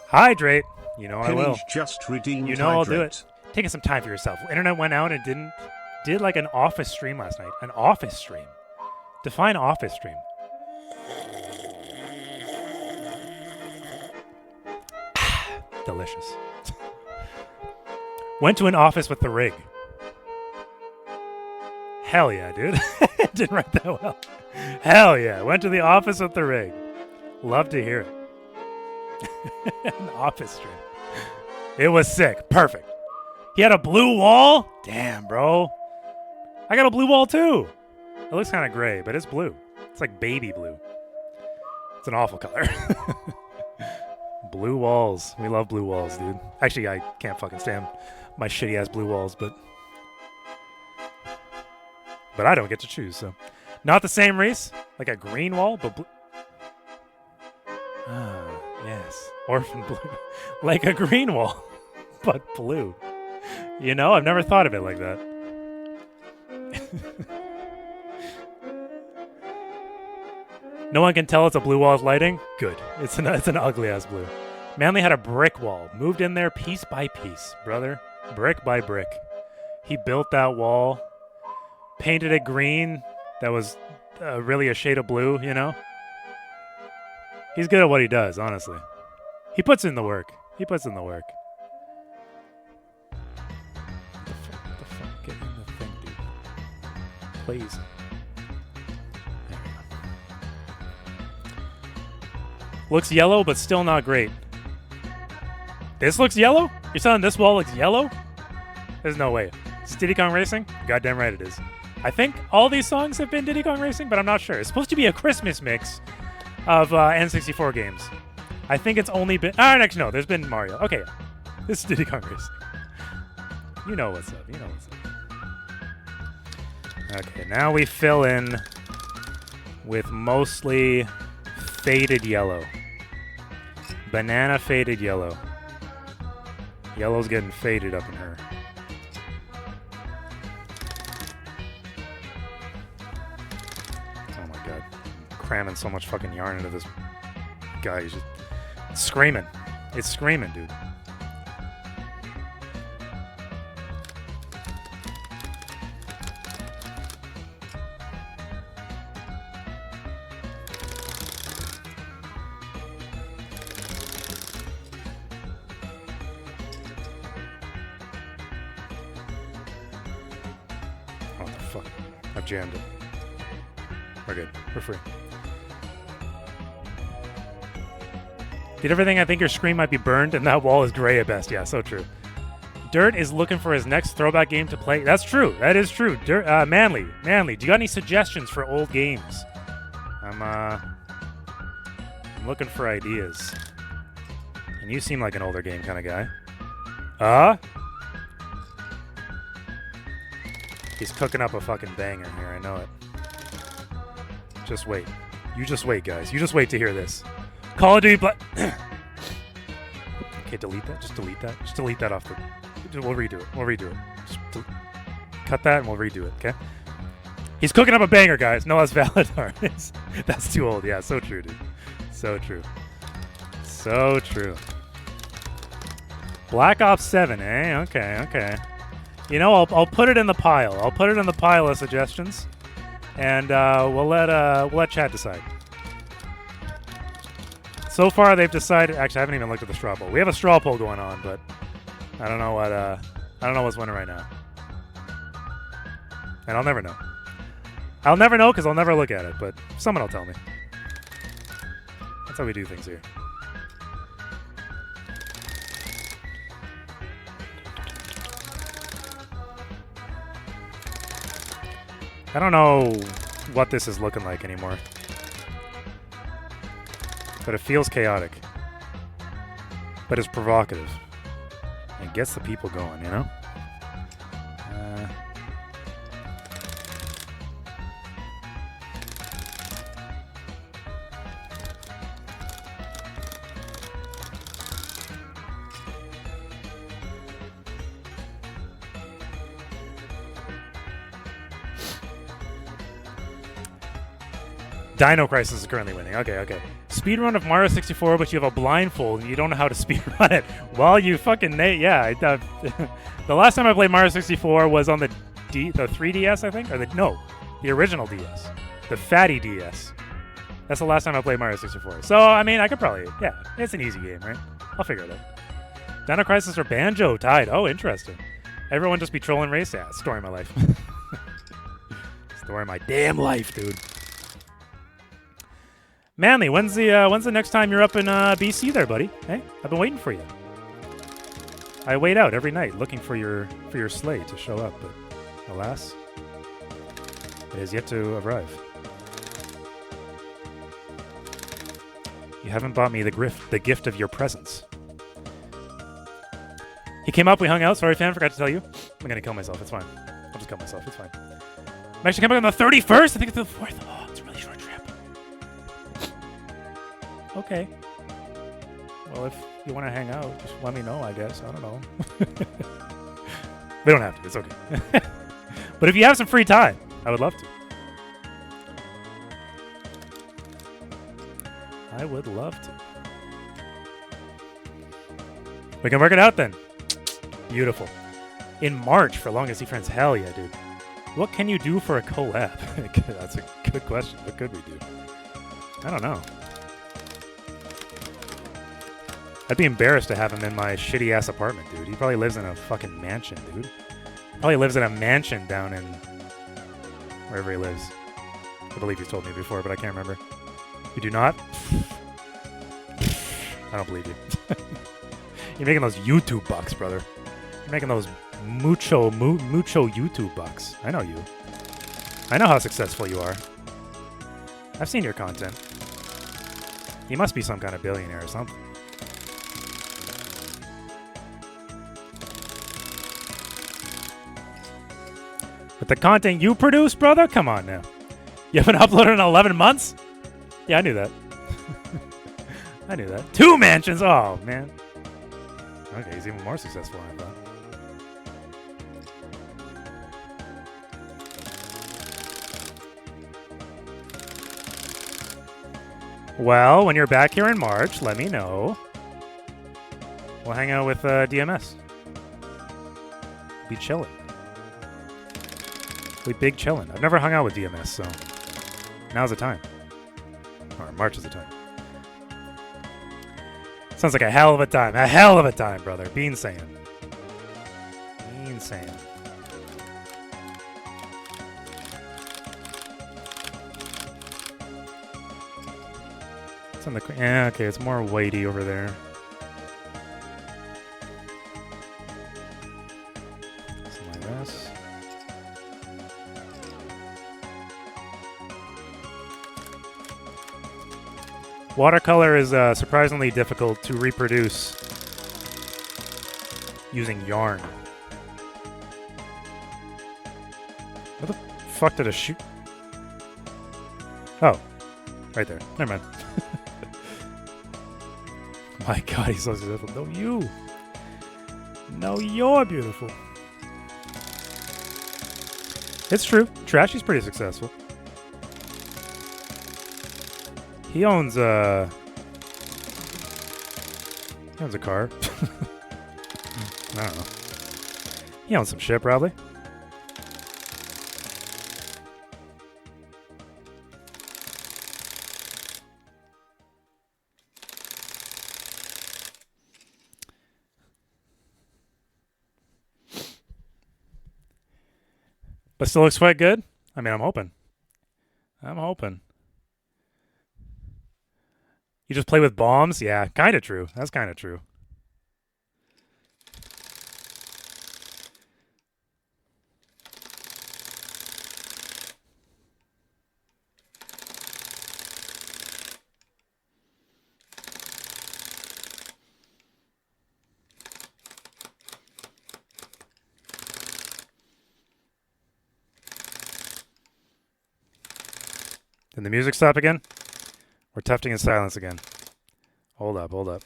Hydrate. You know I will. Just redeemed. You know I'll do it. Taking some time for yourself. Internet went out and did like an office stream last night. An office stream. Define office stream. Delicious. Went to an office with the rig. Hell yeah, dude. Didn't write that well. Hell yeah. Went to the office with the rig. Love to hear it. An office stream. It was sick. Perfect. He had a blue wall? Damn, bro. I got a blue wall too. It looks kind of gray, but it's blue. It's like baby blue. It's an awful color. Blue walls. We love blue walls, dude. Actually, I can't fucking stand my shitty ass blue walls, but I don't get to choose, so. Not the same race, like a green wall, but blue. Ah, yes. Orphan blue. Like a green wall, but blue. You know, I've never thought of it like that. No one can tell it's a blue wall with lighting? Good. It's an ugly-ass blue. Manly had a brick wall. Moved in there piece by piece, brother. Brick by brick. He built that wall. Painted it green. That was really a shade of blue, you know? He's good at what he does, honestly. He puts in the work. He puts in the work. What the fuck? Get in the thing, dude. Please. There we go. Looks yellow, but still not great. This looks yellow? You're telling this wall looks yellow? There's no way. Is Diddy Kong Racing? Goddamn right it is. I think all these songs have been Diddy Kong Racing, but I'm not sure. It's supposed to be a Christmas mix of N64 games. I think it's only been... actually, no. There's been Mario. Okay. This is Diddy Kong Racing. You know what's up. You know what's up. Okay, now we fill in with mostly faded yellow. Banana faded yellow. Yellow's getting faded up in her. Oh my god. I'm cramming so much fucking yarn into this guy. He's just screaming. It's screaming, dude. Jammed it. We're good. We're free. Did everything I think your screen might be burned and that wall is gray at best. Yeah, so true. Dirt is looking for his next throwback game to play. That's true. That is true. Dirt, Manly, do you got any suggestions for old games? I'm looking for ideas. And you seem like an older game kind of guy. He's cooking up a fucking banger here, I know it. Just wait. You just wait, guys. You just wait to hear this. Call of Duty Okay, delete that. Just delete that. Just delete that off the... We'll redo it. We'll redo it. Just cut that and we'll redo it, okay? He's cooking up a banger, guys. No, that's Valadar. That's too old. Yeah, so true, dude. So true. So true. Black Ops 7, eh? Okay, okay. You know, I'll put it in the pile. I'll put it in the pile of suggestions, and we'll let chat decide. So far, they've decided. Actually, I haven't even looked at the straw poll. We have a straw poll going on, but I don't know what. I don't know what's winning right now, and I'll never know. I'll never know because I'll never look at it. But someone will tell me. That's how we do things here. I don't know what this is looking like anymore. But it feels chaotic. But it's provocative. And gets the people going, you know? Dino Crisis is currently winning. Okay, okay. Speedrun of Mario 64, but you have a blindfold and you don't know how to speedrun it. Well, you fucking... Yeah. The last time I played Mario 64 was on the 3DS, I think? Or the original DS. The fatty DS. That's the last time I played Mario 64. So, I mean, I could probably... Yeah, it's an easy game, right? I'll figure it out. Dino Crisis or Banjo tied. Oh, interesting. Everyone just be trolling race? Yeah, story of my life. Story of my damn life, dude. Manly, when's the next time you're up in BC there, buddy? Hey, I've been waiting for you. I wait out every night looking for your sleigh to show up, but alas, it has yet to arrive. You haven't bought me the gift of your presence. He came up, we hung out. Sorry, fan, forgot to tell you. I'm gonna kill myself. It's fine. I'll just kill myself. It's fine. I'm actually coming on the 31st. I think it's the 4th. Oh, it's a really short trip. Okay. Well, if you want to hang out, just let me know, I guess. I don't know. We don't have to. It's okay. But if you have some free time, I would love to. I would love to. We can work it out then. Beautiful. In March for Long as He Friends. Hell yeah, dude. What can you do for a collab? That's a good question. What could we do? I don't know. I'd be embarrassed to have him in my shitty ass apartment, dude. He probably lives in a fucking mansion, dude. Probably lives in a mansion down in wherever he lives. I believe he's told me before, but I can't remember. You do not? I don't believe you. You're making those YouTube bucks, brother. You're making those mucho YouTube bucks. I know you. I know how successful you are. I've seen your content. You must be some kind of billionaire or something. But the content you produce, brother? Come on now. You haven't uploaded in 11 months? Yeah, I knew that. I knew that. 2 mansions? Oh, man. Okay, he's even more successful than I thought. Well, when you're back here in March, let me know. We'll hang out with DMS. Be chilling. We big chillin'. I've never hung out with DMS, so now's the time. Or March is the time. Sounds like a hell of a time. A hell of a time, brother. Bean saying. Bean saying. It's on the... Yeah, okay. It's more weighty over there. Something like this. Watercolor is surprisingly difficult to reproduce using yarn. Where the fuck did I shoot? Oh, right there. Never mind. My God, he's so beautiful. No, you. No, you're beautiful. It's true. Trashy's pretty successful. He owns a car. I don't know. He owns some shit, probably. But still looks quite good. I mean, I'm hoping. I'm hoping. You just play with bombs? Yeah, kind of true. That's kind of true. Did the music stop again? We're tufting in silence again. Hold up, hold up.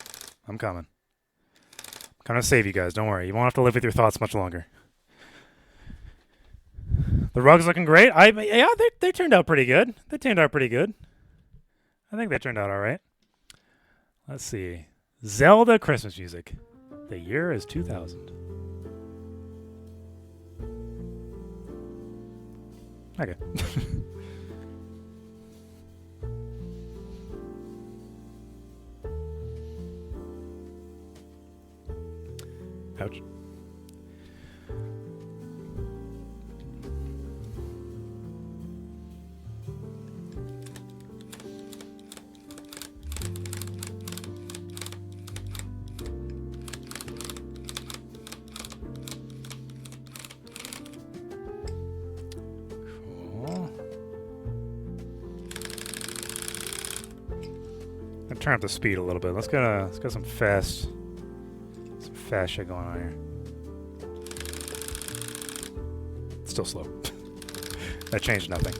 I'm coming. I'm coming to save you guys. Don't worry. You won't have to live with your thoughts much longer. The rug's looking great. Yeah, they turned out pretty good. They turned out pretty good. I think they turned out all right. Let's see. Zelda Christmas music. The year is 2000. Okay. Ouch. turn up the speed a little bit. Let's get some fast shit going on here. It's still slow. That changed nothing.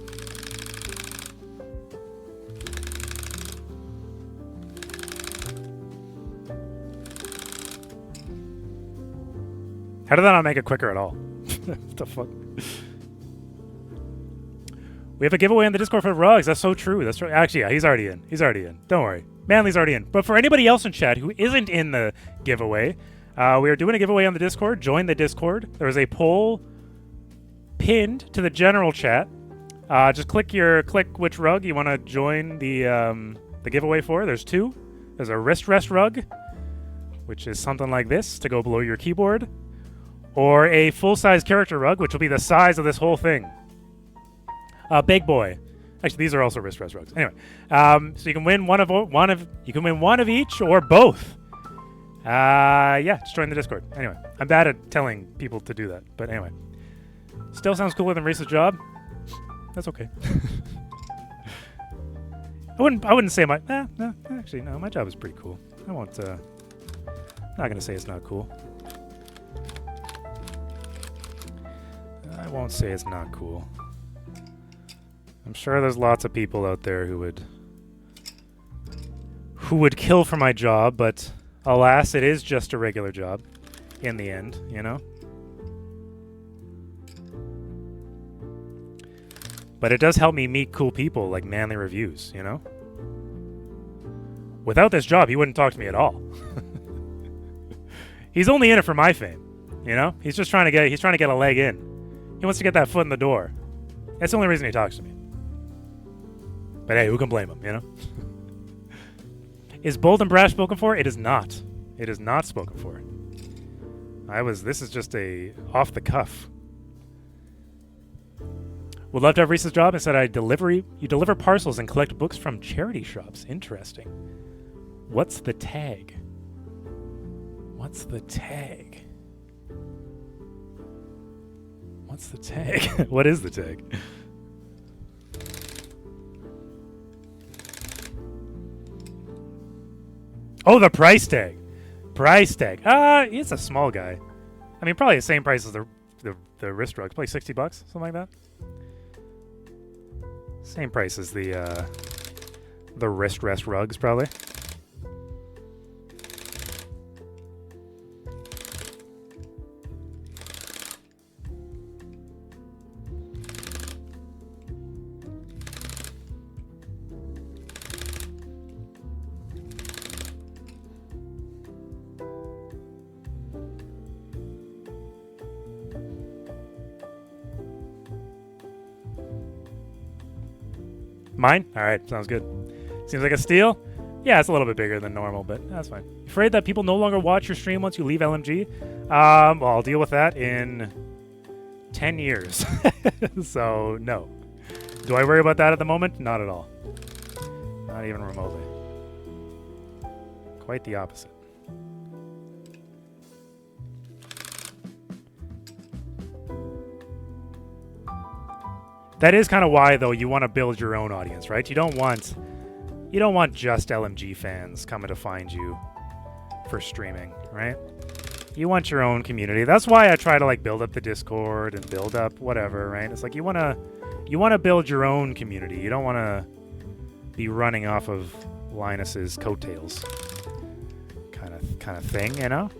How did that not make it quicker at all? What the fuck? We have a giveaway on the Discord for rugs. That's so true. That's true. Actually, yeah, he's already in. He's already in. Don't worry. Manly's already in. But for anybody else in chat who isn't in the giveaway, we are doing a giveaway on the Discord. Join the Discord. There is a poll pinned to the general chat. Just click which rug you want to join the giveaway for. There's two. There's a wrist rest rug, which is something like this to go below your keyboard, or a full-size character rug, which will be the size of this whole thing. Big boy. Actually, these are also wrist rest rugs. Anyway, so you can win one of each or both. Yeah, just join the Discord. Anyway, I'm bad at telling people to do that, but anyway, still sounds cooler than Reese's job. That's okay. I wouldn't say my. No, actually, no. My job is pretty cool. I won't. I'm not gonna say it's not cool. I won't say it's not cool. I'm sure there's lots of people out there who would kill for my job, but alas, it is just a regular job in the end, you know? But it does help me meet cool people like Manly Reviews, you know? Without this job, he wouldn't talk to me at all. He's only in it for my fame, you know? He's trying to get a leg in. He wants to get that foot in the door. That's the only reason he talks to me. But hey, who can blame him, you know? Is Bold and Brash spoken for? It is not. It is not spoken for. This is just a off the cuff. Would love to have Reese's job. Instead, you deliver parcels and collect books from charity shops. Interesting. What's the tag? What's the tag? What's the tag? What is the tag? Oh, the price tag. Price tag. It's a small guy. I mean, probably the same price as the wrist rugs. Probably $60, something like that. Same price as the wrist rest rugs, probably. Mine? Alright, sounds good. Seems like a steal? Yeah, it's a little bit bigger than normal, but that's fine. Afraid that people no longer watch your stream once you leave LMG? Well, I'll deal with that in 10 years. So, no. Do I worry about that at the moment? Not at all. Not even remotely. Quite the opposite. That is kind of why, though, you want to build your own audience, right? You don't want just LMG fans coming to find you for streaming, right? You want your own community. That's why I try to like build up the Discord and build up whatever, right? It's like you want to build your own community. You don't want to be running off of Linus's coattails, kind of thing, you know?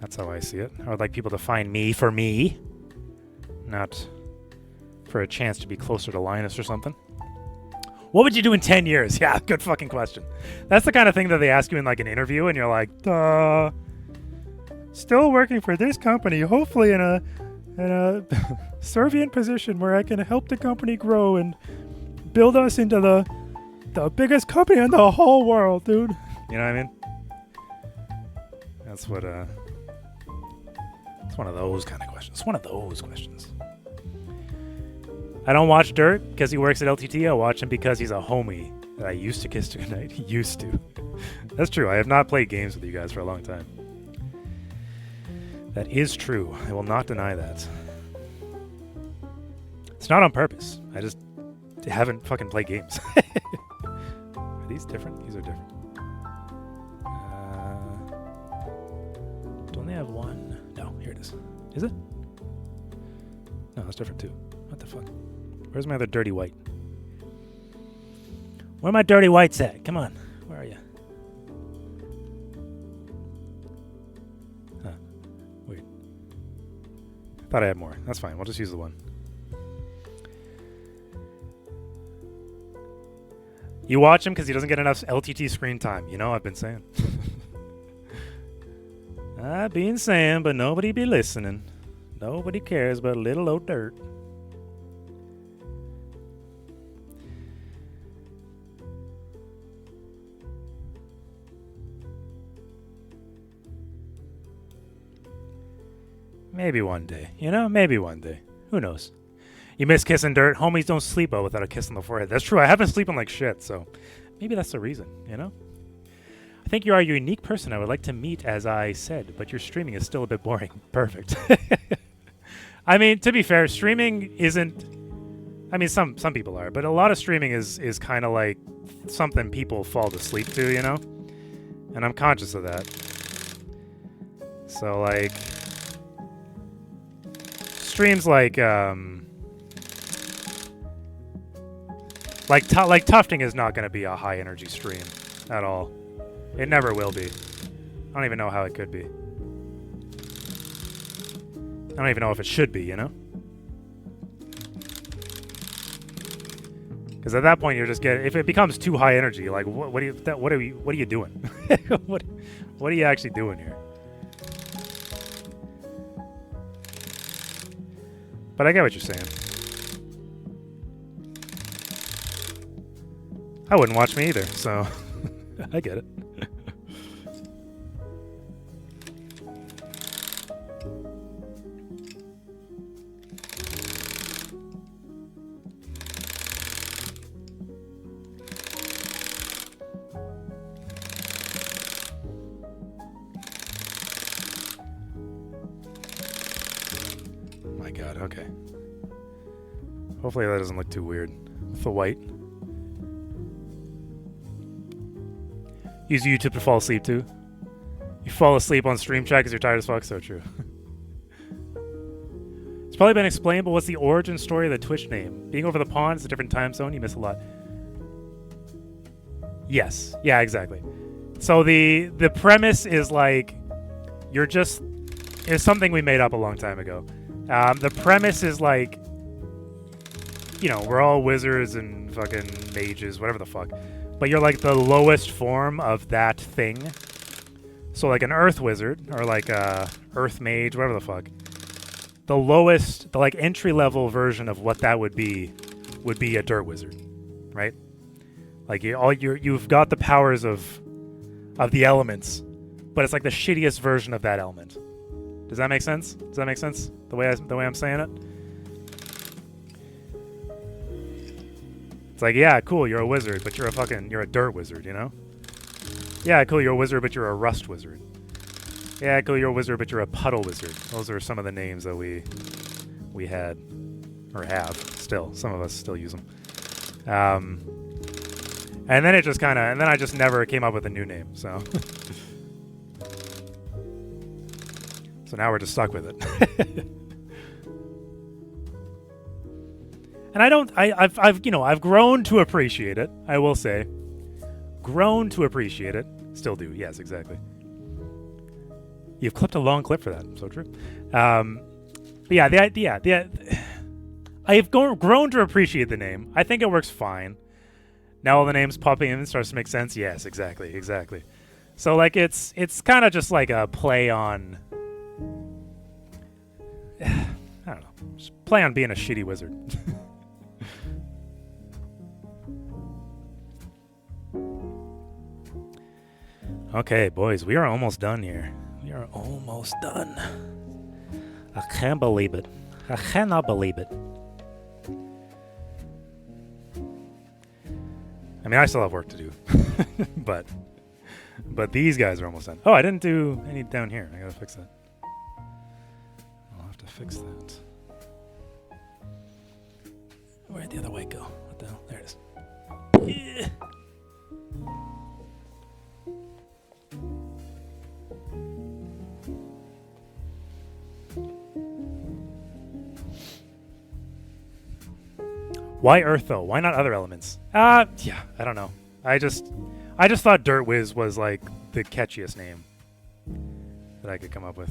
That's how I see it. I would like people to find me for me, not for a chance to be closer to Linus or something. What would you do in 10 years? Yeah, good fucking question. That's the kind of thing that they ask you in like an interview and you're like, still working for this company, hopefully in a servient position where I can help the company grow and build us into the biggest company in the whole world, dude. You know what I mean? That's what it's one of those kind of questions. It's one of those questions. I don't watch Dirt because he works at LTT. I watch him because he's a homie that I used to kiss goodnight. He used to. That's true. I have not played games with you guys for a long time. That is true. I will not deny that. It's not on purpose. I just haven't fucking played games. I these different? These are different. Don't they have one? No, here it is. Is it? No, that's different too. What the fuck? Where's my other dirty white? Where are my dirty whites at? Come on. Where are you? Huh. Wait. I thought I had more. That's fine. We'll just use the one. You watch him because he doesn't get enough LTT screen time. You know, I've been saying. I've been saying, but nobody be listening. Nobody cares about little old dirt. Maybe one day. You know, maybe one day. Who knows? You miss kissing dirt. Homies don't sleep well without a kiss on the forehead. That's true. I have been sleeping like shit, so maybe that's the reason, you know? I think you are a unique person I would like to meet, as I said, but your streaming is still a bit boring. Perfect. I mean, to be fair, streaming isn't... I mean, some people are, but a lot of streaming is kind of like something people fall to sleep to, you know? And I'm conscious of that. So, like... Streams like Tufting is not going to be a high energy stream at all. It never will be. I don't even know how it could be. I don't even know if it should be, you know? Because at that point you're just getting, if it becomes too high energy, like what are you doing? what are you actually doing here? But I get what you're saying. I wouldn't watch me either, so I get it. My God, okay. Hopefully that doesn't look too weird with the white. Use YouTube to fall asleep too. You fall asleep on stream chat because you're tired as fuck. So true. It's probably been explained, but what's the origin story of the Twitch name? Being over the pond is a different time zone. You miss a lot. Yes. Yeah, exactly. So the premise is like you're just... It's something we made up a long time ago. The premise is like, you know, we're all wizards and fucking mages, whatever the fuck. But you're like the lowest form of that thing. So like an earth wizard or like a earth mage, whatever the fuck. The lowest, the like entry level version of what that would be a dirt wizard, right? Like you've got the powers of the elements, but it's like the shittiest version of that element. Does that make sense? Does that make sense? The way I'm saying it? It's like, yeah, cool, you're a wizard, but you're a dirt wizard, you know? Yeah, cool, you're a wizard, but you're a rust wizard. Yeah, cool, you're a wizard, but you're a puddle wizard. Those are some of the names that we had, or have, still. Some of us still use them. And then it just kind of, and then I just never came up with a new name, so. So now we're just stuck with it. And I've grown to appreciate it. I will say, grown to appreciate it. Still do. Yes, exactly. You've clipped a long clip for that. So true. But yeah, I've grown to appreciate the name. I think it works fine. Now all the names popping in starts to make sense. Yes, exactly. So like it's kind of just like a play on. I don't know. Just play on being a shitty wizard. Okay, boys, we are almost done here. We are almost done. I can't believe it. I cannot believe it. I mean, I still have work to do. but these guys are almost done. Oh, I didn't do any down here. I gotta fix that. I'll have to fix that. Where'd the other white go? What the hell? There it is. Yeah. Why Earth though? Why not other elements? Yeah, I don't know. I just thought Dirt Whiz was like the catchiest name that I could come up with.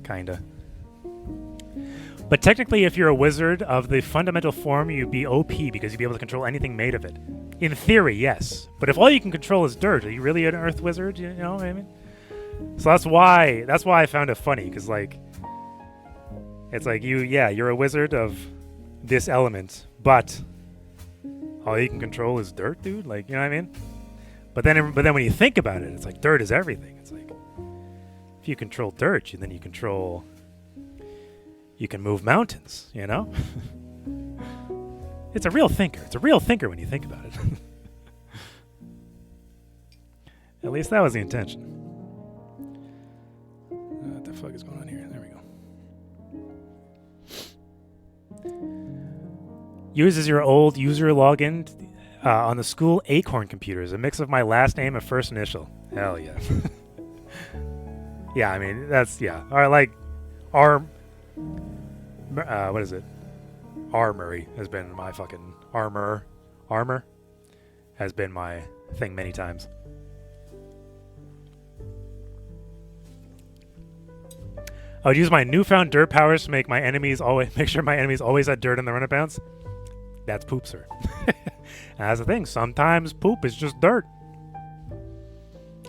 Kinda. But technically, if you're a wizard of the fundamental form, you'd be OP because you'd be able to control anything made of it. In theory, yes. But if all you can control is dirt, are you really an Earth wizard? You know what I mean? So that's why I found it funny, because like, it's like you're a wizard of this element, but all you can control is dirt, dude. Like, you know what I mean? But then when you think about it, it's like dirt is everything. It's like if you control dirt, then you can move mountains. You know? It's a real thinker. It's a real thinker when you think about it. At least that was the intention. What the fuck is going on here? There we go. Uses your old user login on the school Acorn computers. A mix of my last name and first initial. Hell yeah. Yeah, I mean, that's, yeah. Or like, what is it? Armory has been my fucking armor has been my thing many times. I would use my newfound dirt powers to make sure my enemies always had dirt in the runabouts. That's poop, sir. And that's the thing. Sometimes poop is just dirt.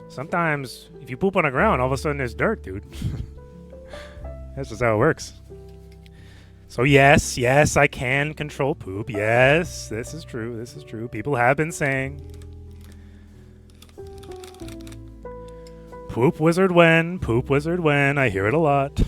Sometimes if you poop on the ground, all of a sudden there's dirt, dude. That's just how it works. So yes, I can control poop. Yes, this is true. This is true. People have been saying, poop wizard when, poop wizard when. I hear it a lot.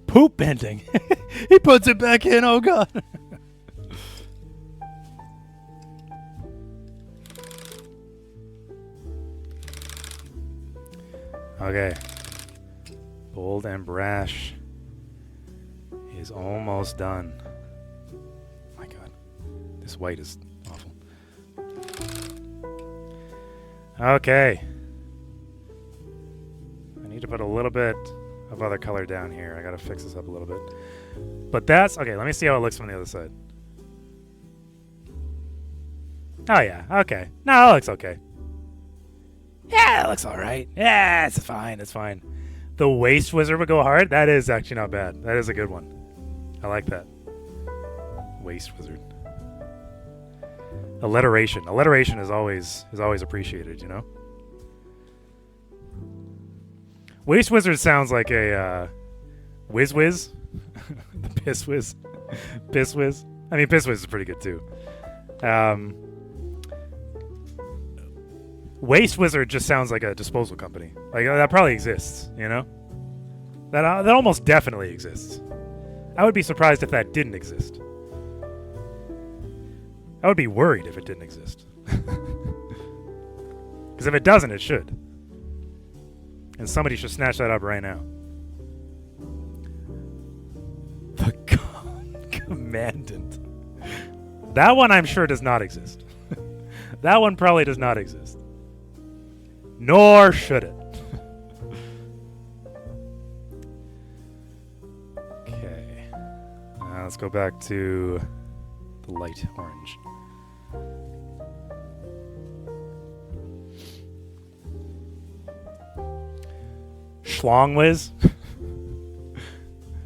Poop bending. He puts it back in. Oh god. Okay. Bold and brash is almost done. My god. This white is awful. Okay. I need to put a little bit of other color down here. I gotta fix this up a little bit. But that's okay. Let me see how it looks from the other side. Oh yeah, okay. No, it looks okay. Yeah, it looks alright. Yeah, it's fine, it's fine. The Waste Wizard would go hard? That is actually not bad. That is a good one. I like that. Waste Wizard. Alliteration. Alliteration is always appreciated, you know? Waste Wizard sounds like a Whiz Whiz. The Piss Whiz. Piss Whiz. I mean, Piss Whiz is pretty good too. Waste Wizard just sounds like a disposal company. Like, that probably exists, you know? That almost definitely exists. I would be surprised if that didn't exist. I would be worried if it didn't exist. Because if it doesn't, it should. And somebody should snatch that up right now. The Commandant. That one I'm sure does not exist. That one probably does not exist. Nor should it. Okay. Now let's go back to the light orange. Schlong Wiz.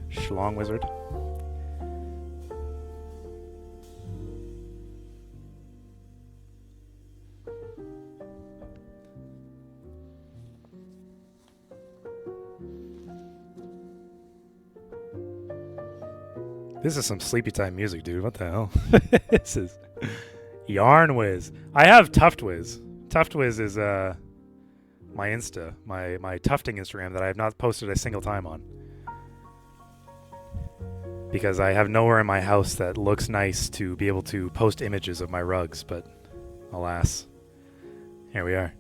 Schlong Wizard. This is some sleepy time music, dude. What the hell? This is Yarn Wiz. I have Tuft Wiz. Tuft Wiz is my Insta, my tufting Instagram that I have not posted a single time on. because I have nowhere in my house that looks nice to be able to post images of my rugs, but alas, here we are.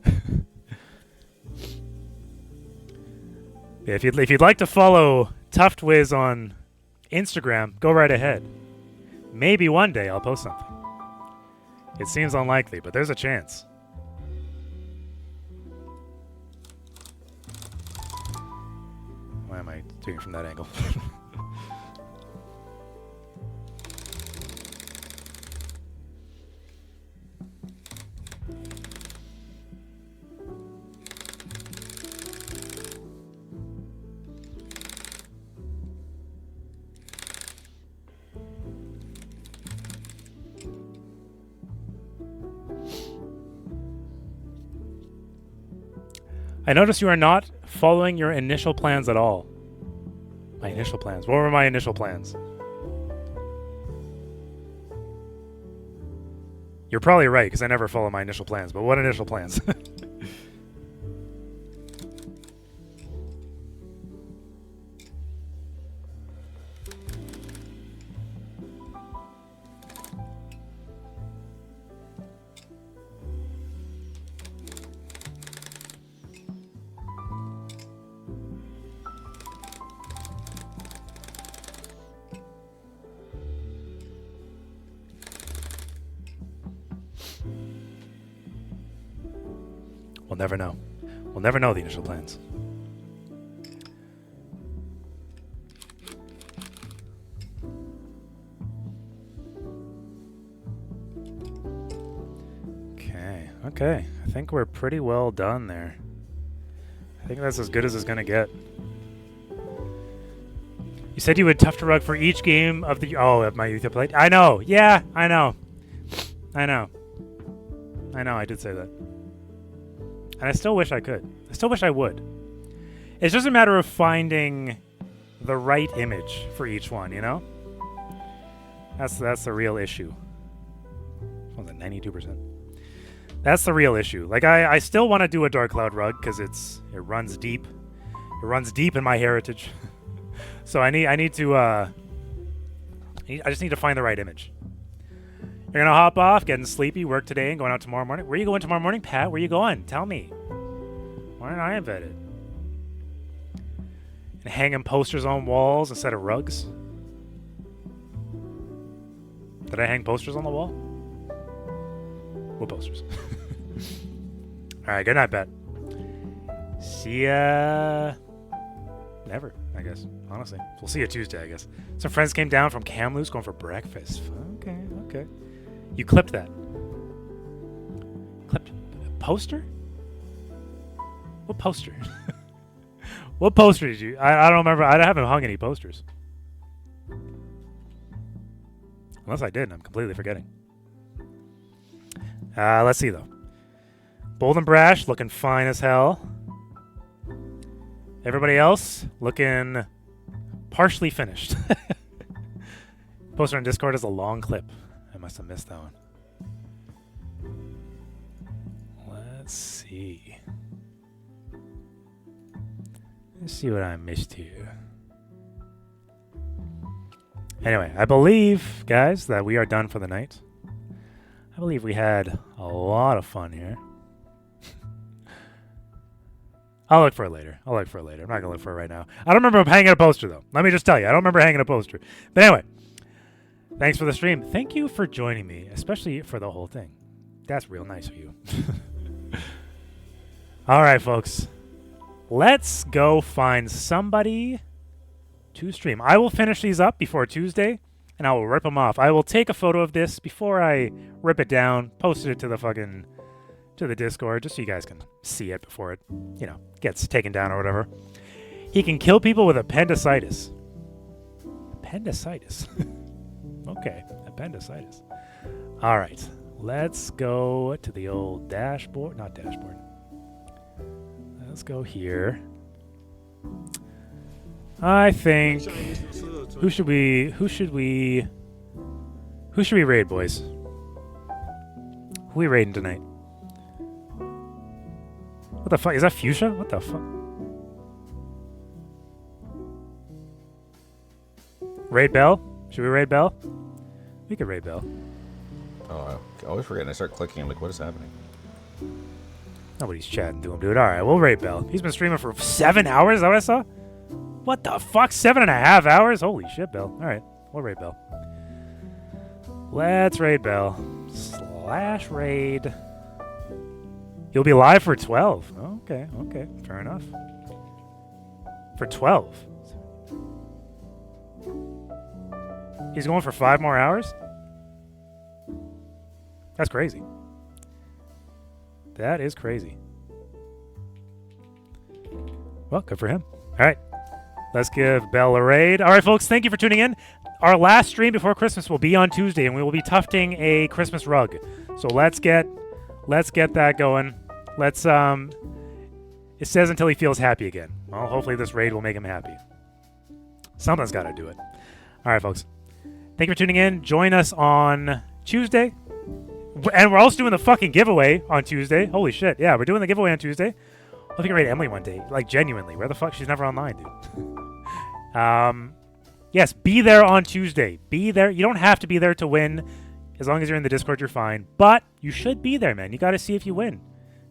Yeah, if you'd like to follow TuftWiz on Instagram, go right ahead. Maybe one day I'll post something. It seems unlikely, but there's a chance. Why am I doing it from that angle? I notice you are not following your initial plans at all. My initial plans. What were my initial plans? You're probably right, because I never follow my initial plans, but what initial plans? We'll never know. We'll never know the initial plans. Okay. I think we're pretty well done there. I think that's as good as it's going to get. You said you would tough to rug for each game of the... Oh, of my youth played? I know. Yeah, I know. I know, I did say that. And I still wish I could. I still wish I would. It's just a matter of finding the right image for each one, you know? That's the real issue. What was it, 92%? That's the real issue. Like, I still want to do a Dark Cloud rug because it runs deep. It runs deep in my heritage. So I need to I just need to find the right image. You're gonna hop off, getting sleepy, work today, and going out tomorrow morning. Where are you going tomorrow morning, Pat? Where are you going? Tell me. Why aren't I invited? And hanging posters on walls instead of rugs. Did I hang posters on the wall? What posters? Alright, good night, Pat. See ya. Never, I guess. Honestly. We'll see you Tuesday, I guess. Some friends came down from Kamloops going for breakfast. Okay. You clipped that. Clipped a poster? What poster? What poster did you... I don't remember. I haven't hung any posters. Unless I did, and I'm completely forgetting. Let's see, though. Bold and Brash, looking fine as hell. Everybody else, looking partially finished. Poster on Discord is a long clip. I must have missed that one. Let's see. Let's see what I missed here. Anyway, I believe, guys, that we are done for the night. I believe we had a lot of fun here. I'll look for it later. I'm not going to look for it right now. I don't remember hanging a poster, though. Let me just tell you. I don't remember hanging a poster. But anyway, thanks for the stream. Thank you for joining me, especially for the whole thing. That's real nice of you. All right, folks. Let's go find somebody to stream. I will finish these up before Tuesday, and I will rip them off. I will take a photo of this before I rip it down, post it to the Discord, just so you guys can see it before it, gets taken down or whatever. He can kill people with appendicitis. Appendicitis. Okay, appendicitis. All right, let's go to the old dashboard. Not dashboard. Let's go here. I think... Who should we raid, boys? Who are we raiding tonight? What the fuck? Is that Fuchsia? What the fuck? Raid Bell? Should we raid Bell? We could raid Bell. Oh, I always forget. And I start clicking. I'm like, what is happening? Nobody's chatting to him, dude. All right, we'll raid Bell. He's been streaming for 7 hours. Is that what I saw? What the fuck? 7.5 hours? Holy shit, Bell. All right, we'll raid Bell. Let's raid Bell. / raid. You'll be live for 12. Okay, okay. Fair enough. For 12. He's going for 5 more hours? That's crazy. That is crazy. Well, good for him. All right. Let's give Bell a raid. All right, folks, thank you for tuning in. Our last stream before Christmas will be on Tuesday, and we will be tufting a Christmas rug. So let's get that going. Let's it says until he feels happy again. Well, hopefully this raid will make him happy. Something's got to do it. All right, folks. Thank you for tuning in. Join us on Tuesday. And we're also doing the fucking giveaway on Tuesday. Holy shit. Yeah, we're doing the giveaway on Tuesday. I think I raid Emily one day. Like, genuinely. Where the fuck? She's never online, dude. Yes, be there on Tuesday. Be there. You don't have to be there to win. As long as you're in the Discord, you're fine. But you should be there, man. You got to see if you win.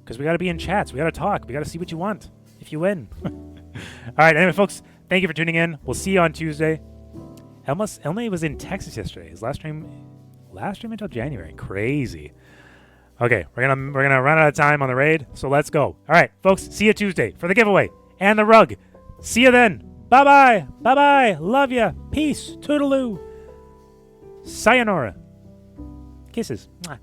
Because we got to be in chats. We got to talk. We got to see what you want if you win. All right. Anyway, folks, thank you for tuning in. We'll see you on Tuesday. Emily was in Texas yesterday. His last stream until January. Crazy. Okay, we're gonna run out of time on the raid, so let's go. All right, folks, see you Tuesday for the giveaway and the rug. See you then. Bye-bye. Bye-bye. Love ya. Peace. Toodaloo. Sayonara. Kisses. Mwah.